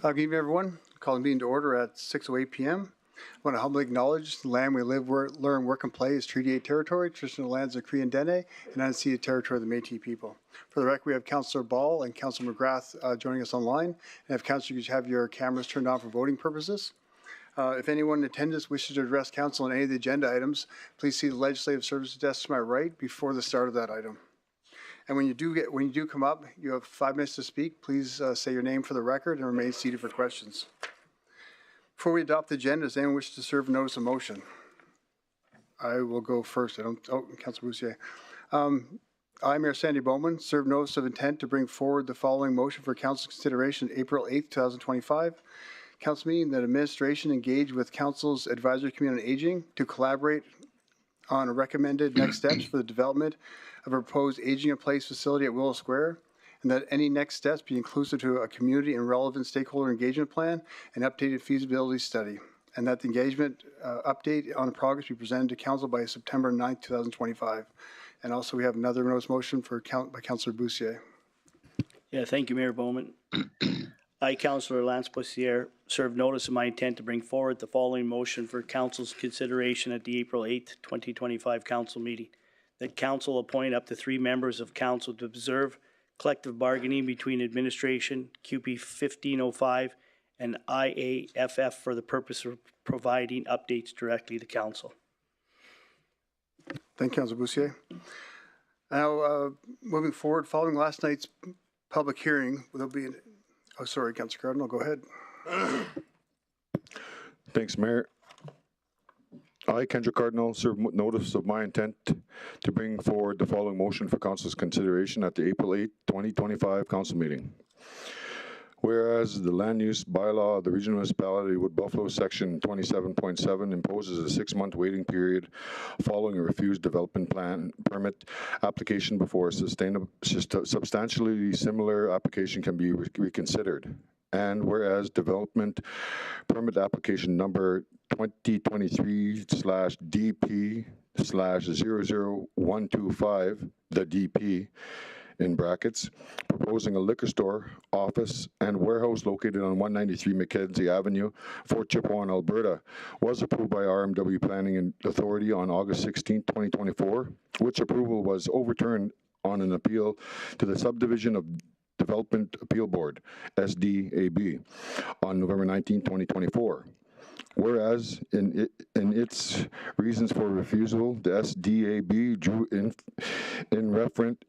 Good evening, everyone. Calling the meeting to order at 6:08 p.m. I want to humbly acknowledge the land we live, learn, work, and play is Treaty 8 territory, traditional lands of Cree and Dene, and unceded territory of the Métis people. For the record, we have Councillor Ball and Councillor McGrath joining us online. And if Councillor, you have your cameras turned on for voting purposes. If anyone in attendance wishes to address Council on any of the agenda items, please see the Legislative Services desk to my right before the start of that item. And when you do come up, you have 5 minutes to speak. Please say your name for the record and remain seated for questions. Before we adopt the agenda, does anyone wish to serve notice of motion? I will go first. Councillor Boussier. I, Mayor Sandy Bowman, serve notice of intent to bring forward the following motion for Council consideration April 8th, 2025. Council meeting that administration engage with Council's Advisory Committee on Aging to collaborate on recommended next steps for the development of a proposed aging-in-place facility at Willow Square, and that any next steps be inclusive to a community and relevant stakeholder engagement plan and updated feasibility study, and that the engagement update on the progress be presented to Council by September 9th, 2025. And also we have another notice motion by Councillor Boussier. Yeah, thank you, Mayor Bowman. I, Councillor Lance Boussier, serve notice of my intent to bring forward the following motion for Council's consideration at the April 8th, 2025 Council meeting. That Council appoint up to 3 members of Council to observe collective bargaining between administration, QP 1505, and IAFF for the purpose of providing updates directly to Council. Thank you, Councillor Boussier. Now, moving forward, following last night's public hearing, there'll be an... Oh, sorry, Councillor Cardinal, go ahead. Thanks, Mayor. I, Kendra Cardinal, serve notice of my intent to bring forward the following motion for Council's consideration at the April 8, 2025 Council meeting. Whereas the land use bylaw of the regional municipality of Wood Buffalo, section 27.7, imposes a 6-month waiting period following a refused development plan permit application before a substantially similar application can be reconsidered. And whereas development permit application number 2023/DP/00125, the DP, in brackets, proposing a liquor store, office, and warehouse located on 193 Mackenzie Avenue, Fort Chipewyan, Alberta, was approved by RMWB Planning and Authority on August 16, 2024, which approval was overturned on an appeal to the Subdivision of Development Appeal Board, SDAB, on November 19, 2024. Whereas in its reasons for refusal, the SDAB drew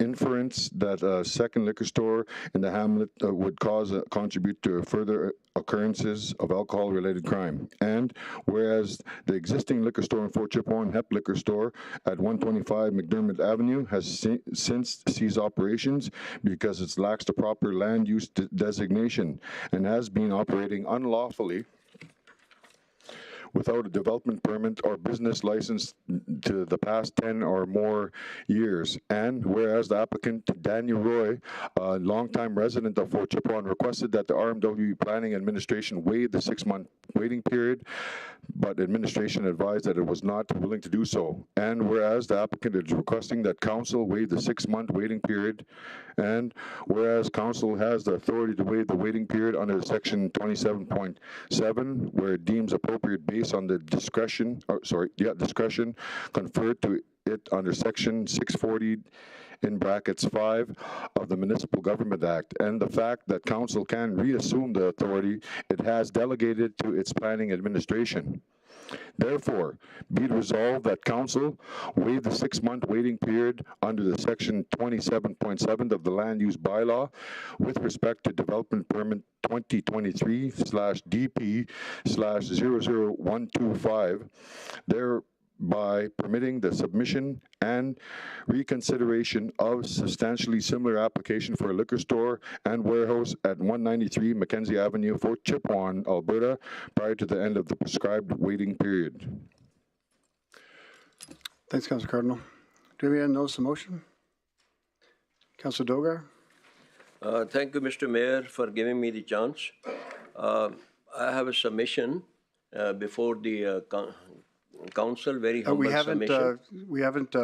inference that a second liquor store in the hamlet would contribute to further occurrences of alcohol-related crime. And whereas the existing liquor store in Fort Chipewyan, Hep Liquor Store at 125 McDermott Avenue, has since ceased operations because it lacks the proper land use designation and has been operating unlawfully without a development permit or business license to the past 10 or more years. And whereas the applicant, Daniel Roy, a longtime resident of Fort Chipewyan, requested that the RMWB Planning Administration waive the 6-month waiting period, but administration advised that it was not willing to do so. And whereas the applicant is requesting that Council waive the 6-month waiting period, and whereas Council has the authority to waive the waiting period under Section 27.7, where it deems appropriate based on the discretion conferred to it under Section 640 in brackets 5 of the Municipal Government Act, and the fact that Council can reassume the authority it has delegated to its planning administration. Therefore, be it resolved that Council waive the 6-month waiting period under the Section 27.7 of the Land Use Bylaw with respect to Development Permit 2023/DP/00125, thereby permitting the submission and reconsideration of substantially similar application for a liquor store and warehouse at 193 Mackenzie Avenue, Fort Chipewyan, Alberta, prior to the end of the prescribed waiting period. Thanks, Councillor Cardinal. Do we have a notice of motion? Councillor Dogar. Thank you, Mr. Mayor, for giving me the chance. I have a submission before the council, very humble submission. We haven't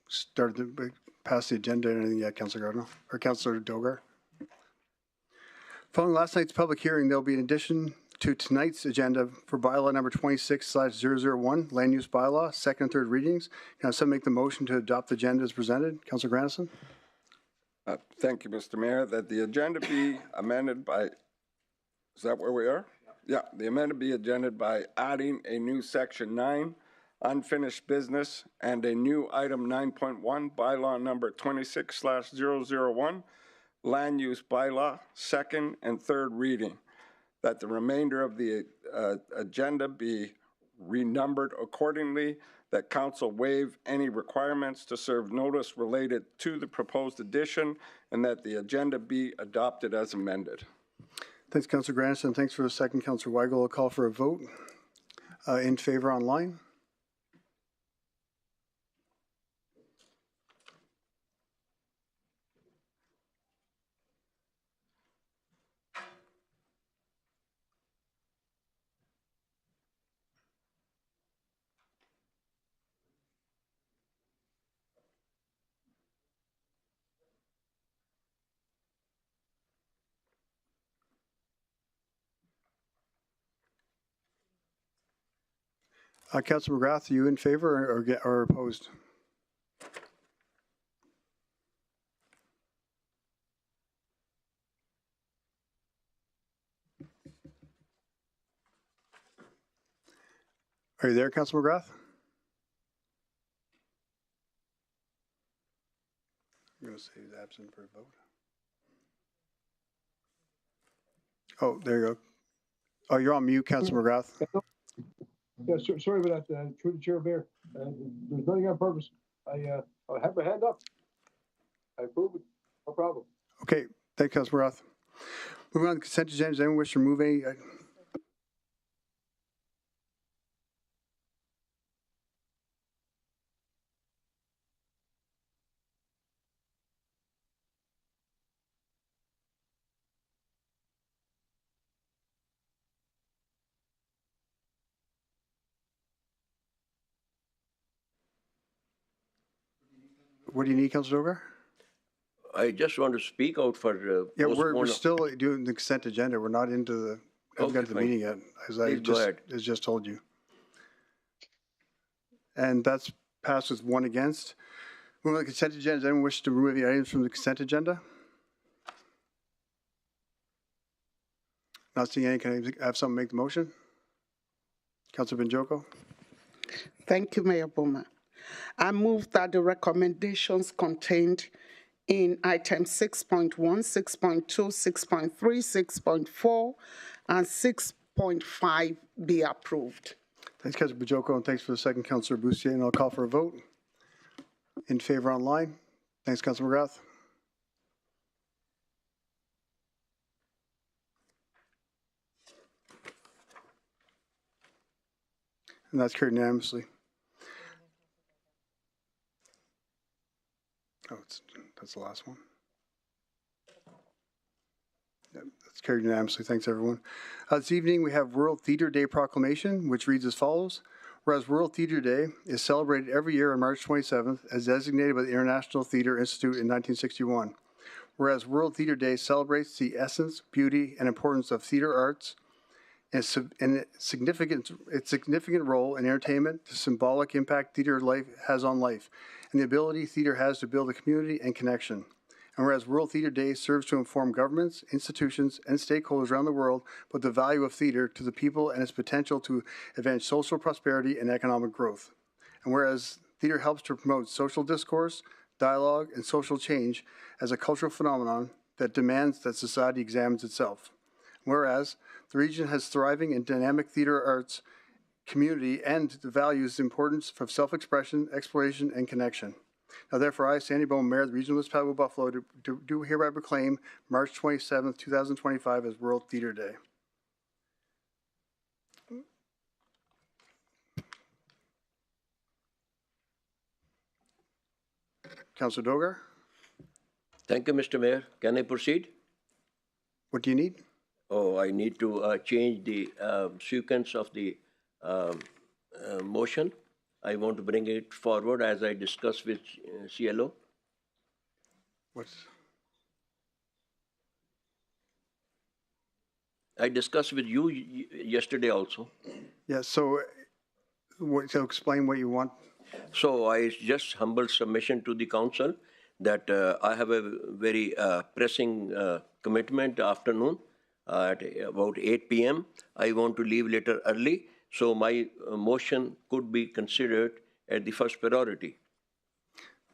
started past the agenda or anything yet, Councillor Cardinal or Councillor Dogar. Following last night's public hearing, there will be an addition to tonight's agenda for bylaw number 26/001, land use bylaw, second and third readings. Can someone make the motion to adopt the agenda as presented? Councilor Grandison? Thank you, Mr. Mayor, that the agenda be amended by, is that where we are? Yeah, the amendment be agendaed by adding a new section 9, unfinished business, and a new item 9.1, bylaw number 26/001, land use bylaw, second and third reading. That the remainder of the agenda be renumbered accordingly, that council waive any requirements to serve notice related to the proposed addition, and that the agenda be adopted as amended. Thanks, Councilor Grandison. Thanks for the second, Councilor Weigel. I'll call for a vote. In favor online? Councilor McGrath, are you in favor or opposed? Are you there, Councilor McGrath? I'm going to say he's absent for a vote. Oh, there you go. Oh, you're on mute, Councilor McGrath. Yeah, sorry about that, through the chair, Mayor. There's nothing on purpose. I have my hand up. I approve it. No problem. Okay, thank you, Councilor McGrath. Moving on to the consent agenda. Does anyone wish to remove any? What do you need, Councilor Dogar? I just want to speak out for Yeah, we're still doing the consent agenda. We're not into the, haven't got to the fine. meeting yet, as I Please go ahead. just told you. And that's passed with 1 against. Moving on to the consent agenda. Does anyone wish to remove the items from the consent agenda? Not seeing any. Can I have someone make the motion? Councilor Benjoko? Thank you, Mayor Bowman. I move that the recommendations contained in items 6.1, 6.2, 6.3, 6.4, and 6.5 be approved. Thanks, Councilor Benjoko, and thanks for the second, Councilor Bussier. And I'll call for a vote. In favor online? Thanks, Councilor McGrath. And that's carried unanimously. Oh, that's the last one. Yeah, that's carried unanimously. Thanks, everyone. This evening, we have World Theatre Day Proclamation, which reads as follows. Whereas World Theatre Day is celebrated every year on March 27th, as designated by the International Theatre Institute in 1961. Whereas World Theatre Day celebrates the essence, beauty, and importance of theatre arts, and its significant role in entertainment, the symbolic impact theater life has on life, and the ability theater has to build a community and connection. And whereas World Theatre Day serves to inform governments, institutions, and stakeholders around the world about the value of theater to the people and its potential to advance social prosperity and economic growth. And whereas theater helps to promote social discourse, dialogue, and social change as a cultural phenomenon that demands that society examines itself. Whereas the region has thriving and dynamic theater arts community and the values the importance of self-expression, exploration, and connection. Now, therefore, I, Sandy Bowman, Mayor of the Regional Municipality of Buffalo, do hereby proclaim March 27th, 2025 as World Theatre Day. Councilor Dogar? Thank you, Mr. Mayor. Can I proceed? What do you need? Oh, I need to change the sequence of the motion. I want to bring it forward as I discussed with CLO. What's I discussed with you yesterday also. Yeah, so explain what you want. So I just humble submission to the council that I have a very pressing commitment afternoon at about 8 p.m. I want to leave later early, so my motion could be considered at the first priority.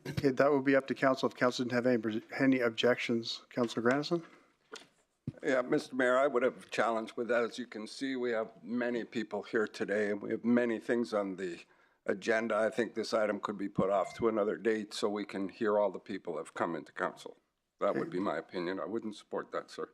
Okay, that will be up to council if council didn't have any objections. Councilor Grandison? Yeah, Mr. Mayor, I would have challenged with that. As you can see, we have many people here today, and we have many things on the agenda. I think this item could be put off to another date so we can hear all the people that have come into council. That would be my opinion. I wouldn't support that, sir.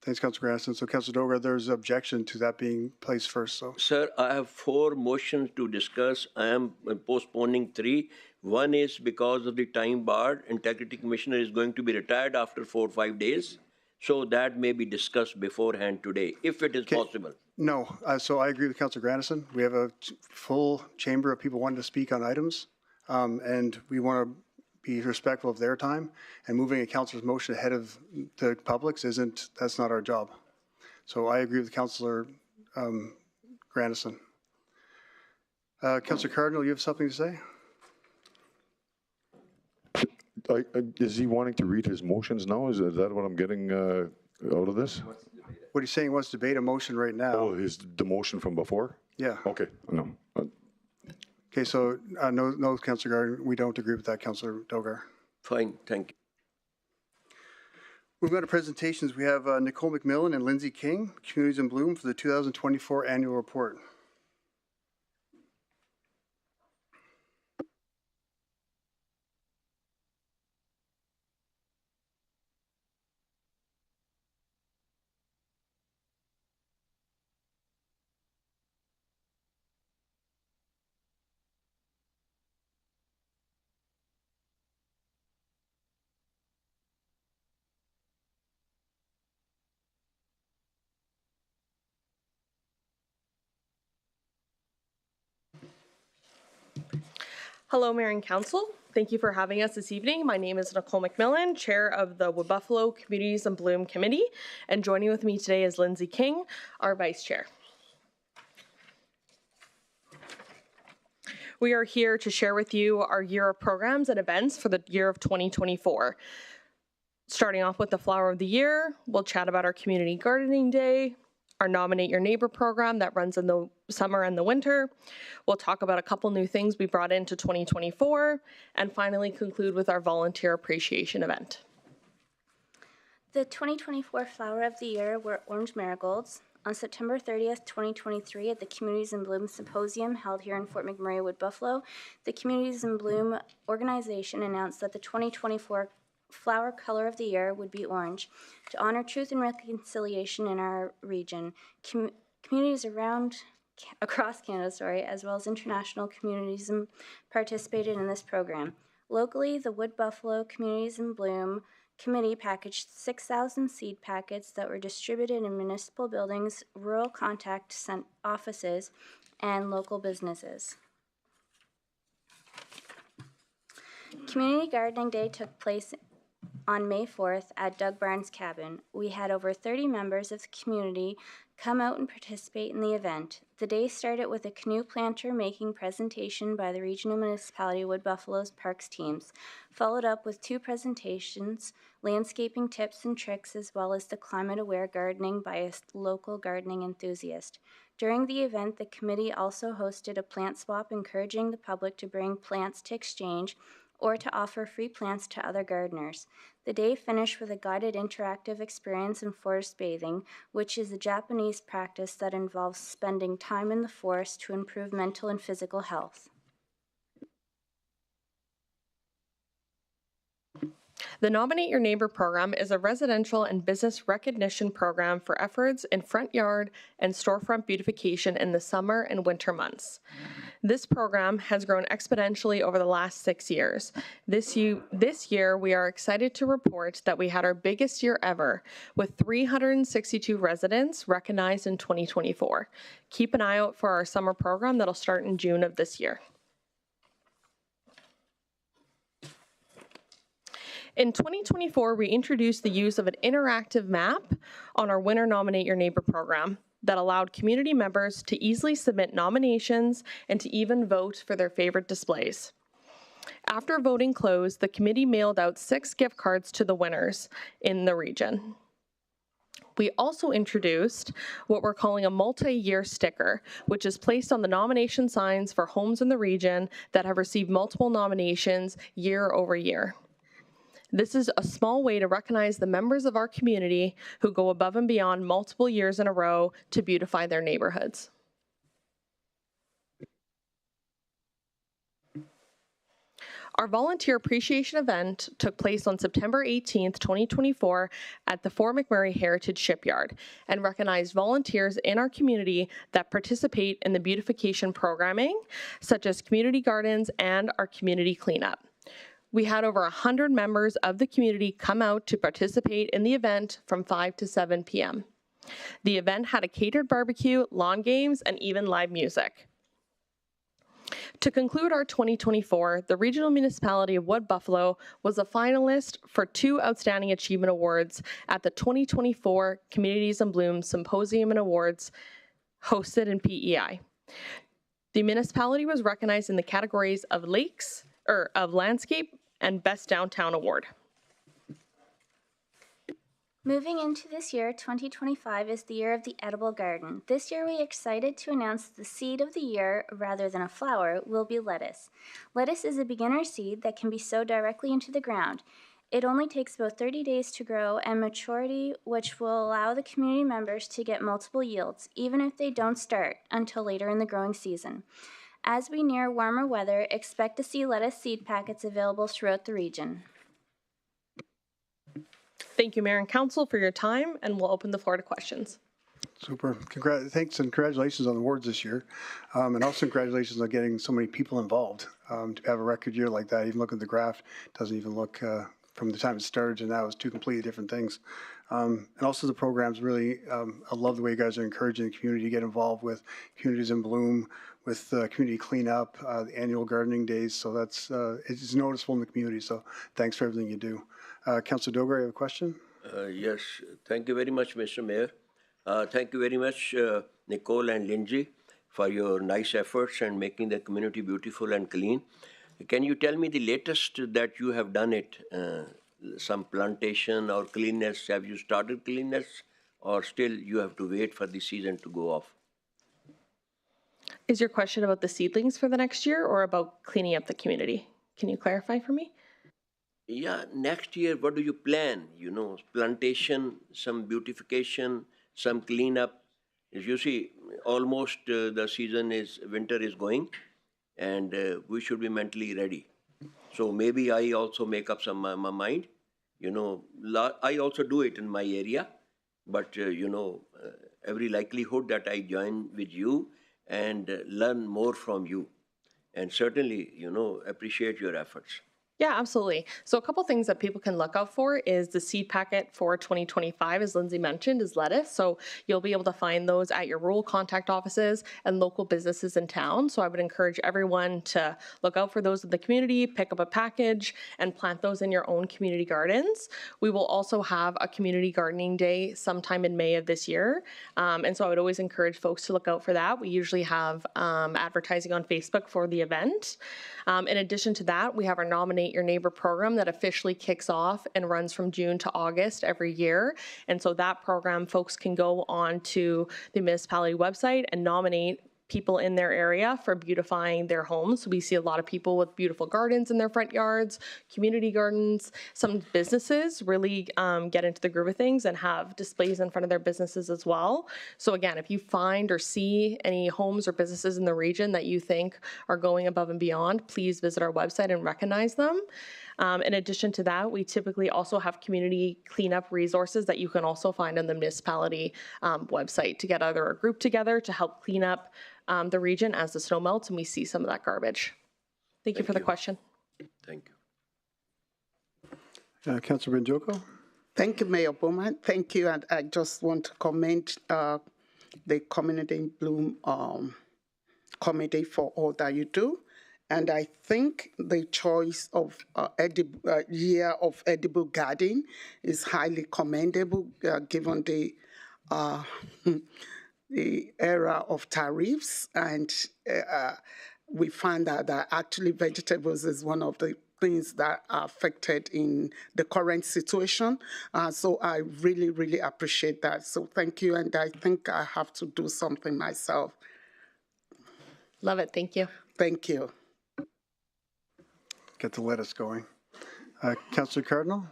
Thanks, Councilor Grandison. So, Councilor Dogar, there's objection to that being placed first. So, Sir, I have 4 motions to discuss. I am postponing 3. One is because of the time barred. Integrity Commissioner is going to be retired after 4 or 5 days. So that may be discussed beforehand today, if it is possible. No. So I agree with Councilor Grandison. We have a full chamber of people wanting to speak on items, and we want to be respectful of their time. And moving a councilor's motion ahead of the public's that's not our job. So I agree with Councilor Grandison. Councilor Cardinal, you have something to say? Is he wanting to read his motions now? Is that what I'm getting out of this? What he's saying, he wants to debate a motion right now. Oh, the motion from before? Yeah. Okay, no. Okay, so no, Councilor Gardner, we don't agree with that, Councilor Dogar. Fine, thank you. Moving on to presentations, we have Nicole McMillan and Lindsay King, Communities in Bloom, for the 2024 annual report. Hello, Mayor and Council. Thank you for having us this evening. My name is Nicole McMillan, Chair of the Wood Buffalo Communities in Bloom Committee, and joining with me today is Lindsay King, our Vice Chair. We are here to share with you our year of programs and events for the year of 2024. Starting off with the Flower of the Year, we'll chat about our Community Gardening Day, our Nominate Your Neighbor program that runs in the summer and the winter. We'll talk about a couple new things we brought into 2024, and finally conclude with our Volunteer Appreciation event. The 2024 Flower of the Year were orange marigolds. On September 30th, 2023, at the Communities in Bloom Symposium held here in Fort McMurray, Wood Buffalo, the Communities in Bloom organization announced that the 2024 flower color of the year would be orange. To honor truth and reconciliation in our region, communities across Canada, as well as international communities participated in this program. Locally, the Wood Buffalo Communities in Bloom Committee packaged 6,000 seed packets that were distributed in municipal buildings, rural contact offices, and local businesses. Community Gardening Day took place on May 4th at Doug Barnes' cabin. We had over 30 members of the community come out and participate in the event. The day started with a canoe planter making presentation by the Regional Municipality Wood Buffalo's Parks teams, followed up with 2 presentations, landscaping tips and tricks, as well as the climate-aware gardening by a local gardening enthusiast. During the event, the committee also hosted a plant swap, encouraging the public to bring plants to exchange or to offer free plants to other gardeners. The day finished with a guided interactive experience in forest bathing, which is a Japanese practice that involves spending time in the forest to improve mental and physical health. The Nominate Your Neighbor program is a residential and business recognition program for efforts in front yard and storefront beautification in the summer and winter months. This program has grown exponentially over the last 6 years. This year, we are excited to report that we had our biggest year ever, with 362 residents recognized in 2024. Keep an eye out for our summer program that'll start in June of this year. In 2024, we introduced the use of an interactive map on our Winner Nominate Your Neighbor program that allowed community members to easily submit nominations and to even vote for their favorite displays. After voting closed, the committee mailed out 6 gift cards to the winners in the region. We also introduced what we're calling a multi-year sticker, which is placed on the nomination signs for homes in the region that have received multiple nominations year over year. This is a small way to recognize the members of our community who go above and beyond multiple years in a row to beautify their neighborhoods. Our volunteer appreciation event took place on September 18th, 2024 at the Fort McMurray Heritage Shipyard and recognized volunteers in our community that participate in the beautification programming, such as community gardens and our community cleanup. We had over 100 members of the community come out to participate in the event from 5 to 7 p.m. The event had a catered barbecue, lawn games, and even live music. To conclude our 2024, the Regional Municipality of Wood Buffalo was a finalist for 2 Outstanding Achievement Awards at the 2024 Communities in Bloom Symposium and Awards hosted in PEI. The municipality was recognized in the categories of landscape and Best Downtown Award. Moving into this year, 2025 is the year of the edible garden. This year, we are excited to announce the seed of the year, rather than a flower, will be lettuce. Lettuce is a beginner seed that can be sowed directly into the ground. It only takes about 30 days to grow and maturity, which will allow the community members to get multiple yields, even if they don't start until later in the growing season. As we near warmer weather, expect to see lettuce seed packets available throughout the region. Thank you, Mayor and Council, for your time, and we'll open the floor to questions. Super. Thanks and congratulations on the awards this year. And also congratulations on getting so many people involved. To have a record year like that, even looking at the graph, doesn't even look from the time it started to now, it's 2 completely different things. And also the programs really, I love the way you guys are encouraging the community to get involved with Communities in Bloom, with community cleanup, the annual gardening days. So that's, it's noticeable in the community. So thanks for everything you do. Councilor Dogar, you have a question? Yes, thank you very much, Mr. Mayor. Thank you very much, Nicole and Lindsay, for your nice efforts and making the community beautiful and clean. Can you tell me the latest that you have done it? Some plantation or cleanness? Have you started cleanness, or still you have to wait for the season to go off? Is your question about the seedlings for the next year or about cleaning up the community? Can you clarify for me? Yeah, next year, what do you plan? You know, plantation, some beautification, some cleanup. As you see, almost the season is, winter is going, and we should be mentally ready. So maybe I also make up my mind. You know, I also do it in my area, but you know, every likelihood that I join with you and learn more from you, and certainly, you know, appreciate your efforts. Yeah, absolutely. So a couple things that people can look out for is the seed packet for 2025, as Lindsay mentioned, is lettuce. So you'll be able to find those at your rural contact offices and local businesses in town. So I would encourage everyone to look out for those in the community, pick up a package, and plant those in your own community gardens. We will also have a community gardening day sometime in May of this year. And so I would always encourage folks to look out for that. We usually have advertising on Facebook for the event. In addition to that, we have our Nominate Your Neighbor program that officially kicks off and runs from June to August every year. And so that program, folks can go on to the municipality website and nominate people in their area for beautifying their homes. So we see a lot of people with beautiful gardens in their front yards, community gardens. Some businesses really get into the groove of things and have displays in front of their businesses as well. So again, if you find or see any homes or businesses in the region that you think are going above and beyond, please visit our website and recognize them. In addition to that, we typically also have community cleanup resources that you can also find on the municipality website to get either a group together to help clean up the region as the snow melts and we see some of that garbage. Thank you for the question. Thank you. Councilor Benjoko? Thank you, Mayor Bowman. Thank you. And I just want to commend the Community in Bloom committee for all that you do. And I think the choice of year of edible garden is highly commendable, given the the era of tariffs, and we find that actually vegetables is one of the things that are affected in the current situation. So I really, really appreciate that. So thank you, and I think I have to do something myself. Love it. Thank you. Thank you. Get the lettuce going. Councillor Cardinal?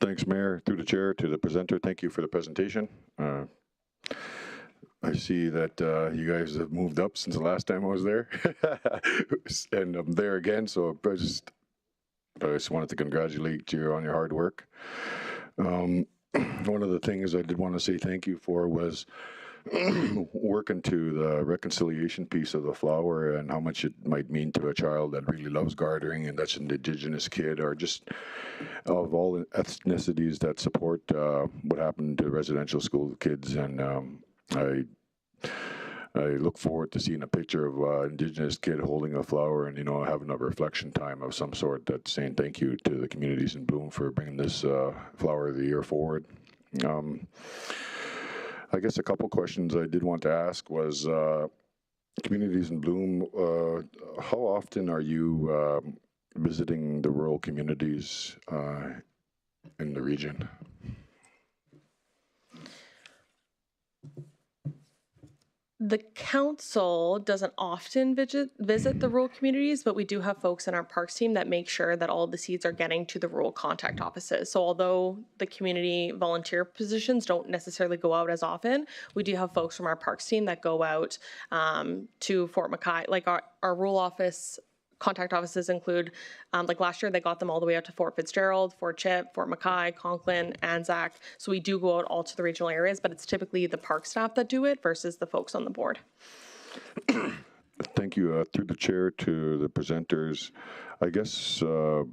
Thanks, Mayor. Through the chair to the presenter, thank you for the presentation. I see that you guys have moved up since the last time I was there, and I'm there again. So I just wanted to congratulate you on your hard work. One of the things I did want to say thank you for was working to the reconciliation piece of the flower and how much it might mean to a child that really loves gardening and that's an Indigenous kid, or just of all ethnicities that support what happened to residential school kids. And I look forward to seeing a picture of an Indigenous kid holding a flower and, having a reflection time of some sort that's saying thank you to the communities in Bloom for bringing this Flower of the Year forward. I guess a couple questions I did want to ask was, Communities in Bloom, how often are you visiting the rural communities in the region? The council doesn't often visit the rural communities, but we do have folks in our parks team that make sure that all the seeds are getting to the rural contact offices. So although the community volunteer positions don't necessarily go out as often, we do have folks from our parks team that go out to Fort Mackay. Like our rural office contact offices include, like last year, they got them all the way out to Fort Fitzgerald, Fort Chip, Fort Mackay, Conklin, Anzac. So we do go out all to the regional areas, but it's typically the park staff that do it versus the folks on the board. Thank you. Through the chair to the presenters, I guess I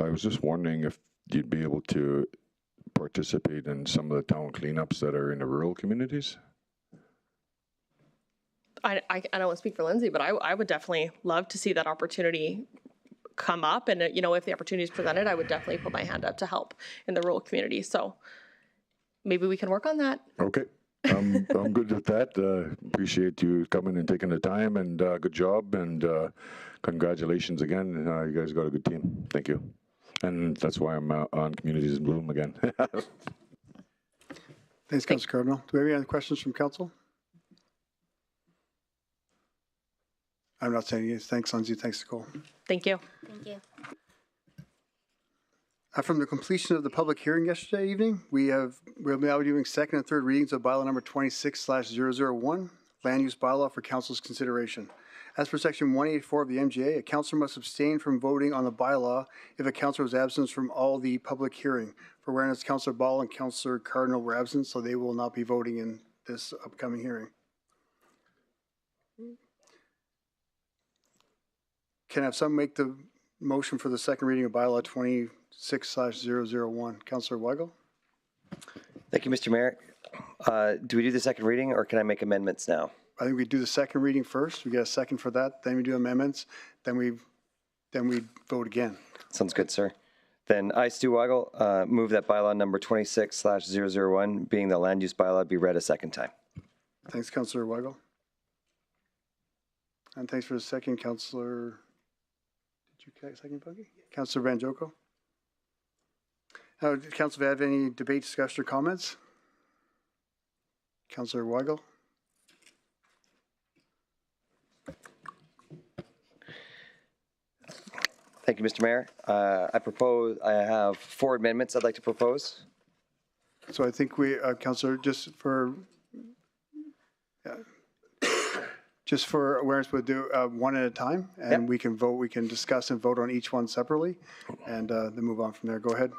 was just wondering if you'd be able to participate in some of the town cleanups that are in the rural communities. I don't want to speak for Lindsay, but I would definitely love to see that opportunity come up. And, if the opportunity is presented, I would definitely put my hand up to help in the rural community. So maybe we can work on that. Okay. I'm good with that. Appreciate you coming and taking the time, and good job, and congratulations again. You guys got a good team. Thank you. And that's why I'm on Communities in Bloom again. Thanks, Councillor Cardinal. Do we have any other questions from council? I'm not saying anything. Thanks, Lindsay. Thanks, Nicole. Thank you. Thank you. From the completion of the public hearing yesterday evening, we'll be now doing second and third readings of bylaw number 26/001, land use bylaw for council's consideration. As per section 184 of the MGA, a councillor must abstain from voting on the bylaw if a councillor is absent from all the public hearing. For awareness, Councillor Ball and Councillor Cardinal were absent, so they will not be voting in this upcoming hearing. Can I have someone make the motion for the second reading of bylaw 26/001? Councillor Weigel? Thank you, Mr. Mayor. Do we do the second reading, or can I make amendments now? I think we do the second reading first. We get a second for that. Then we do amendments. Then we vote again. Sounds good, sir. Then I, Stu Weigel, move that bylaw number 26/001, being the land use bylaw, be read a second time. Thanks, Councillor Weigel. And thanks for the second, Councillor. Did you second, Buggy? Councillor Van Joko. Council, have any debate, discussion, or comments? Councillor Weigel. Thank you, Mr. Mayor. I have 4 amendments I'd like to propose. So I think we, Councillor, just for awareness, we'll do one at a time, and yep. We can vote. We can discuss and vote on each one separately, and then move on from there. Go ahead.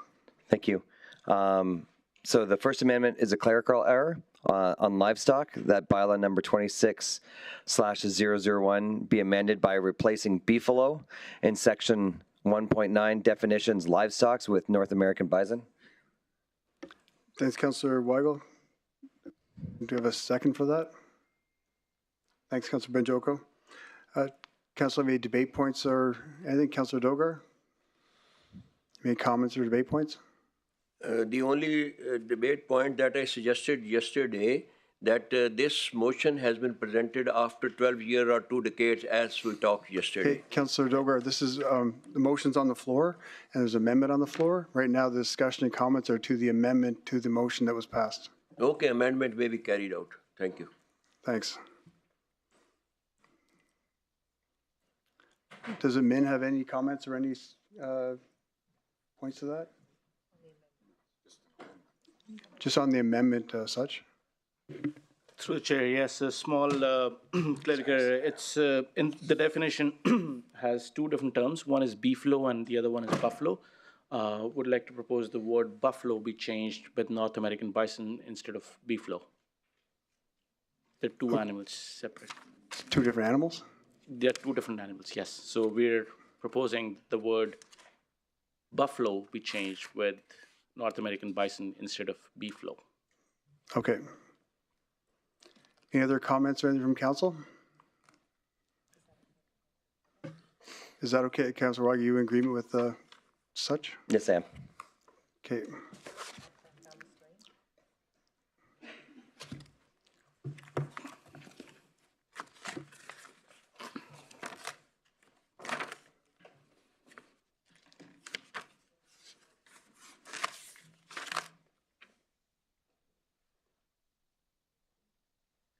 Thank you. So the first amendment is a clerical error on livestock. That bylaw number 26/001 be amended by replacing beefalo in section 1.9 definitions livestock with North American bison. Thanks, Councillor Weigel. Do you have a second for that? Thanks, Councilor Benjoko. Councilor, any debate points or anything? Councilor Dogar? Any comments or debate points? The only debate point that I suggested yesterday, that this motion has been presented after 12 years or 2 decades, as we talked yesterday. Okay, Councilor Dogar, this is, the motion's on the floor, and there's an amendment on the floor. Right now, the discussion and comments are to the amendment to the motion that was passed. Okay, amendment may be carried out. Thank you. Thanks. Does the Min have any comments or any points to that? Just on the amendment such? Through the chair, yes, a small clerical error. It's in the definition has two different terms. One is beefalo and the other one is buffalo. Would like to propose the word buffalo be changed with North American bison instead of beefalo. They're two animals separate. Two different animals? They're two different animals, yes. So we're proposing the word buffalo be changed with North American bison instead of beefalo. Okay. Any other comments or anything from council? Is that okay, Councilor Wag? Are you in agreement with such? Yes, I am. Okay.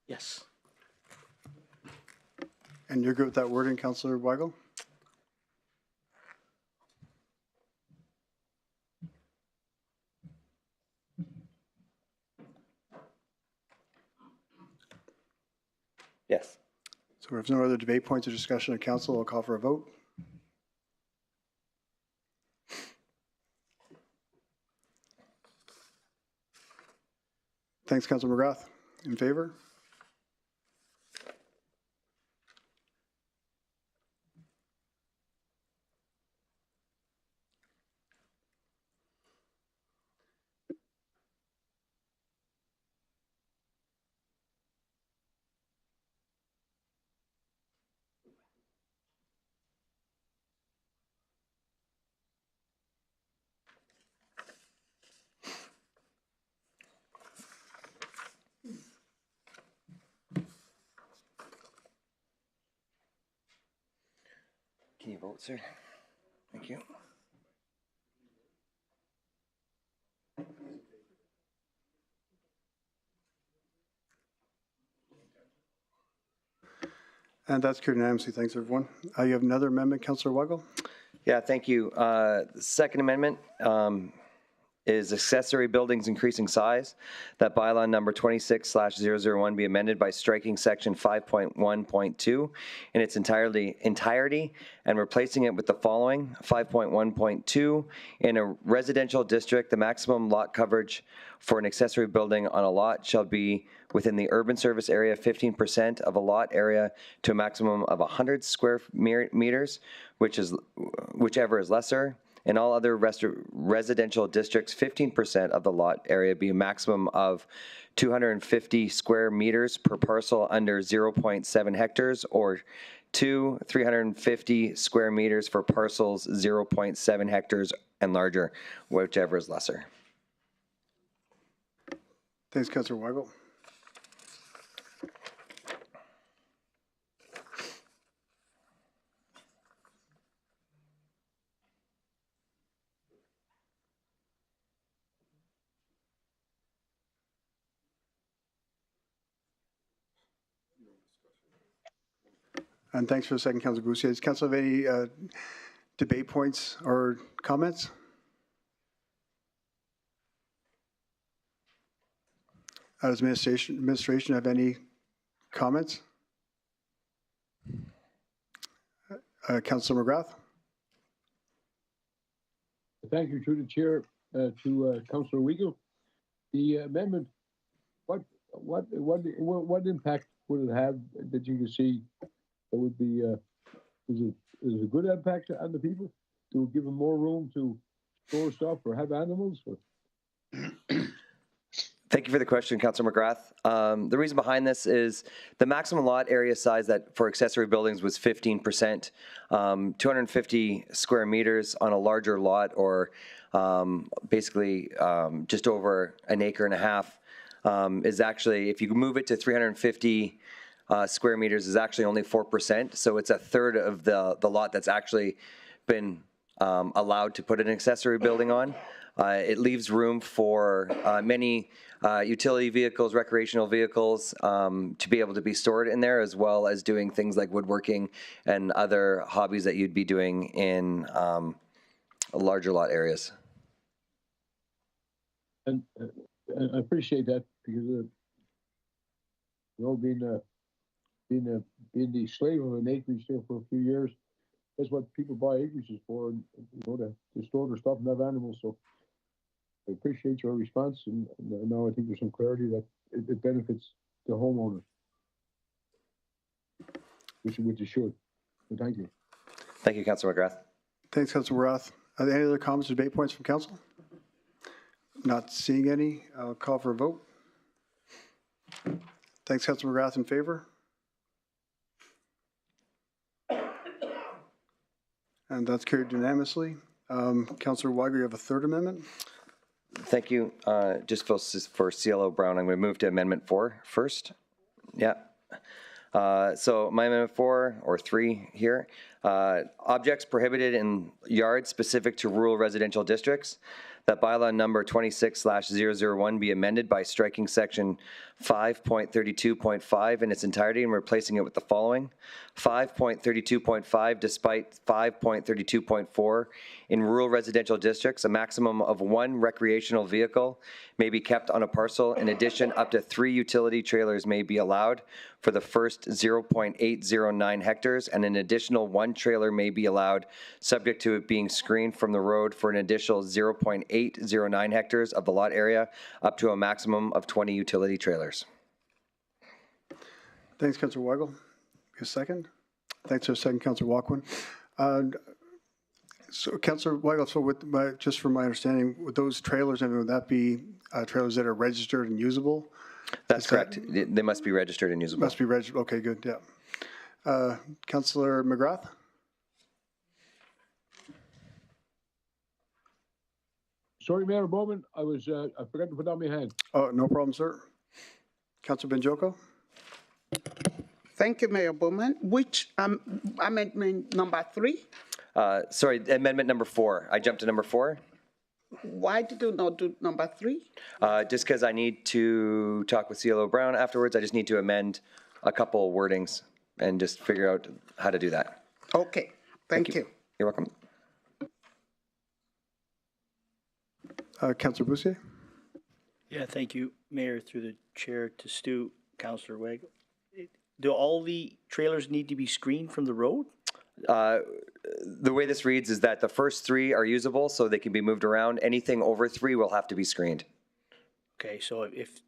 Yes. And you're good with that wording, Councilor Weigel? Yes. So if there's no other debate points or discussion of council, I'll call for a vote. Thanks, Councilor McGrath. In favor? Can you vote, sir? Thank you. And that's carried unanimously. Thanks, everyone. You have another amendment, Councilor Weigel? Yeah, thank you. The second amendment is accessory buildings increasing size. That bylaw number 26/001 be amended by striking section 5.1.2 in its entirety and replacing it with the following. 5.1.2, in a residential district, the maximum lot coverage for an accessory building on a lot shall be within the urban service area 15% of a lot area to a maximum of 100 square meters, whichever is lesser. In all other residential districts, 15% of the lot area be a maximum of 250 square meters per parcel under 0.7 hectares, or 350 square meters for parcels 0.7 hectares and larger, whichever is lesser. Thanks, Councilor Weigel. And thanks for the second, Councilor Boussier. Does council have any debate points or comments? Does administration have any comments? Councilor McGrath? Thank you, through the chair, to Councilor Weigel. The amendment, what impact would it have that you can see that would be, is it a good impact on the people to give them more room to store stuff or have animals? Or? Thank you for the question, Councilor McGrath. The reason behind this is the maximum lot area size that for accessory buildings was 15%, 250 square meters on a larger lot, or basically just over an acre and a half, is actually, if you move it to 350 square meters, is actually only 4%. So it's a third of the lot that's actually been allowed to put an accessory building on. It leaves room for many utility vehicles, recreational vehicles to be able to be stored in there, as well as doing things like woodworking and other hobbies that you'd be doing in larger lot areas. And I appreciate that because, being the slave of an acreage there for a few years, that's what people buy acreages for, and to store their stuff and have animals. So I appreciate your response, and now I think there's some clarity that it benefits the homeowner, which it should. So thank you. Thank you, Councilor McGrath. Thanks, Councilor Roth. Are there any other comments or debate points from council? Not seeing any. I'll call for a vote. Thanks, Councilor McGrath. In favor? And that's carried unanimously. Councilor Weiger, you have a third amendment? Thank you. Just for CLO Brown, I'm going to move to Amendment 4 first. Yeah. So my Amendment 4 or 3 here, objects prohibited in yards specific to rural residential districts, that bylaw number 26/001 be amended by striking section 5.32.5 in its entirety and replacing it with the following. 5.32.5, despite 5.32.4, in rural residential districts, a maximum of 1 recreational vehicle may be kept on a parcel. In addition, up to 3 utility trailers may be allowed for the first 0.809 hectares, and an additional 1 trailer may be allowed, subject to it being screened from the road, for an additional 0.809 hectares of the lot area, up to a maximum of 20 utility trailers. Thanks, Councilor Weigel. A second. Thanks for a second, Councilor Walkwin. So, Councilor Weigel, so just from my understanding, with those trailers, would that be trailers that are registered and usable? That's correct. They must be registered and usable. Must be registered. Okay, good. Yeah. Councilor McGrath. Sorry, Mayor Bowman, I forgot to put down my hand. Oh, no problem, sir. Councilor Benjoko. Thank you, Mayor Bowman. Which amendment number 3? Sorry, amendment number 4. I jumped to number 4. Why did you not do number 3? Just because I need to talk with CLO Brown afterwards. I just need to amend a couple wordings and just figure out how to do that. Okay, thank you. You're welcome. Councilor Boussier. Yeah, thank you, Mayor, through the chair to Stu, Councilor Weigel. Do all the trailers need to be screened from the road? The way this reads is that the first 3 are usable, so they can be moved around. Anything over 3 will have to be screened. Okay, so if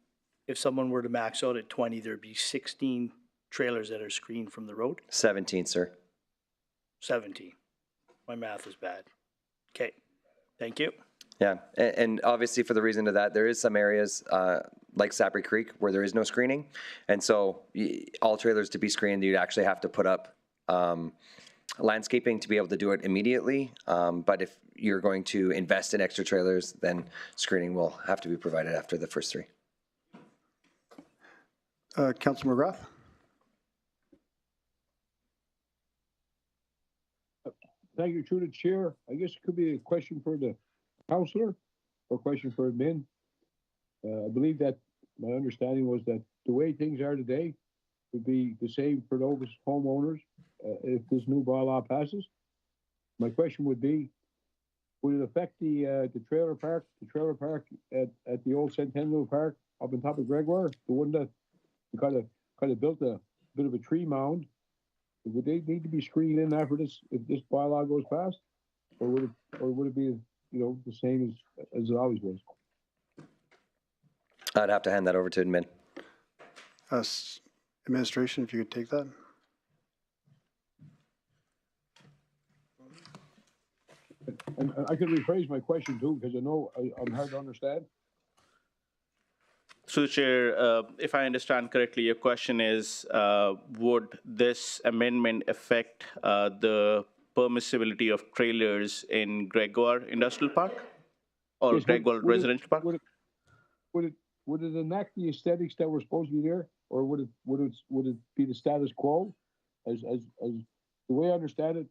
someone were to max out at 20, there'd be 16 trailers that are screened from the road? 17, sir. 17. My math is bad. Okay, thank you. Yeah, and obviously for the reason of that, there is some areas like Sapri Creek where there is no screening. And so all trailers to be screened, you'd actually have to put up landscaping to be able to do it immediately. But if you're going to invest in extra trailers, then screening will have to be provided after the first 3. Councilor McGrath. Thank you, through the chair. I guess it could be a question for the councillor or a question for admin. I believe that my understanding was that the way things are today would be the same for those homeowners if this new bylaw passes. My question would be, would it affect the trailer park at the old Centennial Park up on top of Gregoire, the one that kind of built a bit of a tree mound? Would they need to be screened in after this if this bylaw goes past, or would it be the same as it always was? I'd have to hand that over to admin. Administration, if you could take that. And I could rephrase my question too, because I know I'm hard to understand. Through the chair, if I understand correctly, your question is, would this amendment affect the permissibility of trailers in Gregoire Industrial Park or Yes, Gregoire Residential Park? Would it enact the aesthetics that were supposed to be there, or would it be the status quo? As the way I understand it,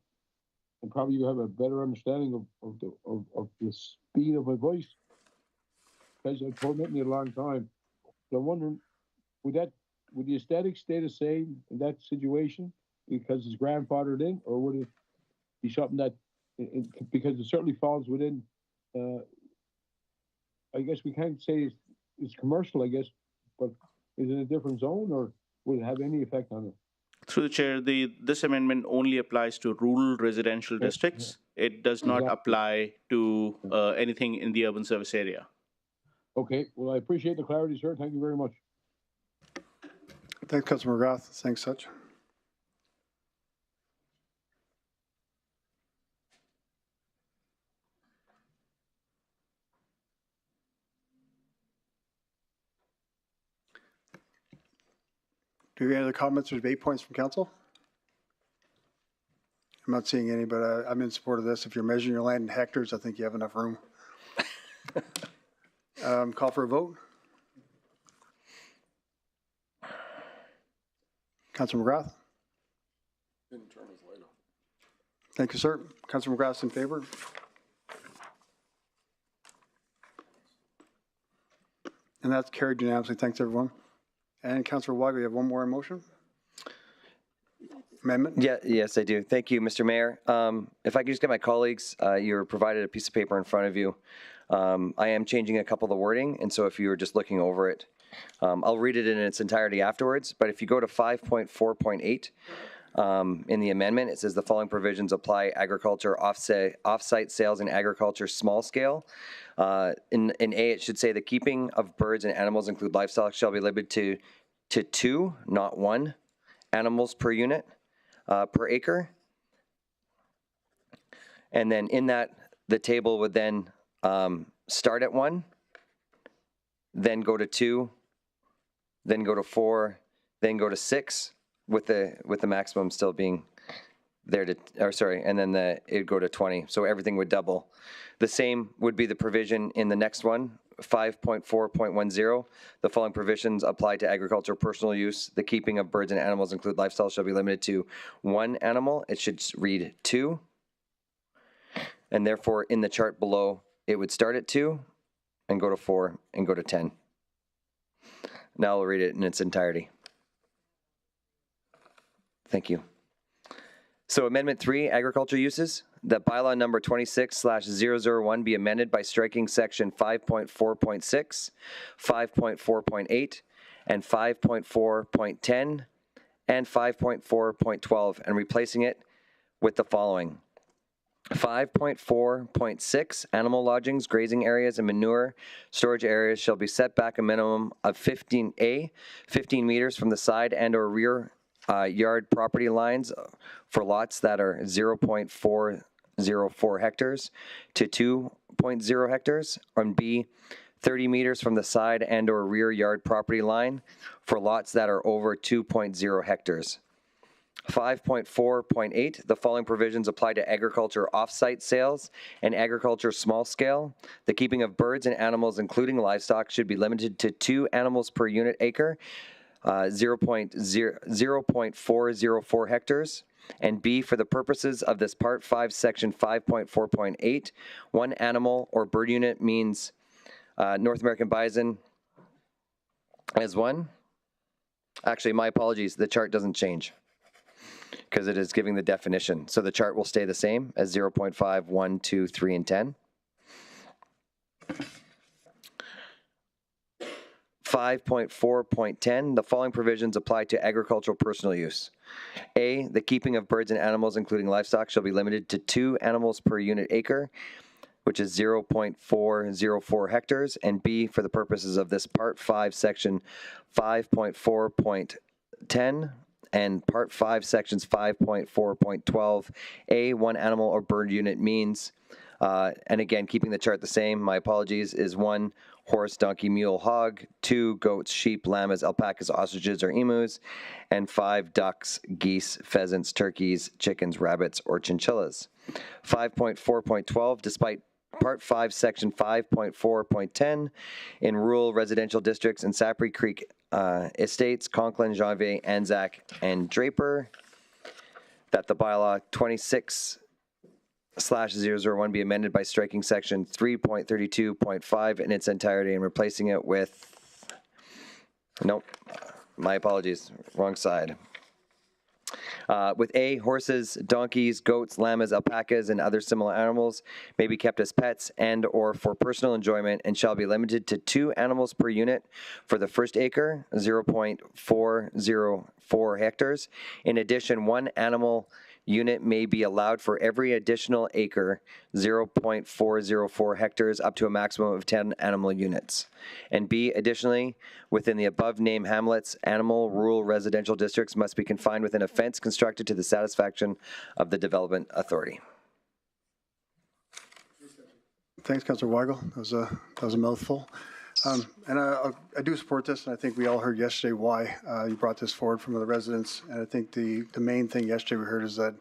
and probably you have a better understanding of the speed of my voice, because I've tormented me a long time. So I'm wondering, would the aesthetics stay the same in that situation because it's grandfathered in, or would it be something that, because it certainly falls within, I guess we can't say it's commercial, I guess, but is it a different zone, or would it have any effect on it? Through the chair, this amendment only applies to rural residential districts. It does not apply to anything in the urban service area. Okay, well, I appreciate the clarity, sir. Thank you very much. Thanks, Councilor McGrath. Thanks such. Do we have any other comments or debate points from council? I'm not seeing any, but I'm in support of this. If you're measuring your land in hectares, I think you have enough room. Call for a vote. Councilor McGrath? Didn't turn his light on. Thank you, sir. Councilor McGrath's in favor. And that's carried unanimously. Thanks, everyone. And Councilor Wago, you have one more in motion? Amendment? Yeah, yes, I do. Thank you, Mr. Mayor. If I could just get my colleagues, you're provided a piece of paper in front of you. I am changing a couple of the wording, and so if you were just looking over it, I'll read it in its entirety afterwards, but if you go to 5.4.8, in the amendment, it says the following provisions apply: agriculture, off-site sales, and agriculture small scale. In A, it should say the keeping of birds and animals, include livestock, shall be limited to 2, not 1, animals per unit per acre. And then in that, the table would then start at 1, then go to 2, then go to 4, then go to 6, with the maximum still being there to, or sorry, and then it'd go to 20. So everything would double. The same would be the provision in the next one, 5.4.10. The following provisions apply to agriculture, personal use. The keeping of birds and animals, include livestock, shall be limited to 1 animal. It should read 2. And therefore, in the chart below, it would start at 2 and go to 4 and go to 10. Now I'll read it in its entirety. Thank you. So Amendment 3, agriculture uses. That bylaw number 26/001 be amended by striking section 5.4.6, 5.4.8, and 5.4.10, and 5.4.12, and replacing it with the following. 5.4.6, animal lodgings, grazing areas, and manure storage areas shall be set back a minimum of 15 meters from the side and or rear yard property lines for lots that are 0.404 hectares to 2.0 hectares, and B, 30 meters from the side and or rear yard property line for lots that are over 2.0 hectares. 5.4.8, the following provisions apply to agriculture off-site sales and agriculture small scale. The keeping of birds and animals, including livestock, should be limited to 2 animals per unit acre, 0.404 hectares, and B, for the purposes of this Part 5, Section 5.4.8, 1 animal or bird unit means North American bison as 1. Actually, my apologies, the chart doesn't change because it is giving the definition. So the chart will stay the same as 0.5, 1, 2, 3, and 10. 5.4.10, the following provisions apply to agricultural personal use. A, the keeping of birds and animals, including livestock, shall be limited to 2 animals per unit acre, which is 0.404 hectares, and B, for the purposes of this Part 5, Section 5.4.10, and Part 5, Sections 5.4.12, A, 1 animal or bird unit means And again, keeping the chart the same, my apologies, is 1 horse, donkey, mule, hog, 2 goats, sheep, llamas, alpacas, ostriches, or emus, and 5 ducks, geese, pheasants, turkeys, chickens, rabbits, or chinchillas. 5.4.12, despite Part 5, Section 5.4.10, in rural residential districts in Sapri Creek Estates, Conklin, Janvier, Anzac, and Draper, that the bylaw 26/001 be amended by striking Section 3.32.5 in its entirety and replacing it with, nope, my apologies, wrong side. With A, horses, donkeys, goats, llamas, alpacas, and other similar animals may be kept as pets and or for personal enjoyment and shall be limited to 2 animals per unit for the first acre, 0.404 hectares. In addition, 1 animal unit may be allowed for every additional acre, 0.404 hectares, up to a maximum of 10 animal units. And B, additionally, within the above named hamlets, animal rural residential districts must be confined within a fence constructed to the satisfaction of the development authority. Thanks, Councillor Weigel. That was a mouthful. And I do support this, and I think we all heard yesterday why you brought this forward from the residents. And I think the main thing yesterday we heard is that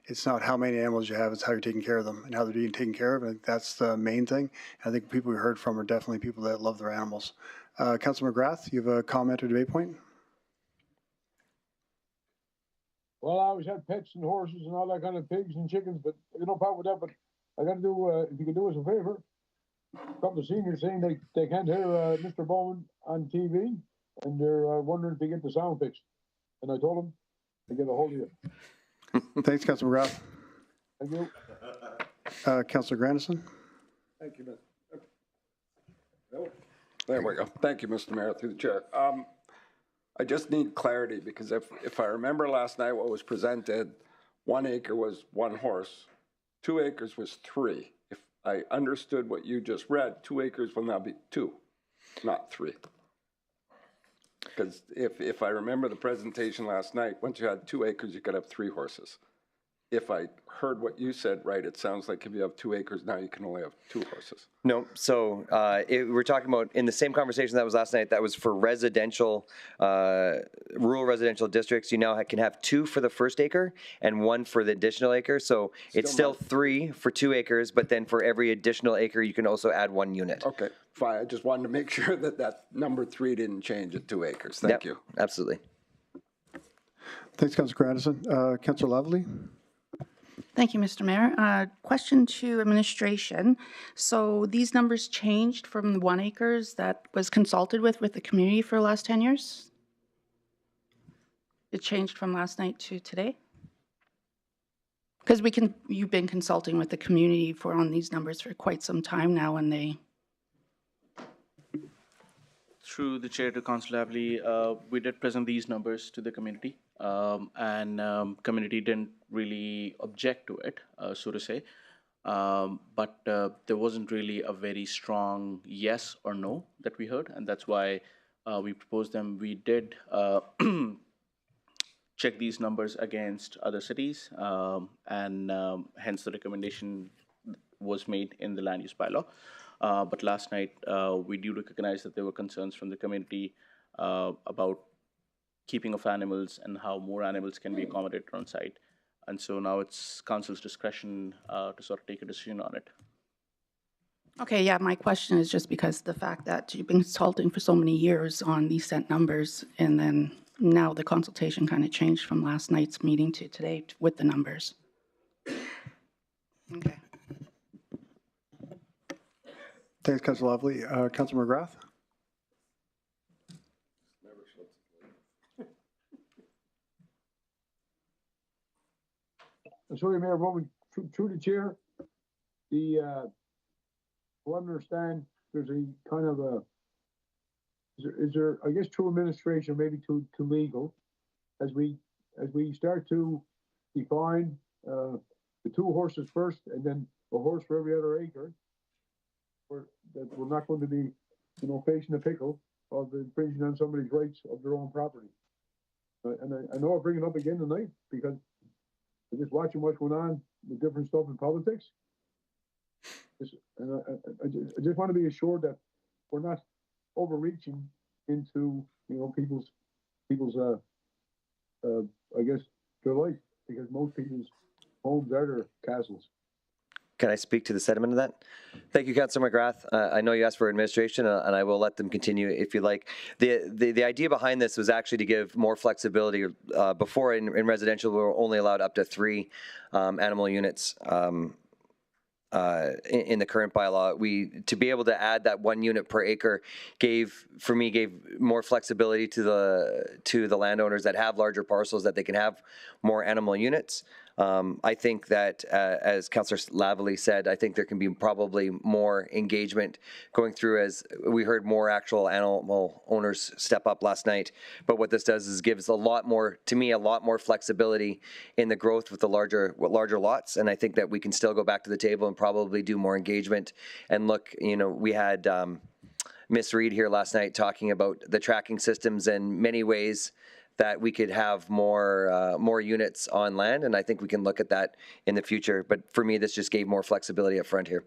it's not how many animals you have, it's how you're taking care of them and how they're being taken care of. I think that's the main thing. And I think people we heard from are definitely people that love their animals. Councillor McGrath, you have a comment or debate point? Well, I always had pets and horses and all that kind of pigs and chickens, but no problem with that. But I got to do, if you could do us a favor, a couple of seniors saying they can't hear Mr. Bowman on TV, and they're wondering if they get the sound fixed. And I told them to get a hold of you. Thanks, Councillor McGrath. Thank you. Councillor Grandison. Thank you, Mr. There we go. Thank you, Mr. Mayor, through the chair. I just need clarity because if I remember last night what was presented, 1 acre was 1 horse, 2 acres was 3. If I understood what you just read, 2 acres will now be 2, not 3. Because if I remember the presentation last night, once you had 2 acres, you could have 3 horses. If I heard what you said right, it sounds like if you have 2 acres now, you can only have 2 horses. No, so we're talking about in the same conversation that was last night, that was for residential, rural residential districts. You now can have 2 for the first acre and 1 for the additional acre. So it's still 3 for 2 acres, but then for every additional acre, you can also add 1 unit. Okay, fine. I just wanted to make sure that number 3 didn't change at 2 acres. Thank you. Absolutely. Thanks, Councillor Grandison. Councillor Lovely. Thank you, Mr. Mayor. Question to administration. So these numbers changed from the 1 acres that was consulted with the community for the last 10 years? It changed from last night to today? Because you've been consulting with the community on these numbers for quite some time now, and they... Through the chair to Councillor Lavely, we did present these numbers to the community, and community didn't really object to it, so to say. But there wasn't really a very strong yes or no that we heard, and that's why we proposed them. We did check these numbers against other cities, and hence the recommendation was made in the land use bylaw. But last night, we do recognize that there were concerns from the community about keeping of animals and how more animals can be accommodated on site. And so now it's council's discretion to sort of take a decision on it. Okay, yeah, my question is just because the fact that you've been consulting for so many years on these set numbers, and then now the consultation kind of changed from last night's meeting to today with the numbers. Okay. Thanks, Councillor Lovely. Councillor McGrath. Sorry, Mayor Bowman, through the chair, to understand, there's a kind of a, is there, I guess, through administration, maybe to legal, as we start to define the 2 horses first, and then a horse for every other acre, that we're not going to be, facing a pickle of infringing on somebody's rights of their own property. And I know I'll bring it up again tonight because I'm just watching what's going on with different stuff in politics. And I just want to be assured that we're not overreaching into, people's, I guess, their life, because most people's homes are their castles. Can I speak to the sentiment of that? Thank you, Councilor McGrath. I know you asked for administration, and I will let them continue if you like. The idea behind this was actually to give more flexibility. Before in residential, we were only allowed up to 3 animal units. In the current bylaw, to be able to add that 1 unit per acre gave more flexibility to the landowners that have larger parcels, that they can have more animal units. I think that, as Councillor Lavallee said, I think there can be probably more engagement going through, as we heard more actual animal owners step up last night. But what this does is gives a lot more flexibility in the growth with the larger lots. And I think that we can still go back to the table and probably do more engagement and look. We had Miss Reed here last night talking about the tracking systems and many ways that we could have more units on land, and I think we can look at that in the future. But for me, this just gave more flexibility up front here.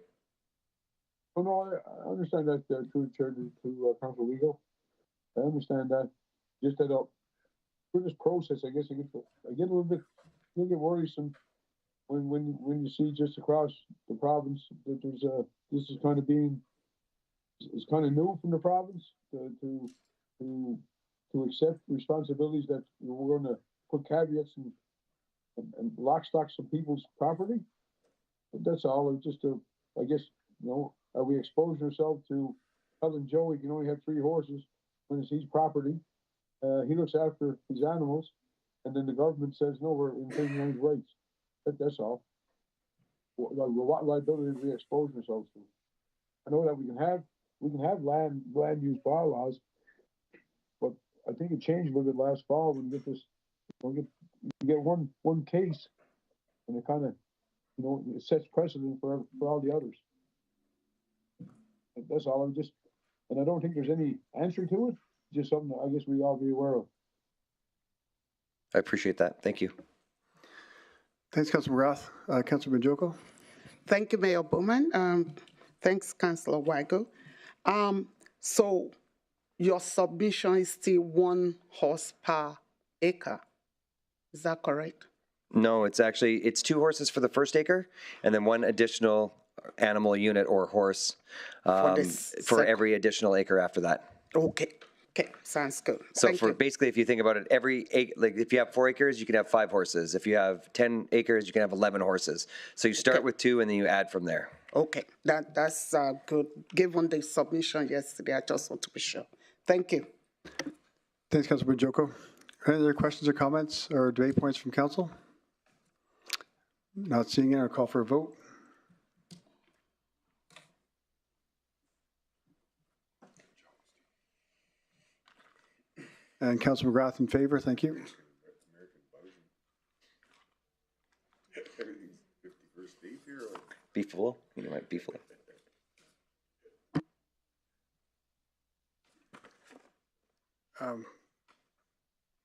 Oh, no, I understand that, through Chair to Councilor Legal. I understand that. Just that through this process, I guess I get a little bit worrisome when you see just across the province that there's this is kind of it's kind of new from the province to accept responsibilities that we're going to put caveats and lock stocks some people's property. But that's all. I guess, are we exposing ourselves to telling Joe he can only have 3 horses when it's his property? He looks after his animals, and then the government says, no, we're infringing on his rights. That's all. What liability are we exposing ourselves to? I know that we can have land use bylaws, but I think it changed a little bit last fall when we get one case, and it kind of, it sets precedent for all the others. That's all. And I don't think there's any answer to it. Just something that I guess we all be aware of. I appreciate that. Thank you. Thanks, Councilor McGrath. Councilor Banjoko. Thank you, Mayor Bowman. Thanks, Councilor Weigel. So your submission is still 1 horse per acre. Is that correct? No, it's 2 horses for the first acre, and then 1 additional animal unit or horse for every additional acre after that. Okay, sounds good. So basically, if you think about it, if you have 4 acres, you can have 5 horses. If you have 10 acres, you can have 11 horses. So you start with 2 and then you add from there. Okay, that's good. Given the submission yesterday, I just want to be sure. Thank you. Thanks, Councilor Banjoko. Any other questions or comments or debate points from council? Not seeing it, I'll call for a vote. And Councilor McGrath in favor, thank you. Beefalo? You might beefalo.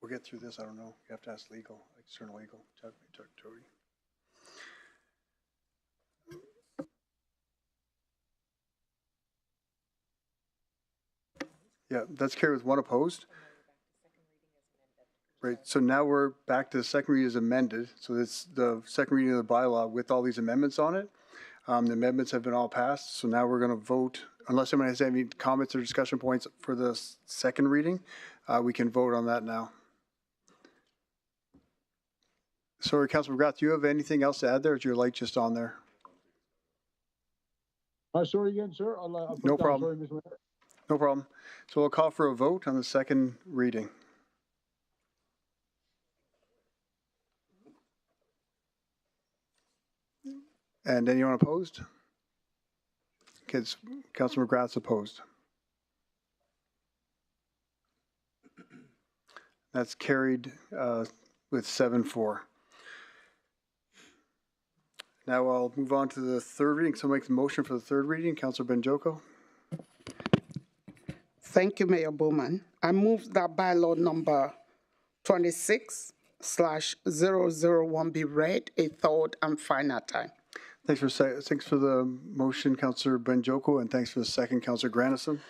We'll get through this, I don't know. You have to ask legal, external legal. Jody. Yeah, that's carried with 1 opposed. Right, so now we're back to the second reading as amended. So it's the second reading of the bylaw with all these amendments on it. The amendments have been all passed. So now we're going to vote, unless anyone has any comments or discussion points for the second reading, we can vote on that now. Sorry, Councilor McGrath, do you have anything else to add there, or is your light just on there? Sorry again, sir. No problem. Sorry, No problem. So we'll call for a vote on the second reading. And anyone opposed? Okay, Councilor McGrath's opposed. That's carried with 7-4. Now I'll move on to the third reading. So make the motion for the third reading. Councilor Banjoko. Thank you, Mayor Bowman. I move that bylaw number 26/001 be read a third and final time. Thanks for the motion, Councillor Banjoko, and thanks for the second, Councillor Grandison.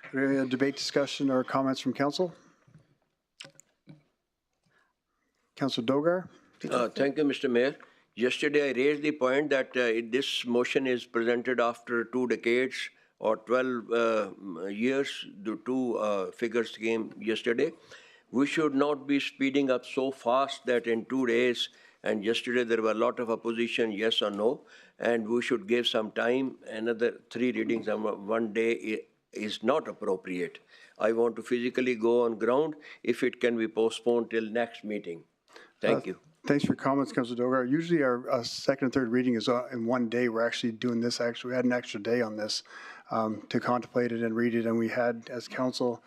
Are there any debate, discussion, or comments from council? Councillor Dogar? Thank you, Mr. Mayor. Yesterday, I raised the point that this motion is presented after 2 decades or 12 years. The two figures came yesterday. We should not be speeding up so fast that in 2 days, and yesterday there were a lot of opposition, yes or no, and we should give some time. Another 3 readings on 1 day is not appropriate. I want to physically go on ground if it can be postponed till next meeting. Thank you. Thanks for your comments, Councillor Dogar. Usually our second and third reading is in 1 day. We're actually doing this, we had an extra day on this to contemplate it and read it. And we had, as council,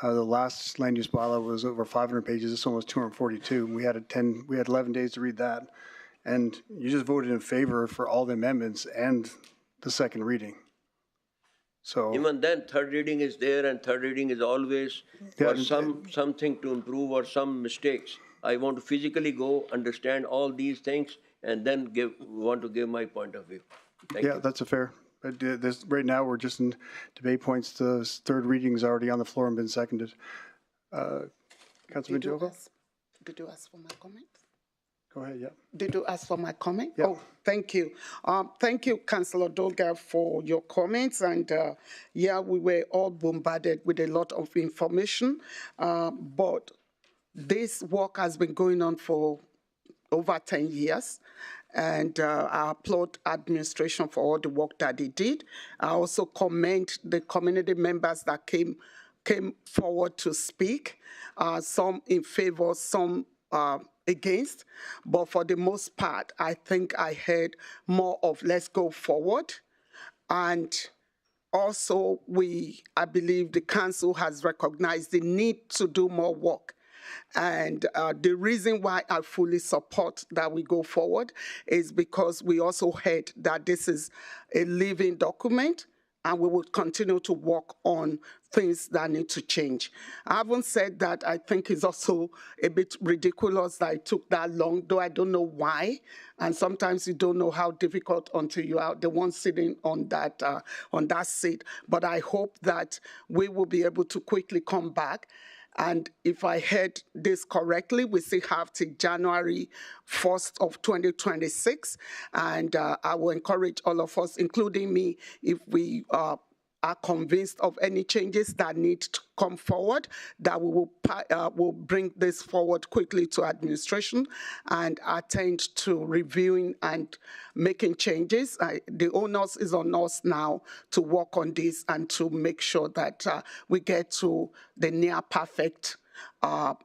the last land use bylaw was over 500 pages. This one was 242. We had 11 days to read that. And you just voted in favor for all the amendments and the second reading. So even then, third reading is there, and third reading is always for something to improve or some mistakes. I want to physically go, understand all these things, and then want to give my point of view. Thank you. That's a fair. Right now, we're just in debate points. The third reading is already on the floor and been seconded. Councilman Joko? Did you ask for my comment? Go ahead, yeah. Did you ask for my comment? Yeah. Oh, thank you. Thank you, Councillor Dogar, for your comments. And we were all bombarded with a lot of information, but this work has been going on for over 10 years, and I applaud administration for all the work that they did. I also commend the community members that came forward to speak, some in favor, some against, but for the most part, I think I heard more of let's go forward. And also, I believe the council has recognized the need to do more work. And the reason why I fully support that we go forward is because we also heard that this is a living document, and we will continue to work on things that need to change. I haven't said that I think it's also a bit ridiculous that it took that long, though I don't know why. And sometimes you don't know how difficult until you are the one sitting on that seat. But I hope that we will be able to quickly come back. And if I heard this correctly, we still have till January 1st of 2026. And I will encourage all of us, including me, if we are convinced of any changes that need to come forward, that we will bring this forward quickly to administration and attend to reviewing and making changes. The onus is on us now to work on this and to make sure that we get to the near perfect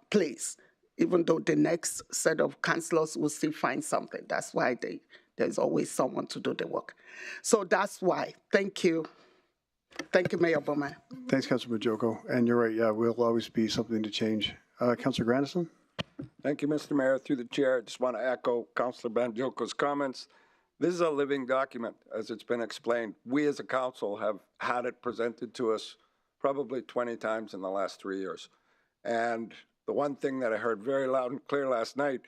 place, even though the next set of councillors will still find something. That's why there's always someone to do the work. So that's why. Thank you. Thank you, Mayor Bowman. Thanks, Councilor Majoko. And you're right, yeah, will always be something to change. Councilor Grandison? Thank you, Mr. Mayor. Through the chair, I just want to echo Councilor Banjoko's comments. This is a living document, as it's been explained. We as a council have had it presented to us probably 20 times in the last 3 years. And the one thing that I heard very loud and clear last night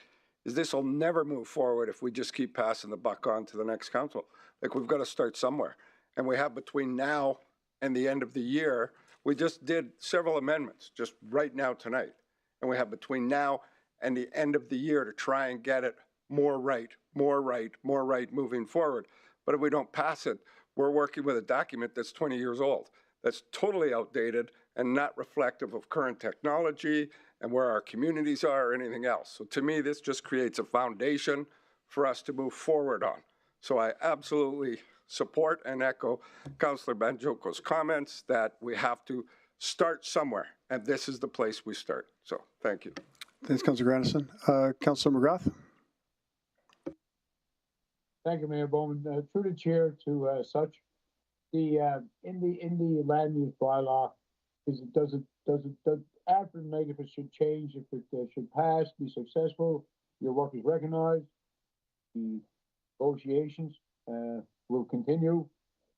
is this will never move forward if we just keep passing the buck on to the next council. Like, we've got to start somewhere. And we have between now and the end of the year, we just did several amendments just right now tonight. And we have between now and the end of the year to try and get it more right moving forward. But if we don't pass it, we're working with a document that's 20 years old, that's totally outdated and not reflective of current technology and where our communities are or anything else. So to me, this just creates a foundation for us to move forward on. So I absolutely support and echo Councillor Banjoko's comments that we have to start somewhere, and this is the place we start. So thank you. Thanks, Councilor Grandison. Councilor McGrath? Thank you, Mayor Bowman. Through the chair to such, in the land use bylaw, does affirmate if it should change, if it should pass, be successful, your work is recognized, the negotiations will continue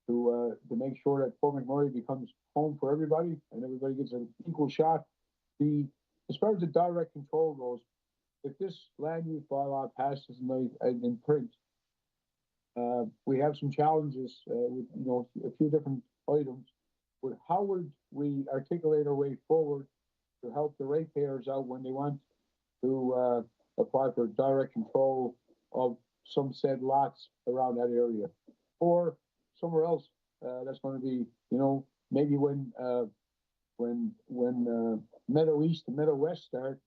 to make sure that Fort McMurray becomes home for everybody and everybody gets an equal shot. As far as the direct control goes, if this land use bylaw passes in print, we have some challenges with, a few different items. But how would we articulate our way forward to help the ratepayers out when they want to apply for direct control of some said lots around that area, or somewhere else that's going to be, maybe when Meadow East and Meadow West start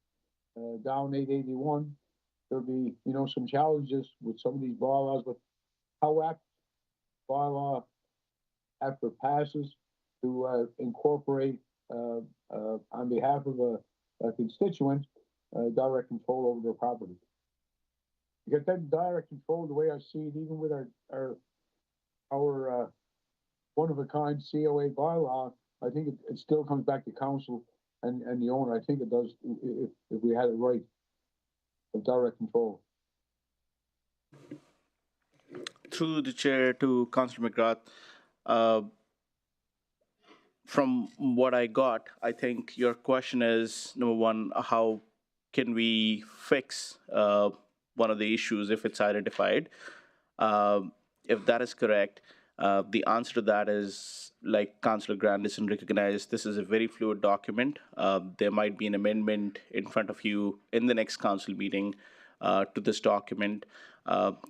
down 881, there'll be some challenges with some of these bylaws, but how apt bylaw after it passes to incorporate on behalf of a constituent direct control over their property. Because that direct control, the way I see it, even with our one of a kind COA bylaw, I think it still comes back to council and the owner. I think it does if we had it right of direct control. Through the chair to Councillor McGrath, from what I got, I think your question is, number one, how can we fix one of the issues if it's identified? If that is correct, the answer to that is, like Councillor Grandison recognized, this is a very fluid document. There might be an amendment in front of you in the next council meeting to this document.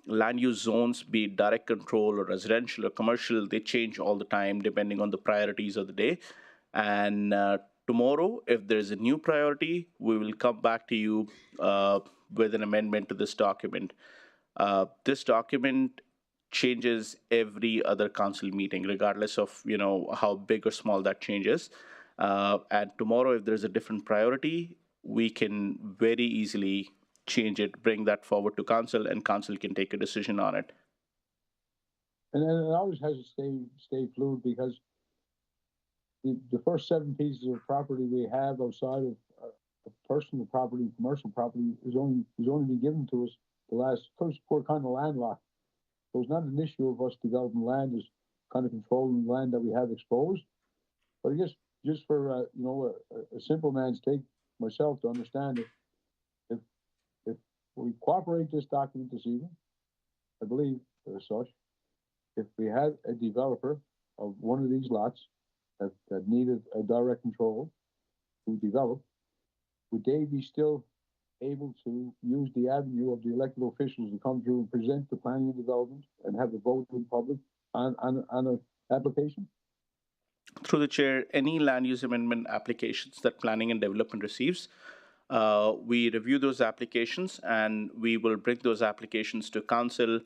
Land use zones, be it direct control or residential or commercial, they change all the time depending on the priorities of the day. And tomorrow, if there's a new priority, we will come back to you with an amendment to this document. This document changes every other council meeting, regardless of how big or small that changes. And tomorrow, if there's a different priority, we can very easily change it, bring that forward to council, and council can take a decision on it. And it always has to stay fluid, because the first 7 pieces of property we have outside of personal property and commercial property is only been given to us the last, because we're kind of landlocked. So it's not an issue of us developing land, is kind of controlling land that we have exposed. But I guess just for a simple man's take, myself, to understand it, if we cooperate this document this evening, I believe as such, if we had a developer of one of these lots that needed a direct control to develop, would they be still able to use the avenue of the elected officials to come through and present the planning and development and have a vote in public on an application? Through the chair, any land use amendment applications that planning and development receives, we review those applications and we will bring those applications to council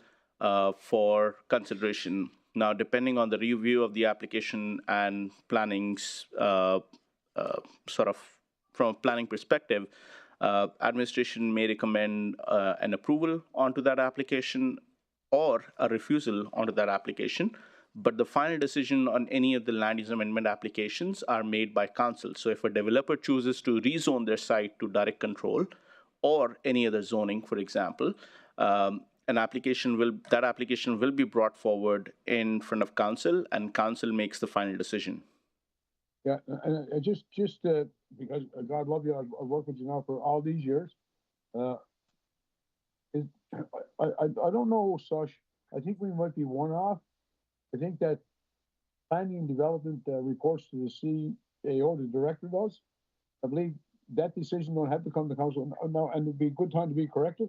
for consideration. Now, depending on the review of the application and planning's sort of from a planning perspective, administration may recommend an approval onto that application or a refusal onto that application. But the final decision on any of the land use amendment applications are made by council. So if a developer chooses to rezone their site to direct control or any other zoning, for example, that application will be brought forward in front of council, and council makes the final decision. Yeah, and just because God love you, I've worked with you now for all these years. I don't know, Sash. I think we might be one off. I think that planning and development reports to the CAO, the director does. I believe that decision don't have to come to council now, and it'd be a good time to be corrected.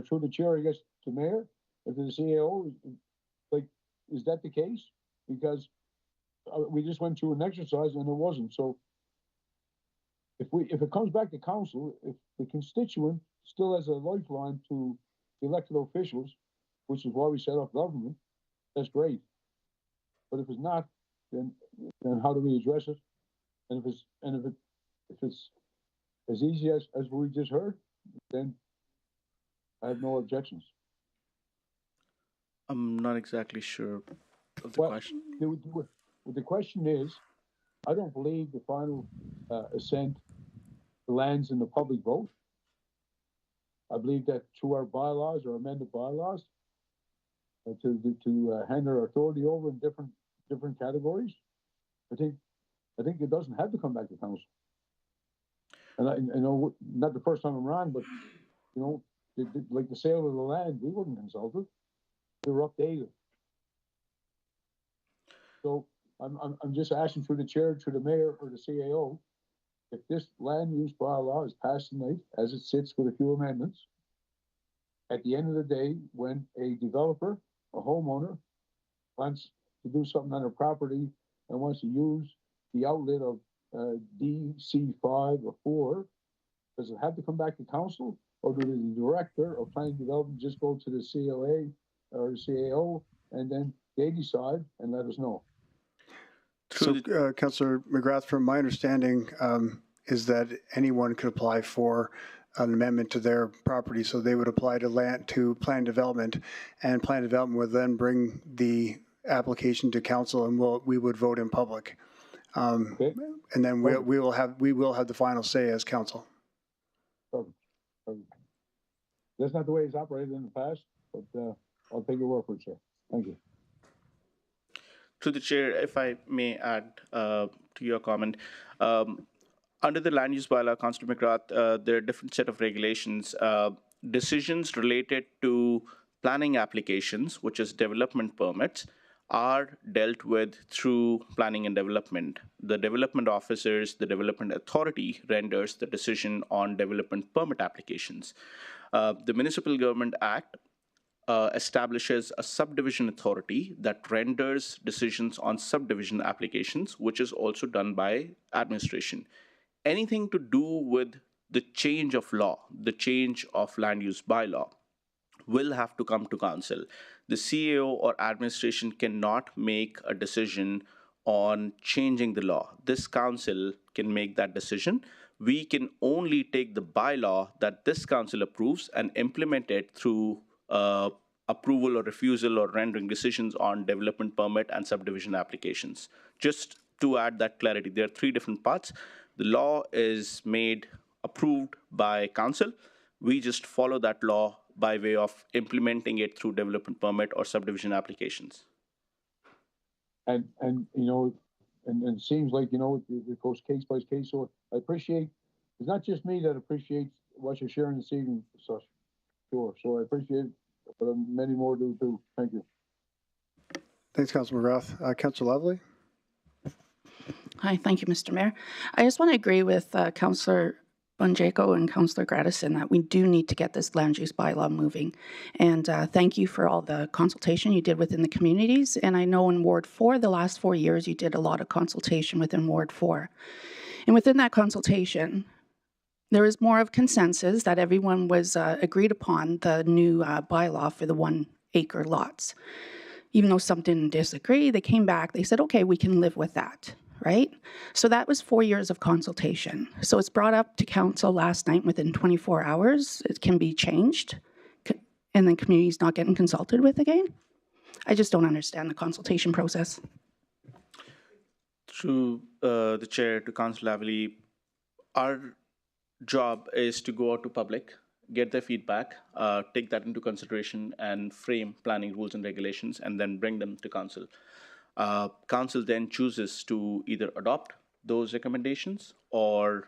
Through the chair, I guess, to mayor, if the CAO, is that the case? Because we just went through an exercise and it wasn't. So if it comes back to council, if the constituent still has a lifeline to elected officials, which is why we set up government, that's great. But if it's not, then how do we address it? And if it's as easy as we just heard, then I have no objections. I'm not exactly sure of the question. The question is, I don't believe the final assent lands in the public vote. I believe that through our bylaws or amended bylaws, to hand our authority over in different categories, I think it doesn't have to come back to council. And I know not the first time around, but like the sale of the land, we weren't consulted. a rough day. So I'm just asking through the chair, to the mayor or the CAO, if this land use bylaw is passed tonight, as it sits with a few amendments, at the end of the day, when a developer, a homeowner, wants to do something on their property and wants to use the outlet of DC 5 or 4, does it have to come back to council, or do the director of planning development just go to the COA or the CAO and then they decide and let us know? So, Councillor McGrath, from my understanding, is that anyone could apply for an amendment to their property. So they would apply to plan development, and plan development would then bring the application to council, and we would vote in public. Okay. And then we will have the final say as council. That's not the way it's operated in the past, but I'll take your word for it, sir. Thank you. To the chair, if I may add to your comment, under the land use bylaw, Councillor McGrath, there are different set of regulations. Decisions related to planning applications, which is development permits, are dealt with through planning and development. The development officers, the development authority renders the decision on development permit applications. The Municipal Government Act establishes a subdivision authority that renders decisions on subdivision applications, which is also done by administration. Anything to do with the change of law, the change of land use bylaw, will have to come to council. The CAO or administration cannot make a decision on changing the law. This council can make that decision. We can only take the bylaw that this council approves and implement it through approval or refusal or rendering decisions on development permit and subdivision applications. Just to add that clarity, there are three different parts. The law is made approved by council. We just follow that law by way of implementing it through development permit or subdivision applications. And you know, and it seems like, you know, it goes case by case. So I appreciate, it's not just me that appreciates what you're sharing this evening, so sure. So I appreciate it, but many more do too. Thank you. Thanks, Councillor McGrath. Councillor Lovely. Hi, thank you, Mr. Mayor. I just want to agree with Councillor Bonjaco and Councillor Gradison that we do need to get this land use bylaw moving. And thank you for all the consultation you did within the communities. And I know in Ward 4, the last 4 years, you did a lot of consultation within Ward 4. And within that consultation, there was more of consensus that everyone was agreed upon the new bylaw for the 1 acre lots. Even though some didn't disagree, they came back, they said, okay, we can live with that. Right? So that was 4 years of consultation. So it's brought up to council last night within 24 hours. It can be changed, and then community's not getting consulted with again. I just don't understand the consultation process. Through the chair to Councillor Lavalley, our job is to go out to public, get their feedback, take that into consideration, and frame planning rules and regulations, and then bring them to council. Council then chooses to either adopt those recommendations or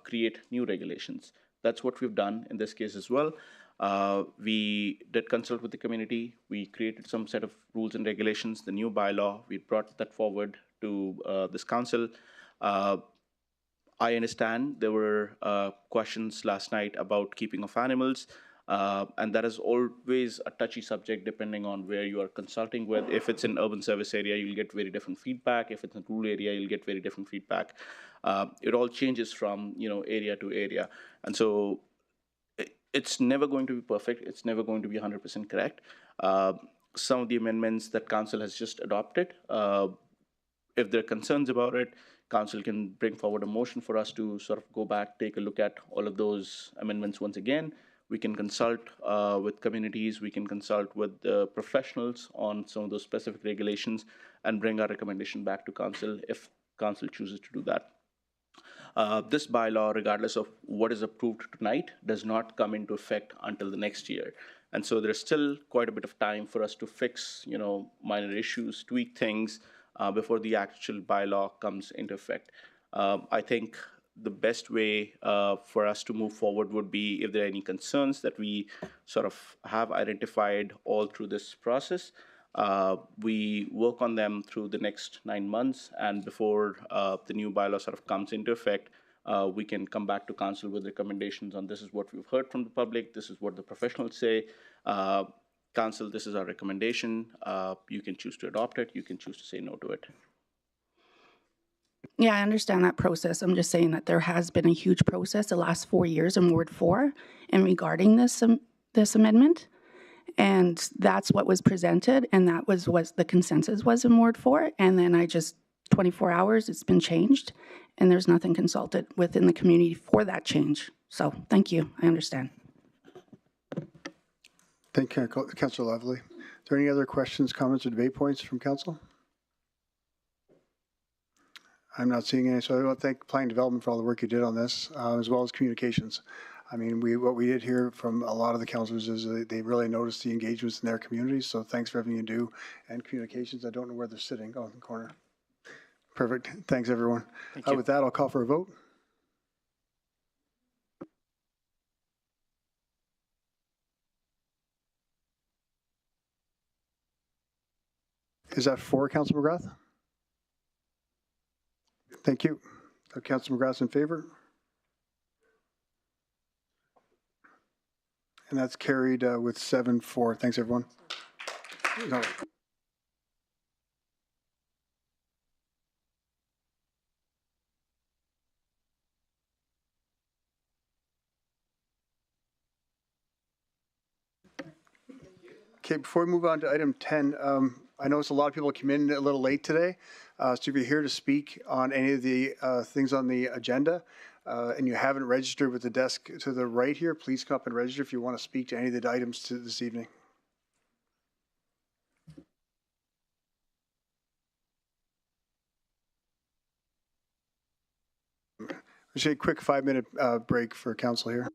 create new regulations. That's what we've done in this case as well. We did consult with the community. We created some set of rules and regulations, the new bylaw. We brought that forward to this council. I understand there were questions last night about keeping of animals. And that is always a touchy subject depending on where you are consulting with. If it's an urban service area, you'll get very different feedback. If it's a rural area, you'll get very different feedback. It all changes from, you know, area to area. And so it's never going to be perfect. It's never going to be 100% correct. Some of the amendments that council has just adopted, if there are concerns about it, council can bring forward a motion for us to sort of go back, take a look at all of those amendments once again. We can consult with communities, we can consult with professionals on some of those specific regulations and bring our recommendation back to council if council chooses to do that. This bylaw, regardless of what is approved tonight, does not come into effect until the next year. And so there's still quite a bit of time for us to fix, you know, minor issues, tweak things before the actual bylaw comes into effect. I think the best way for us to move forward would be if there are any concerns that we sort of have identified all through this process. We work on them through the next 9 months, and before the new bylaw sort of comes into effect, we can come back to council with recommendations on this is what we've heard from the public, this is what the professionals say. Council, this is our recommendation. You can choose to adopt it, you can choose to say no to it. Yeah, I understand that process. I'm just saying that there has been a huge process the last 4 years in Ward 4 in regarding this amendment. And that's what was presented, and that was what the consensus was in Ward 4. And then 24 hours, it's been changed, and there's nothing consulted within the community for that change. So thank you, I understand. Thank you, Councillor Lovely. Are there any other questions, comments, or debate points from council? I'm not seeing any, so I want to thank Planning Development for all the work you did on this, as well as communications. I mean, what we did hear from a lot of the councillors is they really noticed the engagements in their communities, so thanks for everything you do. And communications, I don't know where they're sitting. Oh, in the corner. Perfect. Thanks, everyone. Thank you. With that, I'll call for a vote. Is that for Councillor McGrath? Thank you. Councillor McGrath's in favor. And that's carried with 7-4. Thanks, everyone. No. Okay, before we move on to item 10, I noticed a lot of people came in a little late today. So if you're here to speak on any of the things on the agenda and you haven't registered with the desk to the right here, please come up and register if you want to speak to any of the items this evening. We'll take a quick 5-minute break for council here.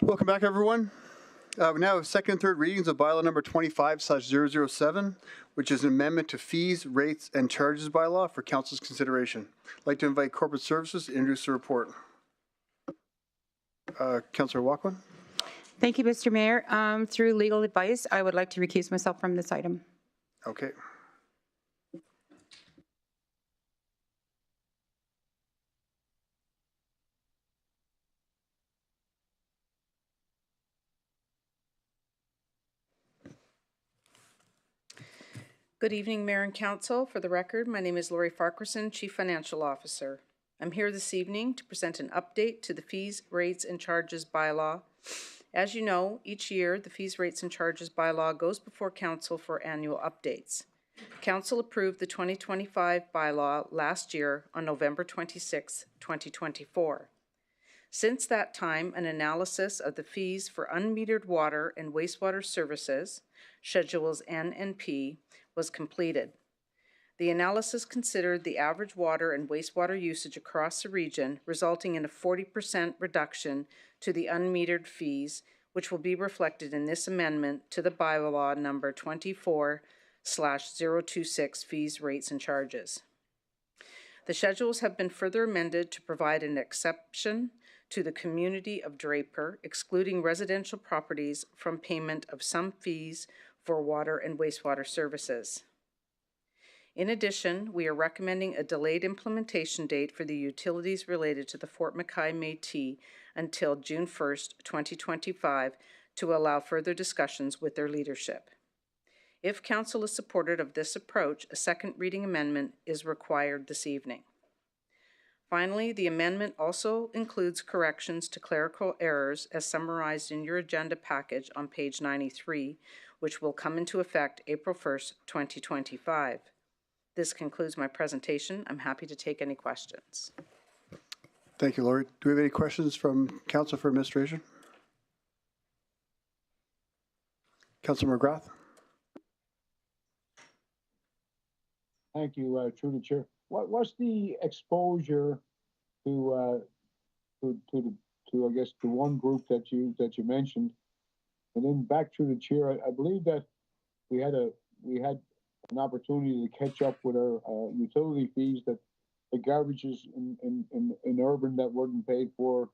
Welcome back, everyone. We now have second and third readings of bylaw number 25/007, which is an amendment to fees, rates, and charges bylaw for council's consideration. I'd like to invite corporate services to introduce the report. Councillor Walkman. Thank you, Mr. Mayor. Through legal advice, I would like to recuse myself from this item. Okay. Good evening, Mayor and Council. For the record, my name is Lori Farquharson, Chief Financial Officer. I'm here this evening to present an update to the fees, rates, and charges bylaw. As you know, each year the fees, rates, and charges bylaw goes before Council for annual updates. Council approved the 2025 bylaw last year on November 26, 2024. Since that time, an analysis of the fees for unmetered water and wastewater services, Schedules N and P, was completed. The analysis considered the average water and wastewater usage across the region, resulting in a 40% reduction to the unmetered fees, which will be reflected in this amendment to the bylaw number 24/026 fees, rates, and charges. The schedules have been further amended to provide an exception to the community of Draper, excluding residential properties from payment of some fees for water and wastewater services. In addition, we are recommending a delayed implementation date for the utilities related to the Fort McKay Métis until June 1st, 2025, to allow further discussions with their leadership. If Council is supportive of this approach, a second reading amendment is required this evening. Finally, the amendment also includes corrections to clerical errors as summarized in your agenda package on page 93, which will come into effect April 1st, 2025. This concludes my presentation. I'm happy to take any questions. Thank you, Lori. Do we have any questions from Council for Administration? Councillor McGrath. Thank you, through the chair. What's the exposure to I guess the one group that you mentioned, and then back through the chair? I believe that we had an opportunity to catch up with our utility fees, that the garbages in urban that weren't paid for.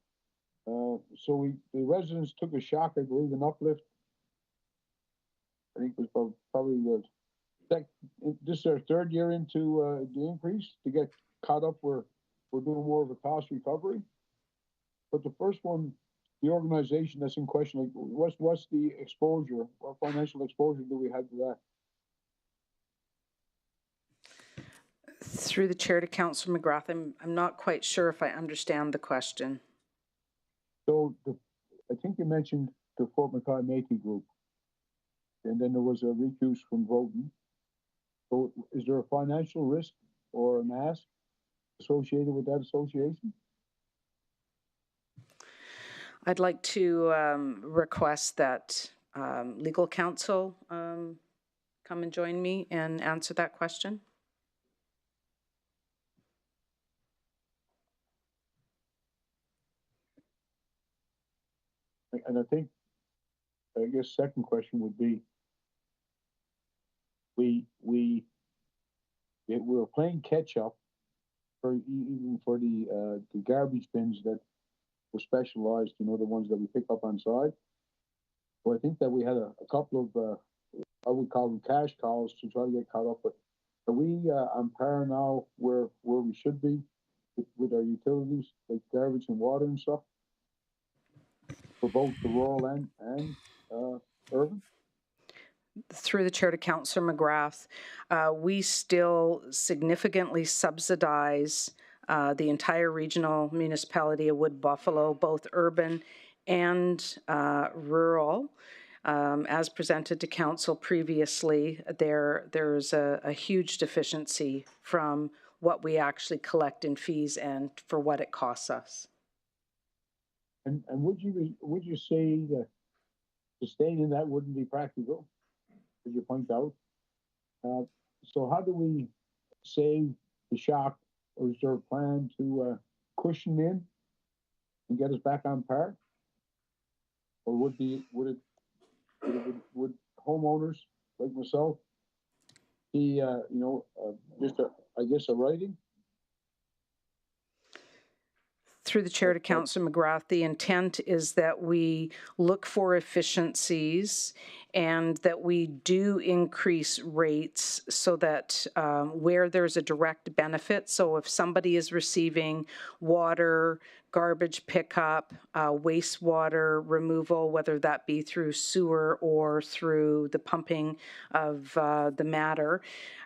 So the residents took a shock, I believe, an uplift. I think it was probably this is our third year into the increase to get caught up. We're doing more of a cost recovery. But the first one, the organization that's in question, like, what's the exposure? What financial exposure do we have to that? Through the chair to Councillor McGrath, I'm not quite sure if I understand the question. So I think you mentioned the Fort McKay Métis group, and then there was a recuse from voting. So is there a financial risk or an ask associated with that association? I'd like to request that legal counsel come and join me and answer that question. And I guess second question would be, we're playing catch up even for the garbage bins that were specialized, the ones that we pick up on site. So I think that we had a couple of, I would call them cash calls to try to get caught up. But are we on par now where we should be with our utilities, like garbage and water and stuff, for both the rural and urban? Through the chair to Councillor McGrath, we still significantly subsidize the entire regional municipality of Wood Buffalo, both urban and rural. As presented to council previously, there's a huge deficiency from what we actually collect in fees and for what it costs us. And would you say that sustaining that wouldn't be practical, as you point out? So how do we save the shock, or is there a plan to cushion in and get us back on par? Or would homeowners like myself be, just I guess a writing? Through the chair to Councillor McGrath, the intent is that we look for efficiencies and that we do increase rates so that where there's a direct benefit, so if somebody is receiving water, garbage pickup, wastewater removal, whether that be through sewer or through the pumping of the matter,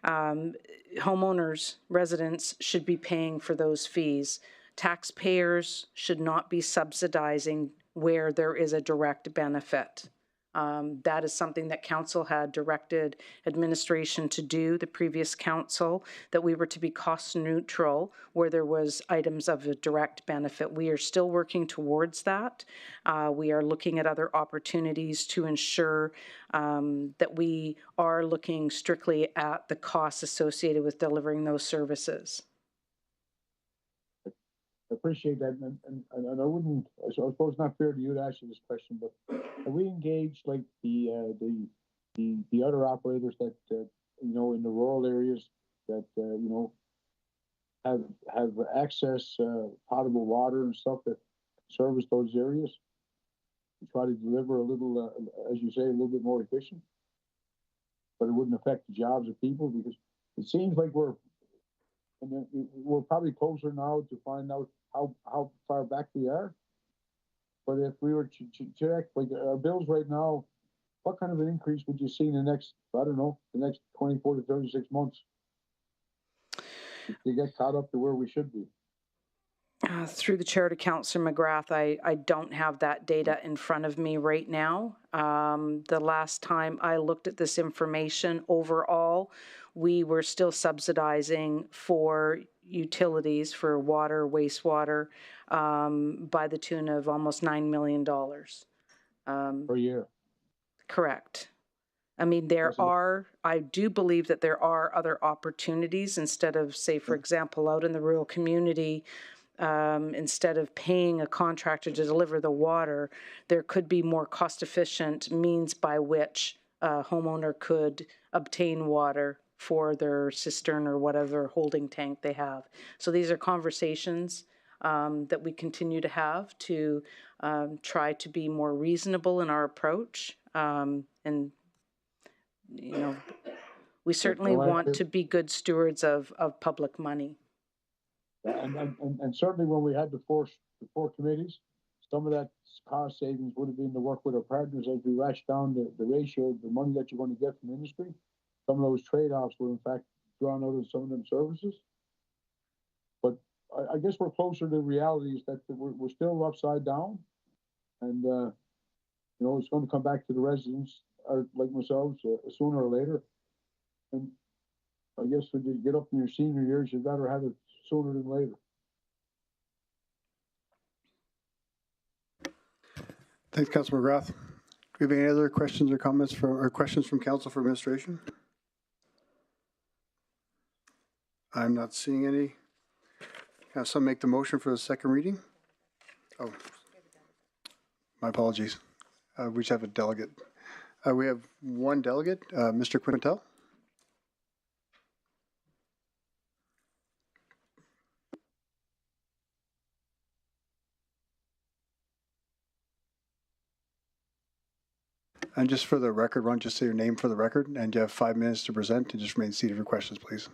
homeowners, residents should be paying for those fees. Taxpayers should not be subsidizing where there is a direct benefit. That is something that council had directed administration to do, the previous council, that we were to be cost neutral where there was items of a direct benefit. We are still working towards that. We are looking at other opportunities to ensure that we are looking strictly at the costs associated with delivering those services. Appreciate that, and I wouldn't. I suppose not fair to you to ask you this question, but have we engaged like the other operators that in the rural areas that have access potable water and stuff that service those areas to try to deliver a little, as you say, a little bit more efficient, but it wouldn't affect the jobs of people, because it seems like we're probably closer now to find out how far back we are. But if we were to check, like our bills right now, what kind of an increase would you see in the next, I don't know, the next 24 to 36 months to get caught up to where we should be? Through the chair to Councillor McGrath, I don't have that data in front of me right now. The last time I looked at this information, overall, we were still subsidizing for utilities, for water, wastewater, by the tune of almost $9 million. Per year? Correct. I mean, I do believe that there are other opportunities instead of, say, for example, out in the rural community, instead of paying a contractor to deliver the water, there could be more cost-efficient means by which a homeowner could obtain water for their cistern or whatever holding tank they have. So these are conversations that we continue to have to try to be more reasonable in our approach. And, we certainly want to be good stewards of public money. And certainly when we had the four committees, some of that cost savings would have been to work with our partners as we ratchet down the ratio, the money that you're going to get from industry. Some of those trade-offs were in fact drawn out of some of them services. But I guess we're closer to reality is that we're still upside down. And, it's going to come back to the residents like myself sooner or later. And I guess when you get up in your senior years, you'd rather have it sooner than later. Thanks, Councilor McGrath. Do we have any other questions or comments questions from Council for Administration? I'm not seeing any. Can someone make the motion for the second reading? Oh, my apologies. We just have a delegate. We have one delegate, Mr. Quintel. And just for the record, Ron, just say your name for the record, and you have 5 minutes to present, and just remain seated for questions, please.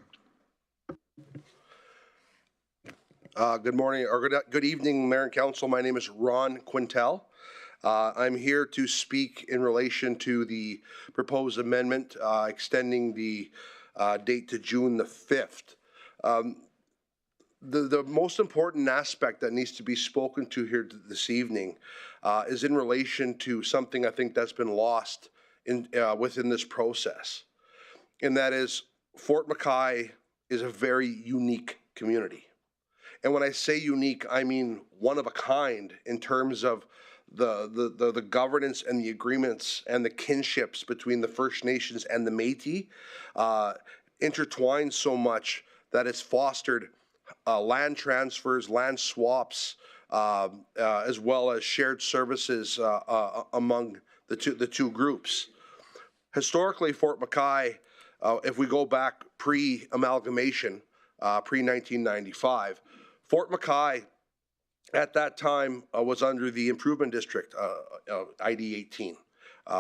Good morning, or good evening, Mayor and Council. My name is Ron Quintel. I'm here to speak in relation to the proposed amendment extending the date to June the 5th. The most important aspect that needs to be spoken to here this evening is in relation to something I think that's been lost within this process. And that is Fort McKay is a very unique community. And when I say unique, I mean one of a kind in terms of the governance and the agreements and the kinships between the First Nations and the Métis intertwined so much that it's fostered land transfers, land swaps, as well as shared services among the two groups. Historically, Fort McKay, if we go back pre-amalgamation, pre-1995, Fort McKay at that time was under the Improvement District, ID 18,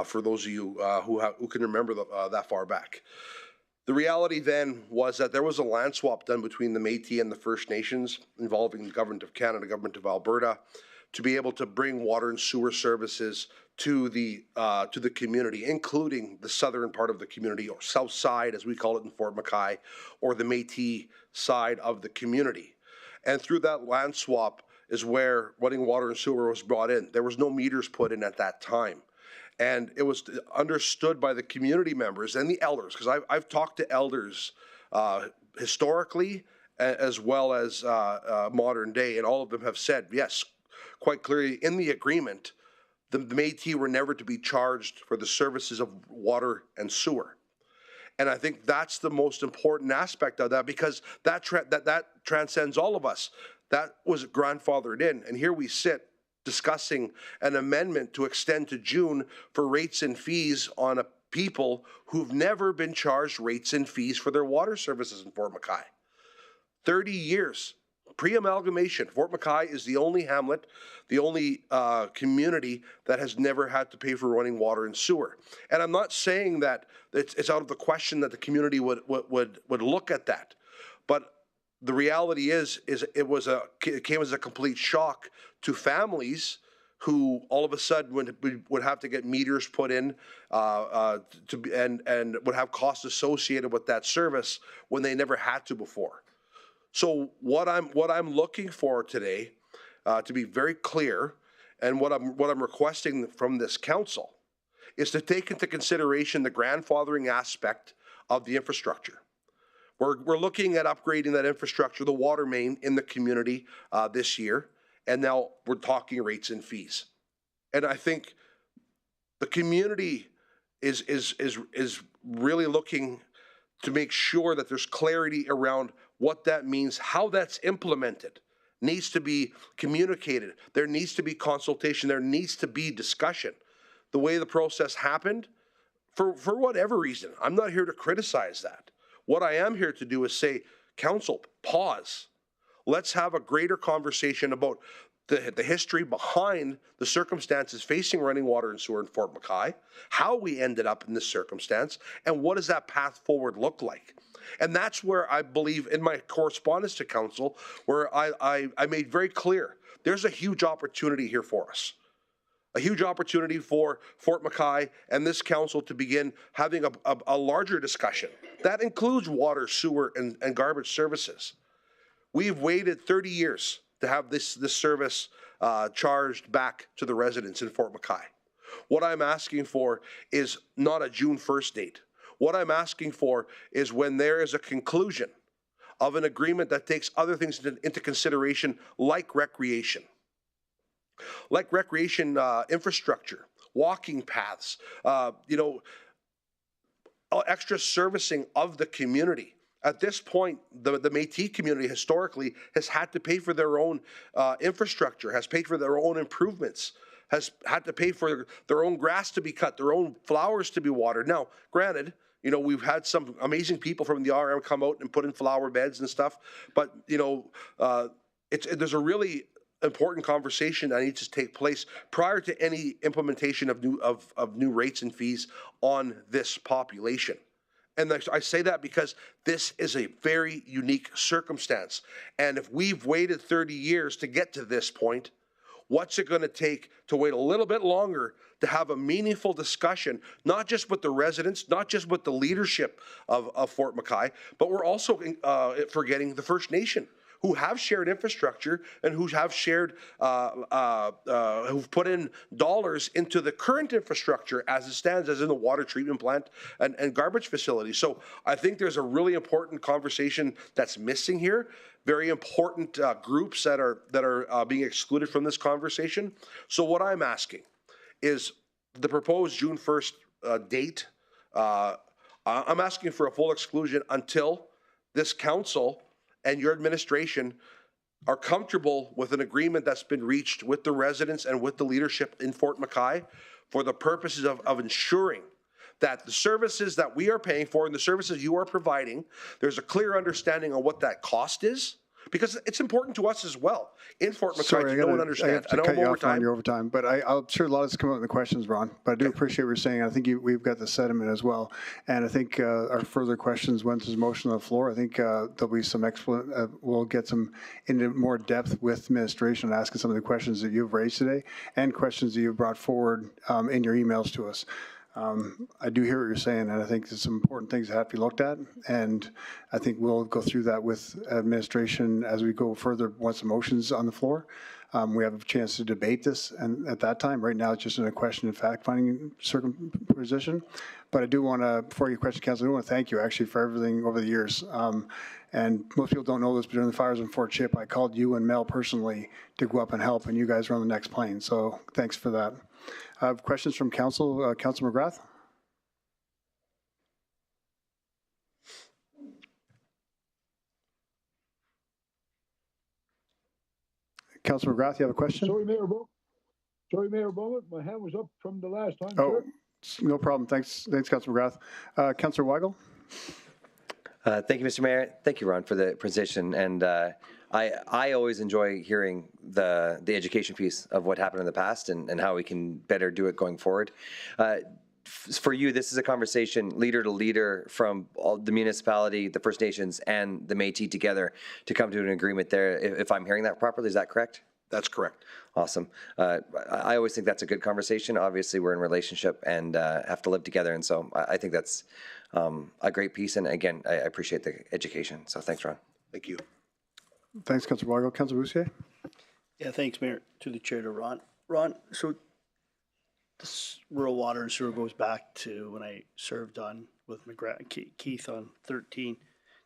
for those of you who can remember that far back. The reality then was that there was a land swap done between the Métis and the First Nations involving the Government of Canada, Government of Alberta, to be able to bring water and sewer services to the community, including the southern part of the community, or south side, as we call it in Fort McKay, or the Métis side of the community. And through that land swap is where running water and sewer was brought in. There was no meters put in at that time. And it was understood by the community members and the elders, because I've talked to elders historically as well as modern day, and all of them have said, yes, quite clearly in the agreement, the Métis were never to be charged for the services of water and sewer. And I think that's the most important aspect of that, because that transcends all of us. That was grandfathered in, and here we sit discussing an amendment to extend to June for rates and fees on people who've never been charged rates and fees for their water services in Fort McKay. 30 years. Pre-amalgamation, Fort McKay is the only hamlet, the only community that has never had to pay for running water and sewer. And I'm not saying that it's out of the question that the community would look at that, but the reality is it came as a complete shock to families who all of a sudden would have to get meters put in and would have costs associated with that service when they never had to before. So what I'm looking for today, to be very clear, and what I'm requesting from this council, is to take into consideration the grandfathering aspect of the infrastructure. We're looking at upgrading that infrastructure, the water main in the community this year, and now we're talking rates and fees. And I think the community is really looking to make sure that there's clarity around what that means, how that's implemented, needs to be communicated. There needs to be consultation. There needs to be discussion. The way the process happened, for whatever reason, I'm not here to criticize that. What I am here to do is say, council, pause. Let's have a greater conversation about the history behind the circumstances facing running water and sewer in Fort McKay, how we ended up in this circumstance, and what does that path forward look like? And that's where I believe in my correspondence to council, where I made very clear, there's a huge opportunity here for us. A huge opportunity for Fort McKay and this council to begin having a larger discussion. That includes water, sewer, and garbage services. We've waited 30 years to have this service charged back to the residents in Fort McKay. What I'm asking for is not a June 1st date. What I'm asking for is when there is a conclusion of an agreement that takes other things into consideration, like recreation. Like recreation infrastructure, walking paths, extra servicing of the community. At this point, the Métis community historically has had to pay for their own infrastructure, has paid for their own improvements, has had to pay for their own grass to be cut, their own flowers to be watered. Now, granted, we've had some amazing people from the RM come out and put in flower beds and stuff, but there's a really important conversation that needs to take place prior to any implementation of new rates and fees on this population. And I say that because this is a very unique circumstance. And if we've waited 30 years to get to this point, what's it going to take to wait a little bit longer to have a meaningful discussion, not just with the residents, not just with the leadership of Fort McKay, but we're also forgetting the First Nation, who have shared infrastructure and who have shared, who've put in dollars into the current infrastructure as it stands, as in the water treatment plant and garbage facility. So I think there's a really important conversation that's missing here. Very important groups that are being excluded from this conversation. So what I'm asking is the proposed June 1st date. I'm asking for a full exclusion until this council and your administration are comfortable with an agreement that's been reached with the residents and with the leadership in Fort McKay for the purposes of ensuring that the services that we are paying for and the services you are providing, there's a clear understanding on what that cost is, because it's important to us as well in Fort McKay to know and understand. I have to cut you off on your overtime, but I'm sure a lot of this come out in the questions, Ron, but I do appreciate what you're saying. I think we've got the sentiment as well. And I think our further questions, once there's motion on the floor, I think there'll be some we'll get some into more depth with administration and asking some of the questions that you've raised today and questions that you've brought forward in your emails to us. I do hear what you're saying, and I think there's some important things that have to be looked at, and I think we'll go through that with administration as we go further once the motion's on the floor. We have a chance to debate this, and at that time, right now, it's just in a question of fact-finding position. But I do want to, before you question, Council, I want to thank you actually for everything over the years. And most people don't know this, but during the fires in Fort Chip, I called you and Mel personally to go up and help, and you guys were on the next plane. So thanks for that. I have questions from Council. Council McGrath. Council McGrath, you have a question? Sorry, Mayor Bowman, my hand was up from the last time. Oh, no problem. Thanks, Council McGrath. Councilor Weigel. Thank you, Mr. Mayor. Thank you, Ron, for the position. And I always enjoy hearing the education piece of what happened in the past and how we can better do it going forward. For you, this is a conversation leader to leader from all the municipality, the First Nations, and the Métis together to come to an agreement there. If I'm hearing that properly, is that correct? That's correct. Awesome. I always think that's a good conversation. Obviously, we're in a relationship and have to live together, and so I think that's a great piece. And again, I appreciate the education. So thanks, Ron. Thank you. Thanks, Councilor Weigel. Councilor Boussier. Yeah, thanks, Mayor. To the chair, to Ron. Ron, so this rural water and sewer goes back to when I served on with Keith on 13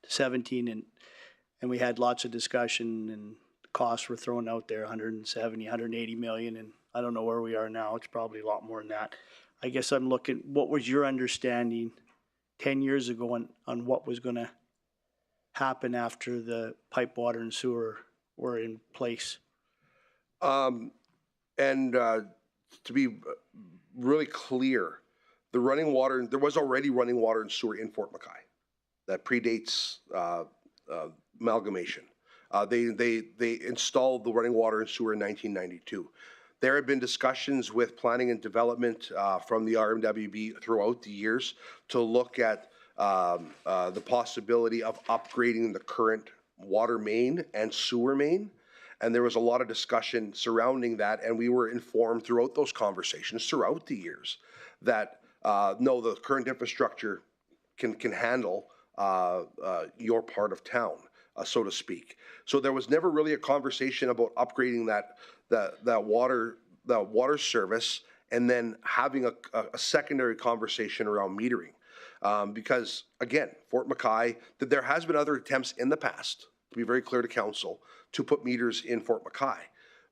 to 17, and we had lots of discussion, and costs were thrown out there, 170, 180 million, and I don't know where we are now. It's probably a lot more than that. I guess I'm looking, what was your understanding 10 years ago on what was going to happen after the pipe, water, and sewer were in place? To be really clear, the running water, there was already running water and sewer in Fort McKay that predates amalgamation. They installed the running water and sewer in 1992. There have been discussions with planning and development from the RMWB throughout the years to look at the possibility of upgrading the current water main and sewer main. And there was a lot of discussion surrounding that, and we were informed throughout those conversations throughout the years that no, the current infrastructure can handle your part of town, so to speak. So there was never really a conversation about upgrading that water service and then having a secondary conversation around metering. Because again, Fort McKay, there has been other attempts in the past, to be very clear to council, to put meters in Fort McKay.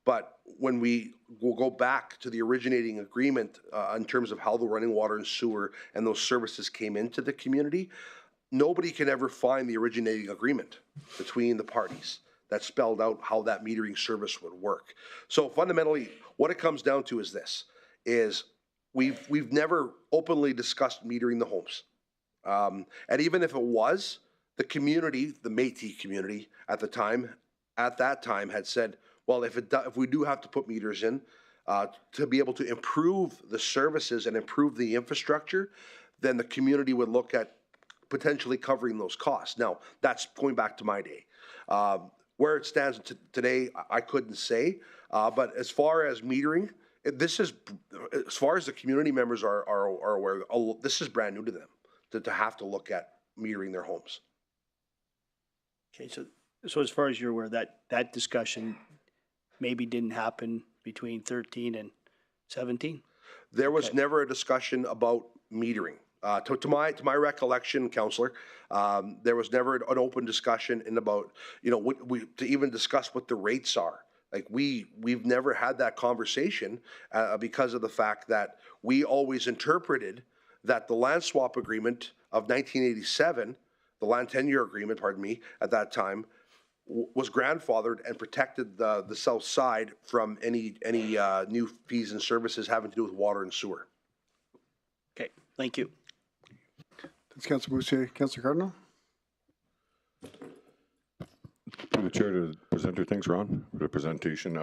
But when we will go back to the originating agreement in terms of how the running water and sewer and those services came into the community, nobody can ever find the originating agreement between the parties that spelled out how that metering service would work. So fundamentally, what it comes down to is this, is we've never openly discussed metering the homes. And even if it was, the community, the Métis community at that time had said, well, if we do have to put meters in to be able to improve the services and improve the infrastructure, then the community would look at potentially covering those costs. Now, that's going back to my day. Where it stands today, I couldn't say. But as far as metering, this is, as far as the community members are aware, this is brand new to them to have to look at metering their homes. Okay, so as far as you're aware, that discussion maybe didn't happen between 13 and 17? There was never a discussion about metering. To my recollection, Councillor, there was never an open discussion about, to even discuss what the rates are. Like we've never had that conversation because of the fact that we always interpreted that the land swap agreement of 1987, the land tenure agreement, pardon me, at that time, was grandfathered and protected the south side from any new fees and services having to do with water and sewer. Okay, thank you. Thanks, Councilor Boucher. Councilor Cardinal? Through the chair to the presenter, thanks, Ron, for the presentation.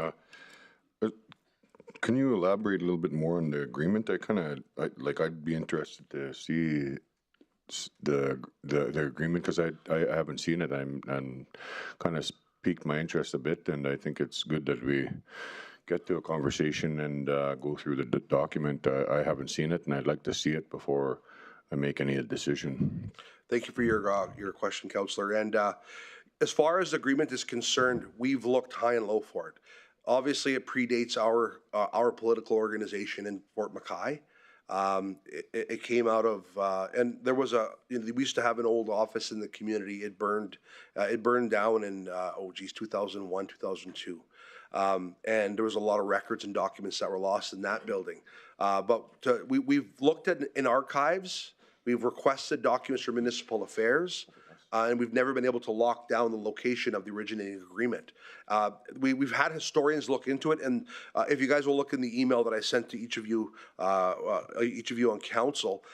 Can you elaborate a little bit more on the agreement? I'd be interested to see the agreement because I haven't seen it. I'm kind of piqued my interest a bit, and I think it's good that we get to a conversation and go through the document. I haven't seen it, and I'd like to see it before I make any decision. Thank you for your question, Councillor. And as far as the agreement is concerned, we've looked high and low for it. Obviously, it predates our political organization in Fort McKay. It came out of, and there was we used to have an old office in the community. It burned down in 2001, 2002. And there was a lot of records and documents that were lost in that building. We've looked at in archives. We've requested documents from municipal affairs. And we've never been able to lock down the location of the originating agreement. We've had historians look into it, and if you guys will look in the email that I sent to each of you on council,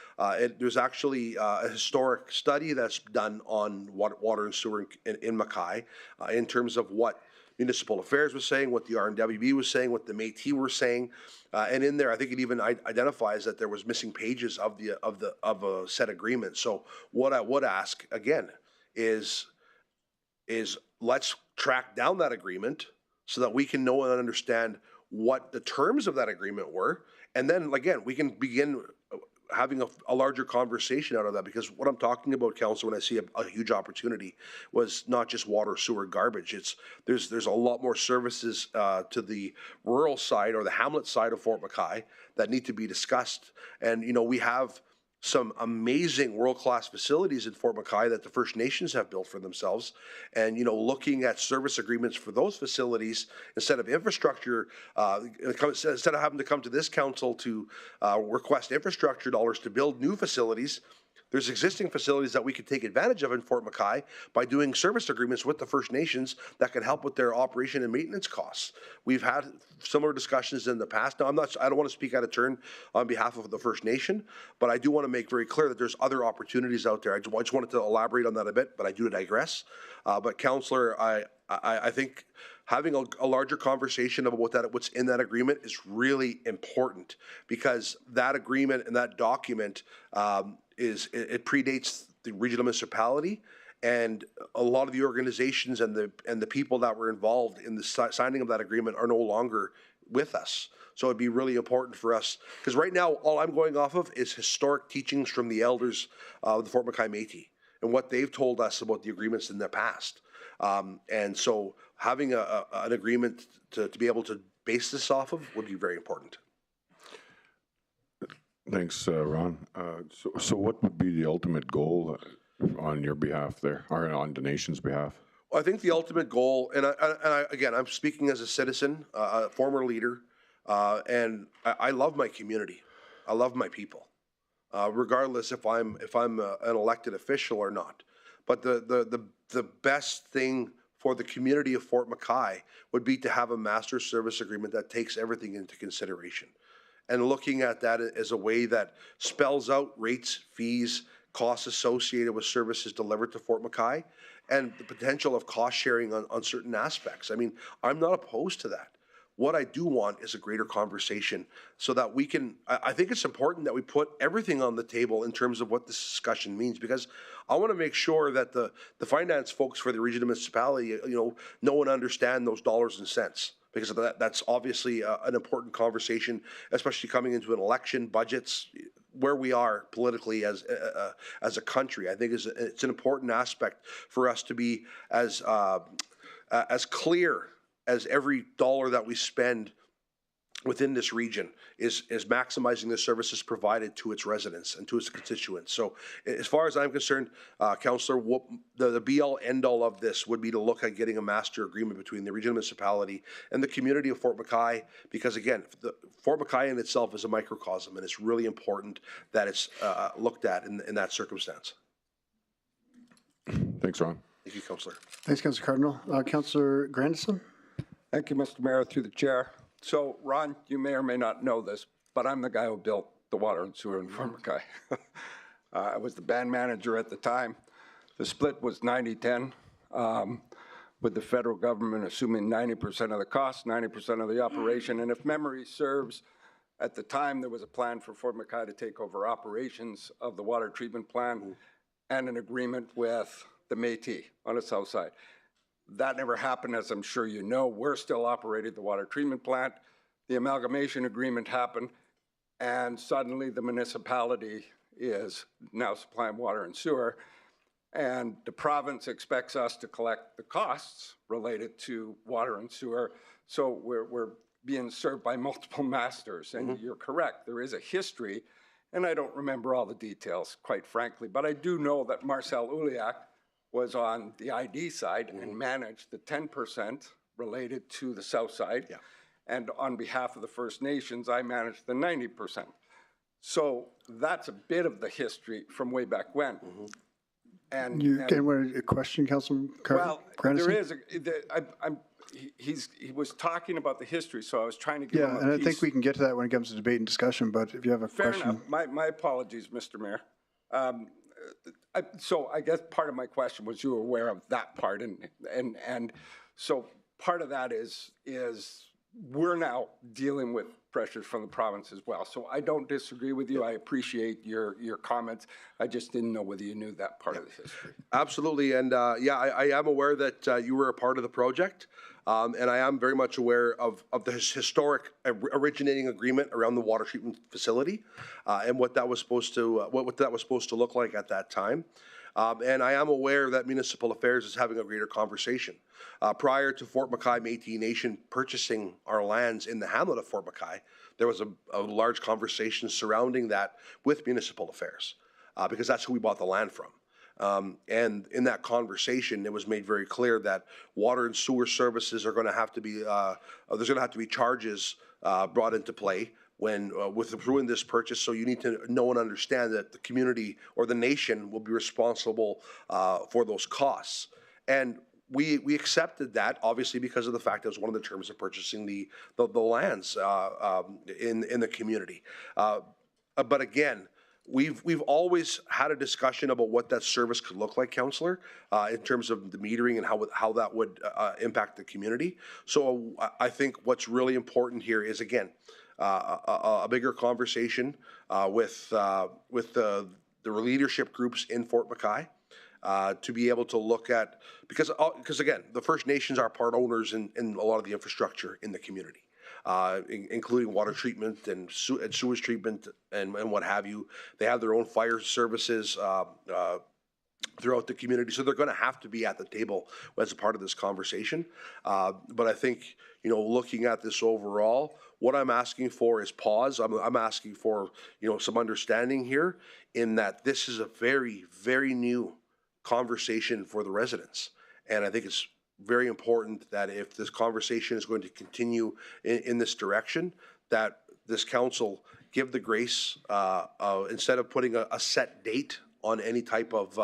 there's actually a historic study that's done on water and sewer in Mackay in terms of what municipal affairs was saying, what the RMWB was saying, what the Métis were saying, and in there, I think it even identifies that there was missing pages of a said agreement. So what I would ask again is let's track down that agreement so that we can know and understand what the terms of that agreement were, and then again we can begin having a larger conversation out of that, because what I'm talking about, Council, when I see a huge opportunity, was not just water, sewer, garbage. There's a lot more services to the rural side or the hamlet side of Fort McKay that need to be discussed. And we have some amazing world-class facilities in Fort McKay that the First Nations have built for themselves. And, looking at service agreements for those facilities instead of infrastructure, instead of having to come to this council to request infrastructure dollars to build new facilities, there's existing facilities that we could take advantage of in Fort McKay by doing service agreements with the First Nations that can help with their operation and maintenance costs. We've had similar discussions in the past. Now, I don't want to speak out of turn on behalf of the First Nation, but I do want to make very clear that there's other opportunities out there. I just wanted to elaborate on that a bit, but I do digress. But Councillor, I think having a larger conversation about what's in that agreement is really important, because that agreement and that document it predates the regional municipality, and a lot of the organizations and the people that were involved in the signing of that agreement are no longer with us. So it'd be really important for us, because right now all I'm going off of is historic teachings from the elders of the Fort McKay Métis and what they've told us about the agreements in the past. And so having an agreement to be able to base this off of would be very important. Thanks, Ron. So what would be the ultimate goal on your behalf there, or on the nation's behalf? Well, I think the ultimate goal, and again, I'm speaking as a citizen, a former leader, and I love my community. I love my people, regardless if I'm an elected official or not. But the best thing for the community of Fort McKay would be to have a master service agreement that takes everything into consideration. And looking at that as a way that spells out rates, fees, costs associated with services delivered to Fort McKay, and the potential of cost sharing on certain aspects. I mean, I'm not opposed to that. What I do want is a greater conversation so that we can, I think it's important that we put everything on the table in terms of what this discussion means, because I want to make sure that the finance folks for the regional municipality, know and understand those dollars and cents, because of that's obviously an important conversation, especially coming into an election, budgets, where we are politically as a country. I think it's an important aspect for us to be as clear as every dollar that we spend within this region is maximizing the services provided to its residents and to its constituents. So as far as I'm concerned, Councillor, the be-all, end-all of this would be to look at getting a master agreement between the regional municipality and the community of Fort McKay, because again, Fort McKay in itself is a microcosm, and it's really important that it's looked at in that circumstance. Thanks, Ron. Thank you, Councillor. Thanks, Councillor Cardinal. Councillor Grandison? Thank you, Mr. Mayor, through the chair. So, Ron, you may or may not know this, but I'm the guy who built the water and sewer in Fort McKay. I was the band manager at the time. The split was 90-10, with the federal government assuming 90% of the cost, 90% of the operation. And if memory serves, at the time, there was a plan for Fort McKay to take over operations of the water treatment plant and an agreement with the Métis on the south side. That never happened, as I'm sure you know. We're still operating the water treatment plant. The amalgamation agreement happened, and suddenly the municipality is now supplying water and sewer, and the province expects us to collect the costs related to water and sewer. So we're being served by multiple masters, and you're correct. There is a history, and I don't remember all the details, quite frankly, but I do know that Marcel Uliak was on the ID side and managed the 10% related to the south side. Yeah. And on behalf of the First Nations, I managed the 90%. So that's a bit of the history from way back when. And a question, Councilor Grandison? there is. He was talking about the history, so I was trying to give him a and I piece. think we can get to that when it comes to debate and discussion, but if you have a Fair question. enough. My apologies, Mr. Mayor. So I guess part of my question was, you were aware of that part, and so part of that is we're now dealing with pressures from the province as well. So I don't disagree with you. I appreciate your comments. I just didn't know whether you knew that part of the history. Absolutely, and I am aware that you were a part of the project, and I am very much aware of the historic originating agreement around the water treatment facility, and what that was supposed to look like at that time. And I am aware that Municipal Affairs is having a greater conversation. Prior to Fort McKay Métis Nation purchasing our lands in the hamlet of Fort McKay, there was a large conversation surrounding that with Municipal Affairs, because that's who we bought the land from. And in that conversation, it was made very clear that water and sewer services are going to have to be, there's going to have to be charges brought into play when through this purchase. So you need to know and understand that the community or the nation will be responsible for those costs. And we accepted that, obviously, because of the fact that it was one of the terms of purchasing the lands in the community. But again, we've always had a discussion about what that service could look like, Councillor, in terms of the metering and how that would impact the community. So I think what's really important here is, again, a bigger conversation with the leadership groups in Fort McKay. To be able to look at, because again, the First Nations are part owners in a lot of the infrastructure in the community, including water treatment and sewage treatment and what have you. They have their own fire services throughout the community, so they're going to have to be at the table as a part of this conversation. But I think, looking at this overall, what I'm asking for is pause. I'm asking for, some understanding here in that this is a very, very new conversation for the residents. And I think it's very important that if this conversation is going to continue in this direction, that this council give the grace, instead of putting a set date on any type of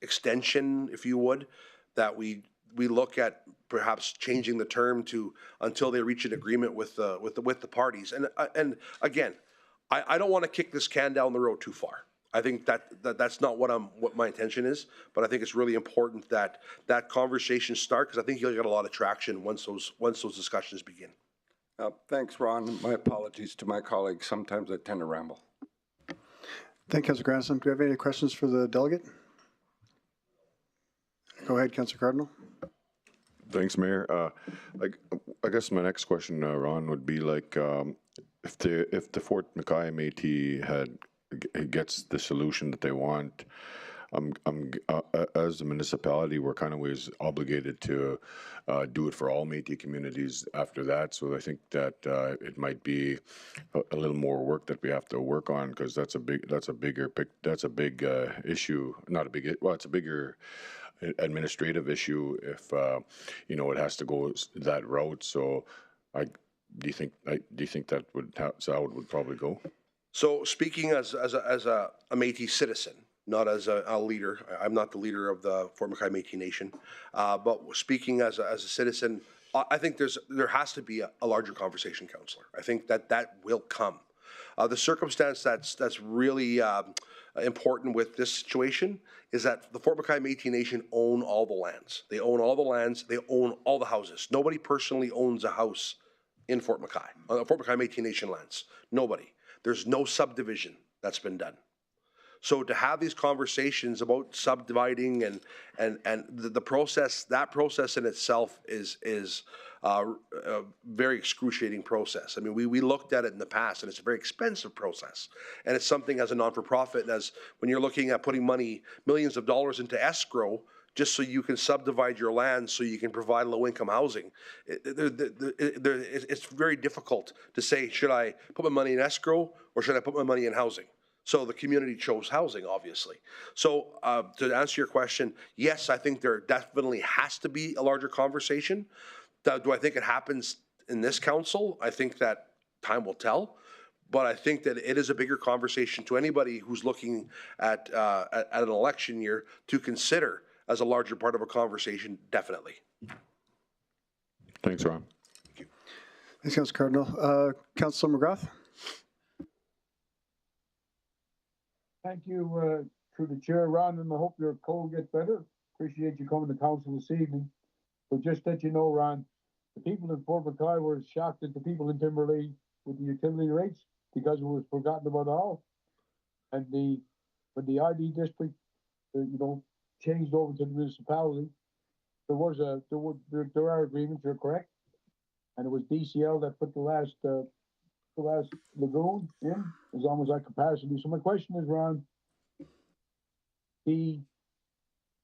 extension, if you would, that we look at perhaps changing the term to until they reach an agreement with the parties. And again, I don't want to kick this can down the road too far. I think that's not what my intention is, but I think it's really important that conversation start, because I think you'll get a lot of traction once those discussions begin. Thanks, Ron. My apologies to my colleagues. Sometimes I tend to ramble. Thank you, Councillor Grandison. Do we have any questions for the delegate? Go ahead, Councillor Cardinal. Thanks, Mayor. I guess my next question, Ron, would be if the Fort McKay Métis gets the solution that they want, as a municipality, we're kind of always obligated to do it for all Métis communities after that. So I think that it might be a little more work that we have to work on, because that's a big issue. It's a bigger administrative issue if it has to go that route. So do you think that would how it would probably go? So speaking as a Métis citizen, not as a leader. I'm not the leader of the Fort McKay Métis Nation, but speaking as a citizen, I think there has to be a larger conversation, Councillor. I think that will come. The circumstance that's really important with this situation is that the Fort McKay Métis Nation own all the lands. They own all the lands. They own all the houses. Nobody personally owns a house in Fort McKay, Fort McKay Métis Nation lands. Nobody. There's no subdivision that's been done. So to have these conversations about subdividing and the process, that process in itself is a very excruciating process. I mean, we looked at it in the past, and it's a very expensive process. And it's something as a non-for-profit, and as when you're looking at putting money, millions of dollars into escrow, just so you can subdivide your land so you can provide low-income housing. It's very difficult to say, should I put my money in escrow or should I put my money in housing? So the community chose housing, obviously. So to answer your question, yes, I think there definitely has to be a larger conversation. Do I think it happens in this council? I think that time will tell. But I think that it is a bigger conversation to anybody who's looking at an election year to consider as a larger part of a conversation, definitely. Thanks, Ron. Thank you. Thanks, Councilor Cardinal. Councilor McGrath. Thank you, through the chair, Ron, and I hope your cold gets better. Appreciate you coming to council this evening. But just let you know, Ron, the people in Fort McKay were shocked at the people in Timberlea with the utility rates because it was forgotten about all. And when the ID district, changed over to the municipality, there are agreements. You're correct, and it was DCL that put the last lagoon in as almost like capacity. So my question is, Ron, the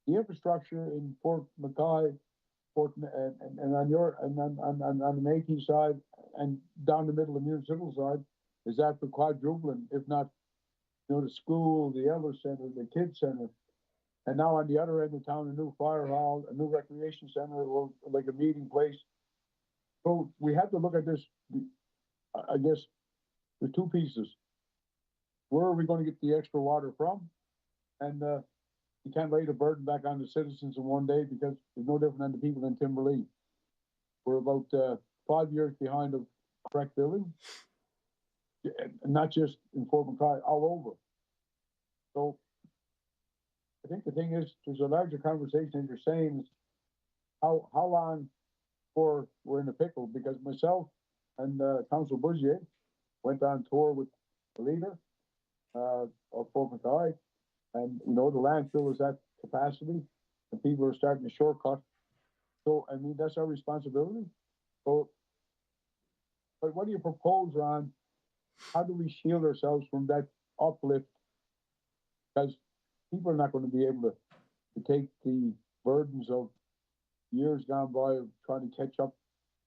infrastructure in Fort McKay, and on the Métis side and down the middle of the municipal side, is after quadrupling, if not, the school, the elder center, the kids center, and now on the other end of town, a new fire hall, a new recreation center, or like a meeting place. So we have to look at this. I guess there's two pieces. Where are we going to get the extra water from? And you can't lay the burden back on the citizens in one day because there's no different than the people in Timberlea. We're about 5 years behind of correct billing, and not just in Fort McKay, all over. So I think the thing is, there's a larger conversation, as you're saying, is how long before we're in a pickle, because myself and Council Bourgier went on tour with the leader of Fort McKay, and the landfill is at capacity, and people are starting to shortcut. So I mean, that's our responsibility. So, but what do you propose, Ron? How do we shield ourselves from that uplift? Because people are not going to be able to take the burdens of years gone by of trying to catch up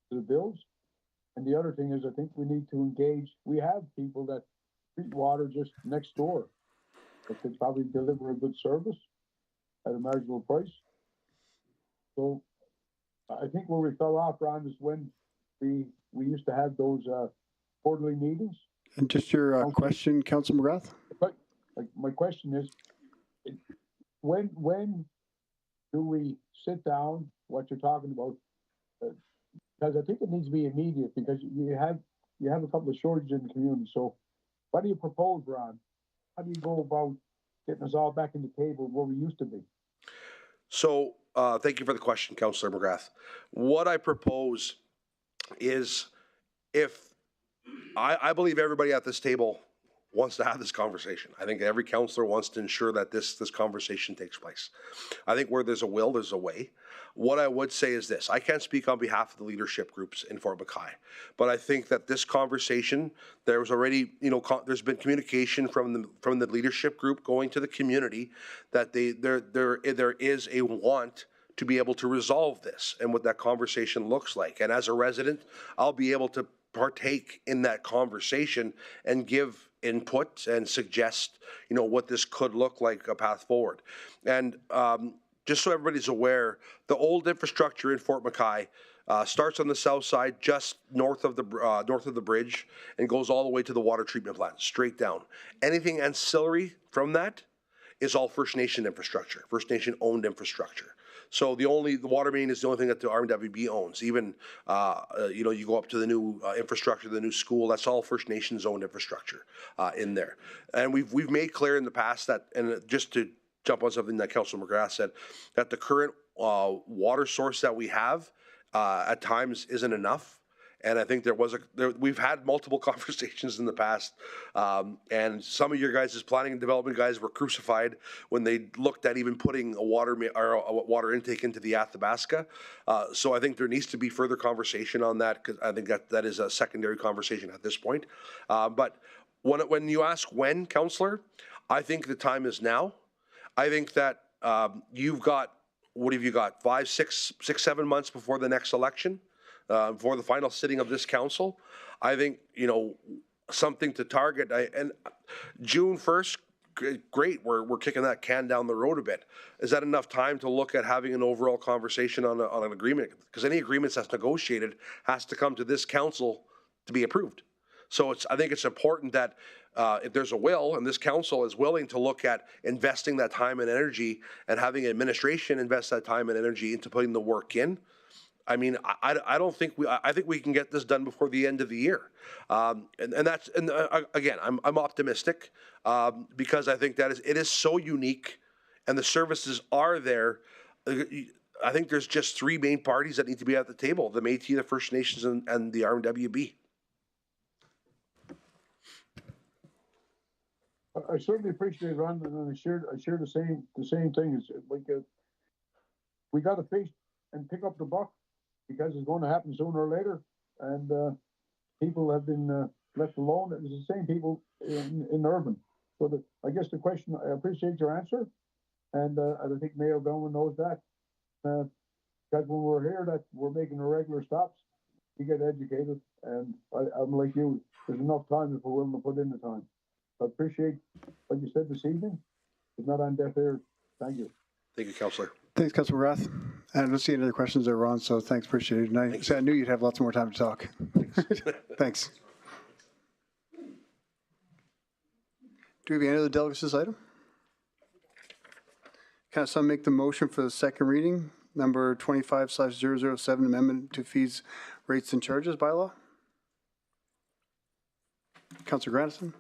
to the bills. And the other thing is, I think we need to engage. We have people that treat water just next door that could probably deliver a good service at a marginal price. So I think where we fell off, Ron, is when we used to have those quarterly meetings. And just your question, Councilor McGrath? But my question is, when do we sit down, what you're talking about, because I think it needs to be immediate, because you have a couple of shortages in the community. So what do you propose, Ron? How do you go about getting us all back in the table where we used to be? So thank you for the question, Councillor McGrath. What I propose is, if I believe everybody at this table wants to have this conversation. I think every councillor wants to ensure that this conversation takes place. I think where there's a will, there's a way. What I would say is this: I can't speak on behalf of the leadership groups in Fort McKay, but I think that this conversation, there was already, there's been communication from the leadership group going to the community that there is a want to be able to resolve this and what that conversation looks like. And as a resident, I'll be able to partake in that conversation and give input and suggest, what this could look like, a path forward. And just so everybody's aware, the old infrastructure in Fort McKay starts on the south side, just north of the bridge, and goes all the way to the water treatment plant, straight down. Anything ancillary from that is all First Nation infrastructure, First Nation owned infrastructure. So the water main is the only thing that the RMWB owns. Even, you go up to the new infrastructure, the new school, that's all First Nations owned infrastructure in there. And we've made clear in the past that, and just to jump on something that Councilor McGrath said, that the current water source that we have at times isn't enough. And I think we've had multiple conversations in the past, and some of your guys' planning and development guys were crucified when they looked at even putting a water intake into the Athabasca. So I think there needs to be further conversation on that, because I think that is a secondary conversation at this point. But when you ask when, Councillor, I think the time is now. I think that you've got, what have you got, 5, 6, 7 months before the next election? For the final sitting of this council. I think, something to target. And June 1st, great, we're kicking that can down the road a bit. Is that enough time to look at having an overall conversation on an agreement? Because any agreements that's negotiated has to come to this council to be approved. So I think it's important that if there's a will, and this council is willing to look at investing that time and energy, and having administration invest that time and energy into putting the work in. I mean, I don't think I think we can get this done before the end of the year, again, I'm optimistic because I think that it is so unique, and the services are there. I think there's just 3 main parties that need to be at the table: the Métis, the First Nations, and the RMWB. I certainly appreciate it, Ron, and I share the same thing. It's like we got to face and pick up the buck, because it's going to happen sooner or later, and people have been left alone. It was the same people in urban. So I guess the question, I appreciate your answer, and I think Mayor Bellman knows that. Because when we're here, that we're making irregular stops, you get educated, and I'm like you, there's enough time if we're willing to put in the time. I appreciate what you said this evening. It's not on deaf ears. Thank you. Thank you, Councillor. Thanks, Councilor McGrath. And I don't see any other questions there, Ron, so thanks, appreciate it. And I knew you'd have lots more time to talk. Thanks. Do we have any other delegates this item? Can someone make the motion for the second reading, number 25/007, amendment to fees, rates, and charges bylaw? Councilor Grandison.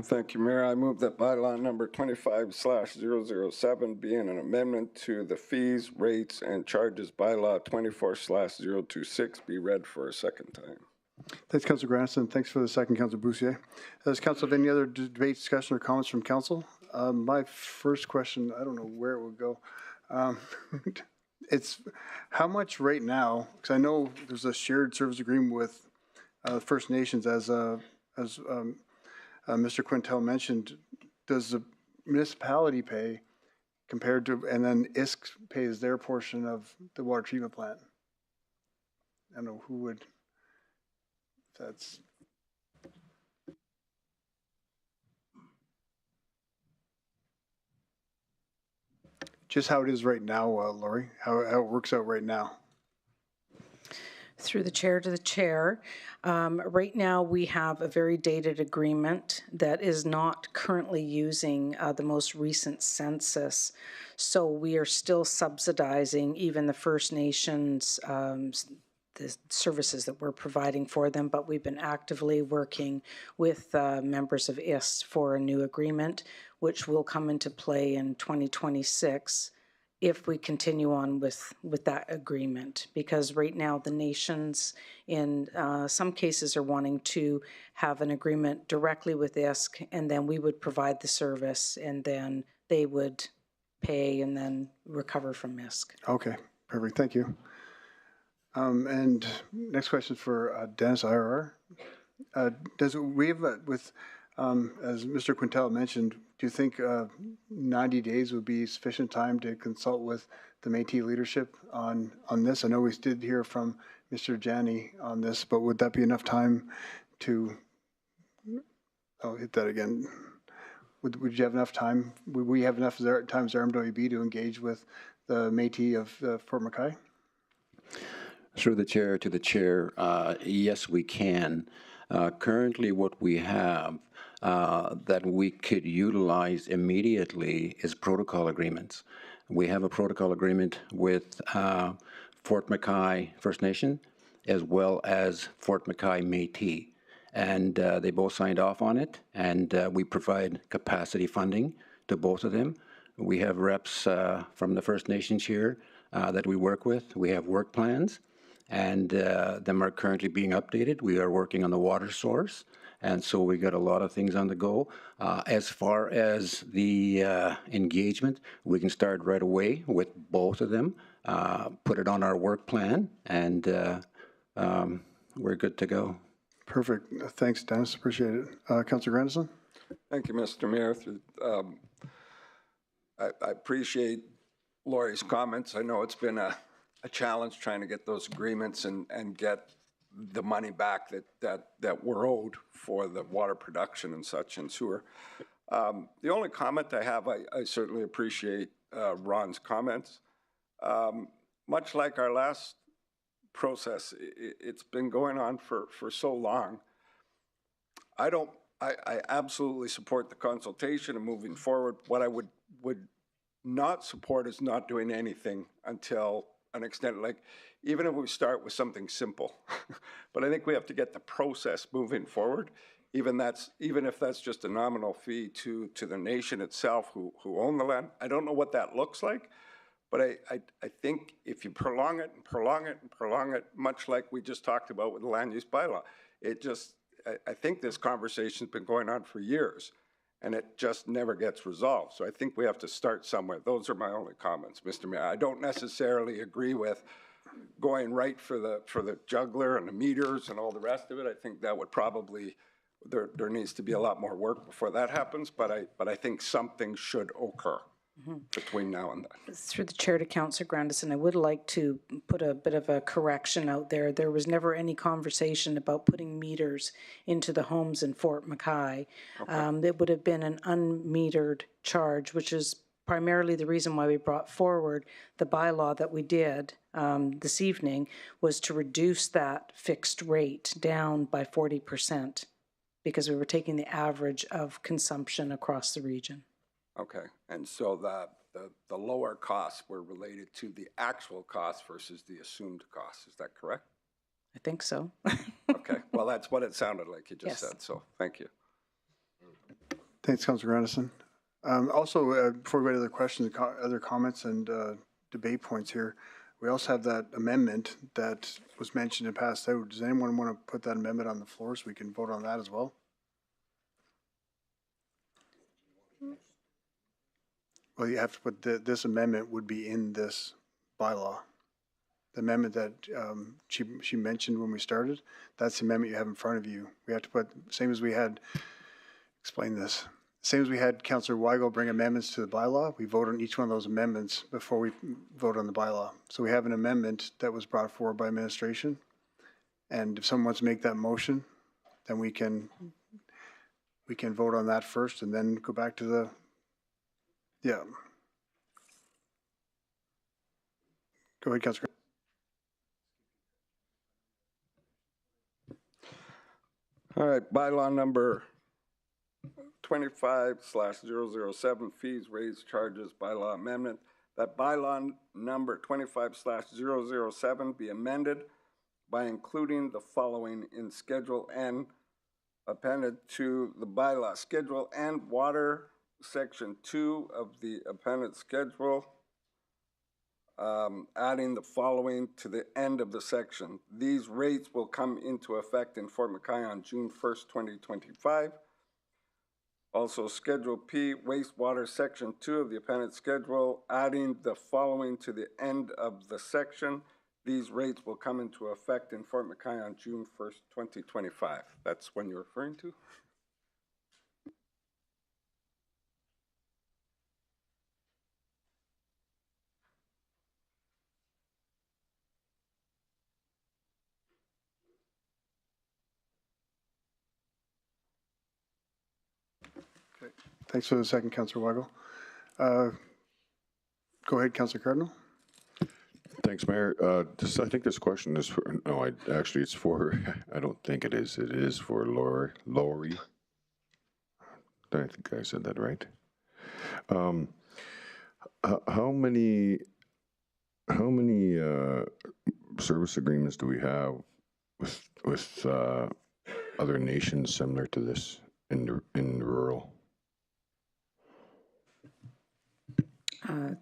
Thank you, Mayor. I move that bylaw number 25/007 being an amendment to the fees, rates, and charges bylaw 24/026 be read for a second time. Thanks, Councilor Grandison. Thanks for the second, Councilor Boussier. Does council have any other debate, discussion, or comments from council? My first question, I don't know where it would go. It's how much right now, because I know there's a shared service agreement with First Nations, as Mr. Quintel mentioned. Does the municipality pay compared to, and then ISK pays their portion of the water treatment plant? I don't know who would, that's. Just how it is right now, Lori, how it works out right now. Through the chair to the chair. Right now, we have a very dated agreement that is not currently using the most recent census. So we are still subsidizing even the First Nations, the services that we're providing for them, but we've been actively working with members of ISK for a new agreement, which will come into play in 2026. If we continue on with that agreement, because right now the nations in some cases are wanting to have an agreement directly with ISK, and then we would provide the service, and then they would pay and then recover from ISK. Okay, perfect, thank you. And next question for Dennis, IRR. Does we have with, as Mr. Quintel mentioned, do you think 90 days would be sufficient time to consult with the Métis leadership on this? I know we did hear from Mr. Janney on this, but would that be enough time to, I'll hit that again. Would you have enough time? Would we have enough time as RMWB to engage with the Métis of Fort McKay? Through the chair to the chair, yes, we can. Currently, what we have that we could utilize immediately is protocol agreements. We have a protocol agreement with Fort McKay First Nation as well as Fort McKay Métis. And they both signed off on it, and we provide capacity funding to both of them. We have reps from the First Nations here that we work with. We have work plans, and them are currently being updated. We are working on the water source, and so we got a lot of things on the go. As far as the engagement, we can start right away with both of them, put it on our work plan, and we're good to go. Perfect. Thanks, Dennis. Appreciate it. Councillor Grandison? Thank you, Mr. Mayor. I appreciate Laurie's comments. I know it's been a challenge trying to get those agreements and get the money back that we're owed for the water production and such and sewer. The only comment I have, I certainly appreciate Ron's comments. Much like our last process, it's been going on for so long. I absolutely support the consultation and moving forward. What I would not support is not doing anything until an extent, like even if we start with something simple. But I think we have to get the process moving forward. Even if that's just a nominal fee to the nation itself who own the land. I don't know what that looks like. But I think if you prolong it and prolong it and prolong it, much like we just talked about with the land use bylaw, I think this conversation's been going on for years, and it just never gets resolved. So I think we have to start somewhere. Those are my only comments, Mr. Mayor. I don't necessarily agree with going right for the juggler and the meters and all the rest of it. I think that would probably, there needs to be a lot more work before that happens, but I think something should occur. Between now and then. Through the chair to Councillor Grandison, I would like to put a bit of a correction out there. There was never any conversation about putting meters into the homes in Fort McKay. Okay. It would have been an unmetered charge, which is primarily the reason why we brought forward the bylaw that we did this evening, was to reduce that fixed rate down by 40%, because we were taking the average of consumption across the region. Okay, and so the lower costs were related to the actual cost versus the assumed cost. Is that correct? I think so. Okay, well, that's what it sounded like you just said, so thank you. Thanks, Councillor Grandison. Also, before we go to other questions, other comments and debate points here, we also have that amendment that was mentioned and passed out. Does anyone want to put that amendment on the floor so we can vote on that as well? Well, you have to put this amendment would be in this bylaw. The amendment that she mentioned when we started, that's the amendment you have in front of you. We have to put, same as we had, explain this, same as we had Councillor Weigel bring amendments to the bylaw, we vote on each one of those amendments before we vote on the bylaw. So we have an amendment that was brought forward by administration. And if someone wants to make that motion, then we can vote on that first and then go back to the, yeah. Go ahead, Councillor. All right, bylaw number 25/007, fees, rates, charges, bylaw amendment. That bylaw number 25/007 be amended by including the following in Schedule N appended to the bylaw. Schedule N, water, Section 2 of the appended schedule, adding the following to the end of the section. These rates will come into effect in Fort McKay on June 1st, 2025. Also, Schedule P, wastewater, Section 2 of the appended schedule, adding the following to the end of the section. These rates will come into effect in Fort McKay on June 1st, 2025. That's when you're referring to? Thanks for the second, Councillor Weigel. Go ahead, Councillor Cardinal. Thanks, Mayor. I think this question is for, no, actually it's for, I don't think it is. It is for Laurie. I think I said that right. How many service agreements do we have with other nations similar to this in rural?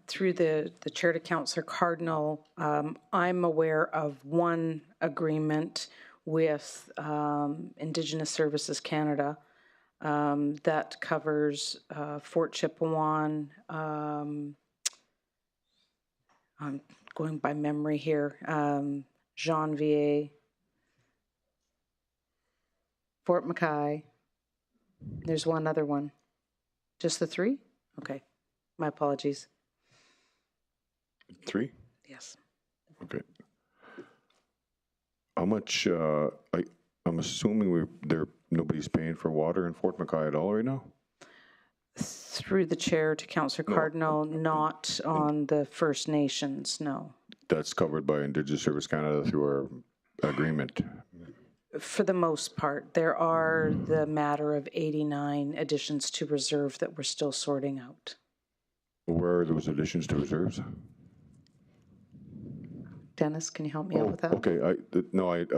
Through the chair to Councillor Cardinal, I'm aware of one agreement with Indigenous Services Canada that covers Fort Chipewyan. I'm going by memory here. Janvier, Fort McKay. There's one other one. Just the three? Okay. My apologies. 3? Yes. Okay. How much? I'm assuming nobody's paying for water in Fort McKay at all right now. Through the chair to Councillor Cardinal, not on the First Nations, no. That's covered by Indigenous Service Canada through our agreement. For the most part, there are the matter of 89 additions to reserve that we're still sorting out. Where are those additions to reserves? Dennis, can you help me out with that? Okay, I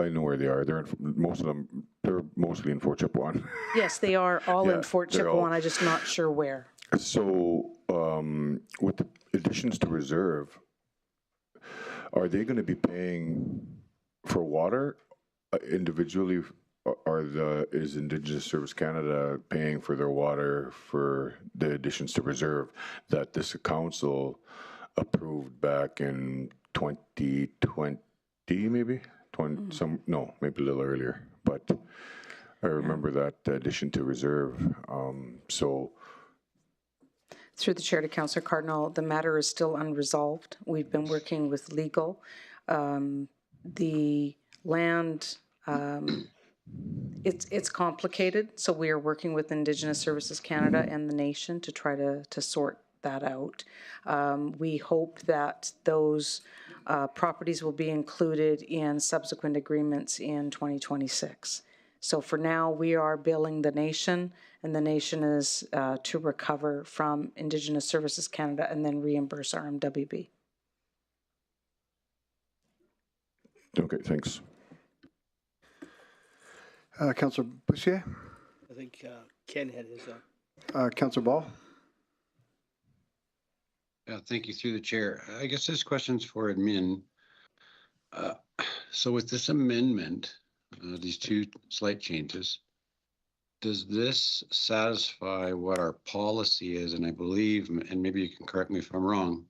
know where they are. They're mostly in Fort Chipewyan. Yes, they are all Yeah, in Fort they're all- Chipewyan. I'm just not sure where. So, with the additions to reserve, are they going to be paying for water individually? Is Indigenous Service Canada paying for their water for the additions to reserve that this council approved back in 2020, maybe? Maybe a little earlier. But I remember that addition to reserve. Through the chair to Councillor Cardinal, the matter is still unresolved. We've been working with legal. The land, it's complicated, so we are working with Indigenous Services Canada and the nation to try to sort that out. We hope that those properties will be included in subsequent agreements in 2026. So for now, we are billing the nation, and the nation is to recover from Indigenous Services Canada and then reimburse RMWB. Okay, thanks. Councillor Boussier? I think Ken had his Councillor Ball? Thank you, through the chair. I guess this question's for admin. So with this amendment, these two slight changes, does this satisfy what our policy is? And I believe, and maybe you can correct me if I'm wrong,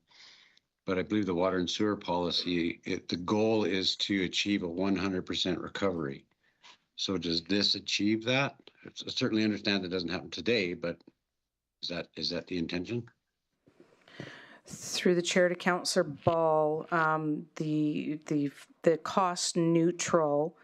but I believe the water and sewer policy, the goal is to achieve a 100% recovery. So does this achieve that? I certainly understand that doesn't happen today, but is that the intention? Through the chair to Councillor Ball, the cost neutral,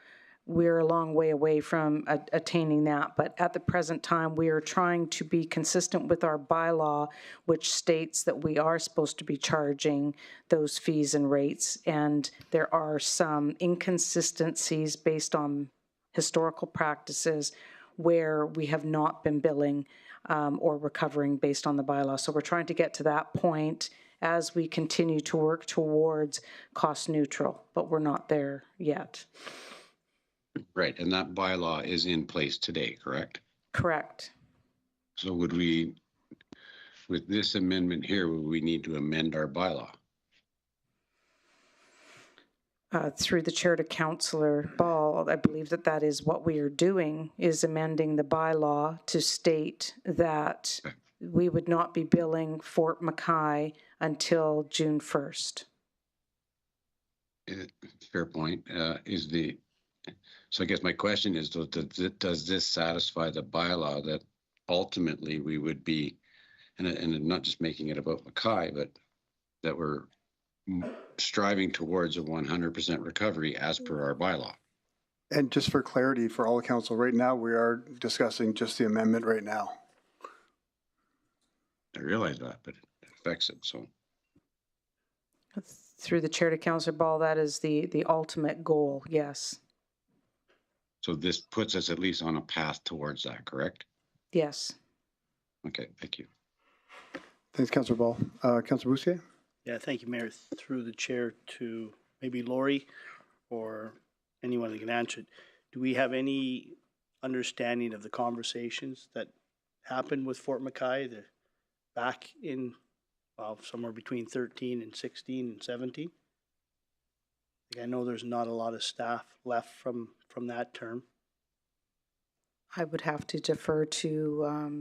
we're a long way away from attaining that, but at the present time, we are trying to be consistent with our bylaw, which states that we are supposed to be charging those fees and rates, and there are some inconsistencies based on historical practices where we have not been billing or recovering based on the bylaw. So we're trying to get to that point as we continue to work towards cost neutral, but we're not there yet. Right, and that bylaw is in place today, correct? Correct. So would we, with this amendment here, would we need to amend our bylaw? Through the chair to Councillor Ball, I believe that is what we are doing, is amending the bylaw to state that we would not be billing Fort McKay until June 1st. Fair point. So I guess my question is, does this satisfy the bylaw that ultimately we would be, and I'm not just making it about McKay, but that we're striving towards a 100% recovery as per our bylaw? And just for clarity for all the council, right now we are discussing just the amendment right now. I realize that, but it affects it, so. Through the chair to Councillor Ball, that is the ultimate goal, yes. So this puts us at least on a path towards that, correct? Yes. Okay, thank you. Thanks, Councillor Ball. Councillor Boussier? Yeah, thank you, Mayor. Through the chair to maybe Lori or anyone that can answer it. Do we have any understanding of the conversations that happened with Fort McKay back in, well, somewhere between 13 and 16 and 17? I know there's not a lot of staff left from that term. I would have to defer to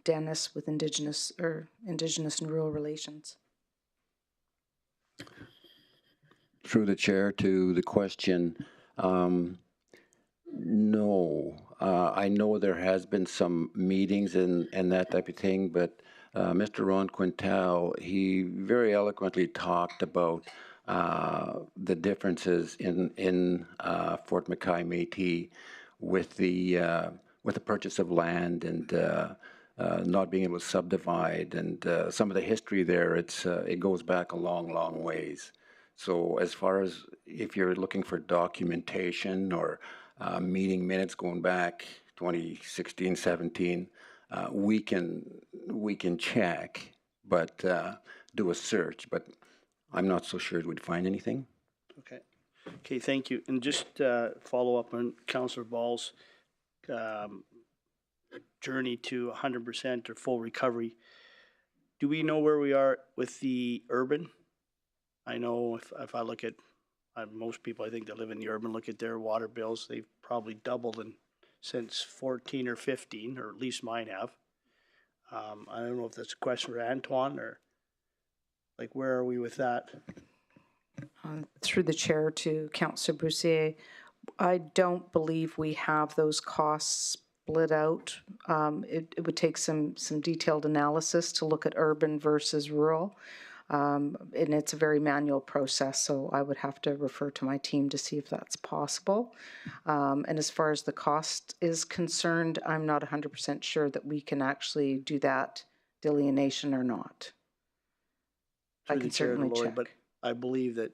Dennis with Indigenous and Rural Relations. Through the chair to the question, no. I know there has been some meetings and that type of thing, but Mr. Ron Quintal, he very eloquently talked about the differences in Fort McKay Métis with the purchase of land and not being able to subdivide, and some of the history there. It goes back a long, long ways. So as far as if you're looking for documentation or meeting minutes going back 2016, 17, we can check, but do a search. But I'm not so sure we'd find anything. Okay. Okay, thank you. And just follow up on Councillor Ball's journey to 100% or full recovery. Do we know where we are with the urban? I know if I look at most people, I think that live in the urban, look at their water bills, they've probably doubled since 14 or 15, or at least mine have. I don't know if that's a question for Antoine or like, where are we with that? Through the chair to Councillor Boussier, I don't believe we have those costs split out. It would take some detailed analysis to look at urban versus rural. And it's a very manual process, so I would have to refer to my team to see if that's possible. And as far as the cost is concerned, I'm not 100% sure that we can actually do that delineation or not. I can certainly check. But I believe that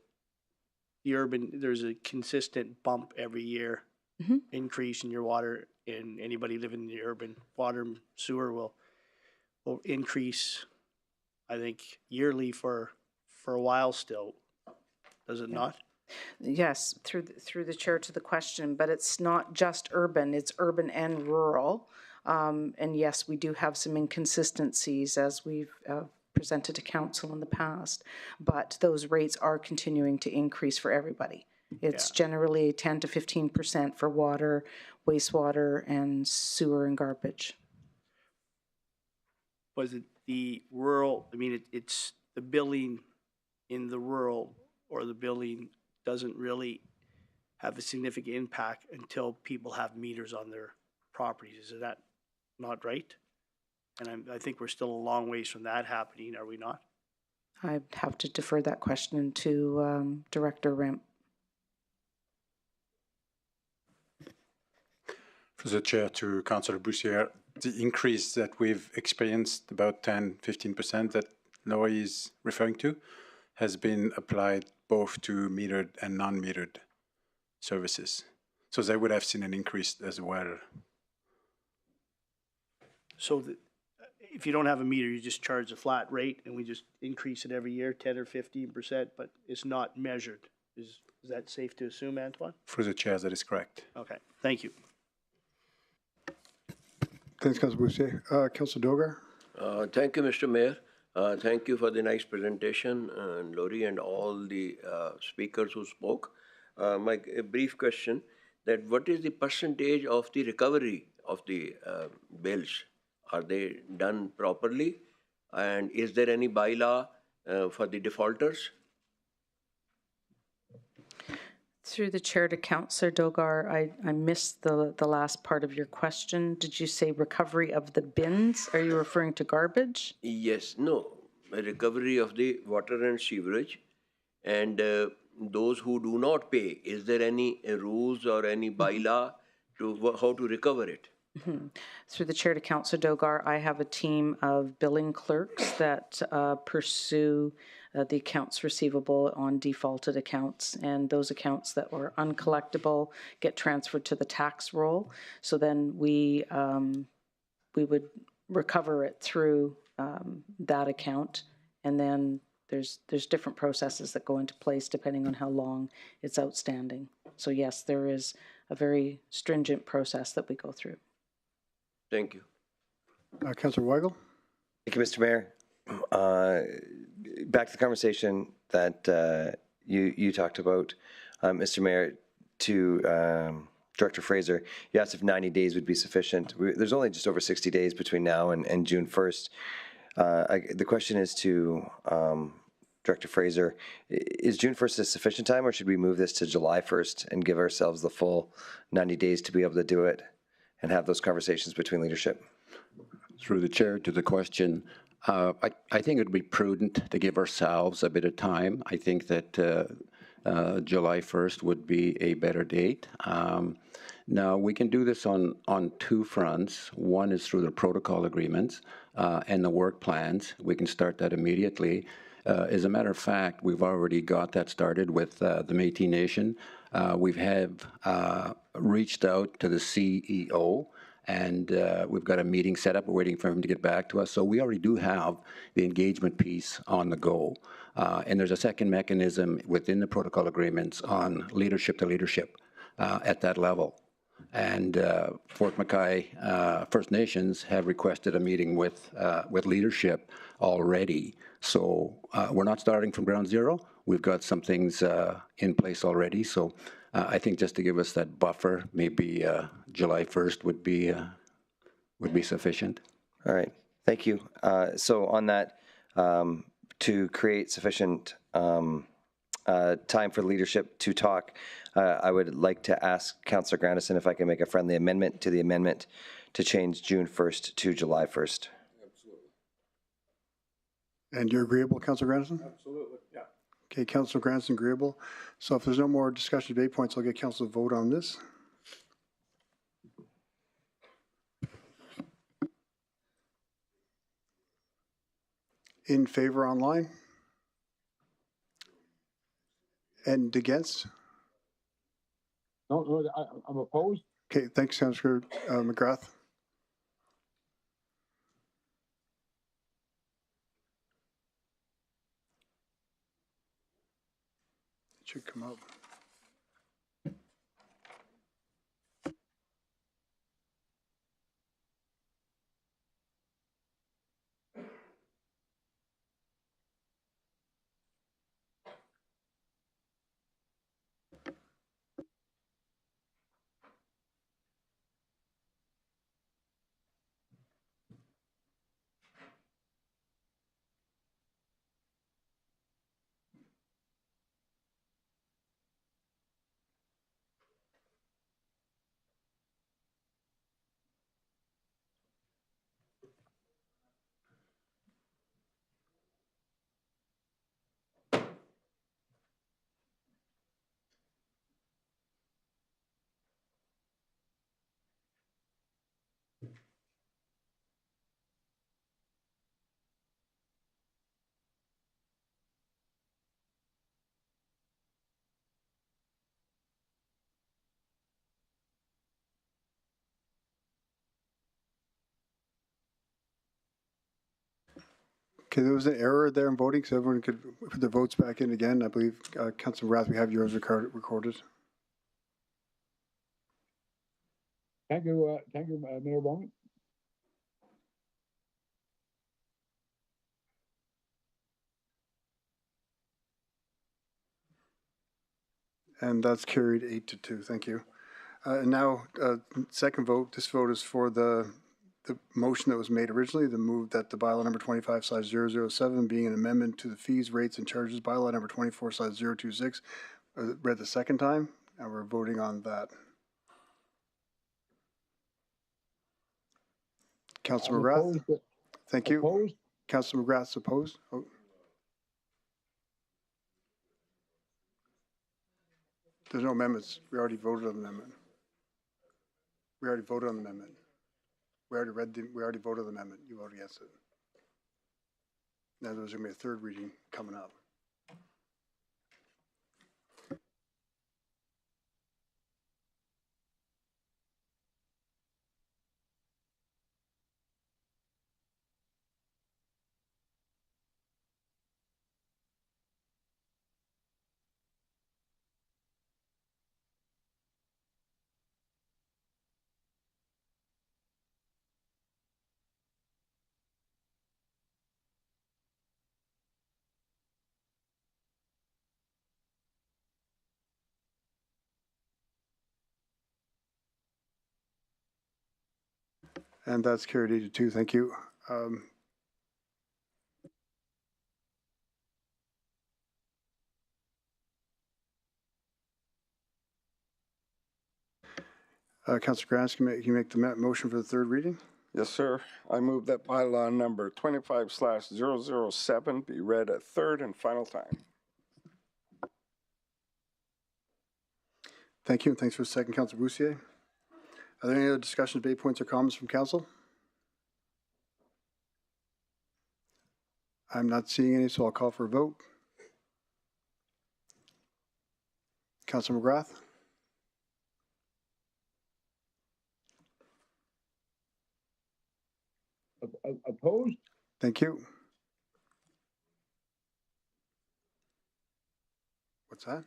the urban, there's a consistent bump every year, increase in your water, and anybody living in the urban, water and sewer will increase, I think, yearly for a while still. Does it not? Yes, through the chair to the question, but it's not just urban, it's urban and rural. And yes, we do have some inconsistencies as we've presented to council in the past, but those rates are continuing to increase for everybody. It's generally 10 to 15% for water, wastewater, and sewer and garbage. Was it the rural, I mean, it's the billing in the rural, or the billing doesn't really have a significant impact until people have meters on their properties. Is that not right? And I think we're still a long ways from that happening, are we not? I'd have to defer that question to Director Remp. For the chair to Councillor Boussier, the increase that we've experienced, about 10-15% that Laurie is referring to, has been applied both to metered and non-metered services. So they would have seen an increase as well. So if you don't have a meter, you just charge a flat rate and we just increase it every year, 10 or 15%, but it's not measured. Is that safe to assume, Antoine? For the chair, that is correct. Okay, thank you. Thanks, Councillor Boussier. Councillor Dogar? Thank you, Mr. Mayor. Thank you for the nice presentation, Lori, and all the speakers who spoke. My brief question, that what is the percentage of the recovery of the bills? Are they done properly? And is there any bylaw for the defaulters? Through the chair to Councillor Dogar, I missed the last part of your question. Did you say recovery of the bins? Are you referring to garbage? Yes, no. Recovery of the water and sewerage, and those who do not pay. Is there any rules or any bylaw to how to recover it? Through the chair to Councillor Dogar, I have a team of billing clerks that pursue the accounts receivable on defaulted accounts, and those accounts that were uncollectible get transferred to the tax roll. So then we would recover it through that account. And then there's different processes that go into place depending on how long it's outstanding. So yes, there is a very stringent process that we go through. Thank you. Councillor Weigel? Thank you, Mr. Mayor. Back to the conversation that you talked about, Mr. Mayor, to Director Fraser. You asked if 90 days would be sufficient. There's only just over 60 days between now and June 1st. The question is to Director Fraser, is June 1st a sufficient time, or should we move this to July 1st and give ourselves the full 90 days to be able to do it and have those conversations between leadership? Through the chair to the question, I think it would be prudent to give ourselves a bit of time. I think that July 1st would be a better date. Now, we can do this on two fronts. One is through the protocol agreements and the work plans. We can start that immediately. As a matter of fact, we've already got that started with the Métis Nation. We have reached out to the CEO, and we've got a meeting set up. We're waiting for him to get back to us. So we already do have the engagement piece on the go. And there's a second mechanism within the protocol agreements on leadership to leadership at that level. And Fort McKay First Nations have requested a meeting with leadership already. So we're not starting from ground zero. We've got some things in place already. So I think just to give us that buffer, maybe July 1st would be sufficient. All right, thank you. So on that, to create sufficient time for leadership to talk, I would like to ask Councillor Grandison if I can make a friendly amendment to the amendment to change June 1st to July 1st. Absolutely. And you're agreeable, Councillor Grandison? Absolutely, yeah. Okay, Councillor Grandison agreeable. So if there's no more discussion debate points, I'll get council to vote on this. In favor online? And against? No, I'm opposed. Okay, thanks, Councillor McGrath. It should come up. Okay, there was an error there in voting, so everyone could put their votes back in again. I believe, Councillor Rath, we have yours recorded. Thank you, Mayor Bowman. And that's carried 8-2. Thank you. And now, second vote. This vote is for the motion that was made originally, the move that the bylaw number 25/007 being an amendment to the fees, rates, and charges bylaw number 24/026 read the second time, and we're voting on that. Councillor McGrath. Thank you. Opposed? Councillor McGrath's opposed. Oh. There's no amendments. We already voted on the amendment. We already voted on the amendment. We already voted on the amendment. You voted against it. Now there's going to be a third reading coming up. And that's carried 8-2. Thank you. Councillor Grants, can you make the motion for the third reading? Yes, sir. I move that bylaw number 25/007 be read a third and final time. Thank you, and thanks for the second, Councillor Boussier. Are there any other discussion, debate points, or comments from council? I'm not seeing any, so I'll call for a vote. Councillor McGrath? Opposed? Thank you. What's that?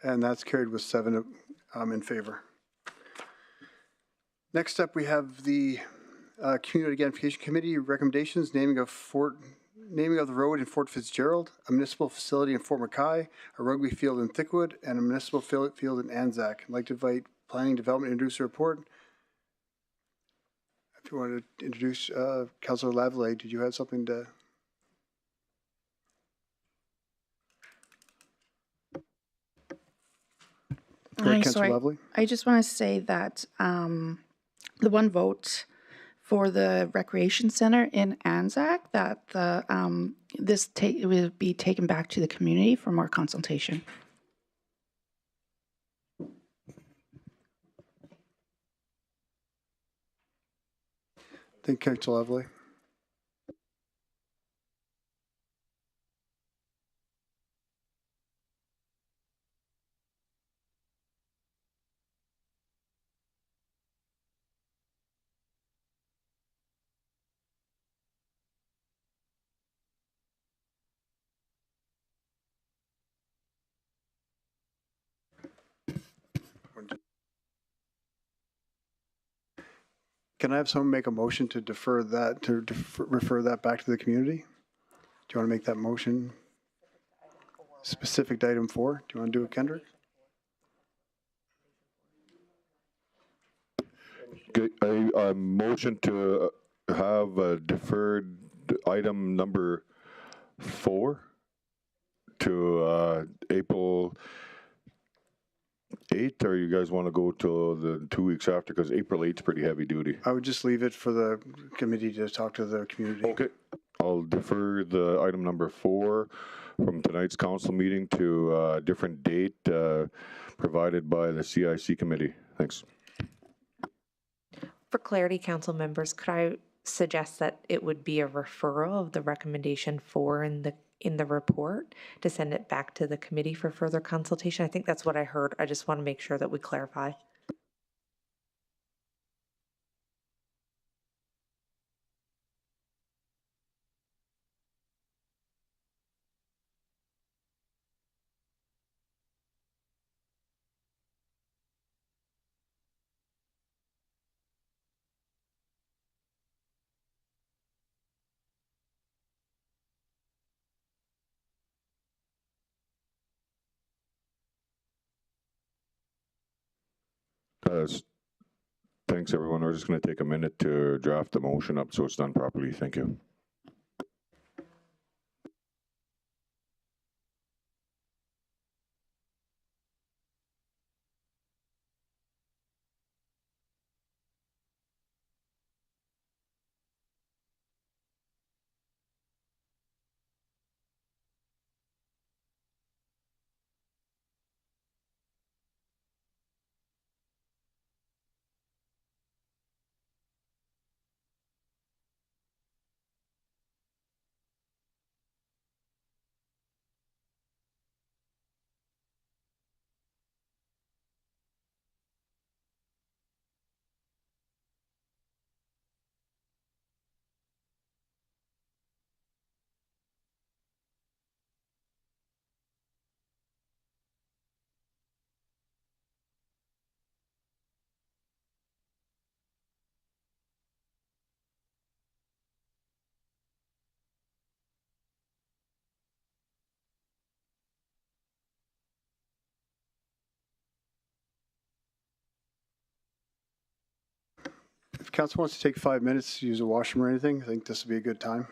And that's carried with 7 in favor. Next up, we have the Community Identification Committee recommendations, naming of the road in Fort Fitzgerald, a municipal facility in Fort Mackay, a rugby field in Thickwood, and a municipal field in Anzac. I'd like to invite Planning Development to introduce a report. If you want to introduce Councillor Lavallee, did you have something to? Hi, so I just want to say that the one vote for the recreation center in Anzac, that this will be taken back to the community for more consultation. Thank you, Councillor Lavallee. Can I have someone make a motion to defer that, to refer that back to the community? Do you want to make that motion specific to item 4? Do you want to do it, Kendrick? A motion to have deferred item number 4 to April 8th, or you guys want to go to the 2 weeks after? Because April 8th is pretty heavy duty. I would just leave it for the committee to talk to the community. Okay. I'll defer the item number 4 from tonight's council meeting to a different date provided by the CIC committee. Thanks. For clarity, council members, could I suggest that it would be a referral of the recommendation 4 in the report to send it back to the committee for further consultation? I think that's what I heard. I just want to make sure that we clarify. Thanks, everyone. We're just going to take a minute to draft the motion up so it's done properly. Thank you. council wants to take 5 minutes to use a washroom or anything, I think this would be a good time.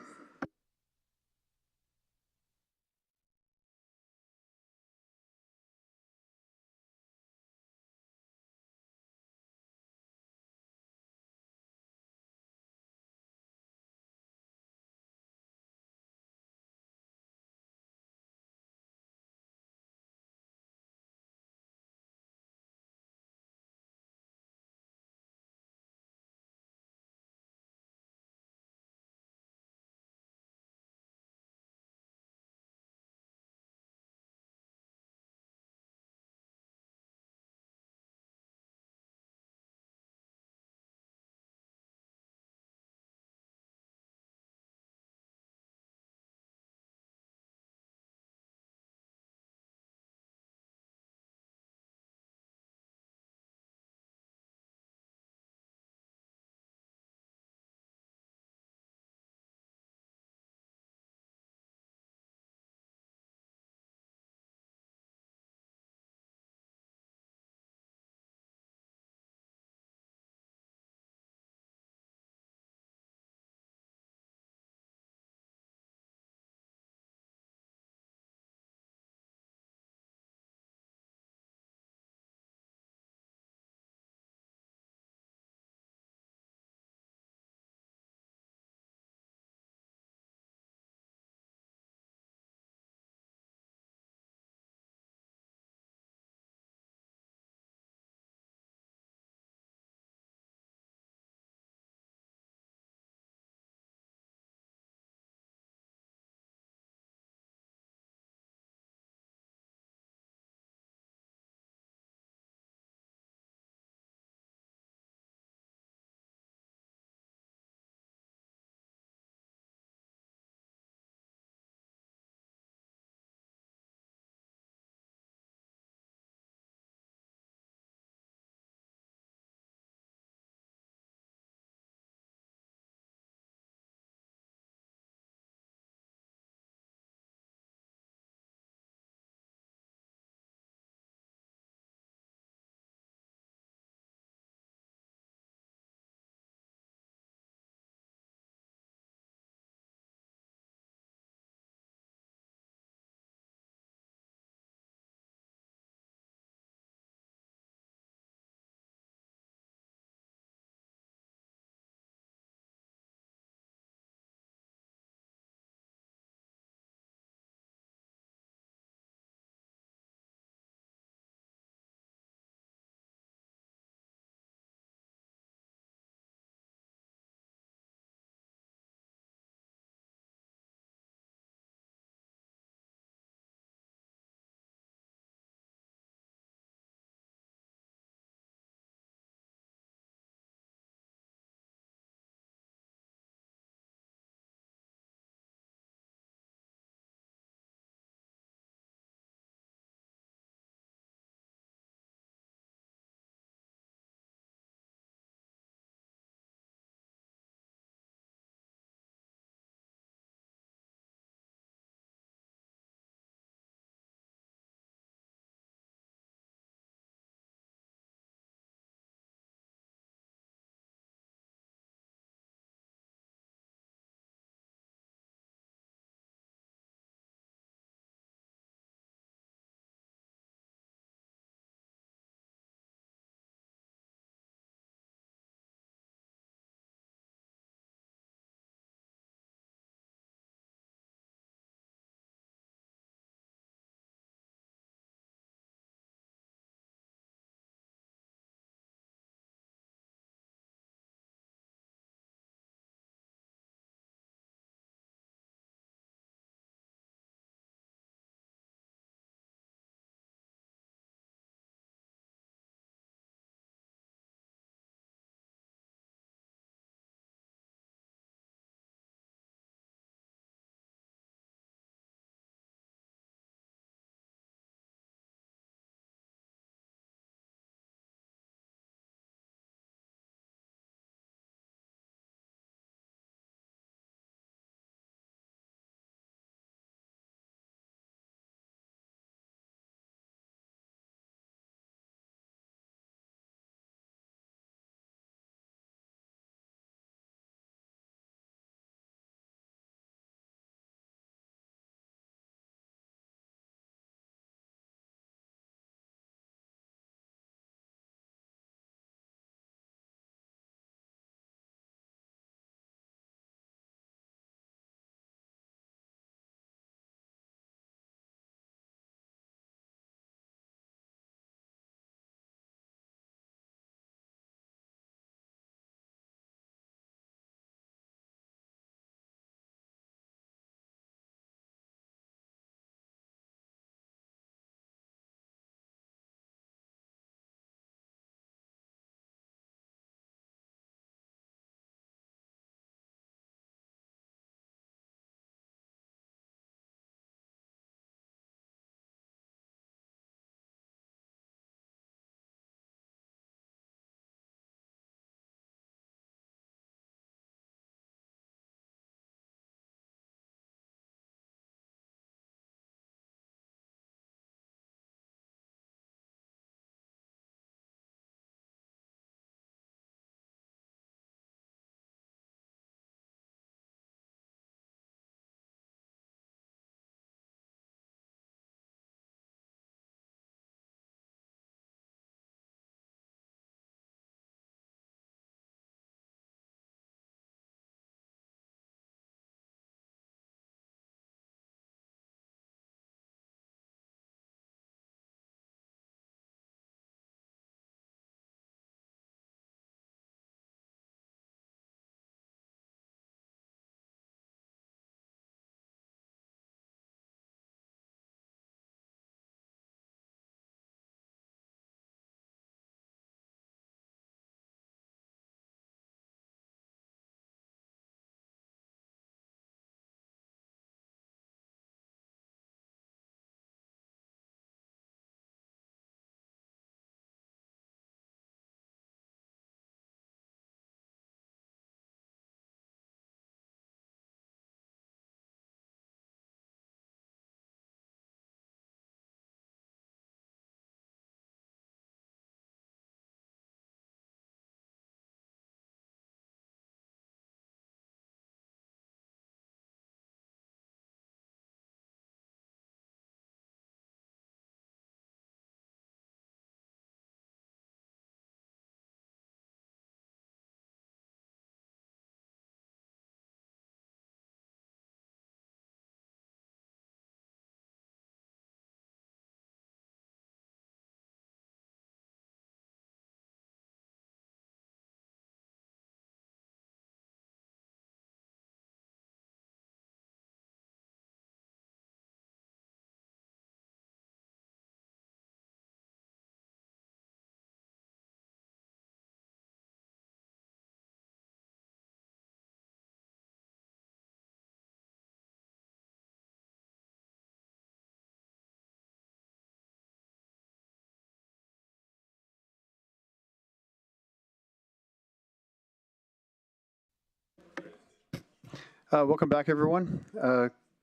Welcome back, everyone.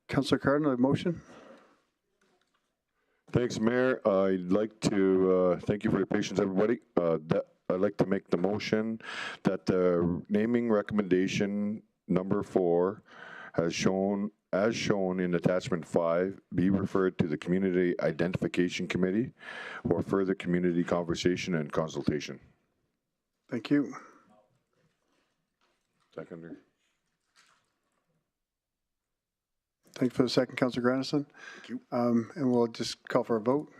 Councillor Cardinal, a motion? Thanks, Mayor. I'd like to thank you for your patience, everybody. I'd like to make the motion that the naming recommendation number 4 as shown in attachment 5 be referred to the Community Identification Committee for further community conversation and consultation. Thank you. Seconder. Thank you for the second, Councillor Grandison. Thank you. And we'll just call for a vote.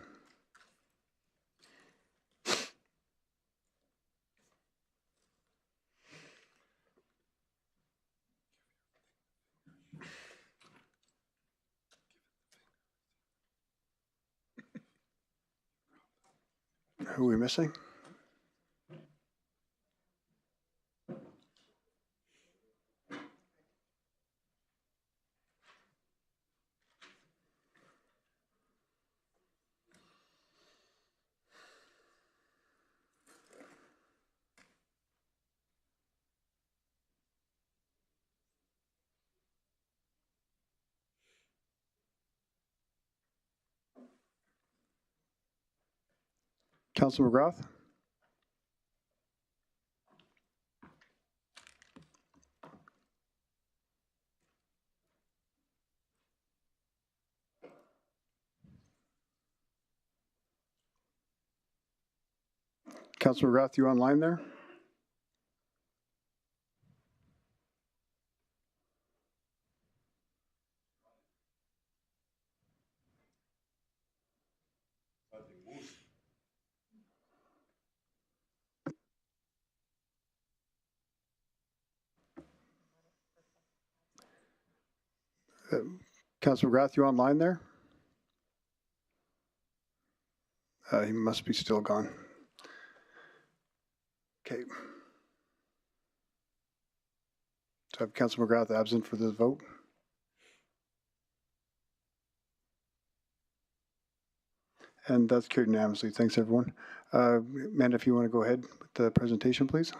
Who are we missing? Councillor McGrath? Councillor McGrath, you online there? Councillor McGrath, you online there? He must be still gone. Okay. So I have Councillor McGrath absent for this vote. And that's carried unanimously. Thanks, everyone. Amanda, if you want to go ahead with the presentation, please.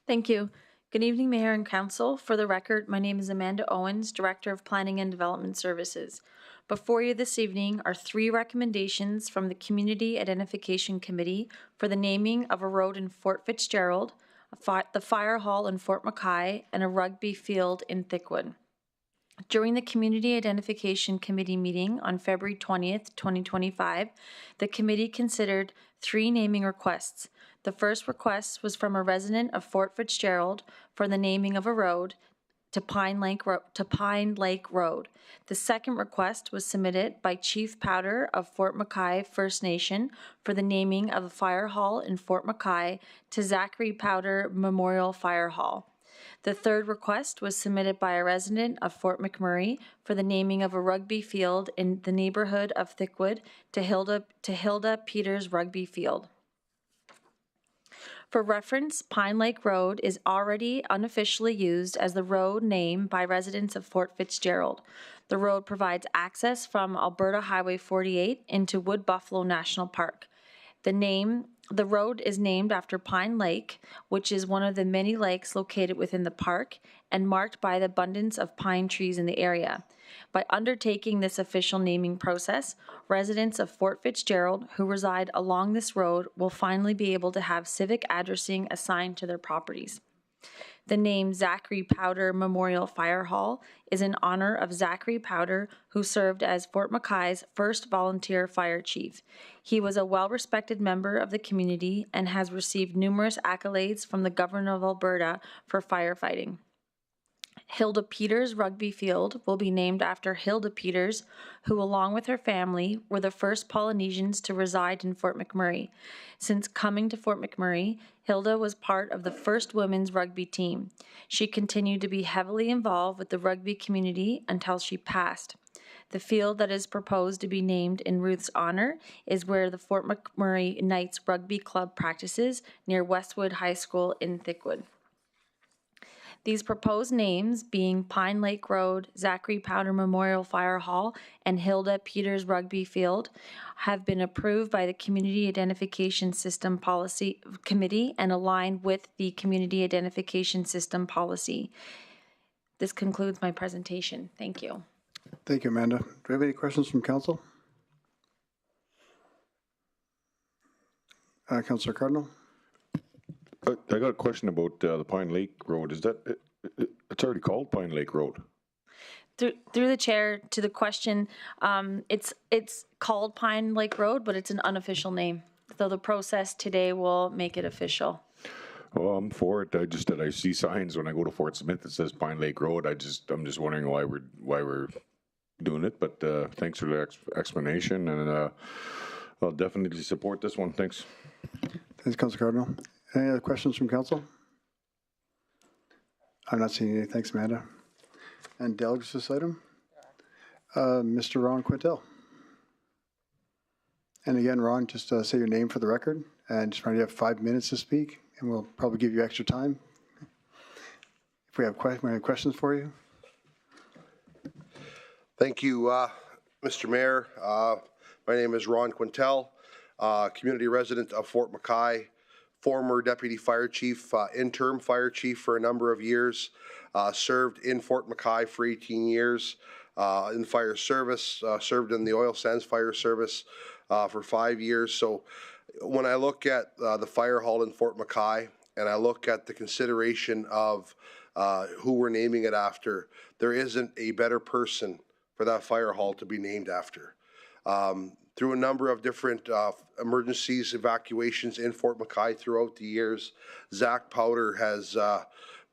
Thank you. Good evening, Mayor and Council. For the record, my name is Amanda Owens, Director of Planning and Development Services. Before you this evening are 3 recommendations from the Community Identification Committee for the naming of a road in Fort Fitzgerald, the Fire Hall in Fort McKay, and a rugby field in Thickwood. During the Community Identification Committee meeting on February 20th, 2025, the committee considered 3 naming requests. The first request was from a resident of Fort Fitzgerald for the naming of a road to Pine Lake Road. The second request was submitted by Chief Powder of Fort McKay First Nation for the naming of a fire hall in Fort McKay to Zachary Powder Memorial Fire Hall. The third request was submitted by a resident of Fort McMurray for the naming of a rugby field in the neighborhood of Thickwood to Hilda Peters Rugby Field. For reference, Pine Lake Road is already unofficially used as the road name by residents of Fort Fitzgerald. The road provides access from Alberta Highway 48 into Wood Buffalo National Park. The road is named after Pine Lake, which is one of the many lakes located within the park and marked by the abundance of pine trees in the area. By undertaking this official naming process, residents of Fort Fitzgerald who reside along this road will finally be able to have civic addressing assigned to their properties. The name Zachary Powder Memorial Fire Hall is in honor of Zachary Powder, who served as Fort McKay's first volunteer fire chief. He was a well-respected member of the community and has received numerous accolades from the Governor of Alberta for firefighting. Hilda Peters Rugby Field will be named after Hilda Peters, who along with her family were the first Polynesians to reside in Fort McMurray. Since coming to Fort McMurray, Hilda was part of the first women's rugby team. She continued to be heavily involved with the rugby community until she passed. The field that is proposed to be named in Ruth's honor is where the Fort McMurray Knights Rugby Club practices near Westwood High School in Thickwood. These proposed names being Pine Lake Road, Zachary Powder Memorial Fire Hall, and Hilda Peters Rugby Field have been approved by the Community Identification System Policy Committee and aligned with the Community Identification System Policy. This concludes my presentation. Thank you. Thank you, Amanda. Do we have any questions from council? Councillor Cardinal? I got a question about the Pine Lake Road. Is that, it's already called Pine Lake Road? Through the chair to the question, it's called Pine Lake Road, but it's an unofficial name. So the process today will make it official. Well, I'm for it. I see signs when I go to Fort Smith that says Pine Lake Road. I'm just wondering why we're doing it. But thanks for the explanation, and I'll definitely support this one. Thanks. Thanks, Councillor Cardinal. Any other questions from council? I'm not seeing any. Thanks, Amanda. And delegates to this item? Mr. Ron Quintel. And again, Ron, just say your name for the record, and just remember you have 5 minutes to speak, and we'll probably give you extra time if we have questions for you. Thank you, Mr. Mayor. My name is Ron Quintel, community resident of Fort McKay, former deputy fire chief, interim fire chief for a number of years, served in Fort McKay for 18 years in fire service, served in the oil sands fire service for 5 years. So when I look at the fire hall in Fort McKay and I look at the consideration of who we're naming it after, there isn't a better person for that fire hall to be named after. Through a number of different emergencies, evacuations in Fort McKay throughout the years, Zach Powder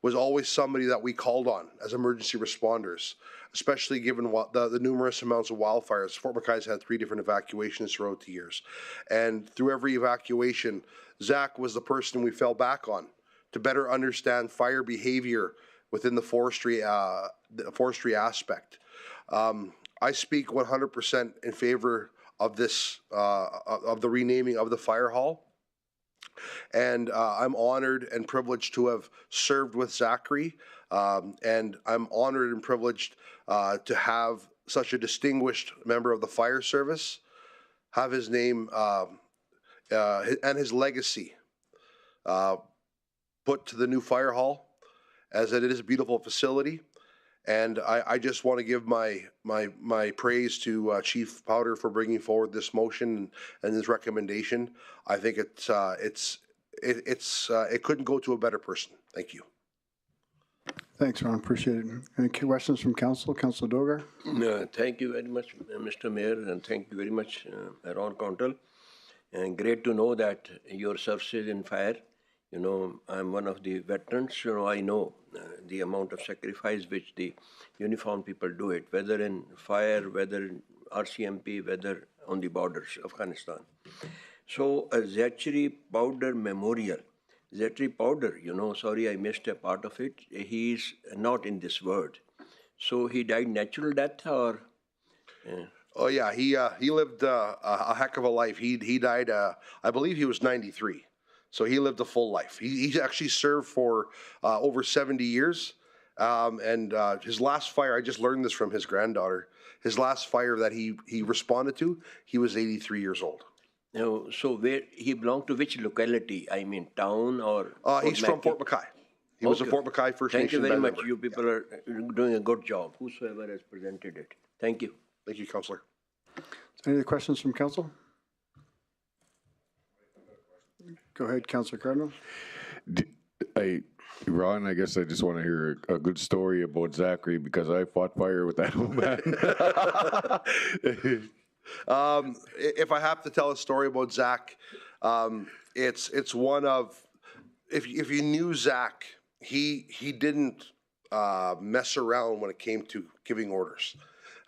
was always somebody that we called on as emergency responders, especially given what the numerous amounts of wildfires. Fort McKay's had 3 different evacuations throughout the years. And through every evacuation, Zach was the person we fell back on to better understand fire behavior within the forestry aspect. I speak 100% in favor of this, of the renaming of the fire hall. And I'm honored and privileged to have served with Zachary. And I'm honored and privileged to have such a distinguished member of the fire service have his name and his legacy put to the new fire hall, as it is a beautiful facility. And I just want to give my praise to Chief Powder for bringing forward this motion and this recommendation. I think it couldn't go to a better person. Thank you. Thanks, Ron. Appreciate it. Any questions from council? Councilor Dogar? Thank you very much, Mr. Mayor, and thank you very much, Ron Quintel. And great to know that your services in fire. You know, I'm one of the veterans. You know, I know the amount of sacrifice which the uniformed people do it, whether in fire, whether in RCMP, whether on the borders of Afghanistan. So Zachary Powder Memorial. Zachary Powder, you know, sorry I missed a part of it. He's not in this world. So he died natural death or? Oh yeah, he lived a heck of a life. He died, I believe he was 93. So he lived a full life. He actually served for over 70 years. And his last fire, I just learned this from his granddaughter, his last fire that he responded to, he was 83 years old. No, so where he belonged to which locality? I mean, town or? He's from Fort McKay. He was a Fort McKay First Nation. Thank you very much. member. You people are doing a good job, whosoever has presented it. Thank you. Thank you, Councillor. Any other questions from council? Go ahead, Councillor Cardinal. Ron, I guess I just want to hear a good story about Zachary because I fought fire with that old man. If I have to tell a story about Zach, it's one of, if you knew Zach, he didn't mess around when it came to giving orders.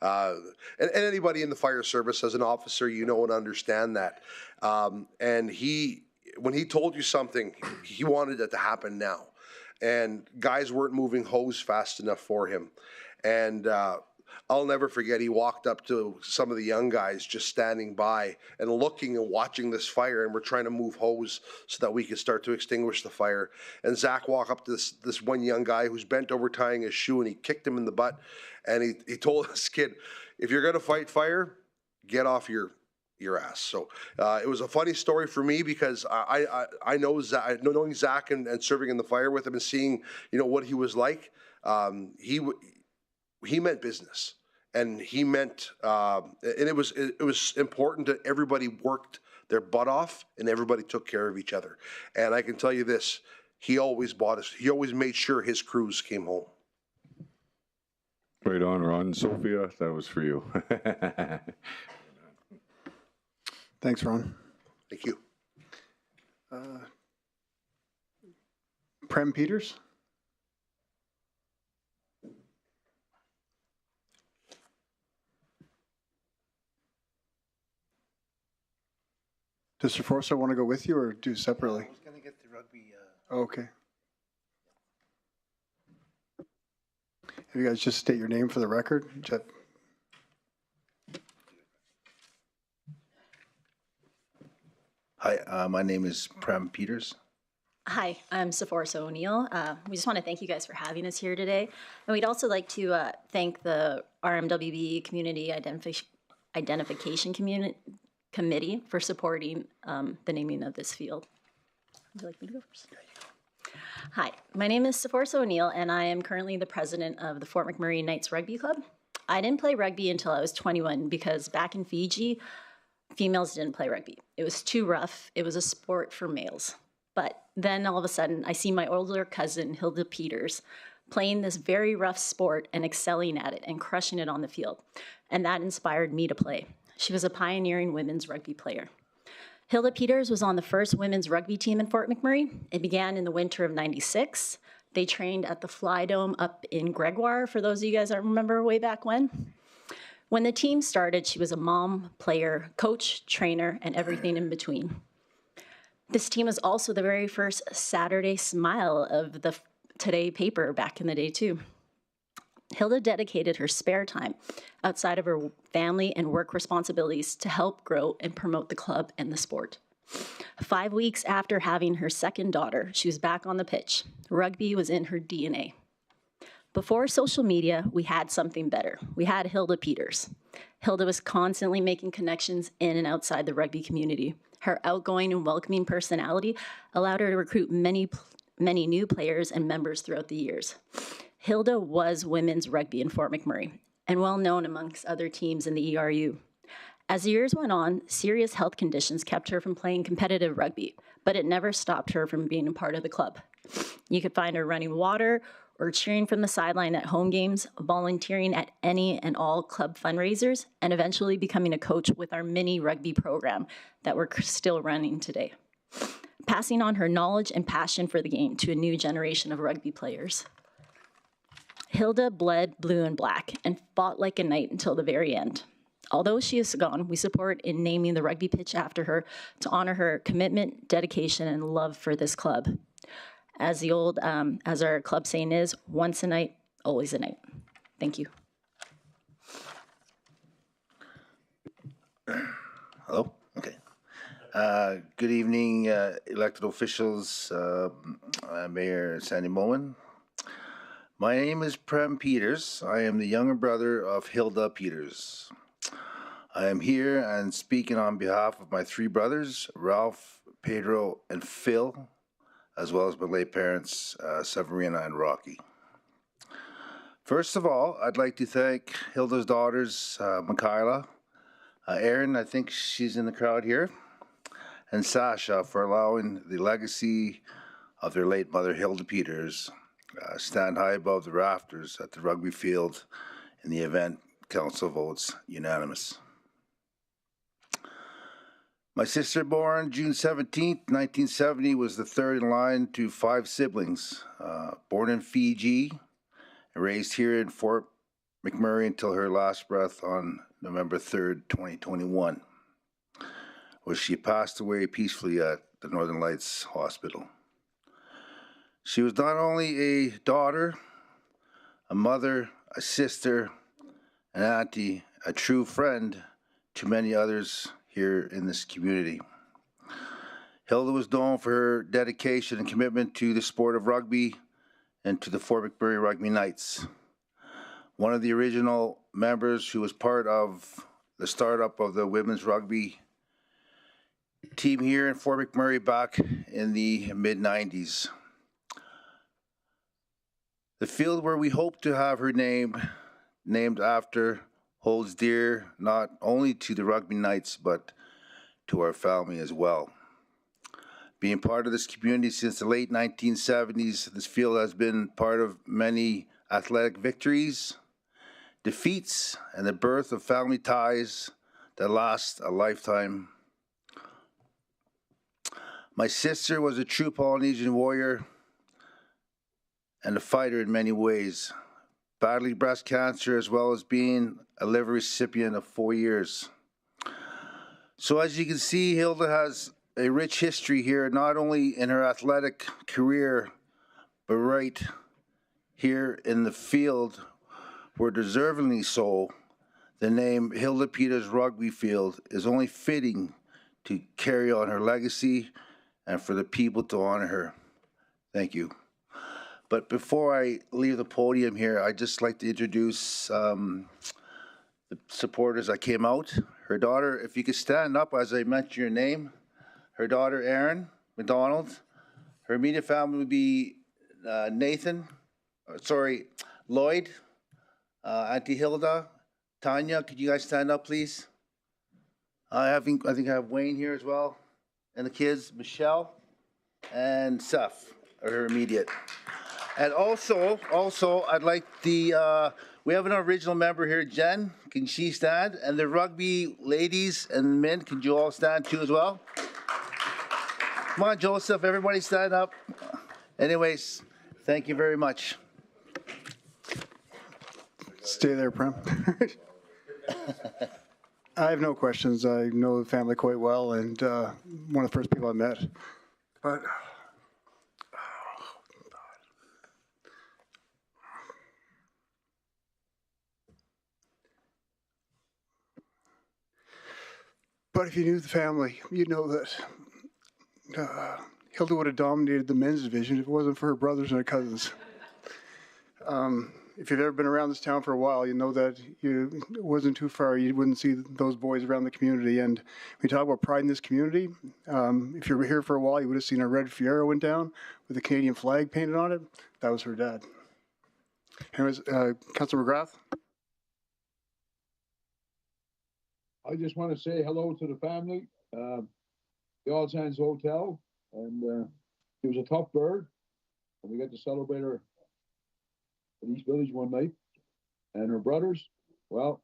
And anybody in the fire service as an officer, you know and understand that. And when he told you something, he wanted it to happen now. And guys weren't moving hose fast enough for him. And I'll never forget, he walked up to some of the young guys just standing by and looking and watching this fire, and we're trying to move hose so that we could start to extinguish the fire. And Zach walked up to this one young guy who's bent over tying his shoe, and he kicked him in the butt, and he told this kid, if you're going to fight fire, get off your ass. So it was a funny story for me because I know Zach, knowing Zach and serving in the fire with him and seeing, you know, what he was like. He meant business, and he meant, and it was important that everybody worked their butt off and everybody took care of each other. And I can tell you this, he always made sure his crews came home. Right on, Ron. Sophia, that was for you. Thanks, Ron. Thank you. Prem Peters? Does Sir Forster want to go with you or do separately? I was going to get the rugby. Okay. If you guys just state your name for the record. Jeff. Hi, my name is Prem Peters. Hi, I'm Sephora O'Neill. We just want to thank you guys for having us here today. And we'd also like to thank the RMWB Community Identification Committee for supporting the naming of this field. Would you like me to go first? Hi, my name is Sephora O'Neill, and I am currently the president of the Fort McMurray Knights Rugby Club. I didn't play rugby until I was 21 because back in Fiji, females didn't play rugby. It was too rough. It was a sport for males. But then all of a sudden, I see my older cousin, Hilda Peters, playing this very rough sport and excelling at it and crushing it on the field. And that inspired me to play. She was a pioneering women's rugby player. Hilda Peters was on the first women's rugby team in Fort McMurray. It began in the winter of '96. They trained at the Fly Dome up in Gregoire, for those of you guys that remember way back when. When the team started, she was a mom, player, coach, trainer, and everything in between. This team was also the very first Saturday Smile of the Today paper back in the day, too. Hilda dedicated her spare time outside of her family and work responsibilities to help grow and promote the club and the sport. 5 weeks after having her second daughter, she was back on the pitch. Rugby was in her DNA. Before social media, we had something better. We had Hilda Peters. Hilda was constantly making connections in and outside the rugby community. Her outgoing and welcoming personality allowed her to recruit many new players and members throughout the years. Hilda was women's rugby in Fort McMurray and well known amongst other teams in the ERU. As the years went on, serious health conditions kept her from playing competitive rugby, but it never stopped her from being a part of the club. You could find her running water or cheering from the sideline at home games, volunteering at any and all club fundraisers, and eventually becoming a coach with our mini rugby program that we're still running today, passing on her knowledge and passion for the game to a new generation of rugby players. Hilda bled blue and black and fought like a knight until the very end. Although she is gone, we support in naming the rugby pitch after her to honor her commitment, dedication, and love for this club. As our club saying is, once a night, always a night. Thank you. Hello? Okay. Good evening, elected officials, Mayor Sandy Moen. My name is Prem Peters. I am the younger brother of Hilda Peters. I am here and speaking on behalf of my three brothers, Ralph, Pedro, and Phil, as well as my late parents, Severina and Rocky. First of all, I'd like to thank Hilda's daughters, Michaela, Erin, I think she's in the crowd here, and Sasha for allowing the legacy of their late mother, Hilda Peters, stand high above the rafters at the rugby field in the event council votes unanimous. My sister, born June 17, 1970, was the third in line to 5 siblings. Born in Fiji, raised here in Fort McMurray until her last breath on November 3rd, 2021, where she passed away peacefully at the Northern Lights Hospital. She was not only a daughter, a mother, a sister, an auntie, a true friend to many others here in this community. Hilda was known for her dedication and commitment to the sport of rugby and to the Fort McMurray Rugby Knights. One of the original members who was part of the startup of the women's rugby team here in Fort McMurray back in the mid-90s. The field where we hope to have her name named after holds dear not only to the Rugby Knights but to our family as well. Being part of this community since the late 1970s, this field has been part of many athletic victories, defeats, and the birth of family ties that last a lifetime. My sister was a true Polynesian warrior and a fighter in many ways, battling breast cancer as well as being a liver recipient of 4 years. So as you can see, Hilda has a rich history here, not only in her athletic career, but right here in the field where deservingly so, the name Hilda Peters Rugby Field is only fitting to carry on her legacy and for the people to honor her. Thank you. But before I leave the podium here, I'd just like to introduce the supporters that came out. Her daughter, if you could stand up as I mention your name. Her daughter, Erin McDonald. Her immediate family would be Lloyd, Auntie Hilda, Tanya. Could you guys stand up, please? I think I have Wayne here as well. And the kids, Michelle and Seth, are her immediate. And also, I'd like we have an original member here, Jen. Can she stand? And the rugby ladies and men, can you all stand too as well? Come on, Joseph, everybody stand up. Anyways, thank you very much. Stay there, Prem. I have no questions. I know the family quite well, and one of the first people I met. But if you knew the family, you'd know that Hilda would have dominated the men's division if it wasn't for her brothers and her cousins. If you've ever been around this town for a while, you know that it wasn't too far. You wouldn't see those boys around the community. And we talk about pride in this community. If you were here for a while, you would have seen our red Fiero went down with the Canadian flag painted on it. That was her dad. Anyways, Councilor McGrath. I just want to say hello to the family, the All Sands Hotel, and she was a tough bird, and we got to celebrate her at East Village one night. And her brothers, well,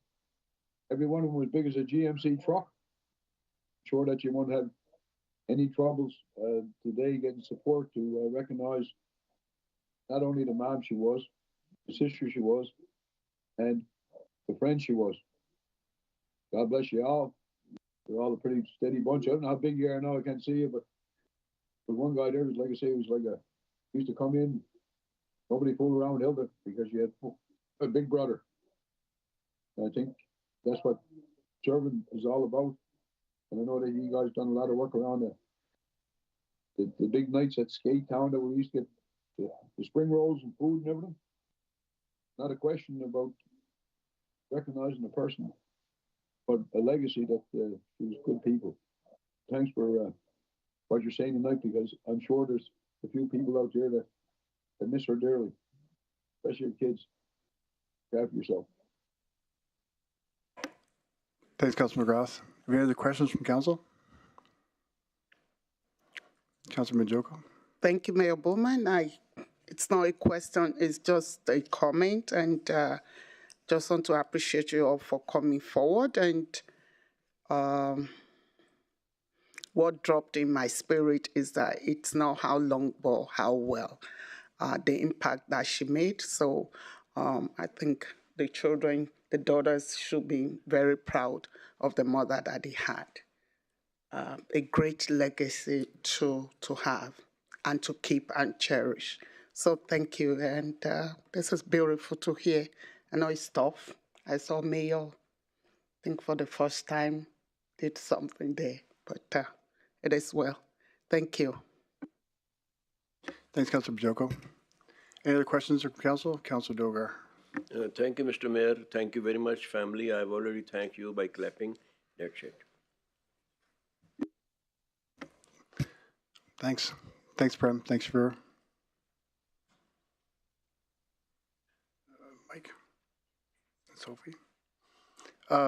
every one of them was big as a GMC truck. I'm sure that you won't have any troubles today getting support to recognize not only the mom she was, the sister she was, and the friend she was. God bless you all. You're all a pretty steady bunch. I don't know how big you are now. I can't see you, but one guy there was, like I say, used to come in. Nobody fooled around with Hilda because you had a big brother. And I think that's what serving is all about. And I know that you guys done a lot of work around the big nights at Skate Town that we used to get the spring rolls and food and everything. Not a question about recognizing the person, but a legacy that she was good people. Thanks for what you're saying tonight, because I'm sure there's a few people out there that miss her dearly, especially your kids. Look after yourself. Thanks, Councilor McGrath. Any other questions from council? Councilor Majoko. Thank you, Mayor Bowman. It's not a question, it's just a comment, and just want to appreciate you all for coming forward. And what dropped in my spirit is that it's not how long, but how well, the impact that she made. So I think the children, the daughters, should be very proud of the mother that they had. A great legacy to have and to keep and cherish. So thank you, and this is beautiful to hear. I know it's tough, I saw Mayo, I think for the first time, did something there, but it is well. Thank you. Thanks, Councilor Bajoko. Any other questions from council? Councilor Dogar. Thank you, Mr. Mayor. Thank you very much, family. I've already thanked you by clapping. That's it. Thanks. Thanks, Prem. Thanks, for Mike and Sophie.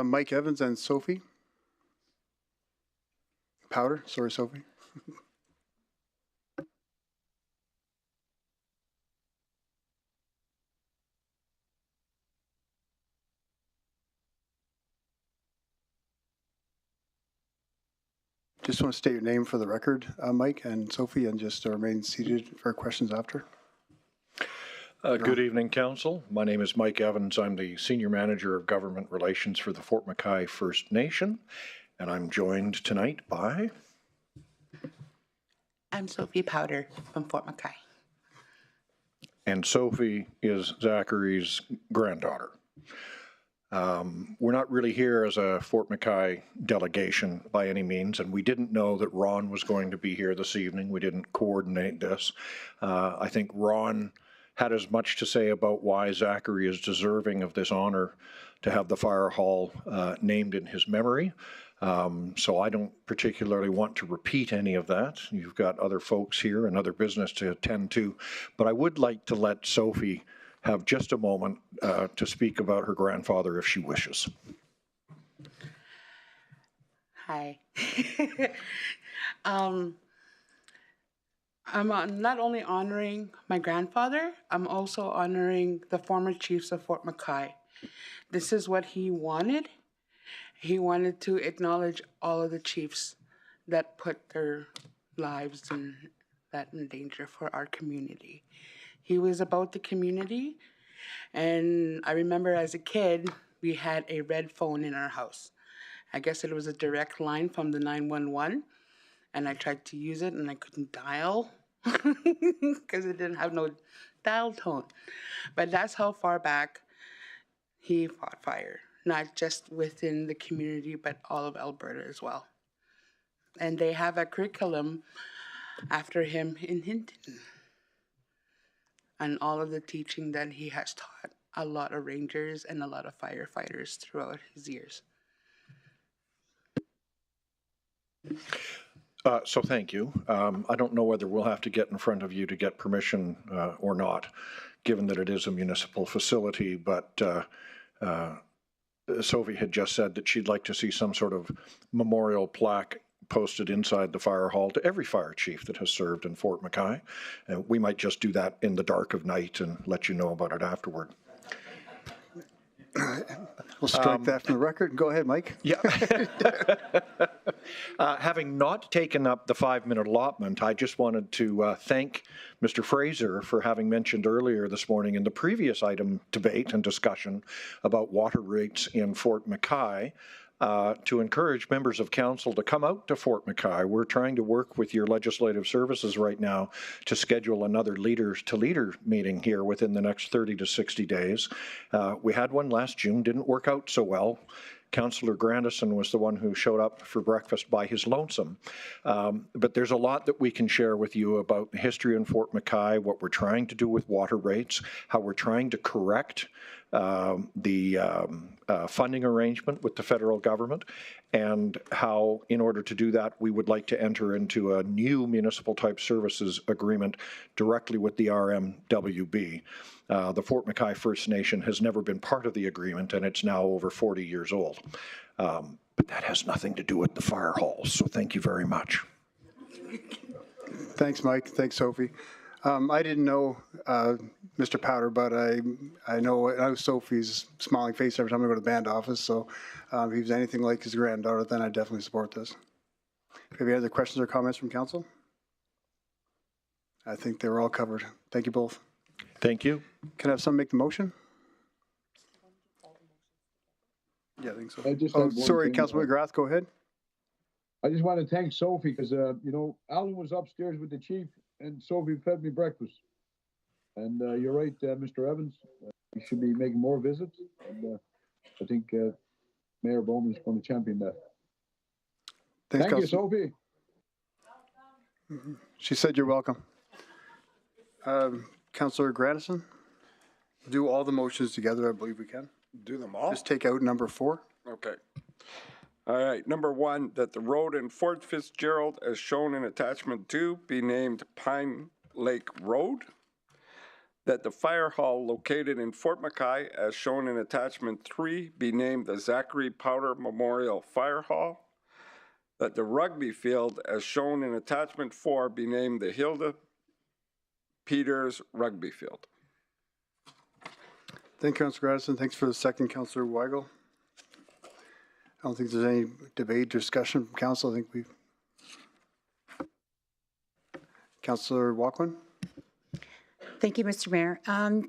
Mike Evans and Sophie Powder. Sorry, Sophie. Just want to state your name for the record, Mike and Sophie, and just remain seated for questions after. Good evening, Council. My name is Mike Evans. I'm the Senior Manager of Government Relations for the Fort McKay First Nation, and I'm joined tonight by... I'm Sophie Powder from Fort McKay. And Sophie is Zachary's granddaughter. We're not really here as a Fort McKay delegation by any means, and we didn't know that Ron was going to be here this evening. We didn't coordinate this. I think Ron had as much to say about why Zachary is deserving of this honor to have the fire hall named in his memory. So I don't particularly want to repeat any of that. You've got other folks here and other business to attend to, but I would like to let Sophie have just a moment to speak about her grandfather if she wishes. Hi. I'm not only honoring my grandfather, I'm also honoring the former chiefs of Fort McKay. This is what he wanted. He wanted to acknowledge all of the chiefs that put their lives in danger for our community. He was about the community, and I remember as a kid, we had a red phone in our house. I guess it was a direct line from the 911, and I tried to use it, and I couldn't dial because it didn't have no dial tone. But that's how far back he fought fire, not just within the community, but all of Alberta as well. And they have a curriculum after him in Hinton, and all of the teaching that he has taught a lot of rangers and a lot of firefighters throughout his years. So thank you. I don't know whether we'll have to get in front of you to get permission or not, given that it is a municipal facility, but Sophie had just said that she'd like to see some sort of memorial plaque posted inside the fire hall to every fire chief that has served in Fort McKay. We might just do that in the dark of night and let you know about it afterward. We'll strike that from the record. Go ahead, Mike. Yeah. Having not taken up the 5-minute allotment, I just wanted to thank Mr. Fraser for having mentioned earlier this morning in the previous item debate and discussion about water rates in Fort McKay, to encourage members of council to come out to Fort McKay. We're trying to work with your legislative services right now to schedule another leader-to-leader meeting here within the next 30 to 60 days. We had one last June, didn't work out so well. Councillor Grandison was the one who showed up for breakfast by his lonesome. But there's a lot that we can share with you about the history in Fort McKay, what we're trying to do with water rates, how we're trying to correct the funding arrangement with the federal government, and how, in order to do that, we would like to enter into a new municipal type services agreement directly with the RMWB. The Fort McKay First Nation has never been part of the agreement, and it's now over 40 years old. But that has nothing to do with the fire halls, so thank you very much. Thanks, Mike. Thanks, Sophie. I didn't know Mr. Powder, but I know Sophie's smiling face every time I go to the band office, so if he was anything like his granddaughter, then I definitely support this. Have you any other questions or comments from council? I think they were all covered. Thank you both. Thank you. Can I have someone make the motion? Yeah, I think so. Sorry, Councilman McGrath, go ahead. I just want to thank Sophie because, you know, Alan was upstairs with the chief and Sophie fed me breakfast. And you're right, Mr. Evans, we should be making more visits. And I think Mayor Bowman's going to champion that. Thanks, Thank you, Sophie. She said you're welcome. Councillor Gradison, do all the motions together, I believe we can. Do them all? Just take out number 4. Okay. All right, number 1, that the road in Fort Fitzgerald, as shown in attachment 2, be named Pine Lake Road. That the fire hall located in Fort McKay, as shown in attachment 3, be named the Zachary Powder Memorial Fire Hall. That the rugby field, as shown in attachment 4, be named the Hilda Peters Rugby Field. Thank you, Councillor Gradison. Thanks for the second, Councillor Weigel. I don't think there's any debate, discussion from council. I think we've... Councillor Walkwin. Thank you, Mr. Mayor. I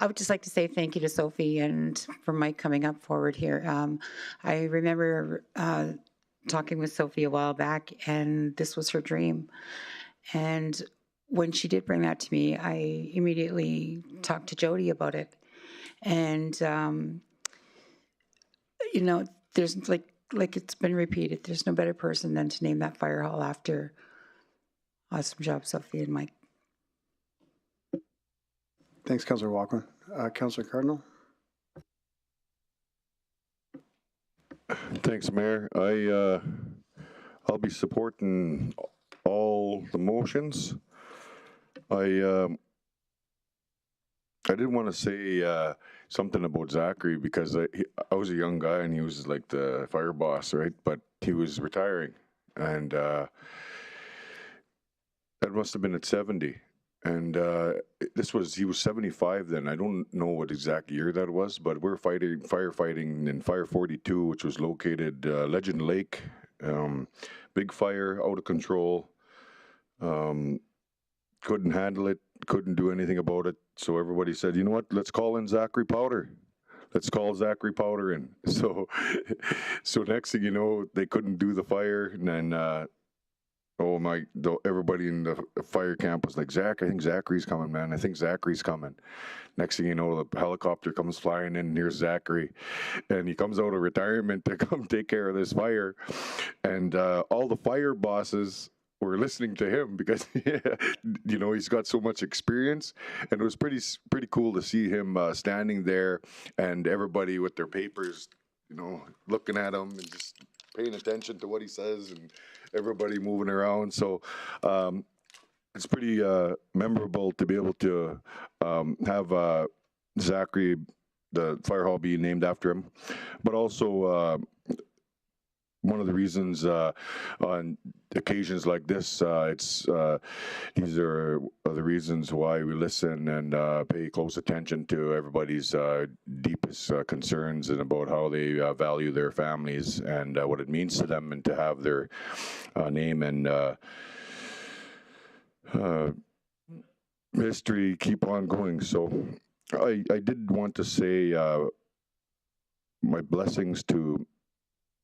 would just like to say thank you to Sophie and for Mike coming up forward here. I remember talking with Sophie a while back, and this was her dream. And when she did bring that to me, I immediately talked to Jody about it. And, you know, there's like it's been repeated, there's no better person than to name that fire hall after. Awesome job, Sophie and Mike. Thanks, Councillor Walkwin. Councillor Cardinal. Thanks, Mayor. I'll be supporting all the motions. I did want to say something about Zachary because I was a young guy and he was like the fire boss, right? But he was retiring, and that must have been at 70. And he was 75 then. I don't know what exact year that was, but we're firefighting in Fire 42, which was located Legend Lake. Big fire, out of control. Couldn't handle it, couldn't do anything about it. So everybody said, you know what, let's call in Zachary Powder. Let's call Zachary Powder in. So next thing you know, they couldn't do the fire, and then everybody in the fire camp was like, Zach, I think Zachary's coming, man. I think Zachary's coming. Next thing you know, the helicopter comes flying in, and here's Zachary. And he comes out of retirement to come take care of this fire. And all the fire bosses were listening to him because, you know, he's got so much experience. And it was pretty cool to see him standing there and everybody with their papers, you know, looking at him and just paying attention to what he says, and everybody moving around. So it's pretty memorable to be able to have Zachary, the fire hall, be named after him. But also one of the reasons on occasions like this, these are the reasons why we listen and pay close attention to everybody's deepest concerns and about how they value their families and what it means to them, and to have their name and history keep on going. So I did want to say my blessings to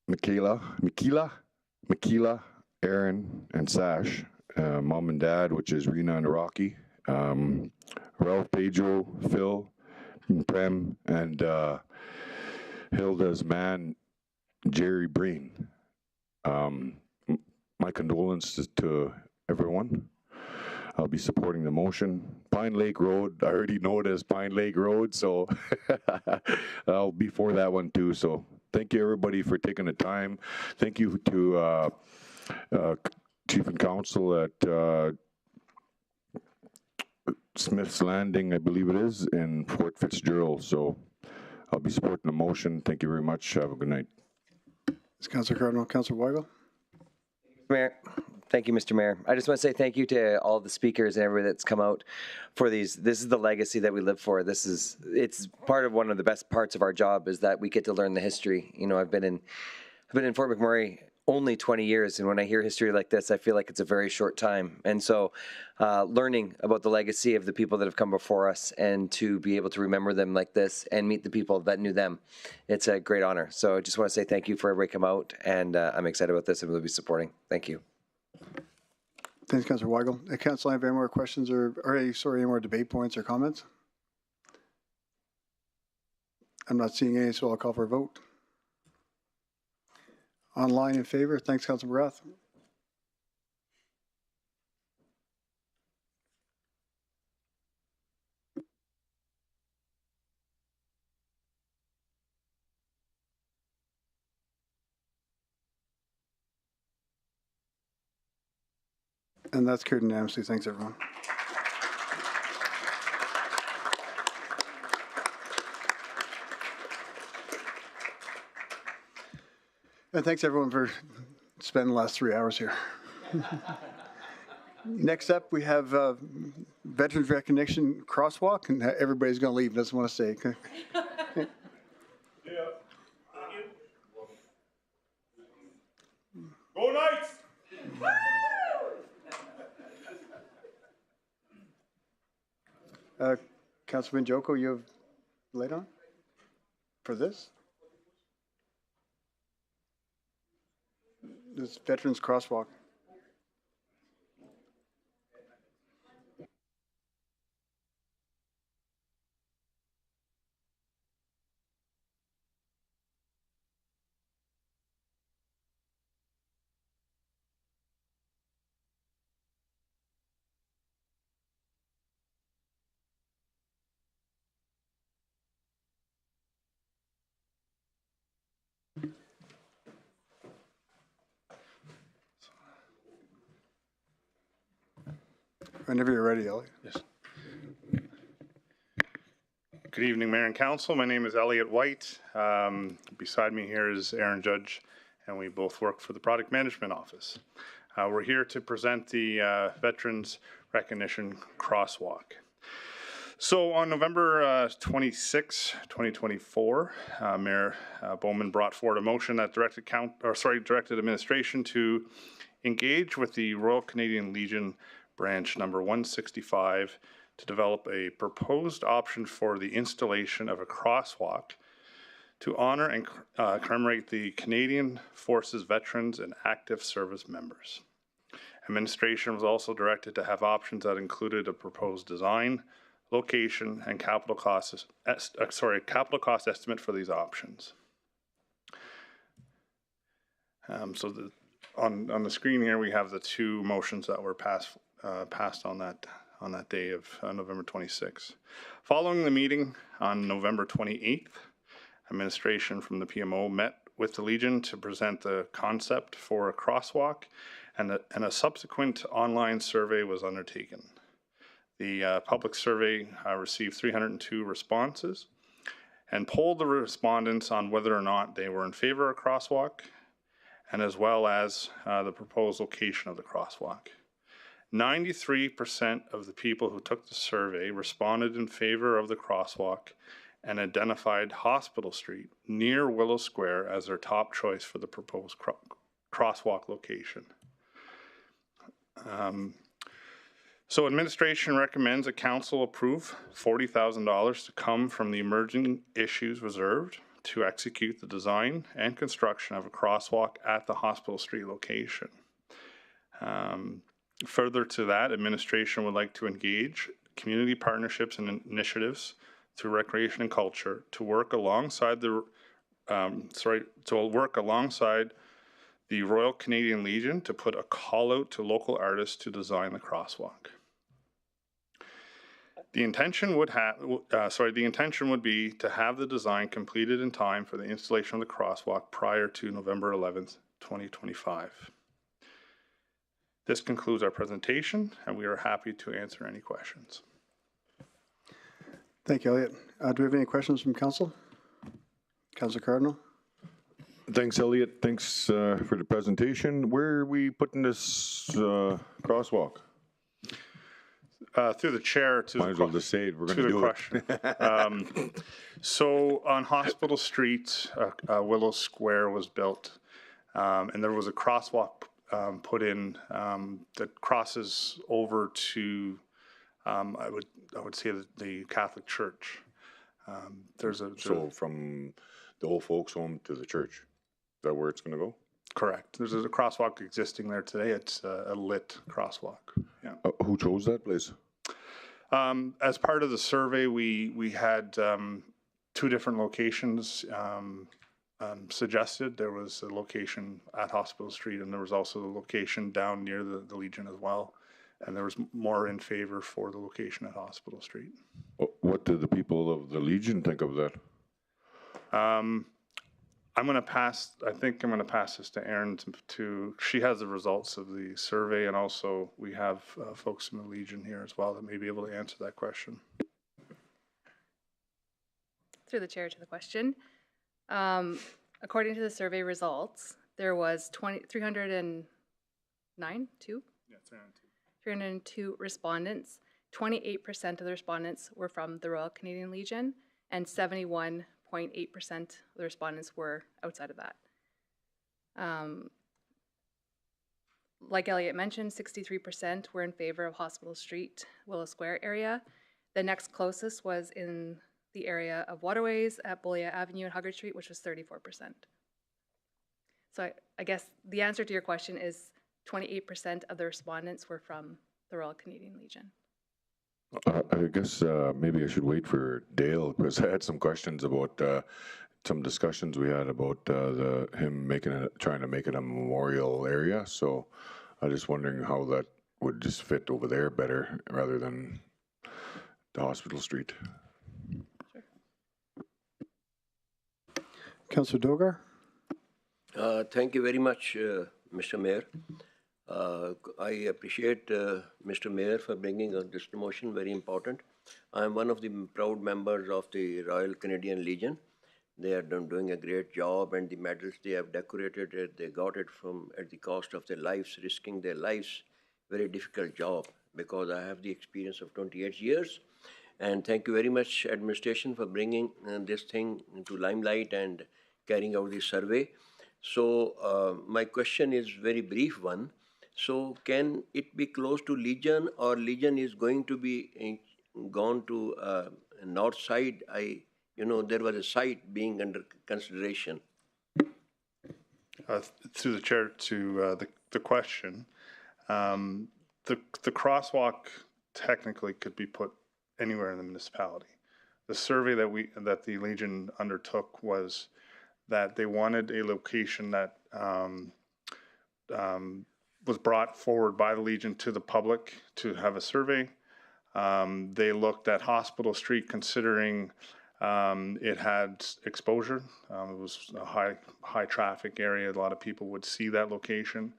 Michaela, Aaron, and Sash, mom and dad, which is Rena and Rocky, Ralph, Pedro, Phil, and Prem, and Hilda's man, Jerry Breen. My condolences to everyone. I'll be supporting the motion. Pine Lake Road, I already know it as Pine Lake Road, so I'll be for that one too. So thank you, everybody, for taking the time. Thank you to Chief and Counsel at Smith's Landing, I believe it is, in Fort Fitzgerald. So I'll be supporting the motion. Thank you very much. Have a good night. It's Councillor Cardinal. Councillor Weigel. Mayor. Thank you, Mr. Mayor. I just want to say thank you to all the speakers and everybody that's come out for these. This is the legacy that we live for. It's part of one of the best parts of our job is that we get to learn the history. You know, I've been in Fort McMurray only 20 years, and when I hear history like this, I feel like it's a very short time. And so learning about the legacy of the people that have come before us and to be able to remember them like this and meet the people that knew them, it's a great honor. So I just want to say thank you for everybody come out, and I'm excited about this and we'll be supporting. Thank you. Thanks, Councillor Weigel. Council, have any more questions or any more debate points or comments? I'm not seeing any, so I'll call for a vote. Online in favor. Thanks, Councilor McGrath. And that's carried unanimously. Thanks, everyone. And thanks, everyone, for spending the last 3 hours here. Next up, we have Veterans Recognition Crosswalk, and everybody's going to leave, doesn't want to stay. Go Knights! Councilman Joko, you have light on for this? This Veterans Crosswalk. Whenever you're ready, Elliot. Yes. Good evening, Mayor and Council. My name is Elliot White. Beside me here is Aaron Judge, and we both work for the Product Management Office. We're here to present the Veterans Recognition Crosswalk. So on November 26, 2024, Mayor Bowman brought forward a motion that directed administration to engage with the Royal Canadian Legion Branch number 165 to develop a proposed option for the installation of a crosswalk to honor and commemorate the Canadian Forces veterans and active service members. Administration was also directed to have options that included a proposed design, location, and capital cost estimate for these options. On the screen here, we have the two motions that were passed on that day of November 26th. Following the meeting on November 28th, administration from the PMO met with the Legion to present the concept for a crosswalk, and a subsequent online survey was undertaken. The public survey received 302 responses and polled the respondents on whether or not they were in favor of a crosswalk, and as well as the proposed location of the crosswalk. 93% of the people who took the survey responded in favor of the crosswalk and identified Hospital Street near Willow Square as their top choice for the proposed crosswalk location. So administration recommends that council approve $40,000 to come from the emerging issues reserved to execute the design and construction of a crosswalk at the Hospital Street location. Further to that, administration would like to engage community partnerships and initiatives through recreation and culture to work alongside the Royal Canadian Legion to put a call out to local artists to design the crosswalk. The intention would be to have the design completed in time for the installation of the crosswalk prior to November 11th, 2025. This concludes our presentation, and we are happy to answer any questions. Thank you, Elliot. Do we have any questions from council? Councilor Cardinal? Thanks, Elliot. Thanks for the presentation. Where are we putting this crosswalk? Through the chair to Might as well just say it. We're going to do it. So on Hospital Street, Willow Square was built, and there was a crosswalk put in that crosses over to, I would say, the Catholic Church. So from the old folks' home to the church, is that where it's going to go? Correct. There's a crosswalk existing there today. It's a lit crosswalk. Yeah. Who chose that place? As part of the survey, we had two different locations suggested. There was a location at Hospital Street, and there was also the location down near the Legion as well. And there was more in favor for the location at Hospital Street. What did the people of the Legion think of that? I'm going to pass, I think I'm going to pass this to Erin she has the results of the survey, and also we have folks from the Legion here as well that may be able to answer that question. Through the chair to the question. According to the survey results, there was 302 respondents. 28% of the respondents were from the Royal Canadian Legion, and 71.8% of the respondents were outside of that. Like Elliot mentioned, 63% were in favor of Hospital Street, Willow Square area. The next closest was in the area of Waterways at Bolia Avenue and Huggard Street, which was 34%. So I guess the answer to your question is 28% of the respondents were from the Royal Canadian Legion. I guess maybe I should wait for Dale, because I had some questions about some discussions we had about him trying to make it a memorial area. So I'm just wondering how that would just fit over there better rather than the Hospital Street. Councillor Dogar. Thank you very much, Mr. Mayor. I appreciate Mr. Mayor for bringing this motion, very important. I am one of the proud members of the Royal Canadian Legion. They are doing a great job, and the medals they have decorated, they got it from at the cost of their lives, risking their lives. Very difficult job, because I have the experience of 28 years. And thank you very much, administration, for bringing this thing into limelight and carrying out the survey. So my question is very brief one. So can it be close to Legion, or Legion is going to be gone to north side? There was a site being under consideration. Through the chair to the question, the crosswalk technically could be put anywhere in the municipality. The survey that the Legion undertook was that they wanted a location that was brought forward by the Legion to the public to have a survey. They looked at Hospital Street, considering it had exposure. It was a high traffic area. A lot of people would see that location.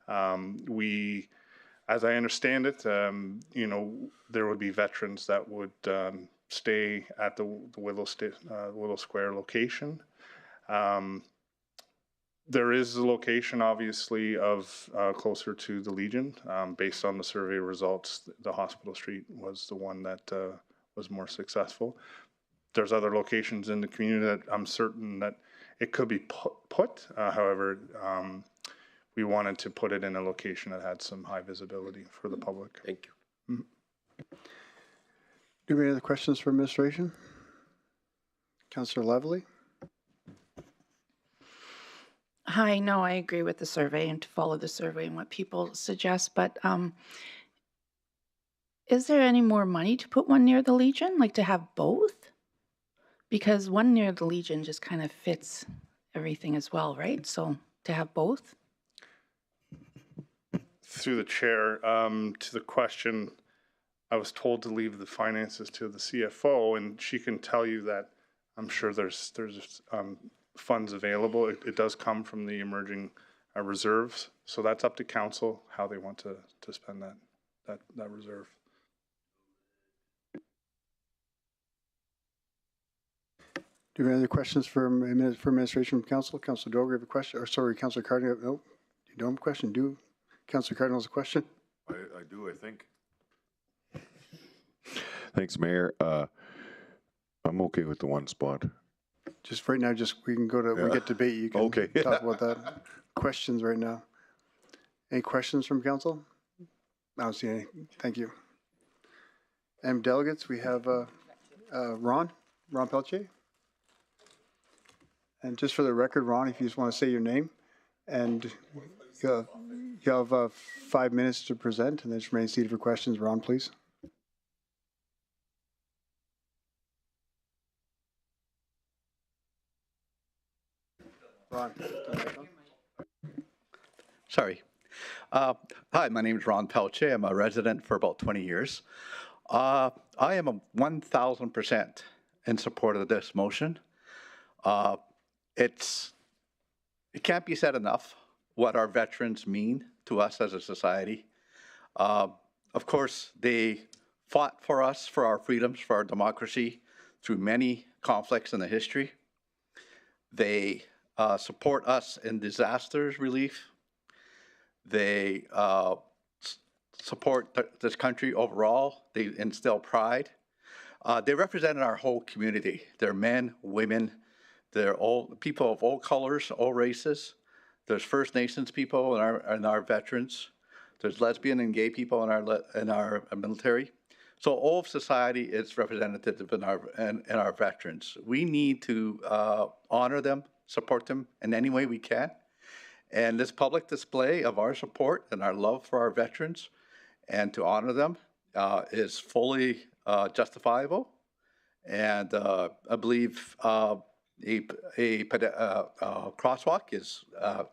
As I understand it, there would be veterans that would stay at the Willow Square location. There is a location, obviously, of closer to the Legion. Based on the survey results, the Hospital Street was the one that was more successful. There's other locations in the community that I'm certain that it could be put. However, we wanted to put it in a location that had some high visibility for the public. Thank you. Do we have any other questions for administration? Councillor Lively. Hi, no, I agree with the survey and to follow the survey and what people suggest, but is there any more money to put one near the Legion, like to have both? Because one near the Legion just kind of fits everything as well, right? So to have both? Through the chair, to the question, I was told to leave the finances to the CFO, and she can tell you that I'm sure there's funds available. It does come from the emerging reserves, so that's up to council how they want to spend that reserve. Do we have any other questions for administration from council? Councillor Dogar, have a question? Or sorry, Councillor Cardinal. No, you don't have a question. Do Councillor Cardinal has a question? I do, I think. Thanks, Mayor. I'm okay with the one spot. Just right now, we can go to, we get debate. You can talk about that. Questions right now. Any questions from council? I don't see any. Thank you. And delegates, we have Ron Peltier. And just for the record, Ron, if you just want to say your name, and you have 5 minutes to present, and then just remain seated for questions. Ron, please. Ron. Sorry. Hi, my name is Ron Pelche. I'm a resident for about 20 years. I am 1,000% in support of this motion. It can't be said enough what our veterans mean to us as a society. Of course, they fought for us, for our freedoms, for our democracy through many conflicts in the history. They support us in disasters relief. They support this country overall. They instill pride. They represent our whole community. They're men, women, they're all people of all colors, all races. There's First Nations people in our veterans. There's lesbian and gay people in our military. So all of society is representative in our veterans. We need to honor them, support them in any way we can. And this public display of our support and our love for our veterans and to honor them is fully justifiable. And I believe a crosswalk is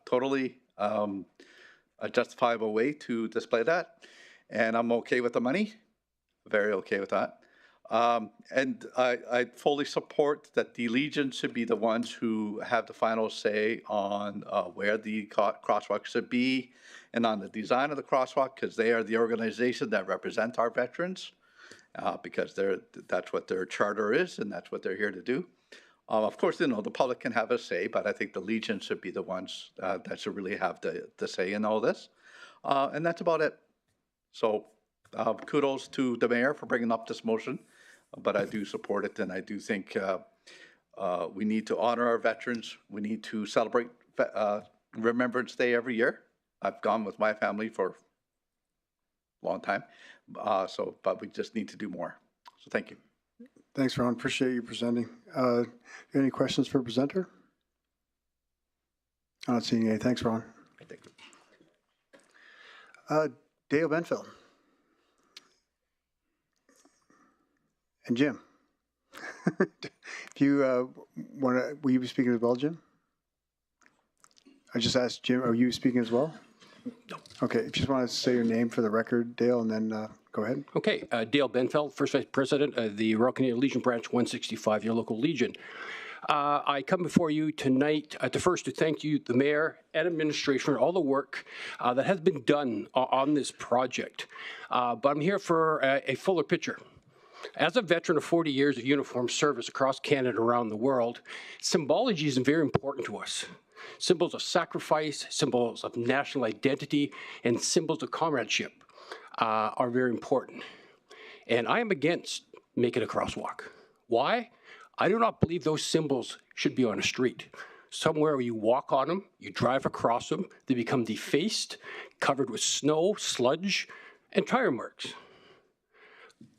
totally a justifiable way to display that. And I'm okay with the money, very okay with that. And I fully support that the Legion should be the ones who have the final say on where the crosswalk should be and on the design of the crosswalk, because they are the organization that represent our veterans, because that's what their charter is and that's what they're here to do. Of course, the public can have a say, but I think the Legion should be the ones that should really have the say in all this. And that's about it. So kudos to the mayor for bringing up this motion, but I do support it, and I do think we need to honor our veterans. We need to celebrate Remembrance Day every year. I've gone with my family for a long time, but we just need to do more. So thank you. Thanks, Ron. Appreciate you presenting. Any questions for presenter? I'm not seeing any. Thanks, Ron. Thank you. Dale Benfield. And Jim. If you want to, will you be speaking as well, Jim? I just asked Jim, are you speaking as well? No. Okay, if you just want to say your name for the record, Dale, and then go ahead. Okay, Dale Benfeld, First Vice President of the Royal Canadian Legion Branch 165, your local Legion. I come before you tonight to first to thank you, the Mayor and administration, for all the work that has been done on this project. But I'm here for a fuller picture. As a veteran of 40 years of uniformed service across Canada and around the world, symbology is very important to us. Symbols of sacrifice, symbols of national identity, and symbols of comradeship are very important. And I am against making a crosswalk. Why? I do not believe those symbols should be on a street. Somewhere where you walk on them, you drive across them, they become defaced, covered with snow, sludge, and tire marks.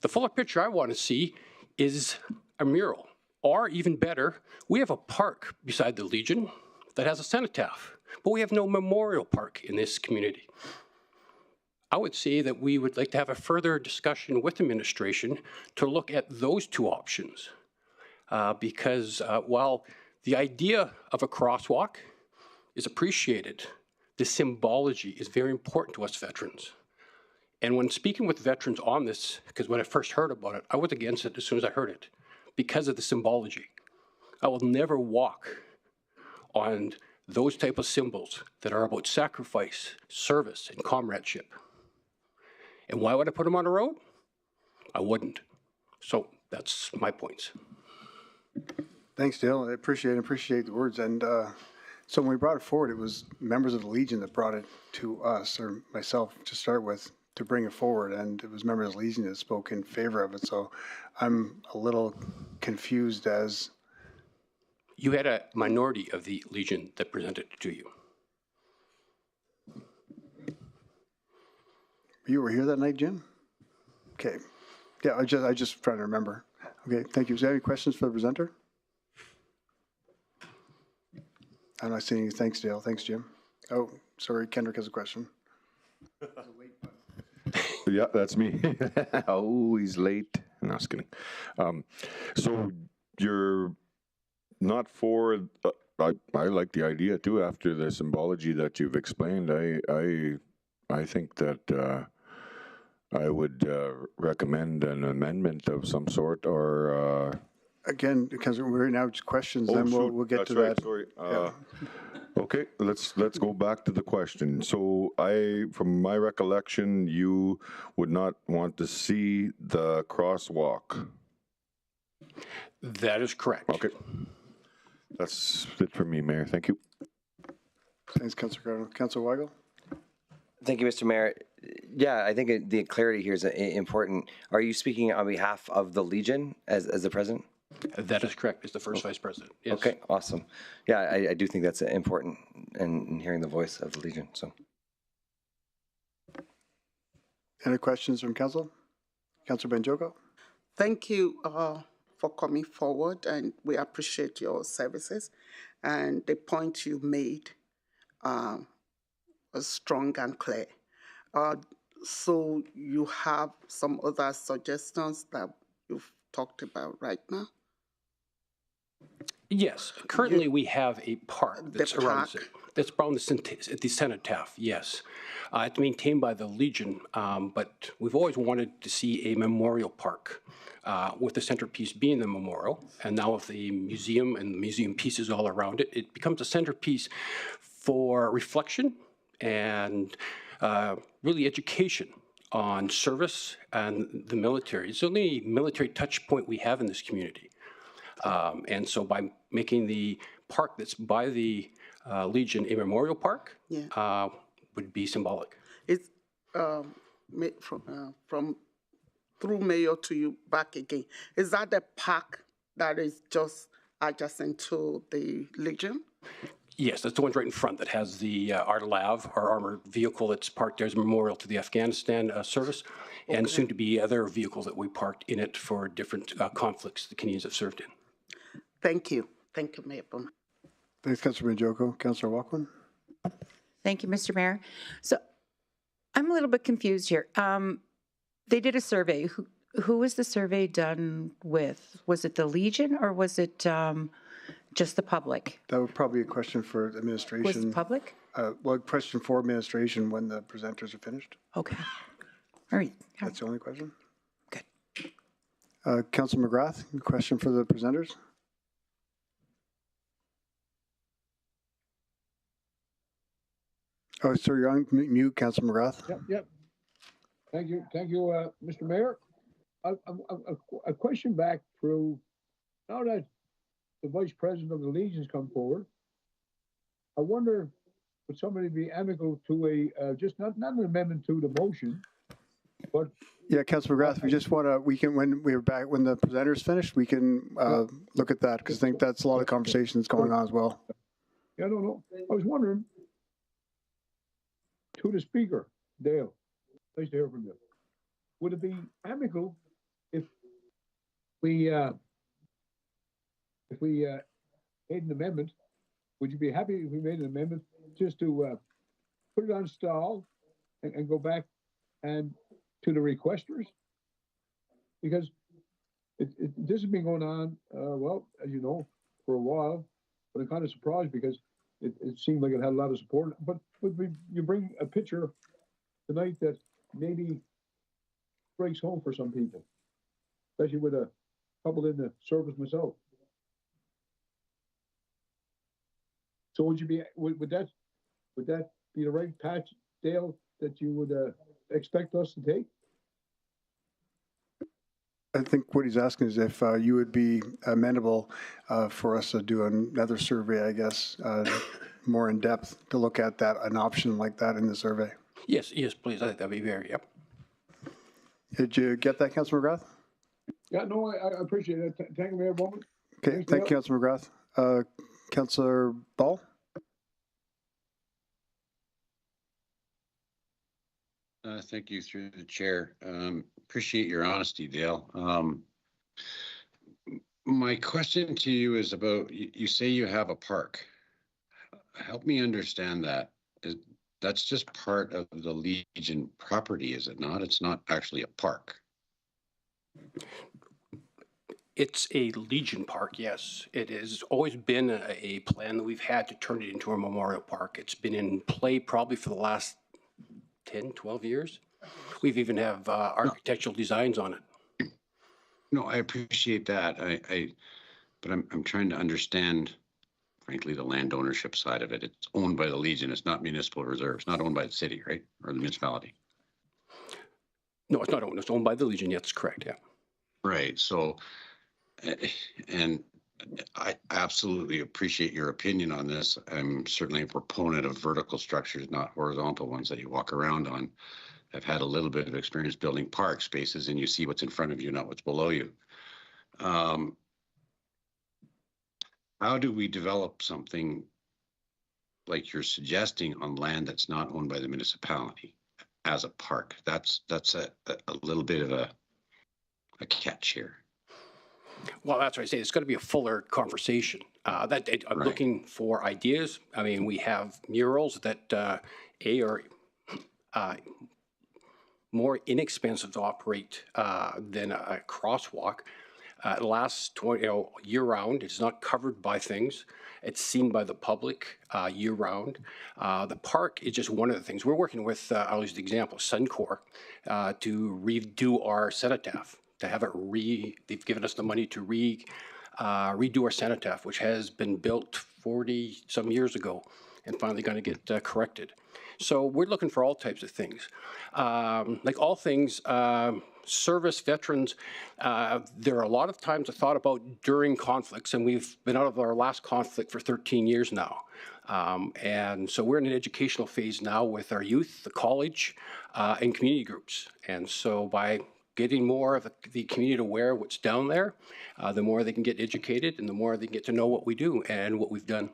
The fuller picture I want to see is a mural, or even better, we have a park beside the Legion that has a cenotaph, but we have no memorial park in this community. I would say that we would like to have a further discussion with administration to look at those two options, because while the idea of a crosswalk is appreciated, the symbology is very important to us veterans. And when speaking with veterans on this, because when I first heard about it, I was against it as soon as I heard it, because of the symbology. I will never walk on those type of symbols that are about sacrifice, service, and comradeship. And why would I put them on the road? I wouldn't. So that's my points. Thanks, Dale. I appreciate the words. And so when we brought it forward, it was members of the Legion that brought it to us, or myself to start with, to bring it forward. And it was members of the Legion that spoke in favor of it. So I'm a little confused as... You had a minority of the Legion that presented it to you. You were here that night, Jim? Okay. Yeah, I just trying to remember. Okay, thank you. Is there any questions for the presenter? I'm not seeing you. Thanks, Dale. Thanks, Jim. Oh, sorry, Kendrick has a question. Yeah, that's me. Oh, he's late. No, I was kidding. So you're not for I like the idea too. After the symbology that you've explained, I think that I would recommend an amendment of some sort, or Again, because we're now just questions, oh, then shoot, we'll get that's to right, that. Sorry. Yeah. Okay, let's go back to the question. So from my recollection, you would not want to see the crosswalk. That is correct. Okay. That's it for me, Mayor. Thank you. Thanks, Councilor Cardinal. Councilor Weigel? Thank you, Mr. Mayor. Yeah, I think the clarity here is important. Are you speaking on behalf of the Legion as the president? That is correct. As the first vice president. Yes. Okay, awesome. Yeah, I do think that's important in hearing the voice of the Legion. So, Any questions from council? Councilor Benjoko? Thank you for coming forward, and we appreciate your services. And the point you made was strong and clear. So you have some other suggestions that you've talked about right now? Yes. Currently, we have a park that's around the cenotaph. Yes, it's maintained by the Legion, but we've always wanted to see a memorial park, with the centerpiece being the memorial. And now with the museum and the museum pieces all around it, it becomes a centerpiece for reflection and really education on service and the military. It's the only military touch point we have in this community. And so by making the park that's by the Legion a memorial park, would be symbolic. It's from through Mayor to you back again. Is that the park that is just adjacent to the Legion? Yes, that's the one right in front that has the RLAV, our armored vehicle that's parked there as a memorial to the Afghanistan service, and soon to be other vehicles that we parked in it for different conflicts the Canadians have served in. Thank you. Thank you, Mayor Bowman. Thanks, Councilor Benjoko. Councilor Walkman? Thank you, Mr. Mayor. So I'm a little bit confused here. They did a survey. Who was the survey done with? Was it the Legion or was it just the public? That would probably be a question for administration. Was it public? Well, a question for administration when the presenters are finished. Okay. All right. That's the only question. Good. Councilor McGrath, a question for the presenters? Oh, sorry, you're on mute, Councilor McGrath. Yep. Thank you, Mr. Mayor. A question back through, now that the Vice President of the Legion's come forward, I wonder, would somebody be amiable to a, just not an amendment to the motion, but... Yeah, Councilor McGrath, we just want to, when we're back, when the presenter's finished, we can look at that, because I think that's a lot of conversations going on as well. Yeah, no. I was wondering, to the speaker, Dale, nice to hear from you. Would it be amicable if we made an amendment? Would you be happy if we made an amendment just to put it on stall and go back and to the requesters? Because this has been going on, well, as you know, for a while, but I'm kind of surprised because it seemed like it had a lot of support. But you bring a picture tonight that maybe breaks home for some people, especially with a couple in the service myself. So would that be the right patch, Dale, that you would expect us to take? I think what he's asking is if you would be amenable for us to do another survey, I guess, more in depth to look at that, an option like that in the survey. Yes, please. I think that'd be yep. Did you get that, Councilor McGrath? Yeah, no, I appreciate it. Thank you, Mayor Bowman. Okay, thank you, Councilor McGrath. Councilor Ball? Thank you through the chair. Appreciate your honesty, Dale. My question to you is about, you say you have a park. Help me understand that. That's just part of the Legion property, is it not? It's not actually a park. It's a Legion Park, yes. It has always been a plan that we've had to turn it into a memorial park. It's been in play probably for the last 10, 12 years. We've even have architectural designs on it. No, I appreciate that. But I'm trying to understand, frankly, the land ownership side of it. It's owned by the Legion. It's not municipal reserve. It's not owned by the city, right? Or the municipality. No, it's not owned. It's owned by the Legion. Yes, that's correct. Yeah. Right. So, and I absolutely appreciate your opinion on this. I'm certainly a proponent of vertical structures, not horizontal ones that you walk around on. I've had a little bit of experience building park spaces, and you see what's in front of you, not what's below you. How do we develop something like you're suggesting on land that's not owned by the municipality as a park? That's a little bit of a catch here. Well, that's what I say. It's going to be a fuller conversation. I'm looking for ideas. I mean, we have murals that are more inexpensive to operate than a crosswalk. It lasts year-round. It's not covered by things. It's seen by the public year-round. The park is just one of the things. We're working with, I'll use the example, Suncor, to redo our cenotaph, to have it they've given us the money to redo our cenotaph, which has been built 40-some years ago and finally going to get corrected. So we're looking for all types of things. Like all things, service veterans, there are a lot of times I thought about during conflicts, and we've been out of our last conflict for 13 years now. And so we're in an educational phase now with our youth, the college, and community groups. And so by getting more of the community aware of what's down there, the more they can get educated and the more they can get to know what we do and what we've done.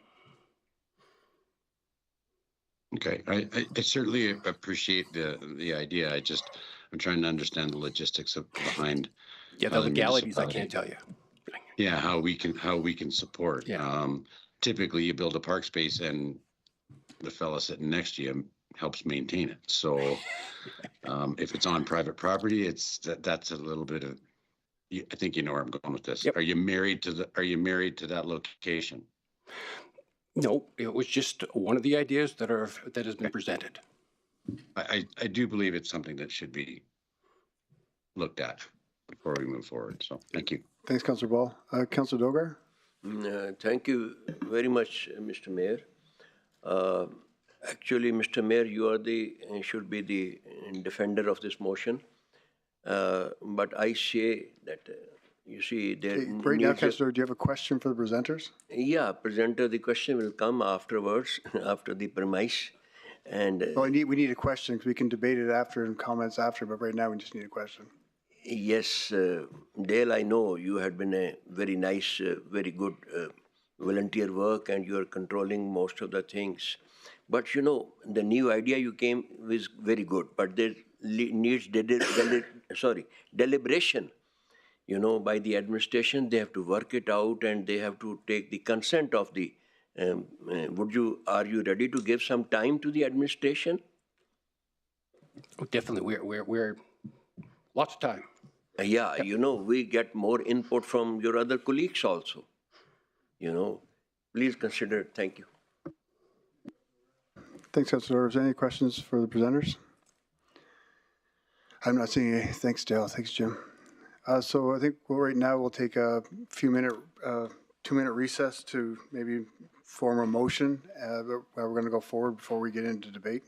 Okay, I certainly appreciate the idea. I'm trying to understand the logistics behind. Yeah, the legalities I can't tell you. Yeah, how we can support. Yeah. Typically, you build a park space, and the fella sitting next to you helps maintain it. So, if it's on private property, that's a little bit of. I think you know where I'm going with this. Yep. Are you married to that location? No, it was just one of the ideas that has been presented. I do believe it's something that should be looked at before we move forward. So thank you. Thanks, Councillor Ball. Councillor Dogar? Thank you very much, Mr. Mayor. Actually, Mr. Mayor, you should be the defender of this motion. But I say that, you see, there. Right now, Councillor, do you have a question for the presenters? Yeah, presenter, the question will come afterwards, after the premise. And well, we need a question because we can debate it after and comments after, but right now we just need a question. Yes, Dale, I know you had been a very nice, very good volunteer work, and you are controlling most of the things. But you know, the new idea you came with very good, but there needs deliberation. You know, by the administration, they have to work it out, and they have to take the consent of the. Are you ready to give some time to the administration? Oh, definitely, we're lots of time. Yeah, you know, we get more input from your other colleagues also. You know, please consider it. Thank you. Thanks, Councillor. Is there any questions for the presenters? I'm not seeing any. Thanks, Dale. Thanks, Jim. So I think right now we'll take a 2-minute recess to maybe form a motion where we're going to go forward before we get into debate.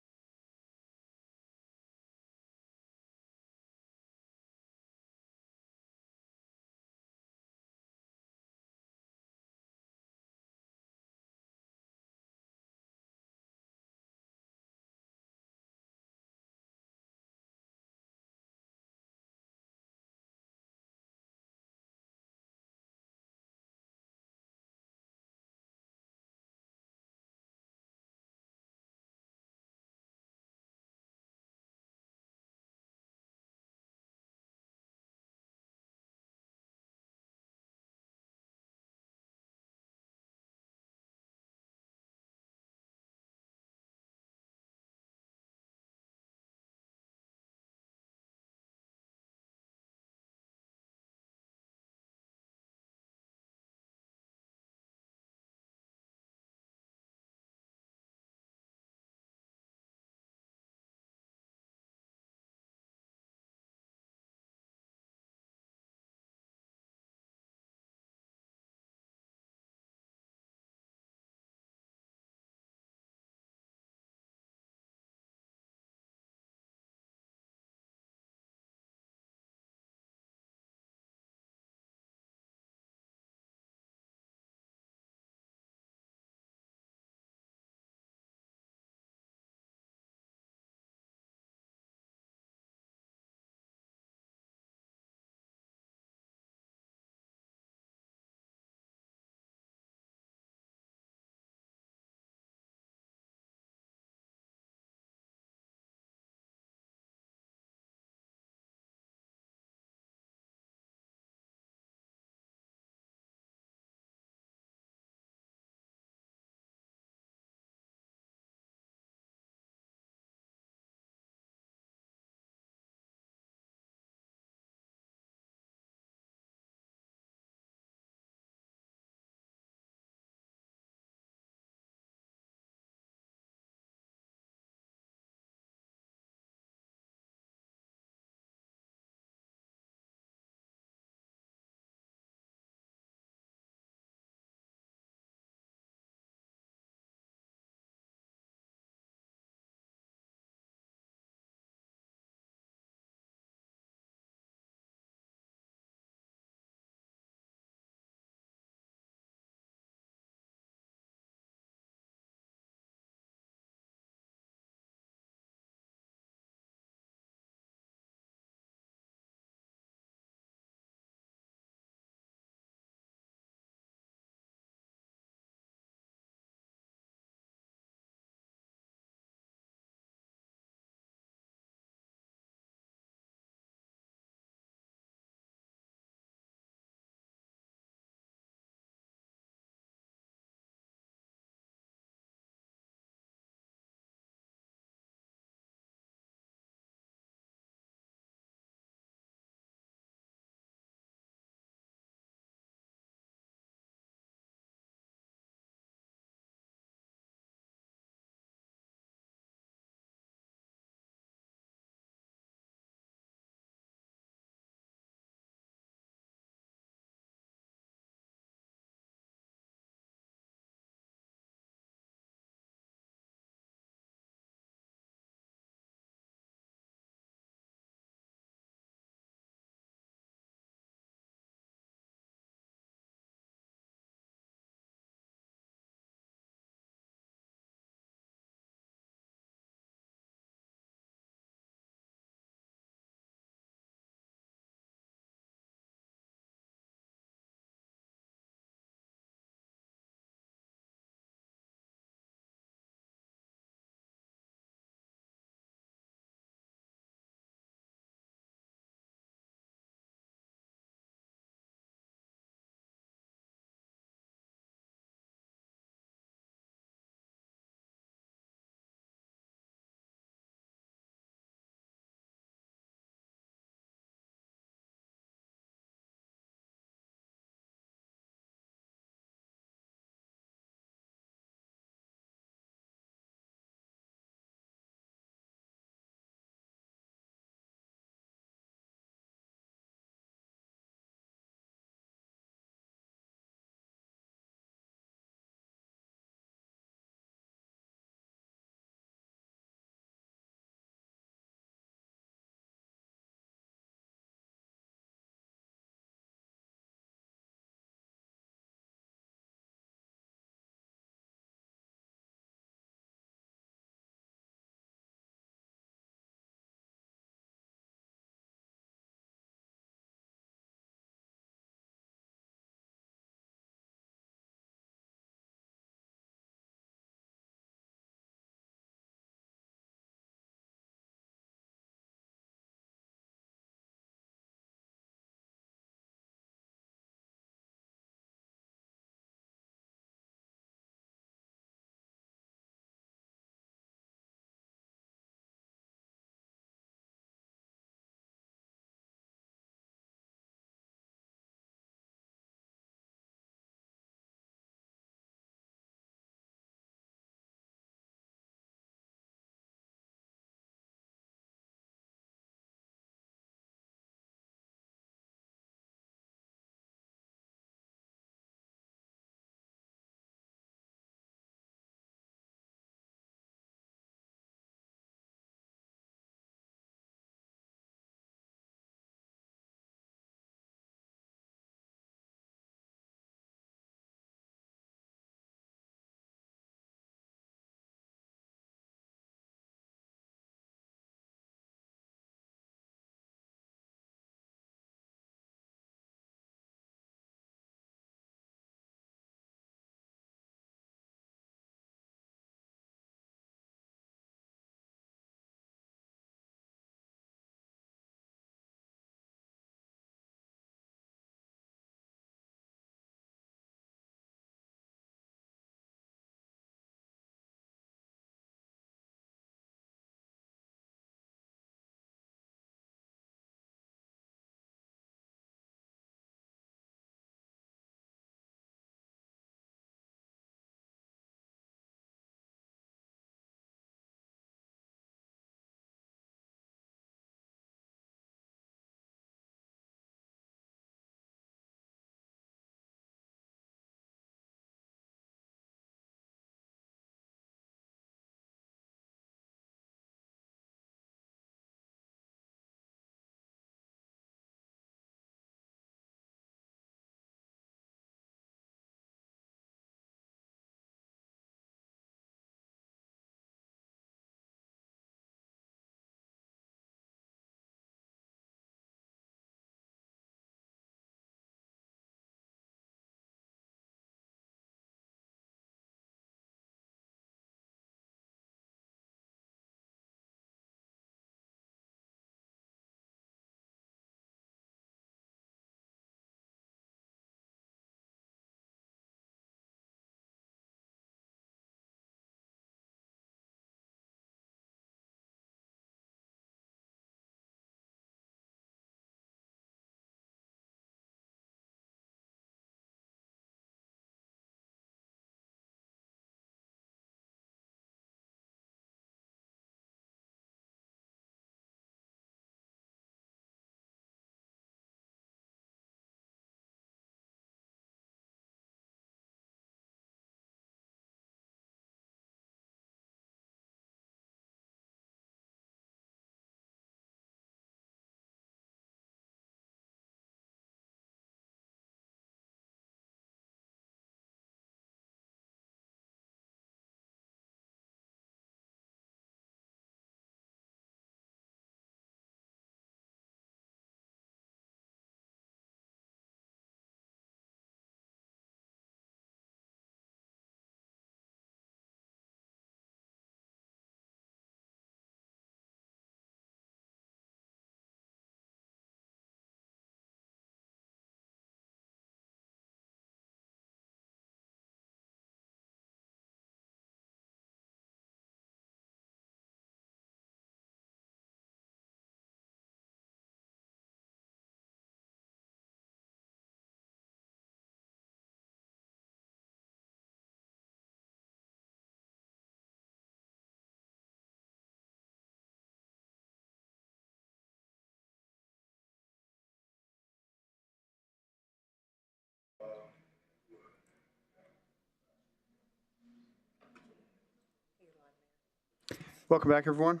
Welcome back, everyone.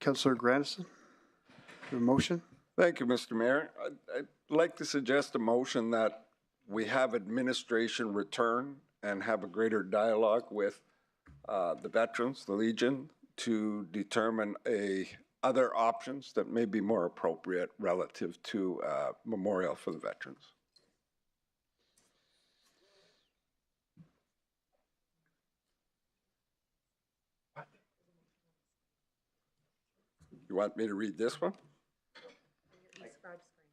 Councillor Grandison, a motion? Thank you, Mr. Mayor. I'd like to suggest a motion that we have administration return and have a greater dialogue with the veterans, the Legion, to determine other options that may be more appropriate relative to memorial for the veterans. You want me to read this one?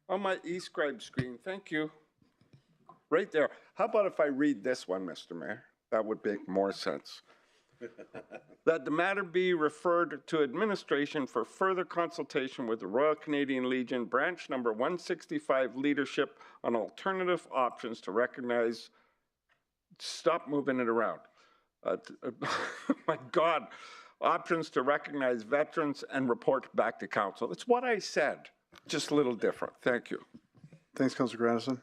On my e-scribe screen, thank you. Right there. How about if I read this one, Mr. Mayor? That would make more sense. That the matter be referred to administration for further consultation with the Royal Canadian Legion, branch number 165 leadership on alternative options to recognize, stop moving it around. My God, options to recognize veterans and report back to council. It's what I said, just a little different. Thank you. Thanks, Councillor Grandison.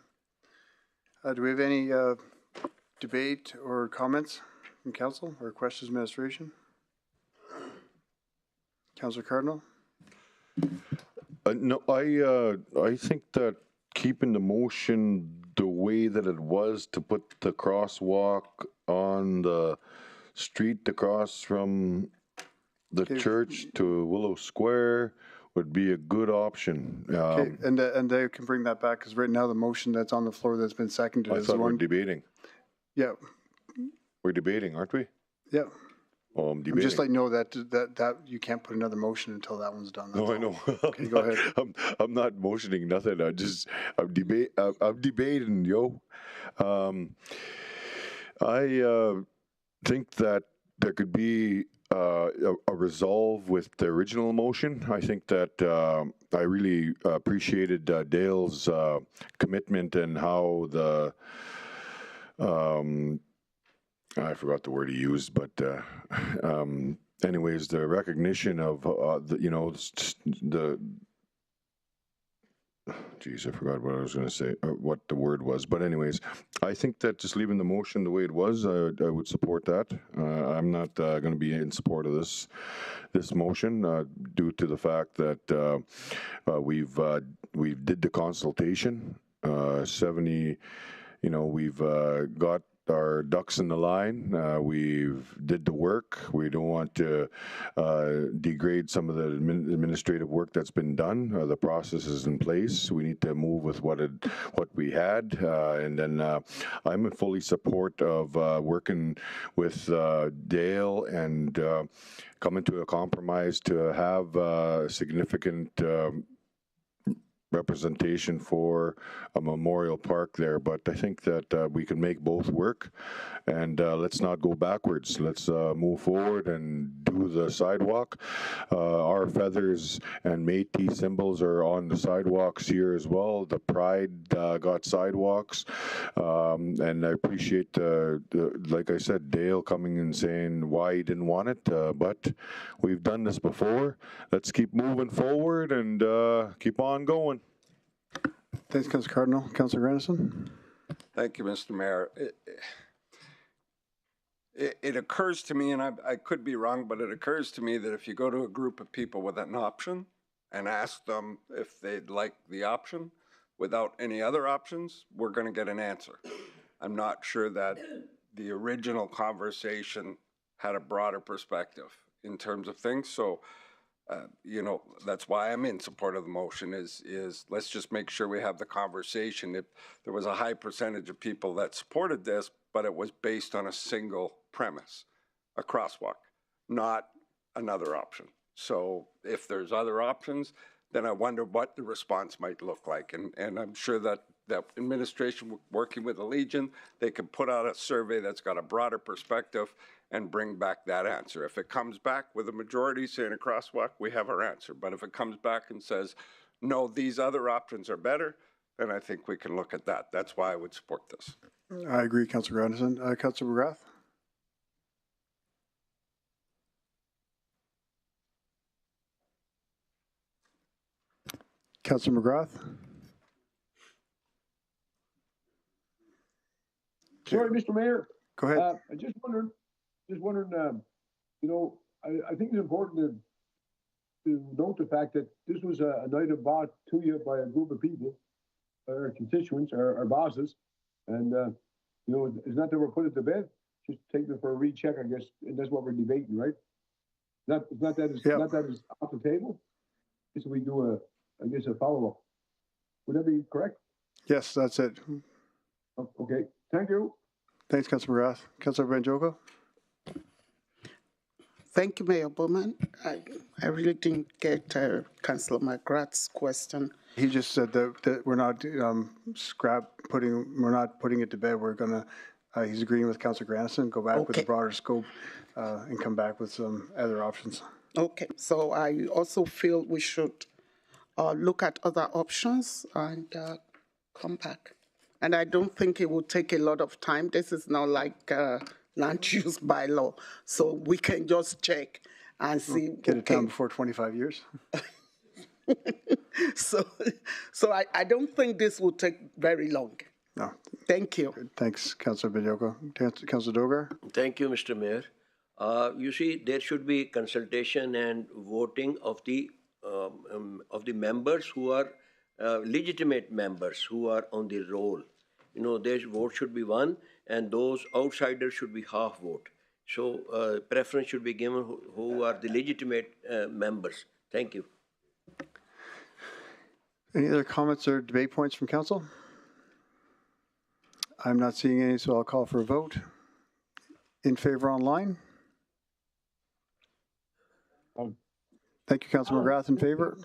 Do we have any debate or comments from council or questions, administration? Councillor Cardinal? No, I think that keeping the motion the way that it was to put the crosswalk on the street across from the church to Willow Square would be a good option. Okay, and they can bring that back because right now the motion that's on the floor that's been seconded I is thought the we're one. debating. Yeah. We're debating, aren't we? Yeah. Oh, I'm debating. I'm just like, know that you can't put another motion until that one's done. No, I know. Okay, go ahead. I'm not motioning nothing. I'm debating, yo. I think that there could be a resolve with the original motion. I think that I really appreciated Dale's commitment and how the I forgot the word he used, but anyways, the recognition of the geez, I forgot what I was going to say, what the word was. But anyways, I think that just leaving the motion the way it was, I would support that. I'm not going to be in support of this motion due to the fact that we've did the consultation. 70, we've got our ducks in the line. We've did the work. We don't want to degrade some of the administrative work that's been done. The process is in place. We need to move with what we had, and then I'm in fully support of working with Dale and coming to a compromise to have significant representation for a memorial park there, but I think that we can make both work, and let's not go backwards. Let's move forward and do the sidewalk. Our feathers and Métis symbols are on the sidewalks here as well. The Pride got sidewalks, and I appreciate, like I said, Dale coming and saying why he didn't want it, but we've done this before. Let's keep moving forward and keep on going. Thanks, Councillor Cardinal. Councillor Grandison? Thank you, Mr. Mayor. It occurs to me, and I could be wrong, but it occurs to me that if you go to a group of people with an option and ask them if they'd like the option without any other options, we're going to get an answer. I'm not sure that the original conversation had a broader perspective in terms of things. So, that's why I'm in support of the motion is let's just make sure we have the conversation. If there was a high percentage of people that supported this, but it was based on a single premise, a crosswalk, not another option. So if there's other options, then I wonder what the response might look like. And I'm sure that administration working with the Legion, they can put out a survey that's got a broader perspective and bring back that answer. If it comes back with a majority saying a crosswalk, we have our answer. But if it comes back and says, no, these other options are better, then I think we can look at that. That's why I would support this. I agree, Councillor Grandison. Councillor McGrath? Councillor McGrath? Sorry, Mr. Mayor. Go ahead. I just wondered, I think it's important to note the fact that this was an item brought to you by a group of people, our constituents, our bosses, and it's not that we're putting it to bed. Just take them for a recheck, I guess, and that's what we're debating, right? Not that it's off the table. It's we do a follow up. Would that be correct? Yes, that's it. Okay. Thank you. Thanks, Councilor McGrath. Councilor Banjoko? Thank you, Mayor Bowman. I really didn't get Councilor McGrath's question. He just said that we're not we're not putting it to bed. We're gonna, he's agreeing with Councilor Granison, go back with a broader scope and come back with some other options. Okay, so I also feel we should look at other options and come back. And I don't think it will take a lot of time. This is not like land use bylaw, so we can just check and see. Get it done before 25 years. So I don't think this will take very long. No. Thank you. Thanks, Councilor Banjoko. Councilor Dogar? Thank you, Mr. Mayor. You see, there should be consultation and voting of the members who are legitimate members who are on the roll. Their vote should be one, and those outsiders should be half vote. So preference should be given who are the legitimate members. Thank you. Any other comments or debate points from council? I'm not seeing any, so I'll call for a vote. In favor online? Thank you, Councilor McGrath. In favor?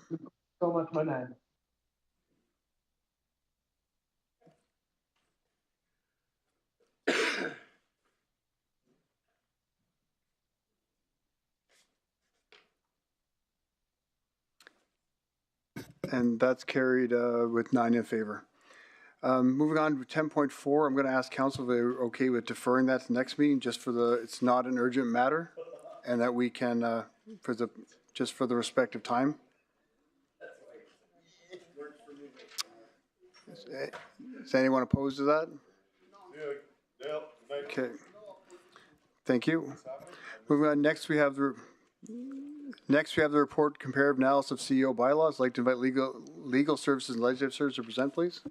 So much, my man. And that's carried with 9 in favor. Moving on to 10.4, I'm going to ask council if they're okay with deferring that to the next meeting, just for it's not an urgent matter, and that we can, just for the respective time. Is anyone opposed to that? Okay. Thank you. Moving on, next we have the report comparative analysis of CEO bylaws. I'd like to invite legal services and legislative services to present, please.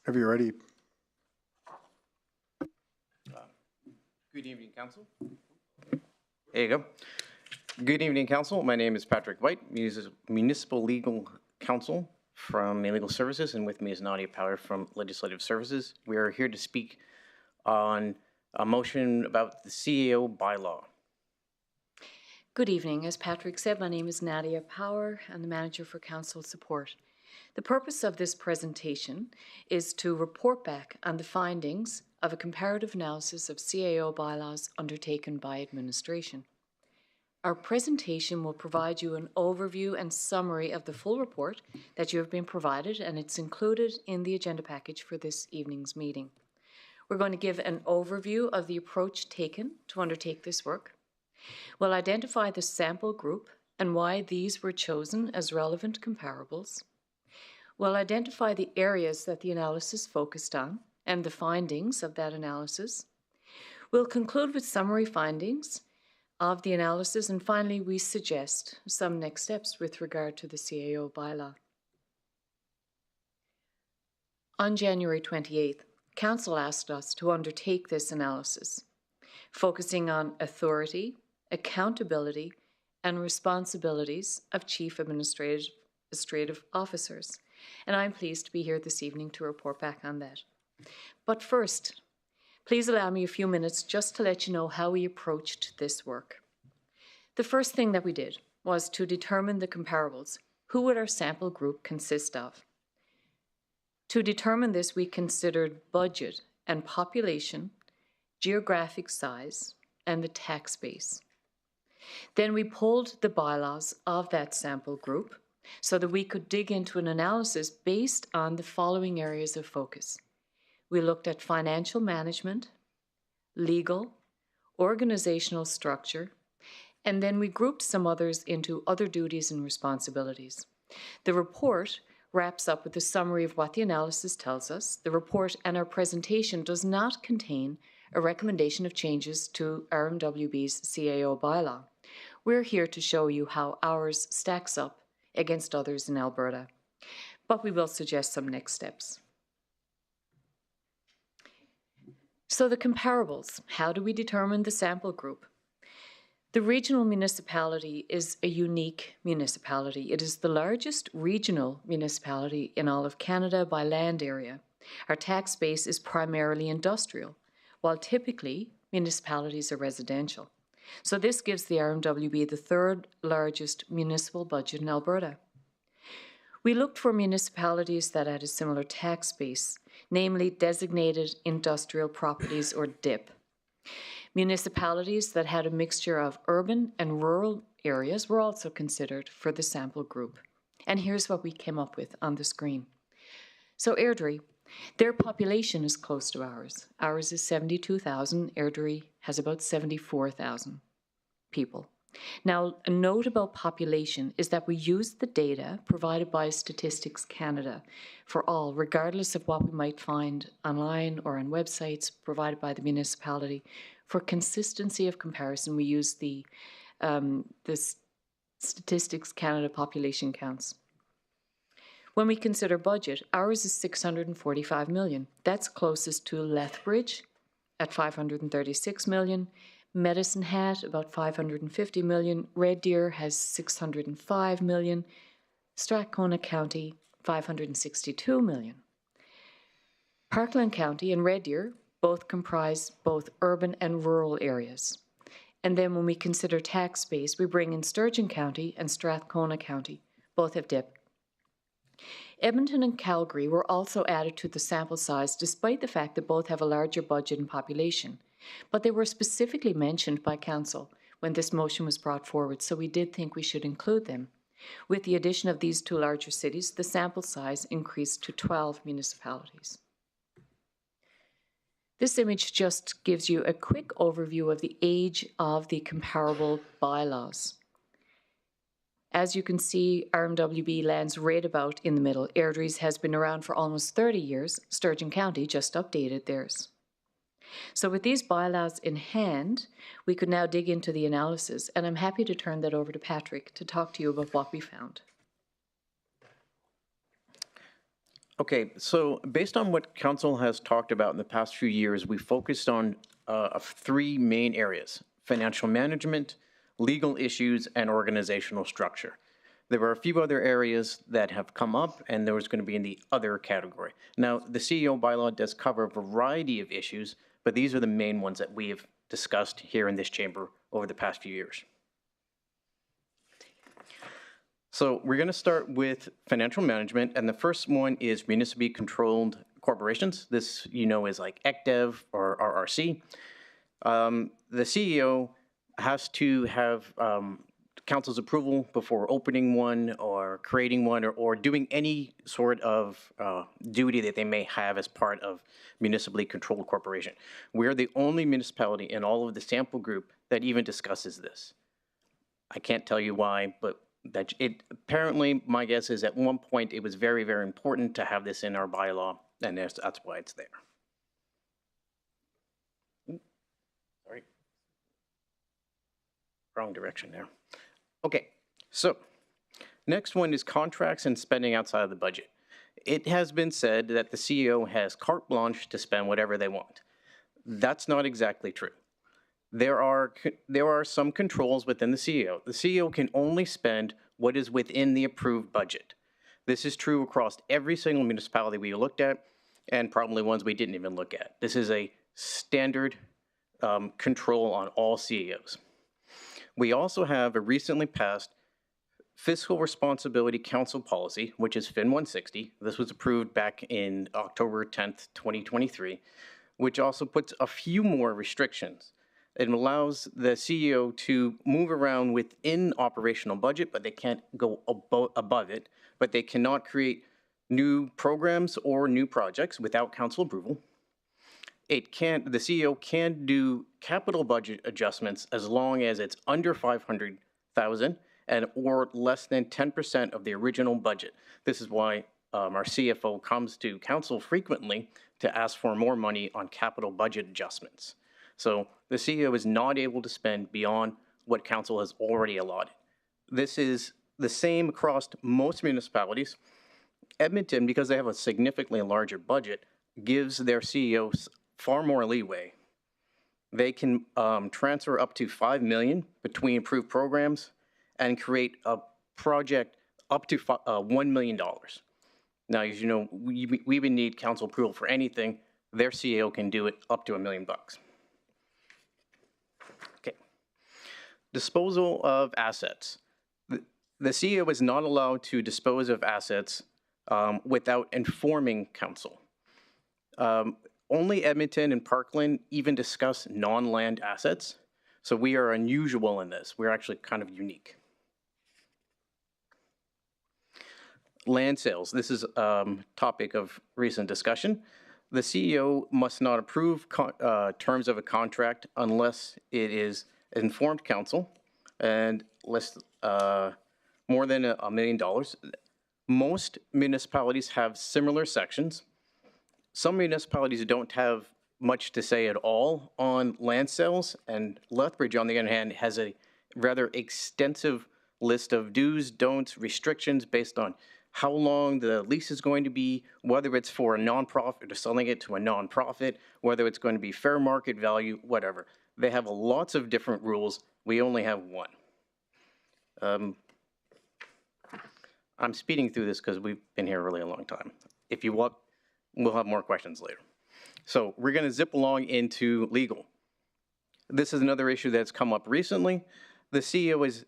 Have you ready? Good evening, Council. There you go. Good evening, Council. My name is Patrick White, Municipal Legal Counsel from Legal Services, and with me is Nadia Power from Legislative Services. We are here to speak on a motion about the CEO bylaw. Good evening. As Patrick said, my name is Nadia Power. I'm the Manager for Council Support. The purpose of this presentation is to report back on the findings of a comparative analysis of CAO bylaws undertaken by administration. Our presentation will provide you an overview and summary of the full report that you have been provided, and it's included in the agenda package for this evening's meeting. We're going to give an overview of the approach taken to undertake this work. We'll identify the sample group and why these were chosen as relevant comparables. We'll identify the areas that the analysis focused on and the findings of that analysis. We'll conclude with summary findings of the analysis, and finally we suggest some next steps with regard to the CAO bylaw. On January 28th, Council asked us to undertake this analysis, focusing on authority, accountability, and responsibilities of Chief Administrative Officers. And I'm pleased to be here this evening to report back on that. But first, please allow me a few minutes just to let you know how we approached this work. The first thing that we did was to determine the comparables. Who would our sample group consist of? To determine this, we considered budget and population, geographic size, and the tax base. Then we pulled the bylaws of that sample group so that we could dig into an analysis based on the following areas of focus. We looked at financial management, legal, organizational structure, and then we grouped some others into other duties and responsibilities. The report wraps up with a summary of what the analysis tells us. The report and our presentation does not contain a recommendation of changes to RMWB's CAO bylaw. We're here to show you how ours stacks up against others in Alberta, but we will suggest some next steps. So the comparables, how do we determine the sample group? The regional municipality is a unique municipality. It is the largest regional municipality in all of Canada by land area. Our tax base is primarily industrial, while typically municipalities are residential. So this gives the RMWB the third largest municipal budget in Alberta. We looked for municipalities that had a similar tax base, namely designated industrial properties or DIP. Municipalities that had a mixture of urban and rural areas were also considered for the sample group. And here's what we came up with on the screen. So Airdrie, their population is close to ours. Ours is 72,000. Airdrie has about 74,000 people. Now, a note about population is that we used the data provided by Statistics Canada for all, regardless of what we might find online or on websites provided by the municipality. For consistency of comparison, we used the Statistics Canada population counts. When we consider budget, ours is $645 million. That's closest to Lethbridge at $536 million, Medicine Hat about $550 million, Red Deer has $605 million, Strathcona County $562 million. Parkland County and Red Deer both comprise both urban and rural areas. And then when we consider tax base, we bring in Sturgeon County and Strathcona County. Both have DIP. Edmonton and Calgary were also added to the sample size despite the fact that both have a larger budget and population. But they were specifically mentioned by Council when this motion was brought forward, so we did think we should include them. With the addition of these two larger cities, the sample size increased to 12 municipalities. This image just gives you a quick overview of the age of the comparable bylaws. As you can see, RMWB lands right about in the middle. Airdrie's has been around for almost 30 years. Sturgeon County just updated theirs. So with these bylaws in hand, we could now dig into the analysis, and I'm happy to turn that over to Patrick to talk to you about what we found. Okay, so based on what Council has talked about in the past few years, we focused on three main areas: financial management, legal issues, and organizational structure. There were a few other areas that have come up, and there was going to be in the other category. Now, the CEO bylaw does cover a variety of issues, but these are the main ones that we have discussed here in this chamber over the past few years. So we're going to start with financial management, and the first one is municipally controlled corporations. This, you know, is like ECDEV or RRC. The CEO has to have council's approval before opening one or creating one or doing any sort of duty that they may have as part of municipally controlled corporation. We're the only municipality in all of the sample group that even discusses this. I can't tell you why, but that it apparently, my guess is at one point it was very, very important to have this in our bylaw, and that's why it's there. Sorry. Wrong direction there. Okay, so next one is contracts and spending outside of the budget. It has been said that the CEO has carte blanche to spend whatever they want. That's not exactly true. There are some controls within the CEO. The CEO can only spend what is within the approved budget. This is true across every single municipality we looked at. and probably ones we didn't even look at. This is a standard control on all CEOs. We also have a recently passed Fiscal Responsibility Council policy, which is FIN 160. This was approved back in October 10th, 2023, which also puts a few more restrictions. It allows the CEO to move around within operational budget, but they can't go above it, but they cannot create new programs or new projects without council approval. The CEO can do capital budget adjustments as long as it's under 500,000 or less than 10% of the original budget. This is why our CFO comes to council frequently to ask for more money on capital budget adjustments. So the CEO is not able to spend beyond what council has already allotted. This is the same across most municipalities. Edmonton, because they have a significantly larger budget, gives their CEOs far more leeway. They can transfer up to $5 million between approved programs and create a project up to $1 million. Now, as you know, we would need council approval for anything. Their CEO can do it up to $1 million. Okay. Disposal of assets. The CEO is not allowed to dispose of assets without informing council. Only Edmonton and Parkland even discuss non-land assets. So we are unusual in this. We're actually kind of unique. Land sales. This is a topic of recent discussion. The CEO must not approve terms of a contract unless it is informed council and less more than $1 million. Most municipalities have similar sections. Some municipalities don't have much to say at all on land sales, and Lethbridge, on the other hand, has a rather extensive list of do's, don'ts, restrictions based on how long the lease is going to be, whether it's for a nonprofit or selling it to a nonprofit, whether it's going to be fair market value, whatever. They have lots of different rules. We only have one. I'm speeding through this because we've been here really a long time. If you want, we'll have more questions later. So we're going to zip along into legal. This is another issue that's come up recently. The CEO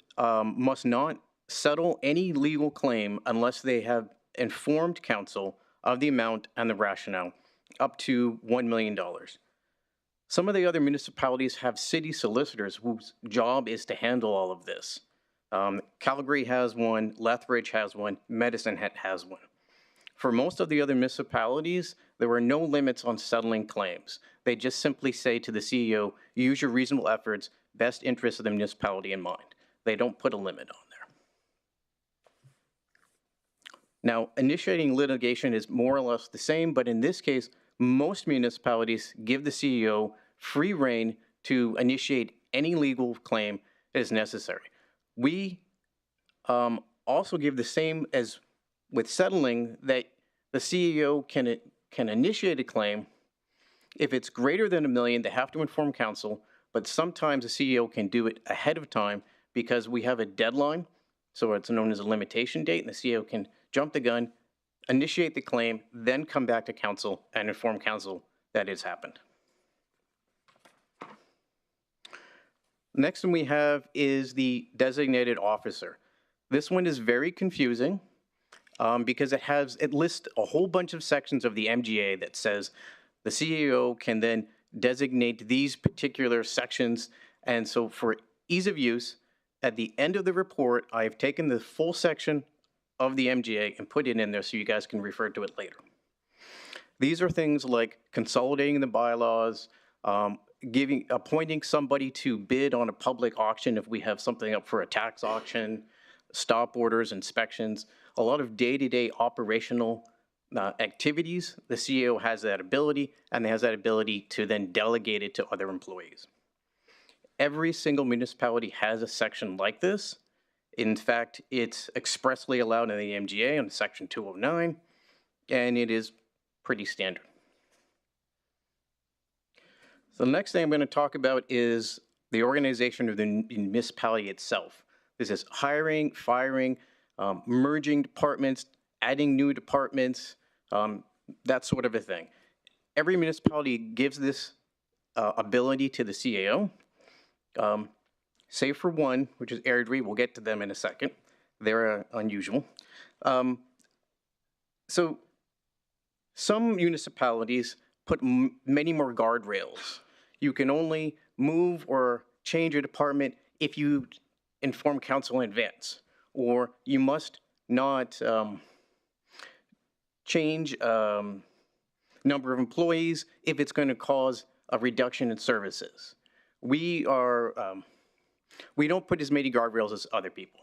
must not settle any legal claim unless they have informed council of the amount and the rationale, up to $1 million. Some of the other municipalities have city solicitors whose job is to handle all of this. Calgary has one, Lethbridge has one, Medicine Hat has one. For most of the other municipalities, there were no limits on settling claims. They just simply say to the CEO, use your reasonable efforts, best interest of the municipality in mind. They don't put a limit on there. Now, initiating litigation is more or less the same, but in this case, most municipalities give the CEO free rein to initiate any legal claim as necessary. We also give the same as with settling, that the CEO can initiate a claim. If it's greater than $1 million, they have to inform council, but sometimes the CEO can do it ahead of time because we have a deadline, so it's known as a limitation date, and the CEO can jump the gun, initiate the claim, then come back to council and inform council that it's happened. Next one we have is the designated officer. This one is very confusing because it lists a whole bunch of sections of the MGA that says the CEO can then designate these particular sections. And so for ease of use, at the end of the report, I've taken the full section of the MGA and put it in there so you guys can refer to it later. These are things like consolidating the bylaws, appointing somebody to bid on a public auction if we have something up for a tax auction, stop orders, inspections, a lot of day-to-day operational activities. The CEO has that ability, and has that ability to then delegate it to other employees. Every single municipality has a section like this. In fact, it's expressly allowed in the MGA under Section 209, and it is pretty standard. So the next thing I'm going to talk about is the organization of the municipality itself. This is hiring, firing, merging departments, adding new departments, that sort of a thing. Every municipality gives this ability to the CAO, save for one, which is Airdrie. We'll get to them in a second. They're unusual. So some municipalities put many more guardrails. You can only move or change a department if you inform council in advance, or you must not change number of employees if it's going to cause a reduction in services. We don't put as many guardrails as other people.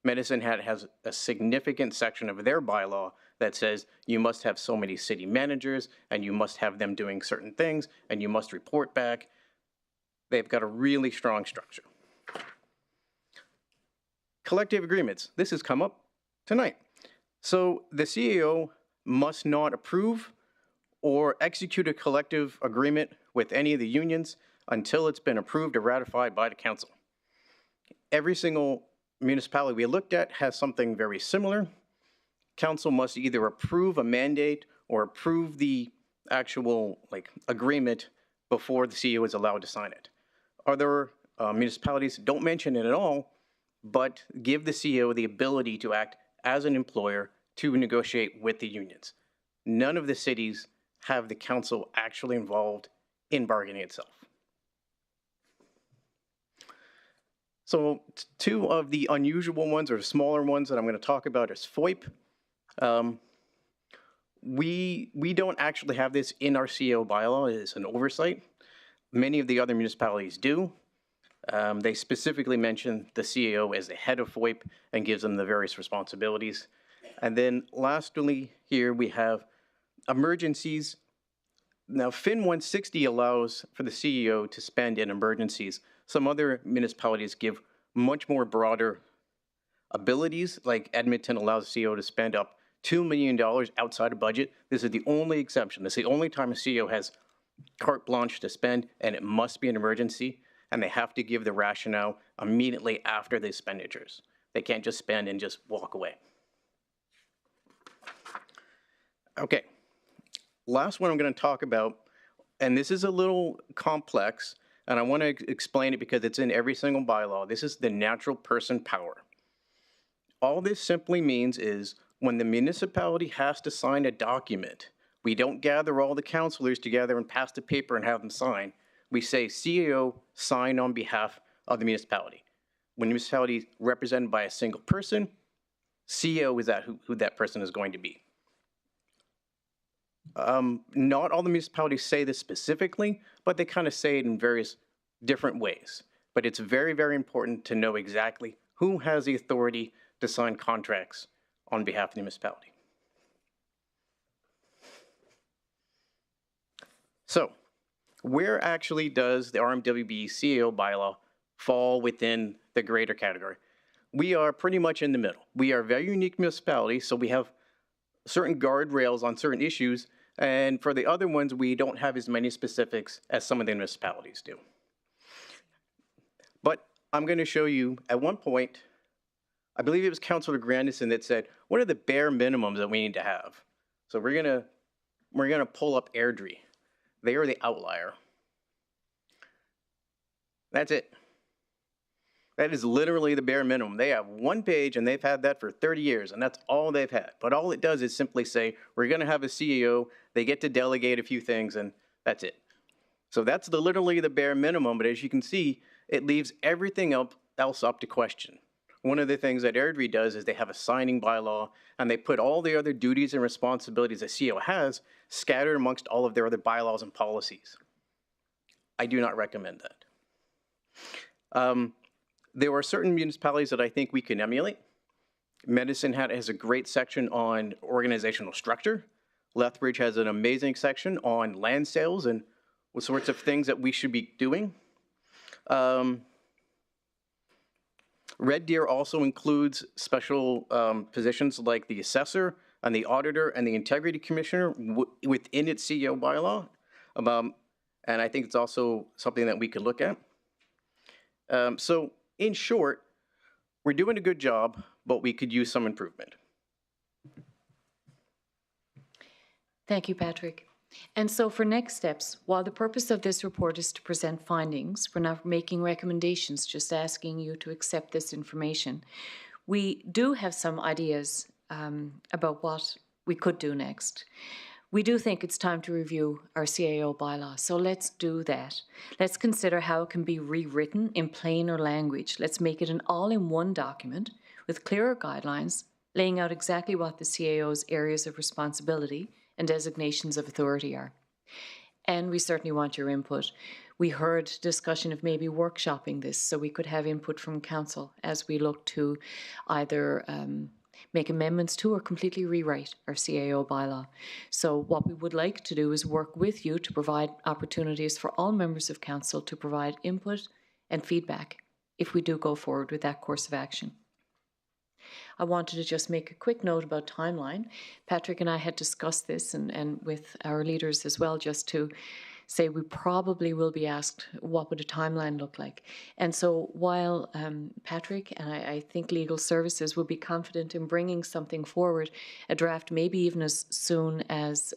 Medicine Hat has a significant section of their bylaw that says you must have so many city managers and you must have them doing certain things and you must report back. They've got a really strong structure. Collective agreements. This has come up tonight. So the CEO must not approve or execute a collective agreement with any of the unions until it's been approved or ratified by the council. Every single municipality we looked at has something very similar. Council must either approve a mandate or approve the actual agreement before the CEO is allowed to sign it. Other municipalities don't mention it at all, but give the CEO the ability to act as an employer to negotiate with the unions. None of the cities have the council actually involved in bargaining itself. So two of the unusual ones or smaller ones that I'm going to talk about is FOIP. We don't actually have this in our CEO bylaw. It is an oversight. Many of the other municipalities do. They specifically mention the CEO as the head of FOIP and gives them the various responsibilities. And then lastly here we have emergencies. Now FIN 160 allows for the CEO to spend in emergencies. Some other municipalities give much more broader abilities, like Edmonton allows the CEO to spend up $2 million outside of budget. This is the only exception. This is the only time a CEO has carte blanche to spend, and it must be an emergency, and they have to give the rationale immediately after the expenditures. They can't just spend and just walk away. Okay, last one I'm going to talk about, and this is a little complex, and I want to explain it because it's in every single bylaw. This is the natural person power. All this simply means is when the municipality has to sign a document, we don't gather all the councilors together and pass the paper and have them sign. We say CEO sign on behalf of the municipality. When the municipality is represented by a single person, CEO is who that person is going to be. Not all the municipalities say this specifically, but they kind of say it in various different ways. But it's very, very important to know exactly who has the authority to sign contracts on behalf of the municipality. So, where actually does the RMWB CEO bylaw fall within the greater category? We are pretty much in the middle. We are a very unique municipality, so we have certain guardrails on certain issues, and for the other ones, we don't have as many specifics as some of the municipalities do. But I'm going to show you, at one point, I believe it was Councillor Grandison that said, what are the bare minimums that we need to have? So we're gonna pull up Airdrie. They are the outlier. That's it. That is literally the bare minimum. They have one page and they've had that for 30 years and that's all they've had. But all it does is simply say, we're gonna have a CEO, they get to delegate a few things and that's it. So that's literally the bare minimum, but as you can see, it leaves everything else up to question. One of the things that Airdrie does is they have a signing bylaw and they put all the other duties and responsibilities a CEO has scattered amongst all of their other bylaws and policies. I do not recommend that. There are certain municipalities that I think we can emulate. Medicine Hat has a great section on organizational structure. Lethbridge has an amazing section on land sales and what sorts of things that we should be doing. Red Deer also includes special positions like the assessor and the auditor and the integrity commissioner within its CEO bylaw. And I think it's also something that we could look at. So in short, we're doing a good job, but we could use some improvement. Thank you, Patrick. And so for next steps, while the purpose of this report is to present findings, we're not making recommendations, just asking you to accept this information. We do have some ideas about what we could do next. We do think it's time to review our CAO bylaw, so let's do that. Let's consider how it can be rewritten in plainer language. Let's make it an all-in-one document with clearer guidelines, laying out exactly what the CAO's areas of responsibility and designations of authority are. And we certainly want your input. We heard discussion of maybe workshopping this so we could have input from council as we look to either make amendments to or completely rewrite our CAO bylaw. So what we would like to do is work with you to provide opportunities for all members of council to provide input and feedback if we do go forward with that course of action. I wanted to just make a quick note about timeline. Patrick and I had discussed this and with our leaders as well, just to say we probably will be asked what would a timeline look like. And so while Patrick and I think legal services will be confident in bringing something forward, a draft maybe even as soon as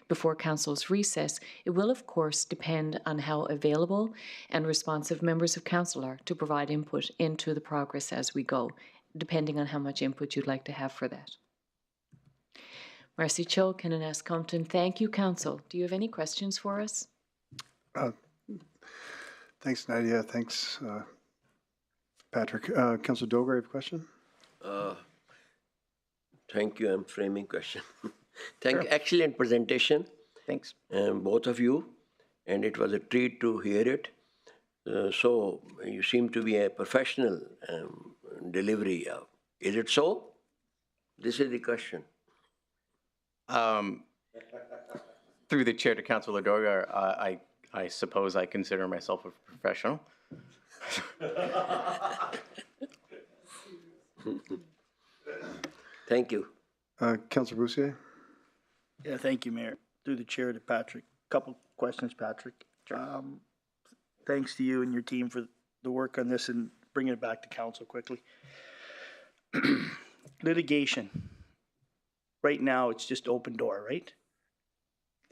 before council's recess, it will of course depend on how available and responsive members of council are to provide input into the progress as we go, depending on how much input you'd like to have for that. Marcy Cho, Kinanes Compton, thank you, Council. Do you have any questions for us? Thanks, Nadia. Thanks, Patrick. Councillor Dogar, you have a question? Thank you. I'm framing question. Excellent presentation. Thanks. Both of you. And it was a treat to hear it. So you seem to be a professional delivery. Is it so? This is the question. Through the chair to Councillor Dogar, I suppose I consider myself a professional. Thank you. Councillor Boussier? Yeah, thank you, Mayor. Through the chair to Patrick. Couple questions, Patrick. Thanks to you and your team for the work on this and bringing it back to council quickly. Litigation. Right now, it's just open door, right?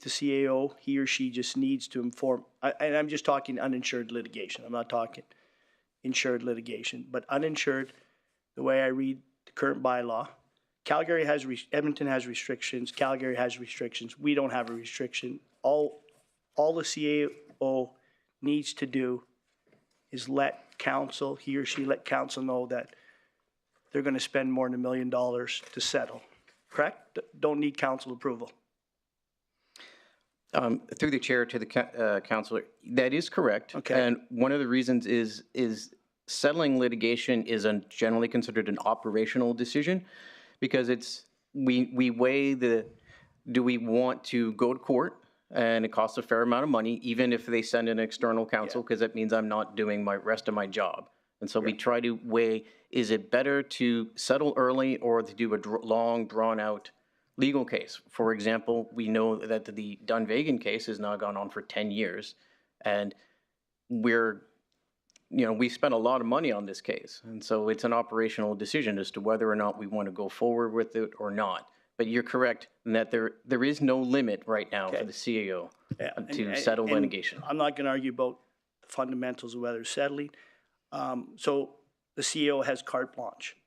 The CAO, he or she just needs to inform, and I'm just talking uninsured litigation. I'm not talking insured litigation, but uninsured, the way I read the current bylaw, Calgary has, Edmonton has restrictions, Calgary has restrictions, we don't have a restriction. All the CAO needs to do is let council, he or she let council know that they're going to spend more than $1 million to settle. Correct? Don't need council approval. Through the chair to the councillor, that is correct. Okay. And one of the reasons is settling litigation is generally considered an operational decision, because we weigh do we want to go to court, and it costs a fair amount of money, even if they send an external counsel, because that means I'm not doing my rest of my job. And so we try to weigh, is it better to settle early or to do a long, drawn-out legal case? For example, we know that the Dunvegan case has now gone on for 10 years, and we spent a lot of money on this case. And so it's an operational decision as to whether or not we want to go forward with it or not. But you're correct in that there is no limit right now for the CAO to settle litigation. I'm not going to argue about the fundamentals of whether it's settling. So the CEO has carte blanche.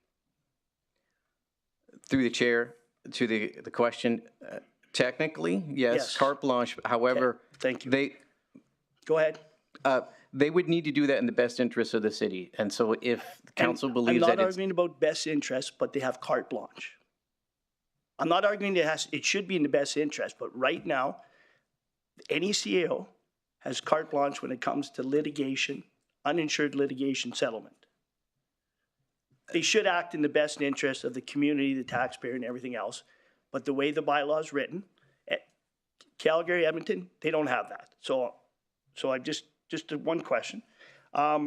Through the chair to the question, technically, yes, carte blanche. However, thank you. Go ahead. They would need to do that in the best interest of the city. And so if the council believes that I'm not arguing about best interest, but they have carte blanche. I'm not arguing that it should be in the best interest, but right now, any CAO has carte blanche when it comes to litigation, uninsured litigation settlement. They should act in the best interest of the community, the taxpayer, and everything else. But the way the bylaw is written, Calgary, Edmonton, they don't have that. So I just one question. I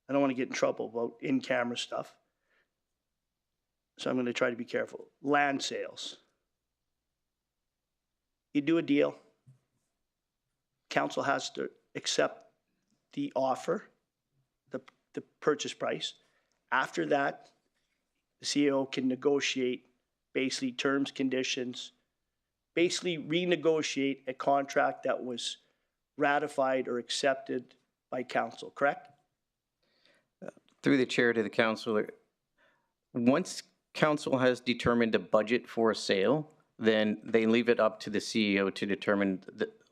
don't want to get in trouble about in-camera stuff, so I'm going to try to be careful. Land sales. You do a deal. Council has to accept the offer, the purchase price. After that, the CEO can negotiate basically terms, conditions, basically renegotiate a contract that was ratified or accepted by council, correct? Through the chair to the councilor, once council has determined a budget for a sale, then they leave it up to the CEO to determine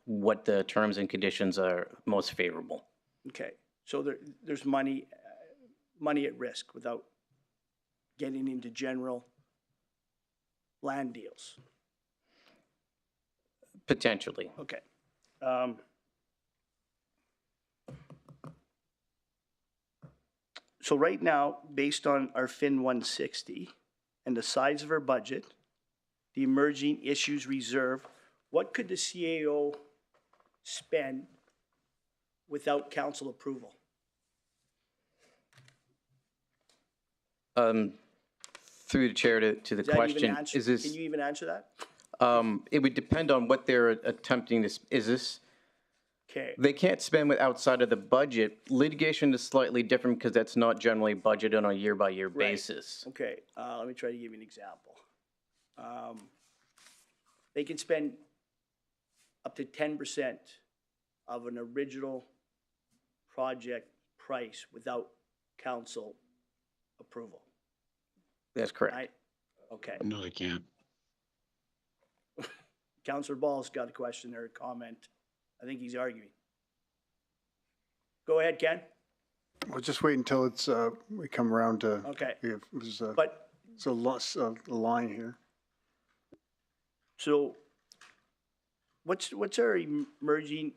what the terms and conditions are most favorable. Okay, so there's money at risk without getting into general land deals. Potentially. Okay. So right now, based on our FIN 160 and the size of our budget, the emerging issues reserve, what could the CAO spend without council approval? Through the chair to the question, is this? Can you even answer that? It would depend on what they're attempting to, is this? Okay. They can't spend with outside of the budget. Litigation is slightly different because that's not generally budgeted on a year-by-year basis. Okay, let me try to give you an example. They can spend up to 10% of an original project price without council approval. That's correct. Right? Okay. No, they can't. Councillor Ball's got a question or a comment. I think he's arguing. Go ahead, Ken. We'll just wait until it's, we come around to. Okay. There's But a line here. so what's our emerging,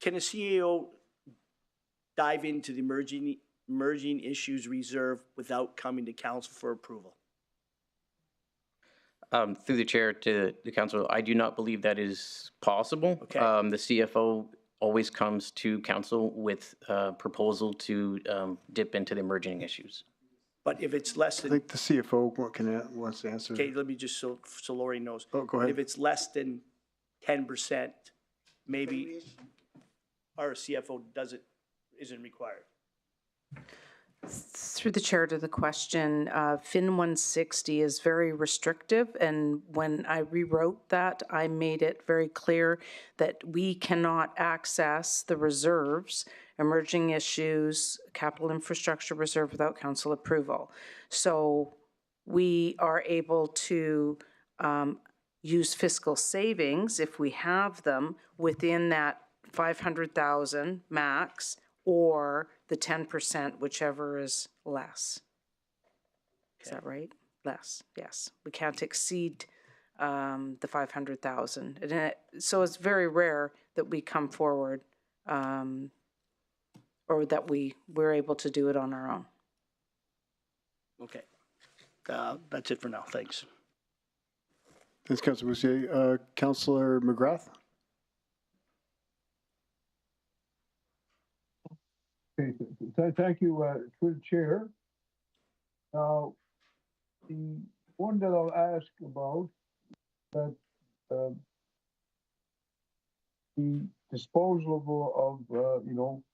can a CAO dive into the emerging issues reserve without coming to council for approval? Through the chair to the council, I do not believe that is possible. Okay. The CFO always comes to council with a proposal to dip into the emerging issues. But if it's less I than, think the CFO wants to answer. okay, let me just, so Lori knows. Oh, go ahead. If it's less than 10%, maybe our CFO isn't required. Through the chair to the question, FIN 160 is very restrictive, and when I rewrote that, I made it very clear that we cannot access the reserves, emerging issues, capital infrastructure reserve without council approval. So we are able to use fiscal savings if we have them within that 500,000 max, or the 10%, whichever is less. Is that right? Less, yes. We can't exceed the 500,000. And so it's very rare that we come forward or that we're able to do it on our own. Okay. That's it for now. Thanks. Thanks, Councillor Boussier. Councillor McGrath? Okay, thank you, through the chair. Now, the one that I'll ask about, that the disposal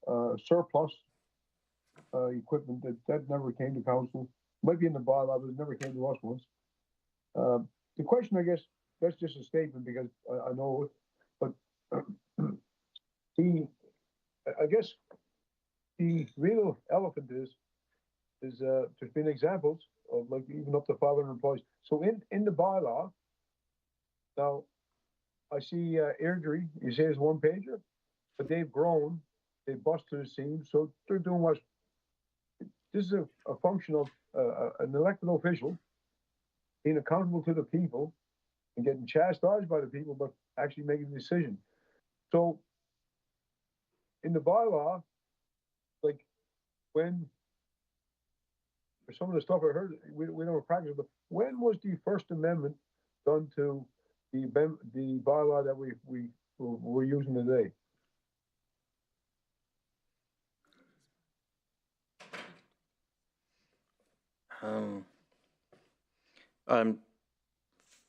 of surplus equipment, that never came to council. Might be in the bylaw, but it never came to us once. The question, I guess, that's just a statement because I know it, but I guess the real elephant is there's been examples of like even up to 500 employees. So in the bylaw, now I see Airdrie, you say it's one pager, but they've grown, they've busted the seams, so they're doing what? This is a function of an elected official being accountable to the people and getting chastised by the people, but actually making a decision. So in the bylaw, like when, for some of the stuff I heard, we don't practice, but when was the First Amendment done to the bylaw that we're using today?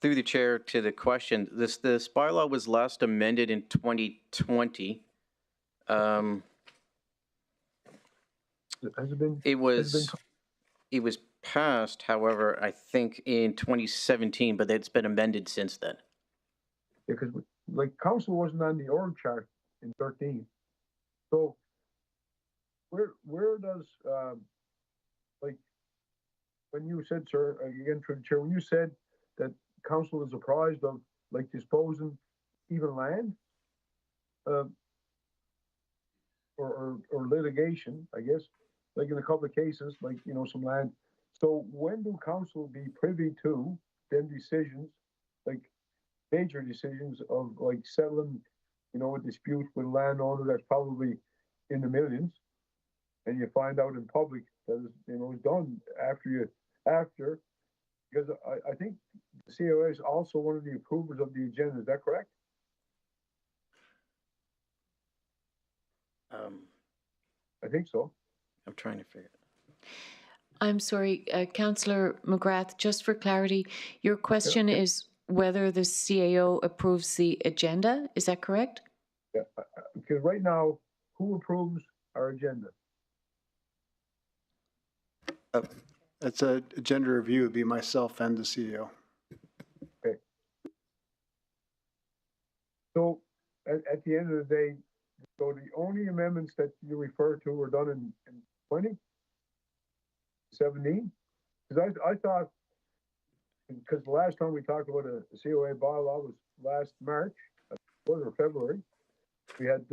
Through the chair to the question, this bylaw was last amended in 2020. It was passed, however, I think in 2017, but it's been amended since then. because like council wasn't on the org chart in 13. So where does, like, when you said, sir, again, through the chair, when you said that council is apprised of, like, disposing even land, or litigation, I guess, like in a couple of cases, like, you know, some land. So when do council be privy to them decisions, like major decisions of like settling, you know, a dispute with a landowner that's probably in the millions, and you find out in public that is, you know, is done after, because I think the COA is also one of the approvers of the agenda. Is that correct? I think so. I'm trying to figure it out. I'm sorry, Councillor McGrath, just for clarity, your question is whether the CAO approves the agenda, is that correct? Yeah, because right now, who approves our agenda? It's a agenda review, would be myself and the CEO. Okay. So at the end of the day, so the only amendments that you refer to were done in 2017? Because I thought, because the last time we talked about a COA bylaw was last March, or February. We had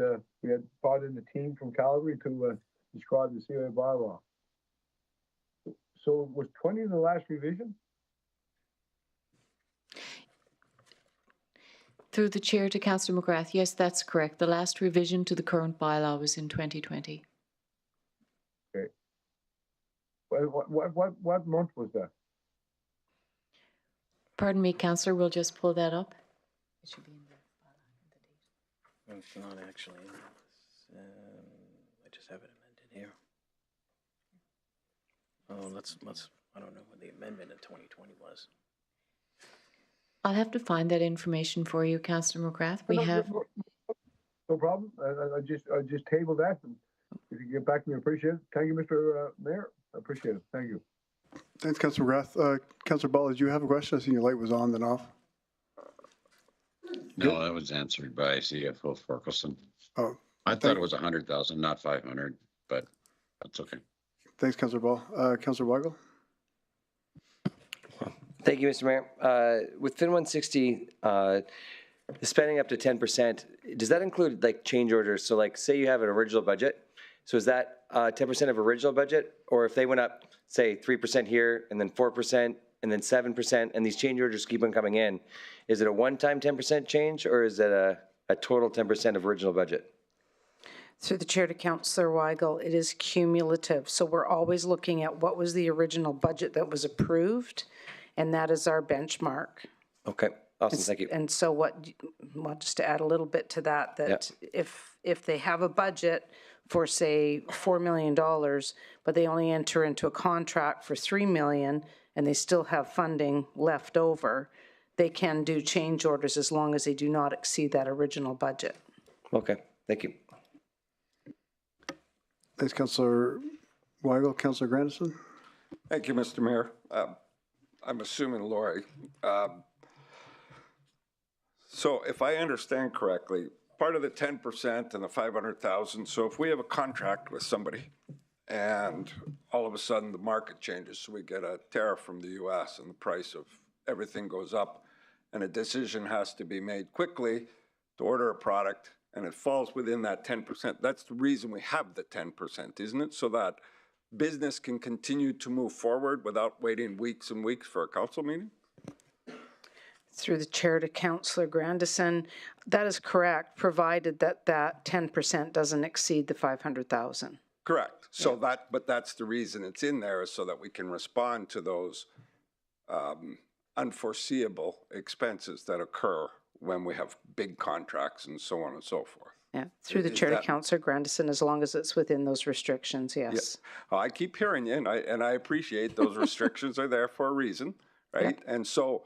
brought in a team from Calgary to describe the COA bylaw. So was 20 the last revision? Through the chair to Councillor McGrath, yes, that's correct. The last revision to the current bylaw was in 2020. Okay. What month was that? Pardon me, Councillor, we'll just pull that up. It should be in the It's not actually in this. I just have it amended here. Oh, let's. I don't know what the amendment in 2020 was. I'll have to find that information for you, Councillor McGrath. We have. No problem. I just tabled that. And if you can get back to me, I appreciate it. Thank you, Mr. Mayor. I appreciate it. Thank you. Thanks, Councillor McGrath. Councillor Ball, did you have a question? I seen your light was on then off. No, that was answered by CFO Ferguson. Oh, I thought it was 100,000, not 500, but that's okay. Thanks, Councillor Ball. Councillor Weigel? Thank you, Mr. Mayor. With FIN 160, spending up to 10%, does that include like change orders? So like say you have an original budget. So is that 10% of original budget? Or if they went up, say 3% here and then 4% and then 7% and these change orders keep on coming in, is it a one-time 10% change or is it a total 10% of original budget? Through the chair to Councillor Weigel, it is cumulative. So we're always looking at what was the original budget that was approved, and that is our benchmark. Okay, awesome, thank you. And so well, just to add a little bit to that, if they have a budget for say $4 million, but they only enter into a contract for $3 million and they still have funding left over, they can do change orders as long as they do not exceed that original budget. Okay, thank you. Thanks, Councillor Weigel. Councillor Grandison? Thank you, Mr. Mayor. I'm assuming Lori. So if I understand correctly, part of the 10% and the 500,000, so if we have a contract with somebody and all of a sudden the market changes, so we get a tariff from the US and the price of everything goes up and a decision has to be made quickly to order a product and it falls within that 10%, that's the reason we have the 10%, isn't it? So that business can continue to move forward without waiting weeks and weeks for a council meeting? Through the chair to Councillor Grandison, that is correct, provided that that 10% doesn't exceed the 500,000. Correct. So but that's the reason it's in there, is so that we can respond to those unforeseeable expenses that occur when we have big contracts and so on and so forth. Yeah, through the chair to Councillor Grandison, as long as it's within those restrictions, yes. Yeah. I keep hearing you, and I appreciate those restrictions are there for a reason, right? Yeah. And so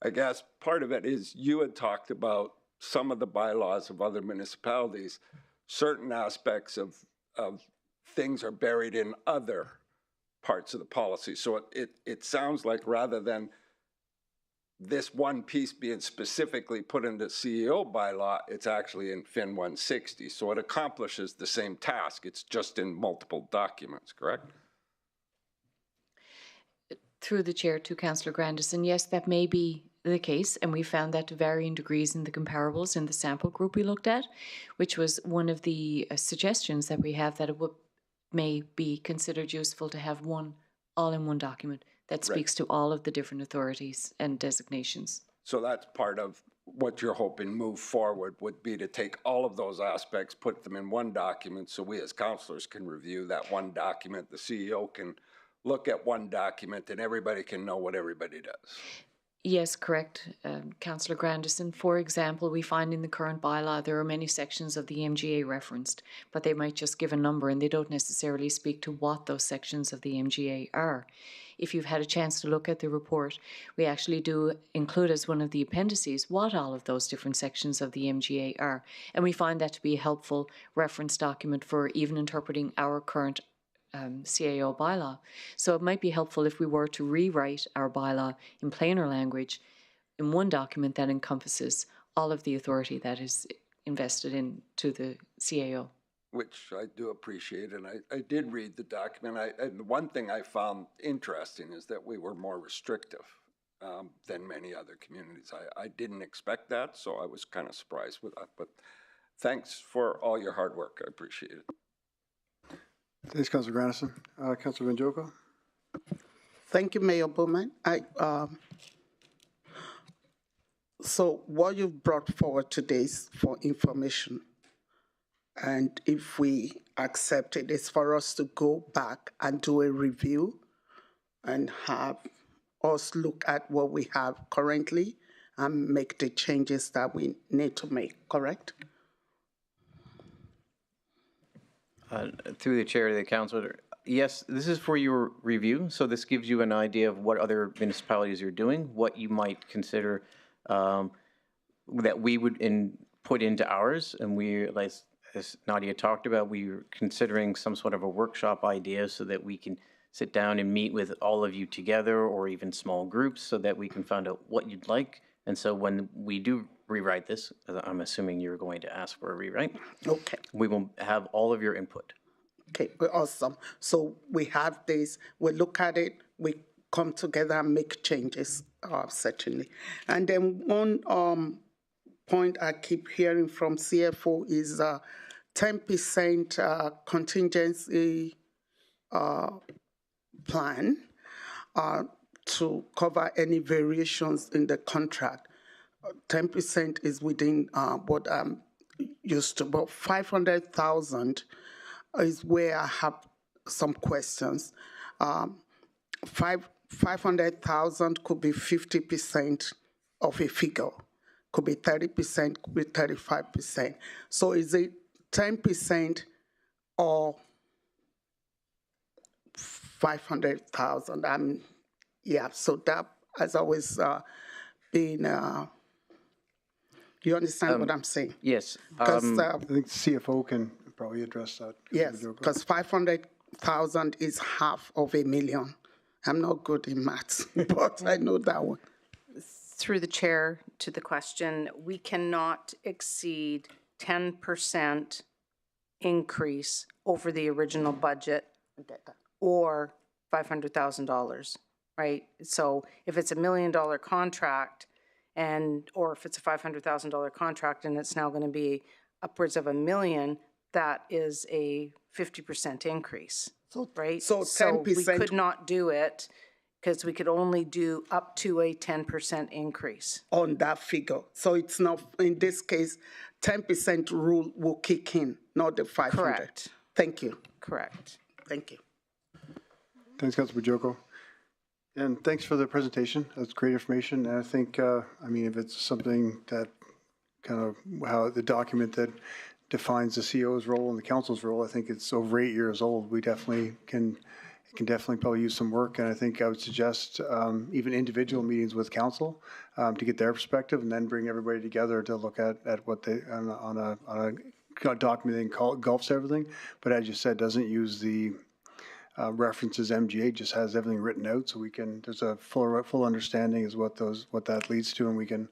I guess part of it is you had talked about some of the bylaws of other municipalities, certain aspects of things are buried in other parts of the policy. So it sounds like rather than this one piece being specifically put in the CEO bylaw, it's actually in FIN 160. So it accomplishes the same task. It's just in multiple documents, correct? Through the chair to Councillor Grandison, yes, that may be the case, and we found that to varying degrees in the comparables in the sample group we looked at, which was one of the suggestions that we have, that it may be considered useful to have one all-in-one document that speaks to all of the different authorities and designations. So that's part of what you're hoping move forward would be to take all of those aspects, put them in one document, so we as councillors can review that one document, the CEO can look at one document, and everybody can know what everybody does. Yes, correct, Councillor Grandison. For example, we find in the current bylaw there are many sections of the MGA referenced, but they might just give a number and they don't necessarily speak to what those sections of the MGA are. If you've had a chance to look at the report, we actually do include as one of the appendices what all of those different sections of the MGA are, and we find that to be a helpful reference document for even interpreting our current CAO bylaw. So it might be helpful if we were to rewrite our bylaw in plainer language in one document that encompasses all of the authority that is invested into the CAO. Which I do appreciate, and I did read the document. And the one thing I found interesting is that we were more restrictive than many other communities. I didn't expect that, so I was kind of surprised with that. But thanks for all your hard work. I appreciate it. Thanks, Councillor Grandison. Councillor Vanjoko. Thank you, Mayor Bowman. So what you've brought forward today is for information. And if we accept it, it's for us to go back and do a review and have us look at what we have currently and make the changes that we need to make, correct? Through the chair to the councillor, yes, this is for your review. So this gives you an idea of what other municipalities are doing, what you might consider that we would put into ours. And we, like as Nadia talked about, we're considering some sort of a workshop idea so that we can sit down and meet with all of you together, or even small groups, so that we can find out what you'd like. And so when we do rewrite this, I'm assuming you're going to ask for a rewrite. Okay. We will have all of your input. Okay, awesome. So we have this, we look at it, we come together and make changes, certainly. And then one point I keep hearing from CFO is 10% contingency plan to cover any variations in the contract. 10% is within what I'm used to, but 500,000 is where I have some questions. 500,000 could be 50% of a figure, could be 30%, could be 35%. So is it 10% or 500,000? Yeah, so that has always been, you understand what I'm saying? Yes. I think CFO can probably address that. Yes, because 500,000 is half of a million. I'm not good in maths, but I know that one. Through the chair to the question, we cannot exceed 10% increase over the original budget or $500,000, right? So if it's $1 million contract, or if it's a $500,000 contract and it's now going to be upwards of $1 million, that is a 50% increase, right? So 10%. We could not do it because we could only do up to a 10% increase. On that figure. So it's not, in this case, 10% rule will kick in, not the 500. Correct. Thank you. Correct. Thank you. Thanks, Councilor Bajoko. And thanks for the presentation. That's great information. And I think, I mean, if it's something that kind of how the document that defines the CEO's role and the council's role, I think it's over 8 years old. We definitely can definitely probably use some work. And I think I would suggest even individual meetings with council to get their perspective, and then bring everybody together to look at what they, on a document that engulfs everything. But as you said, doesn't use the references MGA, just has everything written out, so we can, there's a full understanding is what that leads to, and we can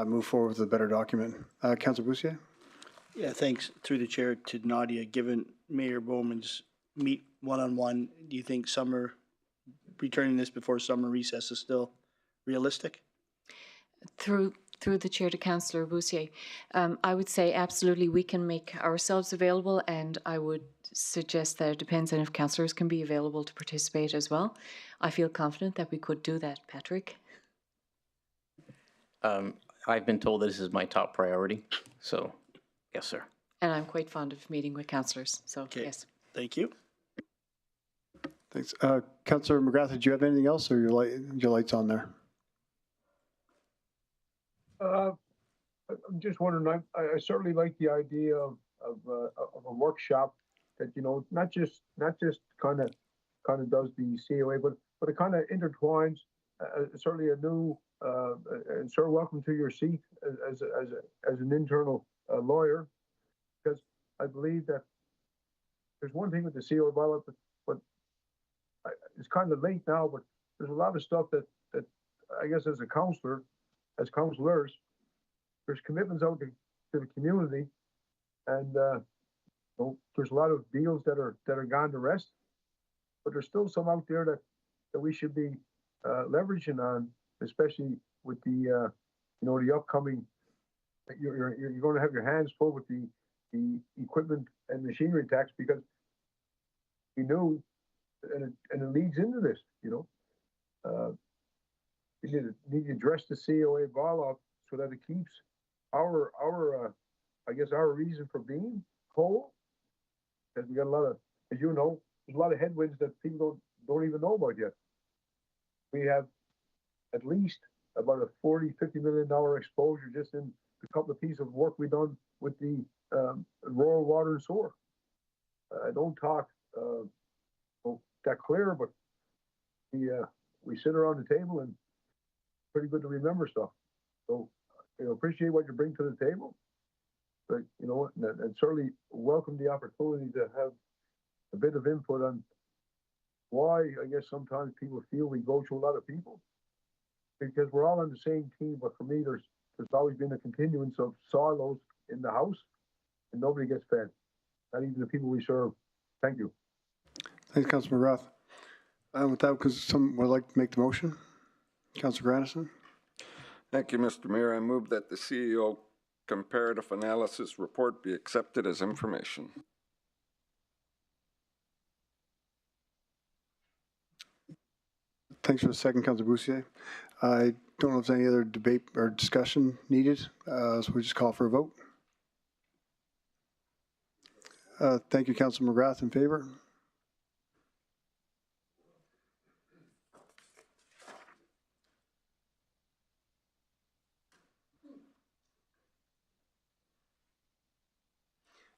move forward with a better document. Councillor Boussier? Yeah, thanks through the chair to Nadia. Given Mayor Bowman's meet one-on-one, do you think returning this before summer recess is still realistic? Through the chair to Councillor Boussier, I would say absolutely we can make ourselves available, and I would suggest that it depends on if councillors can be available to participate as well. I feel confident that we could do that, Patrick. I've been told that this is my top priority, so yes, sir. And I'm quite fond of meeting with councillors, so yes. Thank you. Thanks. Councillor McGrath, did you have anything else, or your light's on there? I'm just wondering, I certainly like the idea of a workshop that, you know, not just kind of does the COA, but it kind of intertwines. Certainly a new, and sir, welcome to your seat as an internal lawyer, because I believe that there's one thing with the COA bylaw, but it's kind of late now, but there's a lot of stuff that I guess as councillors, there's commitments out to the community, and there's a lot of deals that are gone to rest, but there's still some out there that we should be leveraging on, especially with the the upcoming. You're going to have your hands full with the equipment and machinery tax, because we know, and it leads into this. You need to address the COA bylaw so that it keeps our I guess our reason for being whole. Because we got a lot of, as you know, there's a lot of headwinds that people don't even know about yet. We have at least about a $40-50 million exposure just in a couple of pieces of work we've done with the rural water and sewer. I don't talk that clear, but we sit around the table and pretty good to remember stuff. So, appreciate what you bring to the table, but and certainly welcome the opportunity to have a bit of input on why I guess sometimes people feel we go to a lot of people, because we're all on the same team. But for me, there's always been a continuance of silos in the house, and nobody gets fed, not even the people we serve. Thank you. Thanks, Councillor McGrath. And with that, because someone would like to make the motion, Councillor Grandison. Thank you, Mr. Mayor. I move that the CEO comparative analysis report be accepted as information. Thanks for the second, Councillor Boussier. I don't know if there's any other debate or discussion needed, so we just call for a vote. Thank you, Councillor McGrath. In favor?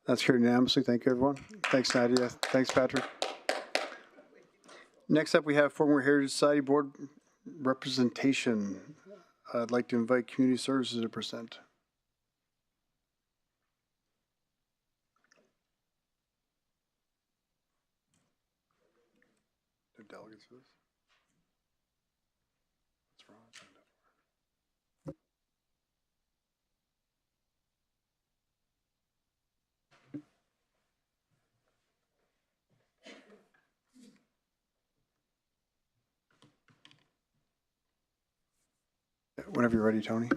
That's carried unanimously. Thank you, everyone. Thanks, Nadia. Thanks, Patrick. Next up, we have former Heritage Society Board representation. I'd like to invite Community Services to present. The delegates for this? What's wrong? Whenever you're ready, Tony.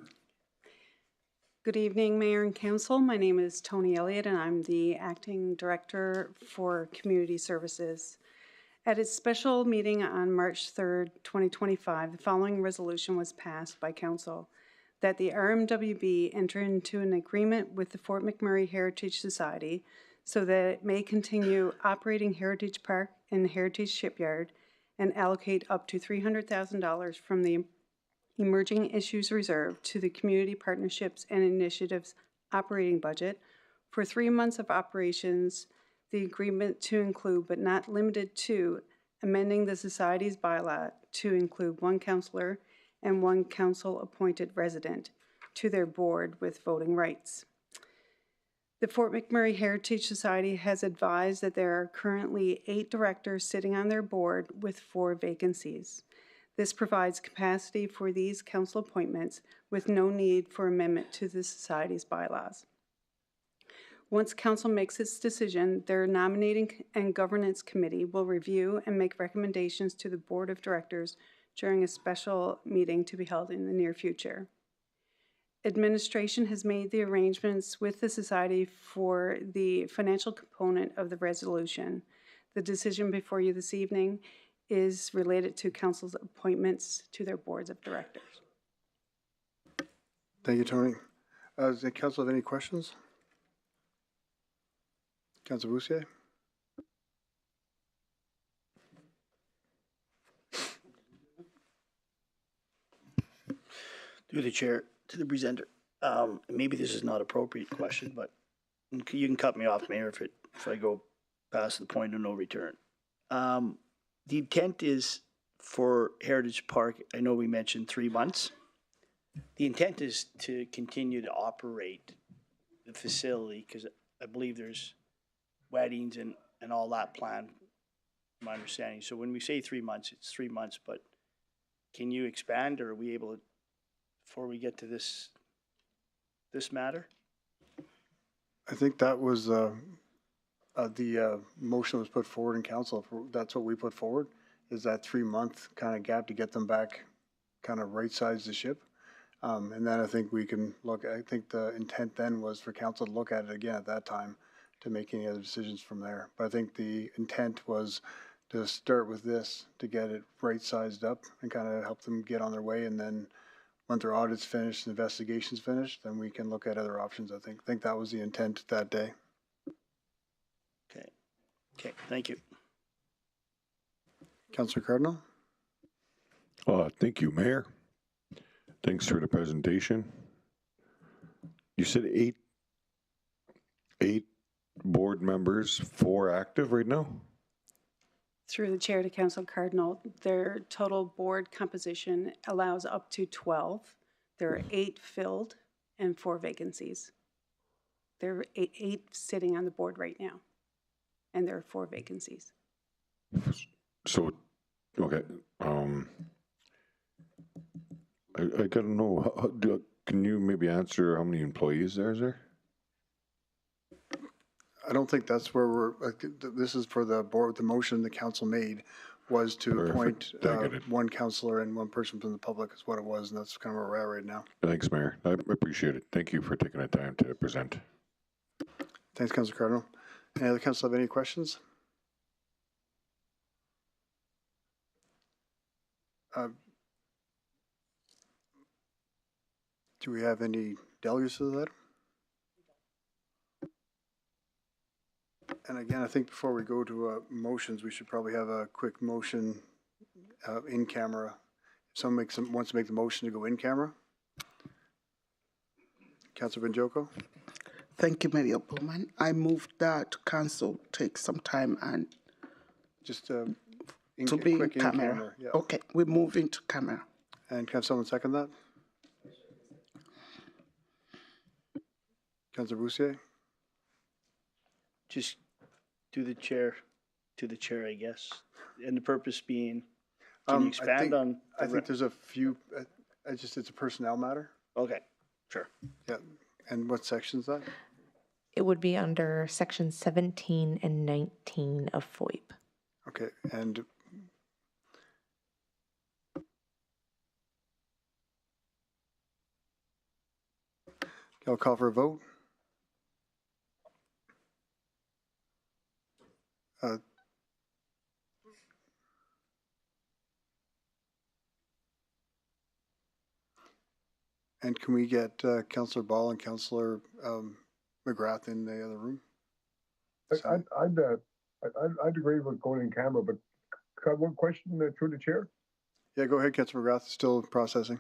Good evening, Mayor and Council. My name is Tony Elliott, and I'm the Acting Director for Community Services. At its special meeting on March 3rd, 2025, the following resolution was passed by Council: that the RMWB enter into an agreement with the Fort McMurray Heritage Society so that it may continue operating Heritage Park and Heritage Shipyard, and allocate up to $300,000 from the Emerging Issues Reserve to the Community Partnerships and Initiatives operating budget for 3 months of operations. The agreement to include, but not limited to, amending the Society's bylaw to include 1 councillor and 1 council-appointed resident to their board with voting rights. The Fort McMurray Heritage Society has advised that there are currently 8 directors sitting on their board with 4 vacancies. This provides capacity for these council appointments with no need for amendment to the Society's bylaws. Once council makes its decision, their nominating and governance committee will review and make recommendations to the board of directors during a special meeting to be held in the near future. Administration has made the arrangements with the Society for the financial component of the resolution. The decision before you this evening is related to council's appointments to their boards of directors. Thank you, Tony. Does the council have any questions? Councilor Boussier? Through the chair to the presenter. Maybe this is not appropriate question, but you can cut me off, Mayor, if I go past the point of no return. The intent is for Heritage Park, I know we mentioned 3 months. The intent is to continue to operate the facility because I believe there's weddings and all that planned, my understanding. So when we say 3 months, it's 3 months, but can you expand, or are we able to, before we get to this matter? I think that was the motion was put forward in council. That's what we put forward, is that 3-month kind of gap to get them back, kind of right-size the ship. And then I think we can look, I think the intent then was for council to look at it again at that time to make any other decisions from there. But I think the intent was to start with this, to get it right-sized up and kind of help them get on their way. And then once their audit's finished, investigation's finished, then we can look at other options, I think. I think that was the intent that day. Okay, thank you. Councilor Cardinal? Thank you, Mayor. Thanks for the presentation. You said eight board members, 4 active right now? Through the chair to Councilor Cardinal, their total board composition allows up to 12. There are 8 filled and 4 vacancies. There are 8 sitting on the board right now, and there are 4 vacancies. So, okay, I gotta know, can you maybe answer how many employees there is there? I don't think that's where we're, this is for the board, the motion the council made was to appoint 1 councillor and 1 person from the public is what it was, and that's kind of where we're at right now. Thanks, Mayor. I appreciate it. Thank you for taking the time to present. Thanks, Councilor Cardinal. Any other council have any questions? Do we have any delegates to that? And again, I think before we go to motions, we should probably have a quick motion in camera. If someone wants to make the motion to go in camera. Councilor Benjoko? Thank you, Mayor Bowman. I move that council take some time and just to be in camera. Yeah. Okay, we move into camera. And can someone second that? Councilor Boussier? Just do the chair to the chair, I guess. And the purpose being, can you expand on? I think there's a few, it's a personnel matter. Okay, sure. Yeah, and what section is that? It would be under section 17 and 19 of FOIP. Okay, and I'll call for a vote. And can we get Councillor Ball and Councillor McGrath in the other room? I'd agree with going in camera, but could I have one question through the chair? Yeah, go ahead, Councillor McGrath. Still processing.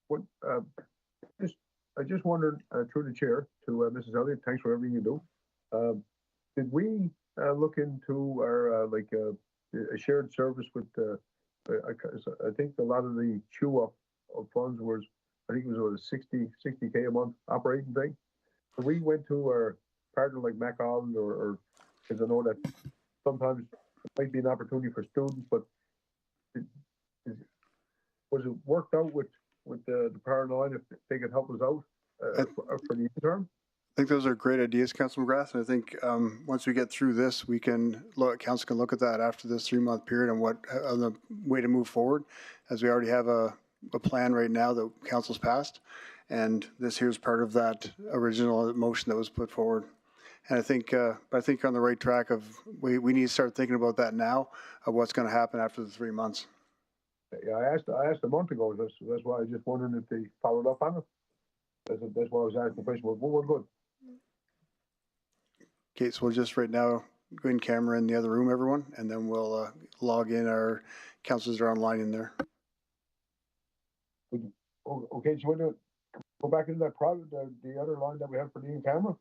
What? I just wondered through the chair to Mrs. Elliott. Thanks for everything you do. Did we look into our a shared service with? I think a lot of the chew up of funds was, I think it was a 60K a month operating thing. we went to a partner like McAllen or because I know that sometimes it might be an opportunity for students, but was it worked out with the Power Line if they could help us out for the interim? I think those are great ideas, Councilman McGrath. And I think once we get through this, we can council can look at that after this 3-month period and what the way to move forward, as we already have a plan right now that council's passed, and this here is part of that original motion that was put forward. And I think on the right track of we need to start thinking about that now of what's going to happen after the 3 months. Yeah, I asked a month ago. That's why I was just wondering if they followed up on it. That's why I was asking the question. Well, we're good. Okay, so we'll just right now go in camera in the other room, everyone, and then we'll log in our councilors are online in there. Okay, so we're going to go back into that private, the other line that we have for the in-camera.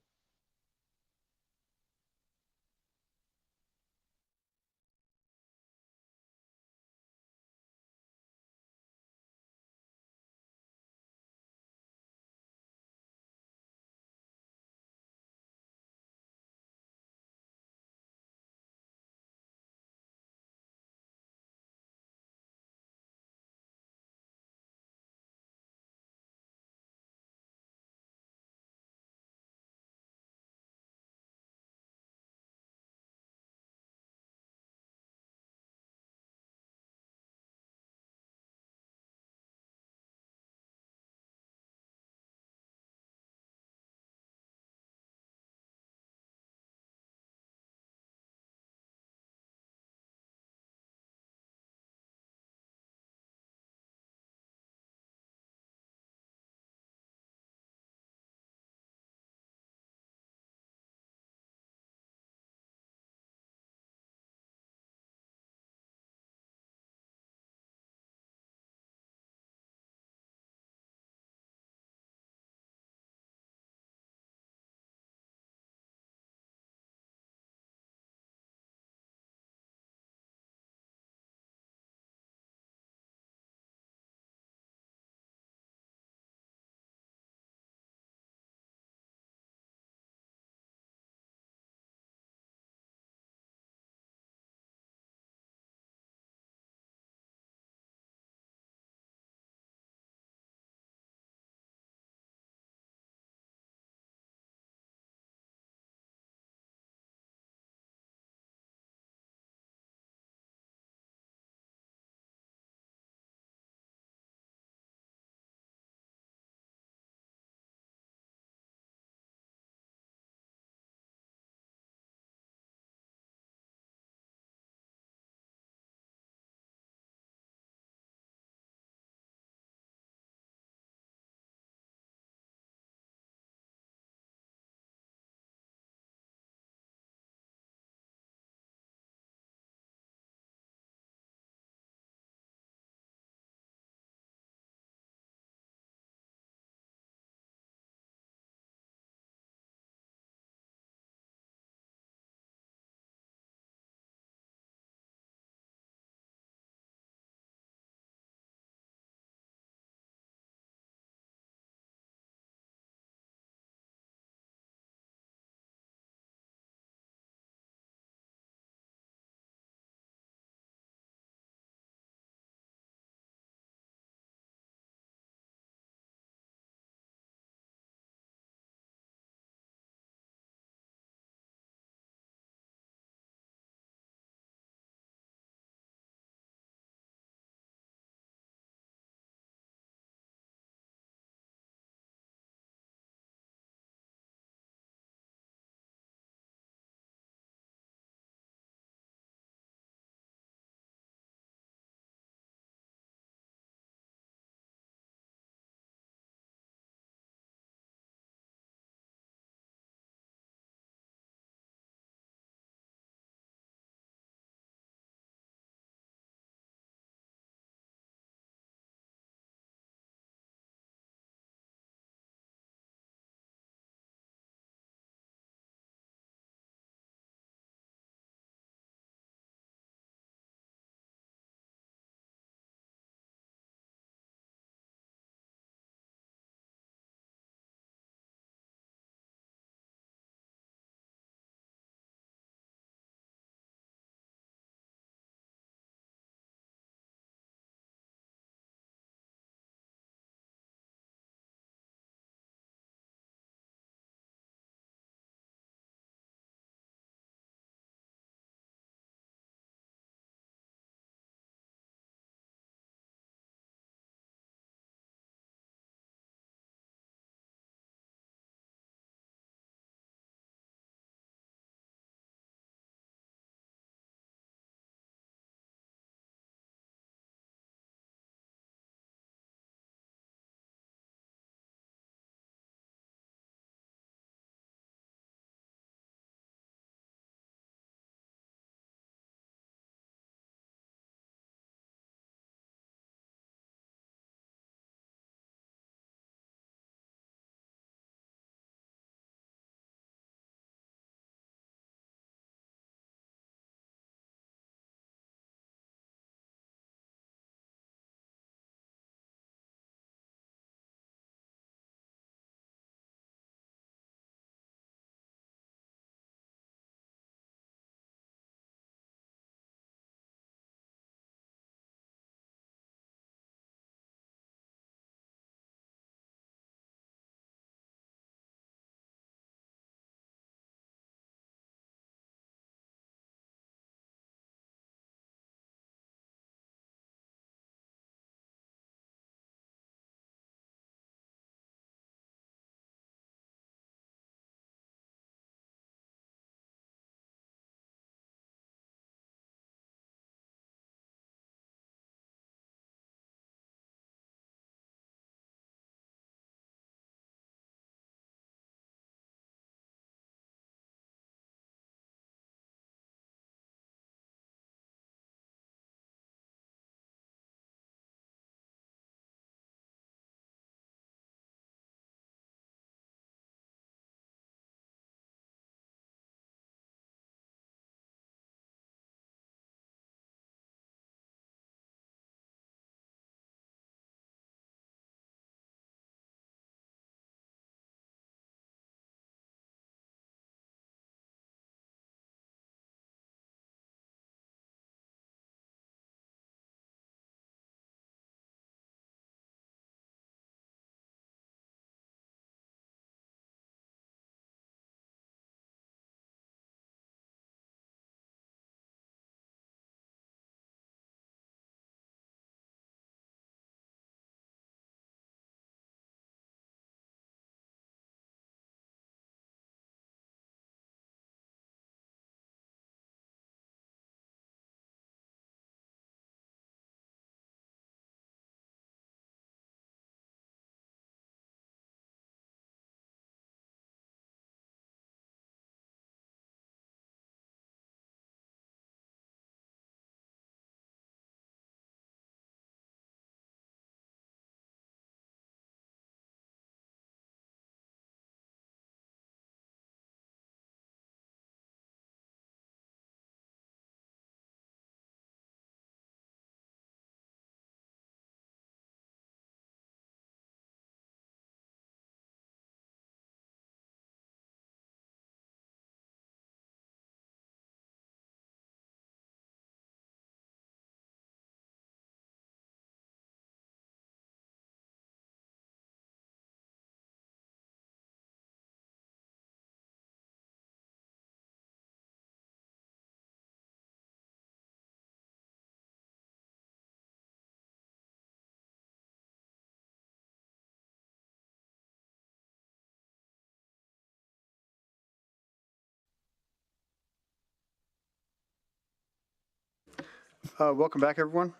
Welcome back, everyone.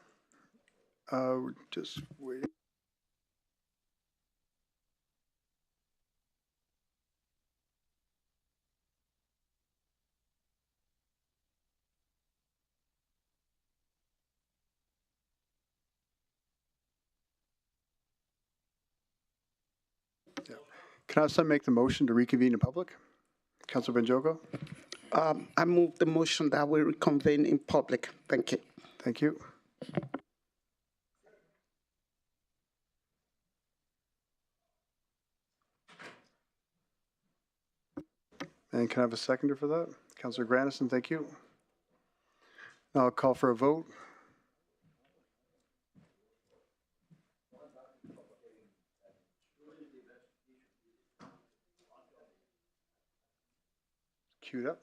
We're just waiting. Can I have someone make the motion to reconvene in public? Councilor Benjogo? I move the motion that we reconvene in public. Thank you. Thank you. And can I have a seconder for that? Councilor Grandison, thank you. Now I'll call for a vote. Queued up.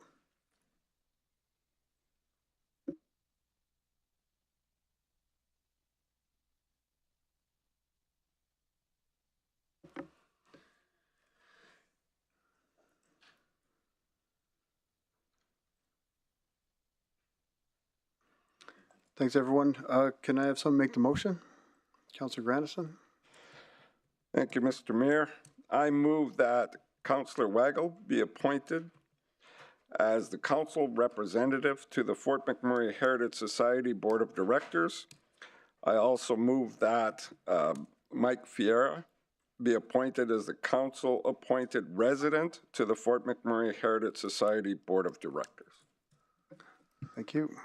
Thanks, everyone. Can I have someone make the motion? Councilor Grandison? Thank you, Mr. Mayor. I move that Councillor Waggle be appointed as the council representative to the Fort McMurray Heritage Society Board of Directors. I also move that Mike Fiera be appointed as the council-appointed resident to the Fort McMurray Heritage Society Board of Directors. Thank you.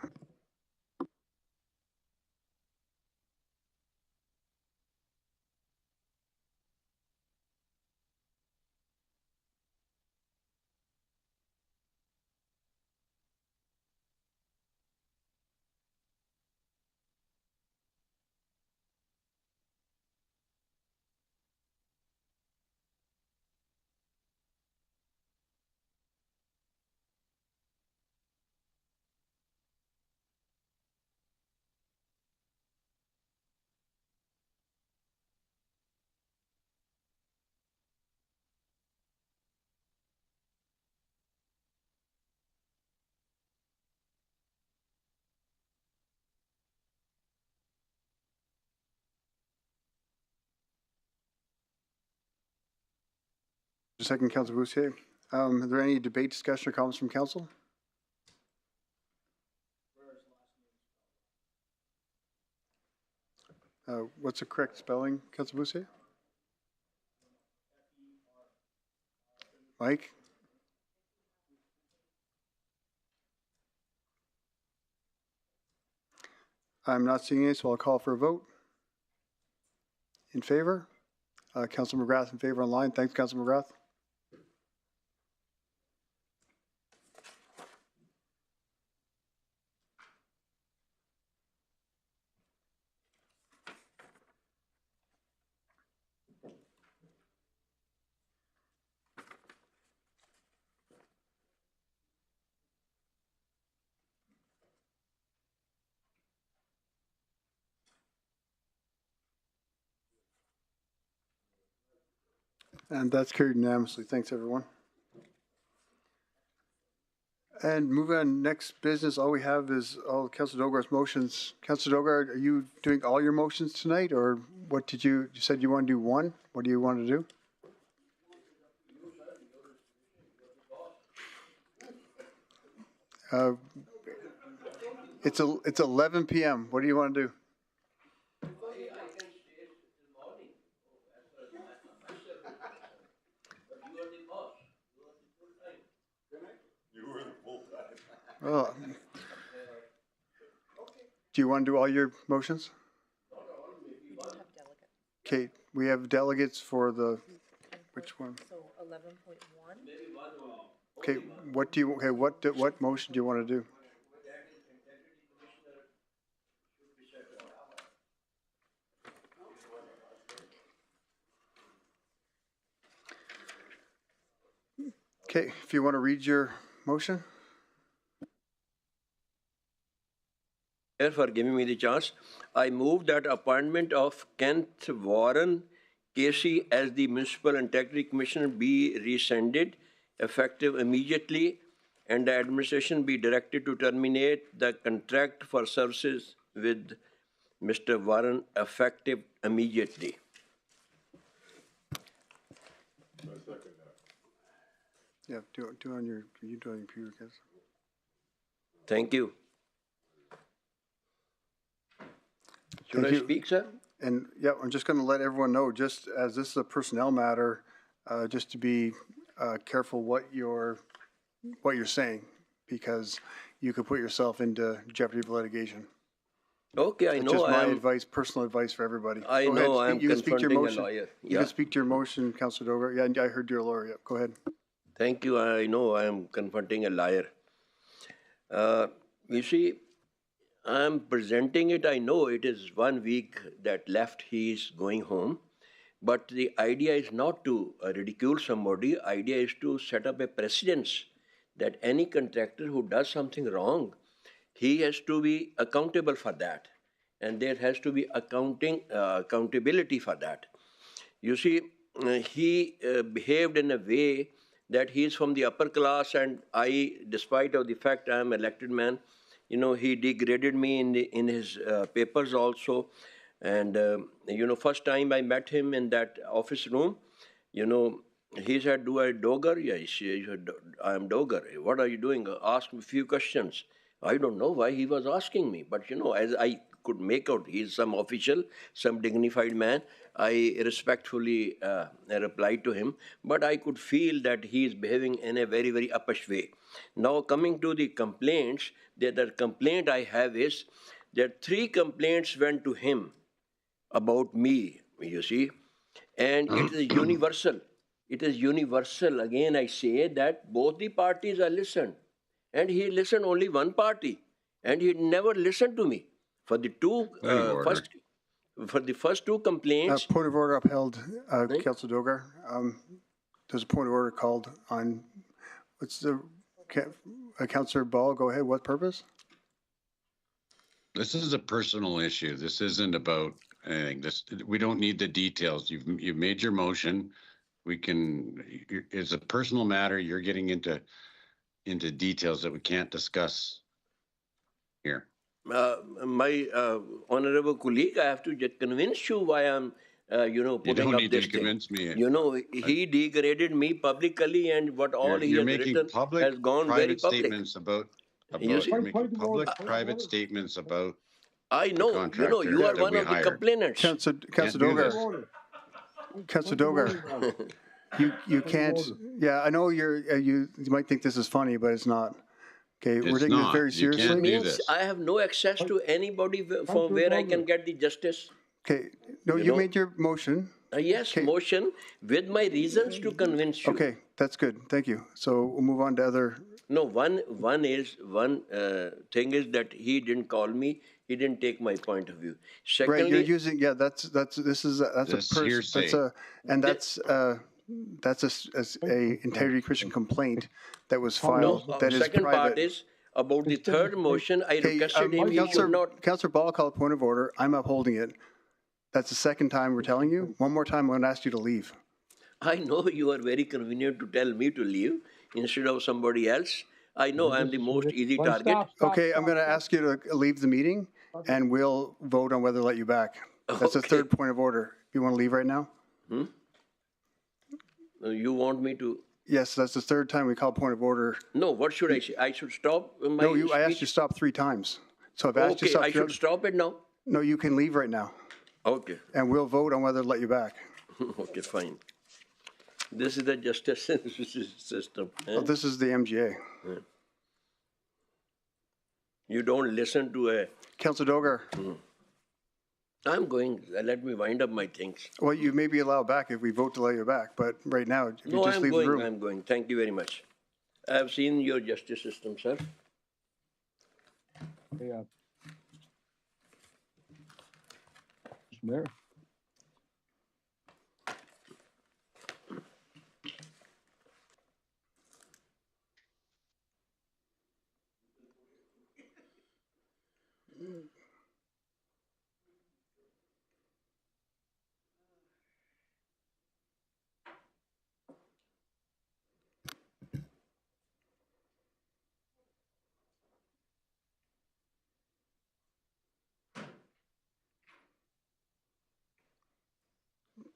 Second, Councilor Boussier. Are there any debate, discussion, or comments from council? What's the correct spelling, Councilor Boussier? Mike? I'm not seeing any, so I'll call for a vote. In favor? Councilor McGrath in favor online. Thanks, Councilor McGrath. And that's carried unanimously. Thanks, everyone. And moving on, next business, all we have is all Councilor Dogar's motions. Councilor Dogar, are you doing all your motions tonight, or what did you said you want to do one? What do you want to do? It's 11 p.m. What do you want to do? Oh. Do you want to do all your motions? Okay, we have delegates for the, which one? So 11.1? Okay, what motion do you want to do? Okay, if you want to read your motion. For giving me the chance, I move that appointment of Kenneth Warren Casey as the Municipal Integrity Commissioner be rescinded, effective immediately, and the administration be directed to terminate the contract for services with Mr. Warren effective immediately. Yeah, do it on your computer, guys. Thank you. Should I speak, sir? And yeah, I'm just going to let everyone know, just as this is a personnel matter, just to be careful what you're saying, because you could put yourself into jeopardy of litigation. Okay, I It's know. just my I am, advice, personal advice for everybody. I Go know ahead. I am You can speak to your confronting a motion. lawyer. You Yeah. can speak to your motion, Councilor Dogar. Yeah, and I heard your lawyer. Yeah, go ahead. Thank you. I know I am confronting a liar. You see, I'm presenting it. I know it is 1 week that left. He is going home. But the idea is not to ridicule somebody. Idea is to set up a precedence that any contractor who does something wrong, he has to be accountable for that. And there has to be accountability for that. You see, he behaved in a way that he is from the upper class, and I, despite of the fact I am elected man, he degraded me in his papers also. And, first time I met him in that office room, he said, "Do I Dogar?" Yeah, he said, "I am Dogar." "What are you doing?" Ask me a few questions. I don't know why he was asking me, but as I could make out, he is some official, some dignified man. I respectfully replied to him, but I could feel that he is behaving in a very, very uppish way. Now, coming to the complaints, the other complaint I have is that 3 complaints went to him about me, you see, and it is universal. It is universal. Again, I say that both the parties are listened, and he listened only one party, and he never listened to me. For the first 2 complaints. Point of order upheld, Councilor Dogar. There's a point of order called on. What's the Councilor Ball? Go ahead. What purpose? This is a personal issue. This isn't about anything. We don't need the details. You've made your motion. It's a personal matter. You're getting into details that we can't discuss here. My honorable colleague, I have to just convince you why I'm, putting up this thing. Convince me. He degraded me publicly, and what all he has written has gone very public. Statements about you're making public, private statements about. I know. You are one of the complainants. Councilor Dogar. Councilor Dogar. You can't. Yeah, I know you might think this is funny, but it's not. Okay, we're taking this very seriously. It means I have no access to anybody from where I can get the justice. Okay, no, you made your motion. Yes, motion with my reasons to convince you. Okay, that's good. Thank you. So we'll move on to other. No, one thing is that he didn't call me. He didn't take my point of view. Secondly, right, you're using that's a integrity Christian complaint that was filed. No, that is second private. part is about the third motion. I requested him. He should not. Councilor Ball called point of order. I'm upholding it. That's the second time we're telling you. One more time, I'm going to ask you to leave. I know you are very convenient to tell me to leave instead of somebody else. I know I'm the most easy target. Okay, I'm going to ask you to leave the meeting, and we'll vote on whether to let you back. That's the third point of order. You want to leave right now? You want me to? Yes, that's the third time we call point of order. No, what should I say? I should stop my No, speech? I asked you to stop 3 times. So I've asked you to stop. I should stop it now? No, you can leave right now. Okay. And we'll vote on whether to let you back. Okay, fine. This is the justice system. Well, this is the MGA. Yeah. You don't listen to a... Councilor Dogar. I'm going. Let me wind up my things. Well, you may be allowed back if we vote to let you back, but right now, if you just leave the room. I'm going. Thank you very much. I have seen your justice system, sir. Yeah. Mr. Mayor?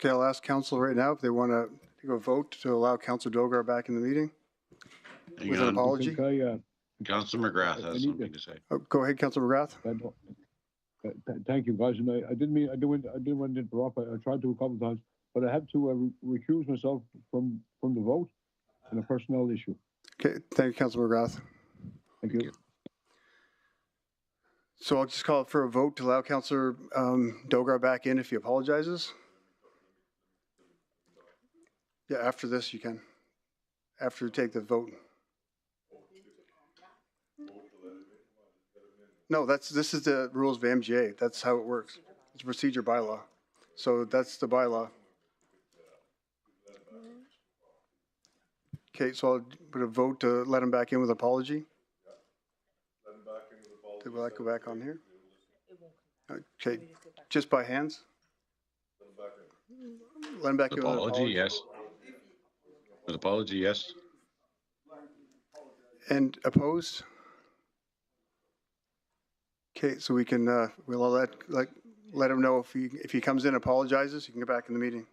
Okay, I'll ask council right now if they want to take a vote to allow Councilor Dogar back in the meeting Hang with an on. apology. Councilor McGrath has something to say. Oh, go ahead, Councilor McGrath. Thank you, guys. And I didn't want to interrupt. I tried to a couple of times, but I have to recuse myself from the vote on a personnel issue. Okay, thank you, Councilor McGrath. Thank you. So I'll just call for a vote to allow Councilor Dogar back in if he apologizes. Yeah, after this you can. After you take the vote. No, this is the rules of MGA. That's how it works. It's a procedure bylaw. So that's the bylaw. Okay, so I'll put a vote to let him back in with apology. Will that go back on here? Okay, just by hands? Let him back in with an Apology, yes. With apology, yes. And opposed? Okay, so we can, we'll let him know if he comes in and apologizes, he can get back in the meeting.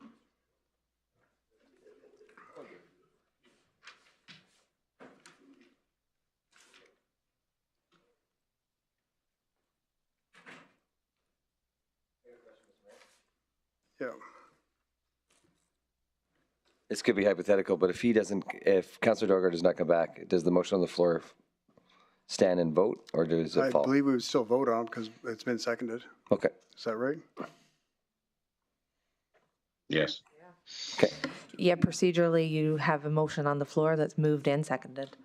Yeah. This could be hypothetical, but if Councilor Dogar does not come back, does the motion on the floor stand and vote, or does it fall? I believe we would still vote on because it's been seconded. Okay. Is that right? Yes. Okay. Yeah, procedurally, you have a motion on the floor that's moved and seconded.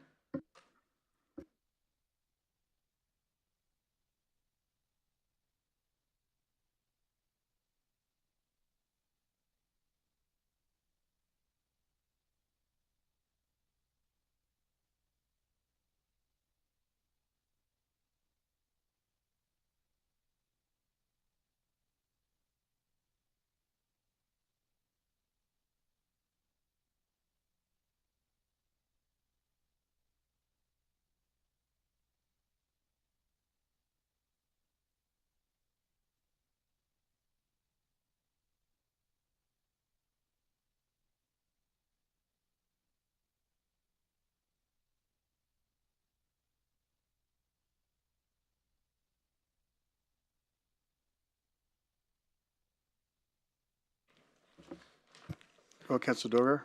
Well, Councilor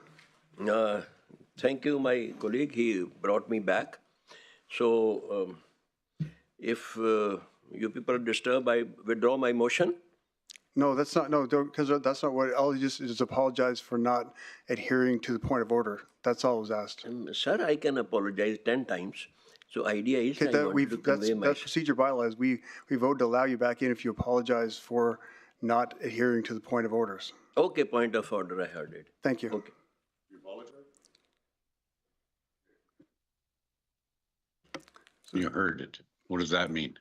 Dogar. Thank you, my colleague. He brought me back. So if you people are disturbed, I withdraw my motion. No, that's not, no, because that's not what, all he just is apologize for not adhering to the point of order. That's all was asked. Sir, I can apologize 10 times. So idea is Okay, I want to convey my... that's procedure bylaws. We voted to allow you back in if you apologize for not adhering to the point of orders. Okay, point of order, I heard it. Thank you. Okay. You heard it. What does that mean?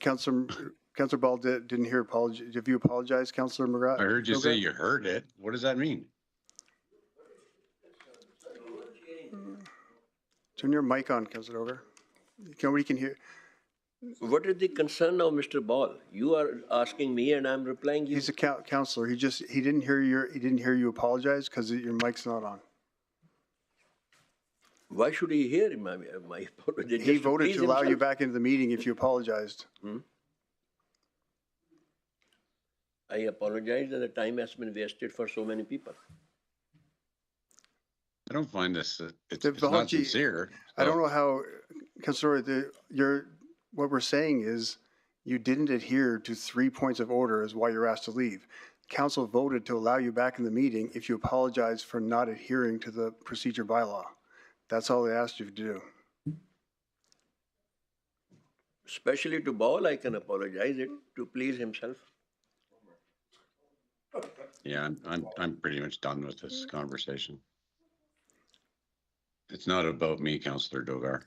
Councilor Ball didn't hear apology. Have you apologized, Councilor McGrath? I heard you say you heard it. What does that mean? Turn your mic on, Councilor Dogar. Nobody can hear. What is the concern of Mr. Ball? You are asking me and I'm replying you. He's a counselor. He didn't hear you apologize because your mic's not on. Why should he hear my apology? He voted to allow you back into the meeting if you apologized. I apologize that the time has been wasted for so many people. I don't find this, it's not sincere. I don't know how, Councilor, what we're saying is you didn't adhere to 3 points of order is why you're asked to leave. Council voted to allow you back in the meeting if you apologize for not adhering to the procedure bylaw. That's all they asked you to do. Especially to Ball, I can apologize it to please himself. Yeah, I'm pretty much done with this conversation. It's not about me, Councillor Dogar.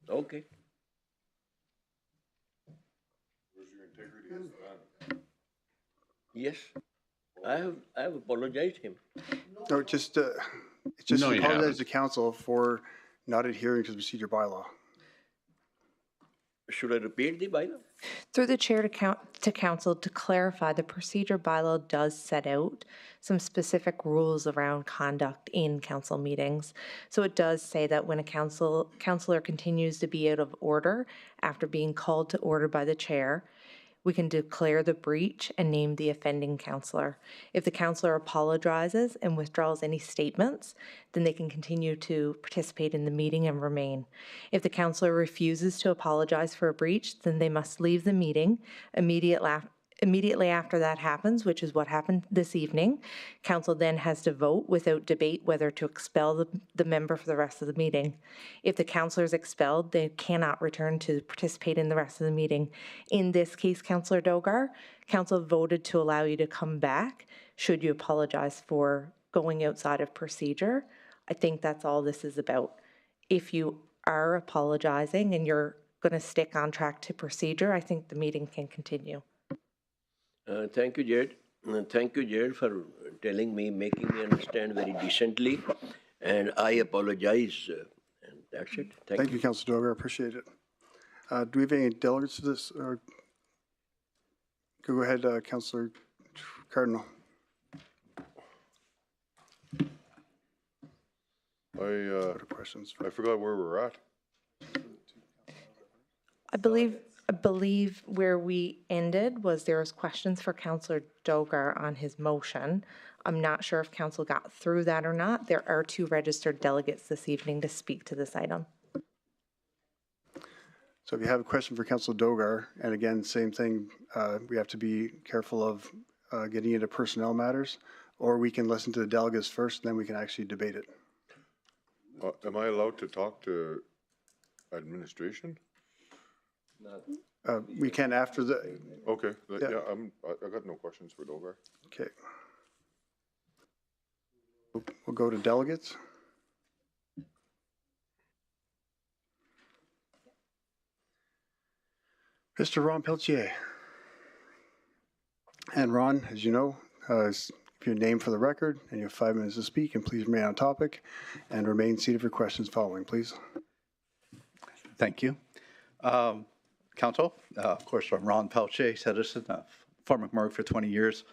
Okay. Yes, I have apologized him. No, just No, you apologize haven't. to council for not adhering to the procedure bylaw. Should I repeat the bylaw? Through the chair to council, to clarify, the procedure bylaw does set out some specific rules around conduct in council meetings. So it does say that when a councillor continues to be out of order after being called to order by the chair, we can declare the breach and name the offending councillor. If the councillor apologizes and withdraws any statements, then they can continue to participate in the meeting and remain. If the councillor refuses to apologize for a breach, then they must leave the meeting immediately after that happens, which is what happened this evening. Council then has to vote without debate whether to expel the member for the rest of the meeting. If the councillor is expelled, they cannot return to participate in the rest of the meeting. In this case, Councillor Dogar, council voted to allow you to come back should you apologize for going outside of procedure. I think that's all this is about. If you are apologizing and you're going to stick on track to procedure, I think the meeting can continue. Thank you, Jared. Thank you, Jared, for telling me, making me understand very decently. And I apologize. And that's it. Thank you, Councillor Dogar. I appreciate it. Do we have any delegates to this? Go ahead, Councillor Cardinal. I forgot where we're at. I believe where we ended was there was questions for Councillor Dogar on his motion. I'm not sure if council got through that or not. There are 2 registered delegates this evening to speak to this item. So if you have a question for Councillor Dogar, and again, same thing, we have to be careful of getting into personnel matters, or we can listen to the delegates first, and then we can actually debate it. Am I allowed to talk to administration? We can after the... Okay, yeah, I got no questions for Dogar. Okay. We'll go to delegates. Mr. Ron Peltier. And Ron, as you know, give your name for the record, and you have 5 minutes to speak, and please remain on topic and remain seated for questions following, please. Thank you. Council, of course, I'm Ron Peltier, citizen of Fort McMurray for 20 years.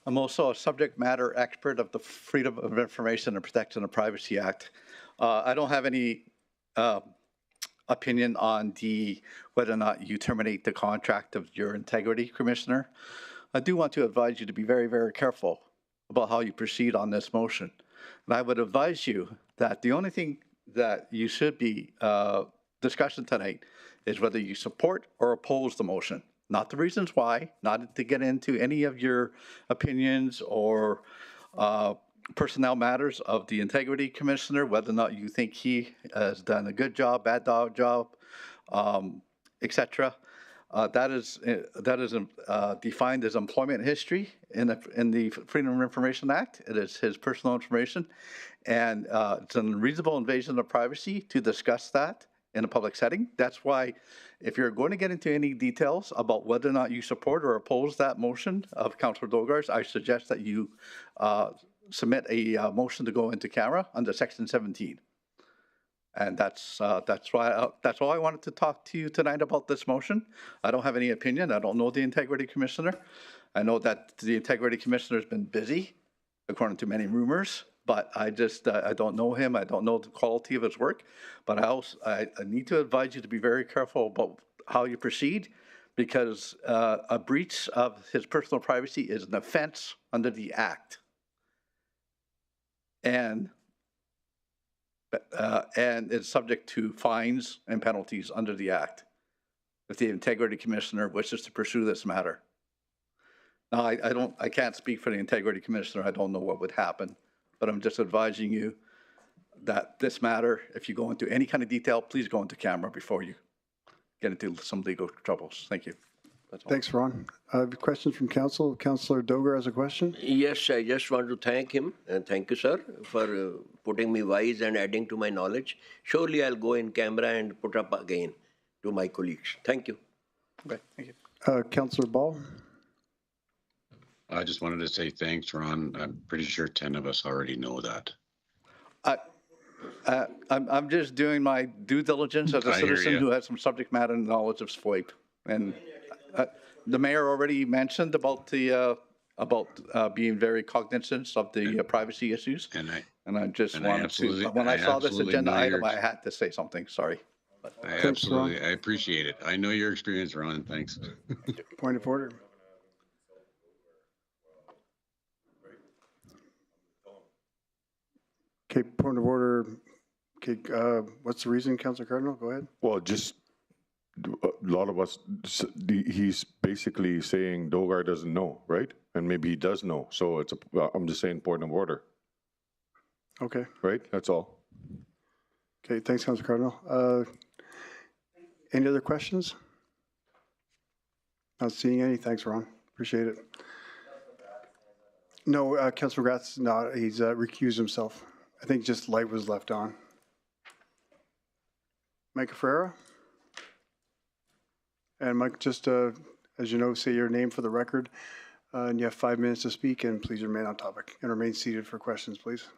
I'm also a subject matter expert of the Freedom of Information and Protection of Privacy Act. I don't have any opinion on whether or not you terminate the contract of your integrity commissioner. I do want to advise you to be very, very careful about how you proceed on this motion. And I would advise you that the only thing that you should be discussing tonight is whether you support or oppose the motion. Not the reasons why, not to get into any of your opinions or personnel matters of the integrity commissioner, whether or not you think he has done a good job, bad job, etc. That is defined as employment history in the Freedom of Information Act. It is his personal information, and it's an unreasonable invasion of privacy to discuss that in a public setting. That's why, if you're going to get into any details about whether or not you support or oppose that motion of Councillor Dogar's, I suggest that you submit a motion to go into camera under Section 17. And that's why that's all I wanted to talk to you tonight about this motion. I don't have any opinion. I don't know the Integrity Commissioner. I know that the Integrity Commissioner has been busy, according to many rumors. But I don't know him. I don't know the quality of his work. But I need to advise you to be very careful about how you proceed, because a breach of his personal privacy is an offense under the Act. And it's subject to fines and penalties under the Act if the Integrity Commissioner wishes to pursue this matter. Now, I can't speak for the Integrity Commissioner. I don't know what would happen. But I'm just advising you that this matter, if you go into any kind of detail, please go into camera before you get into some legal troubles. Thank you. That's all. Thanks, Ron. I have a question from Council. Councillor Dogar has a question. Yes, I just want to thank him, and thank you, sir, for putting me wise and adding to my knowledge. Surely I'll go in camera and put up again to my colleagues. Thank you. Okay, thank you. Councillor Ball. I just wanted to say thanks, Ron. I'm pretty sure 10 of us already know that. I'm just doing my due diligence as a I hear citizen ya. who has some subject matter knowledge of SWAPE. And the mayor already mentioned about the being very cognizant of the privacy issues. And I just and I wanted absolutely- to, when I I saw this absolutely agenda know item, your- I had to say something. Sorry. I absolutely, I appreciate it. I know your experience, Ron. Thanks. Point of order. Okay, point of order. Okay, what's the reason, Councillor Cardinal? Go ahead. Well, just a lot of us, he's basically saying Dogar doesn't know, right? And maybe he does know. So it's I'm just saying point of order, Okay. right? That's all. Okay, thanks, Councillor Cardinal. Any other questions? Not seeing any. Thanks, Ron. Appreciate it. No, Councillor McGrath's not. He's recused himself. I think just light was left on. Mike Ferreira? And Mike, just as you know, say your name for the record. And you have 5 minutes to speak, and please remain on topic and remain seated for questions, please.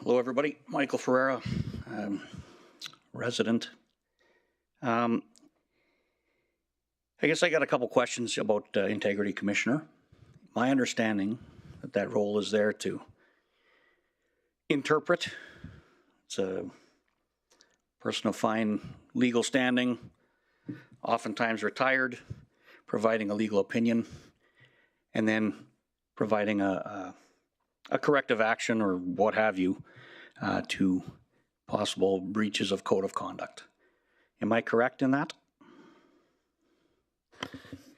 Hello, everybody. Michael Ferreira, resident. I guess I got a couple questions about Integrity Commissioner. My understanding that role is there to interpret. It's a person of fine legal standing, oftentimes retired, providing a legal opinion, and then providing a corrective action or what have you to possible breaches of code of conduct. Am I correct in that?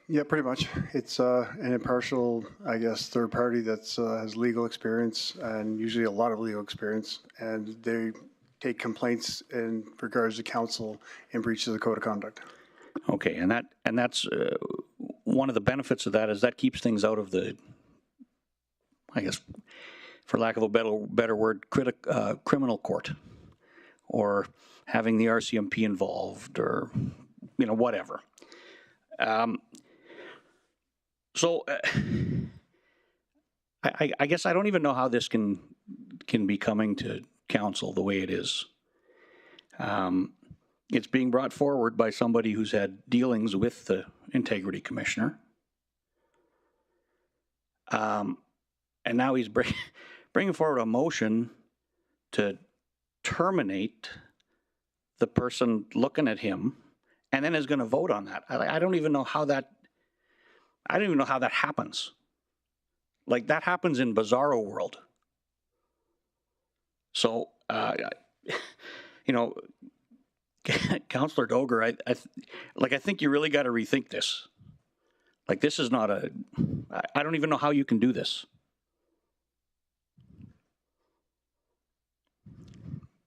Yeah, pretty much. It's an impartial, I guess, third party that has legal experience and usually a lot of legal experience, and they take complaints in regards to council in breach of the code of conduct. Okay, and that's one of the benefits of that is that keeps things out of the, I guess, for lack of a better word, criminal court, or having the RCMP involved, or whatever. So I guess I don't even know how this can be coming to council the way it is. It's being brought forward by somebody who's had dealings with the Integrity Commissioner. And now he's bringing forward a motion to terminate the person looking at him, and then is going to vote on that. I don't even know how that happens. Like, that happens in Bizarro world. So, Councillor Dogar, I think you really got to rethink this. Like, this is not I don't even know how you can do this.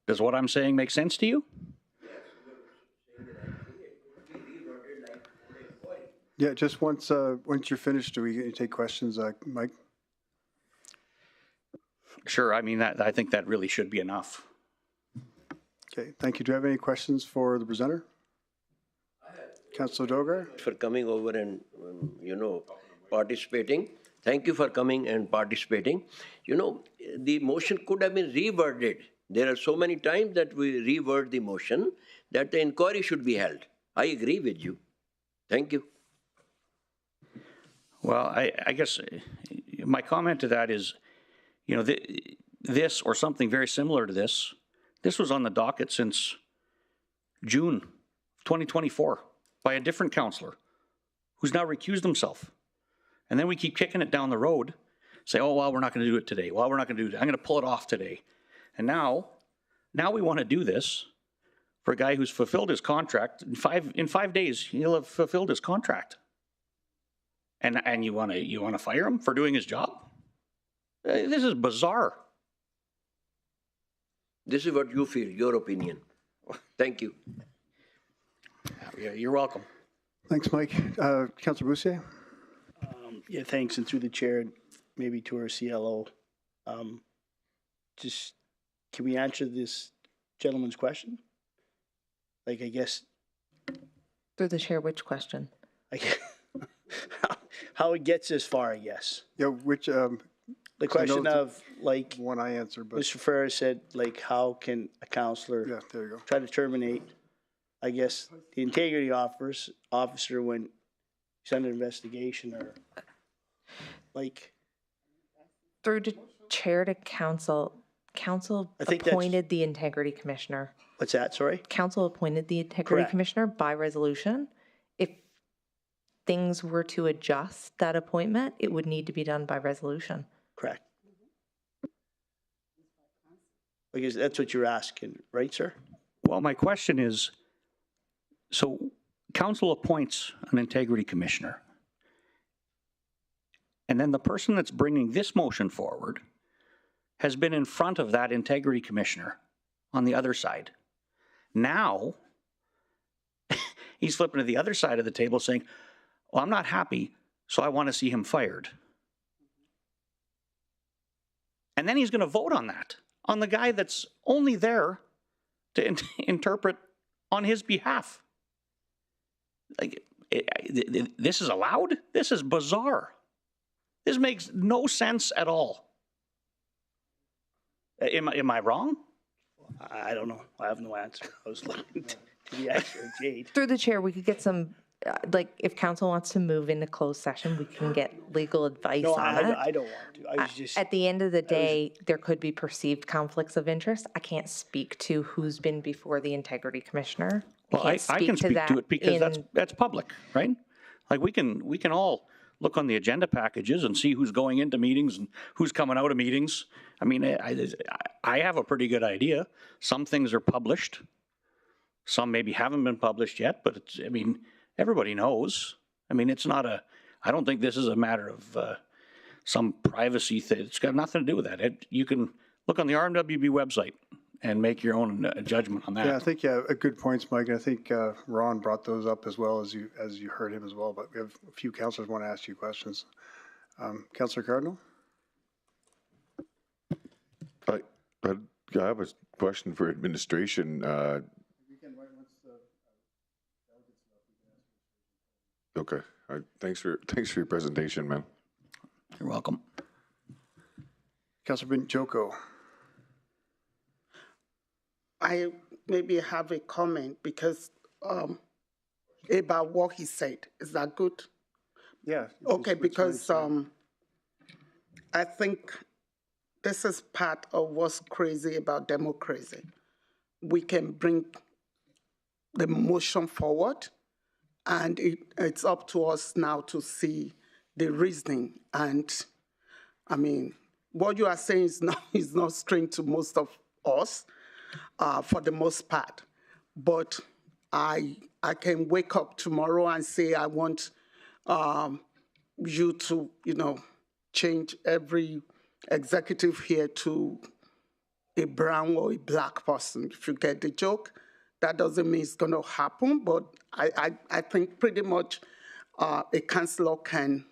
Does what I'm saying make sense to you? Yeah, just once you're finished, do we take questions, Mike? Sure. I mean, I think that really should be enough. Okay, thank you. Do you have any questions for the presenter? Councillor Dogar? For coming over and, participating. Thank you for coming and participating. The motion could have been reworded. There are so many times that we reword the motion that the inquiry should be held. I agree with you. Thank you. Well, I guess my comment to that is, this or something very similar to this was on the docket since June 2024 by a different councillor who's now recused himself. And then we keep kicking it down the road, say, oh, well, we're not going to do it today. Well, we're not going to do it. I'm going to pull it off today. And now we want to do this for a guy who's fulfilled his contract. In 5 days, he'll have fulfilled his contract. And you want to fire him for doing his job? This is bizarre. This is what you feel, your opinion. Thank you. Yeah, you're welcome. Thanks, Mike. Councillor Boussier? Yeah, thanks. And through the chair, maybe to our CLO, just can we answer this gentleman's question? Like, I guess. Through the chair, which question? how it gets this far, I guess. Yeah, which, The question of, like, one I answered, but Mr. Ferrer said, like, how can a counselor yeah, there you go. try to terminate, I guess, the integrity officer when he's under investigation, or like, Through the chair to council, council I think that's- appointed the integrity commissioner. what's that, sorry? Council appointed the integrity Correct. commissioner by resolution. If things were to adjust that appointment, it would need to be done by resolution. Correct. Because that's what you're asking, right, sir? Well, my question is, so council appoints an integrity commissioner, and then the person that's bringing this motion forward has been in front of that integrity commissioner on the other side. Now, he's flipping to the other side of the table saying, well, I'm not happy, so I want to see him fired. And then he's going to vote on that, on the guy that's only there to interpret on his behalf. Like, this is allowed? This is bizarre. This makes no sense at all. Am I wrong? I don't know. I have no answer. I was looking to the actual Jade. Through the chair, we could get some, like, if council wants to move into closed session, we can get legal advice No, on it. I don't want to. I was just. At the end of the day, there could be perceived conflicts of interest. I can't speak to who's been before the integrity commissioner. Well, I can speak to it because that's public, right? Like, we can all look on the agenda packages and see who's going into meetings and who's coming out of meetings. I mean, I have a pretty good idea. Some things are published. Some maybe haven't been published yet, but it's, I mean, everybody knows. I mean, it's not I don't think this is a matter of some privacy thing. It's got nothing to do with that. You can look on the RMWB website and make your own judgment on that. Yeah, I think, good points, Mike. I think Ron brought those up as well as you heard him as well, but we have a few councillors want to ask you questions. Councillor Cardinal? I have a question for administration. Okay. Thanks for your presentation, man. You're welcome. Councillor Joko. I maybe have a comment because about what he said. Is that good? Yeah. Okay, because I think this is part of what's crazy about democracy. We can bring the motion forward, and it's up to us now to see the reasoning. And I mean, what you are saying is not strange to most of us, for the most part. But I can wake up tomorrow and say I want you to, change every executive here to a brown or a black person, if you get the joke. That doesn't mean it's going to happen, but I think pretty much a councillor can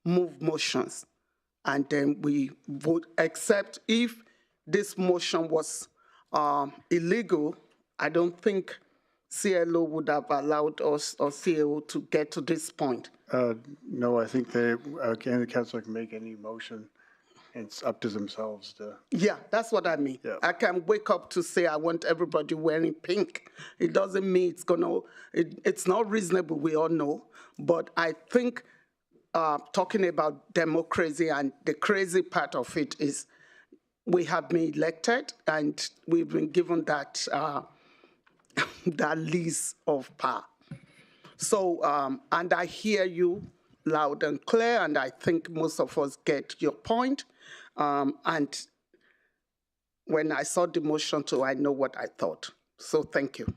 move motions, and then we vote, except if this motion was illegal. I don't think CLO would have allowed us or CAO to get to this point. No, I think the councillor can make any motion. It's up to themselves to. Yeah, that's what I mean. Yeah. I can wake up to say I want everybody wearing pink. It doesn't mean it's not reasonable, we all know. But I think talking about democracy, and the crazy part of it is we have been elected and we've been given that that lease of power. So, and I hear you loud and clear, and I think most of us get your point. And when I saw the motion too, I know what I thought. So thank you.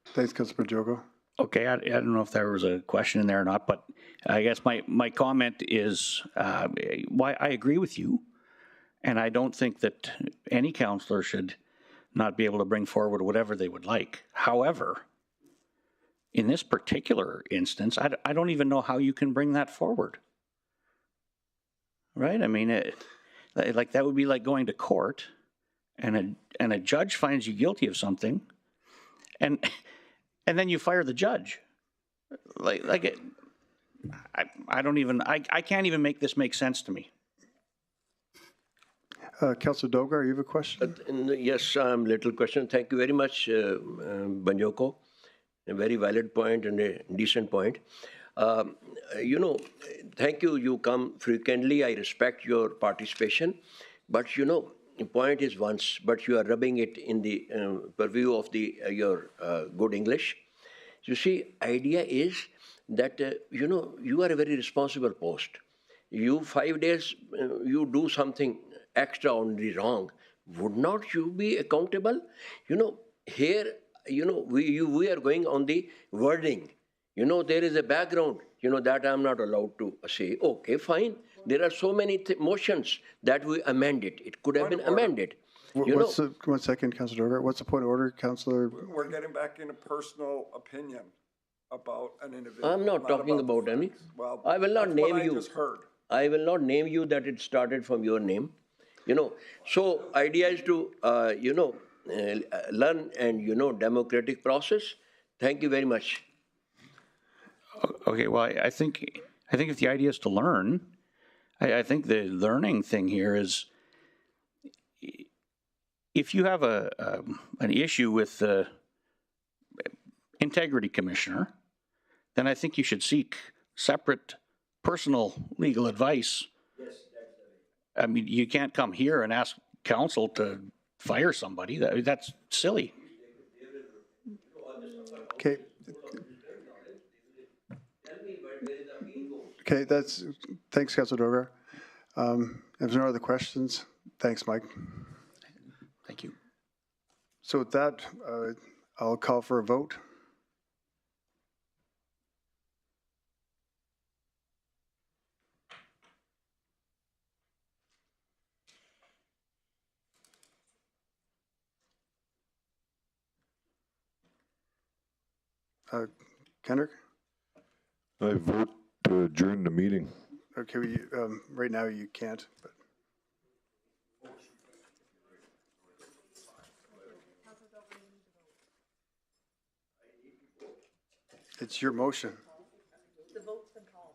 Thanks, Councilor Jogo. Okay, I don't know if there was a question in there or not, but I guess my comment is why I agree with you, and I don't think that any councillor should not be able to bring forward whatever they would like. However, in this particular instance, I don't even know how you can bring that forward. Right? I mean, like that would be like going to court, and a judge finds you guilty of something, and then you fire the judge. I don't even, I can't even make this make sense to me. Councillor Dogar, you have a question? Yes, little question. Thank you very much, Banyoko. A very valid point and a decent point. You know, thank you. You come frequently. I respect your participation. But, you know, the point is once, but you are rubbing it in the purview of your good English. You see, idea is that, you know, you are a very responsible post. You 5 days, you do something extraordinary wrong. Would not you be accountable? You know, here, you know, we are going on the wording. You know, there is a background, you know, that I'm not allowed to say. Okay, fine. There are so many motions that we amend it. It could have been amended. What's the, 1 second, Councillor Dogar. What's the point of order, Councillor? We're getting back into personal opinion about an individual. I'm not talking about any. Well, I will not that's name what you. I just heard. I will not name you that it started from your name. You know, so idea is to, you know, learn and, you know, democratic process. Thank you very much. Okay, well, I think if the idea is to learn, I think the learning thing here is if you have an issue with the integrity commissioner, then I think you should seek separate personal legal advice. I mean, you can't come here and ask council to fire somebody. That's silly. Okay. Okay, thanks, Councillor Dogar. If there's no other questions, thanks, Mike. Thank you. So with that, I'll call for a vote. Kendrick? I vote to adjourn the meeting. Okay, right now you can't, but. It's your motion. The vote's been called.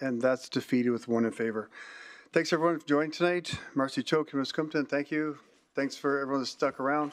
And that's defeated with 1 in favor. Thanks everyone for joining tonight. Marcy Cho, Kim Muscomton, thank you. Thanks for everyone that stuck around.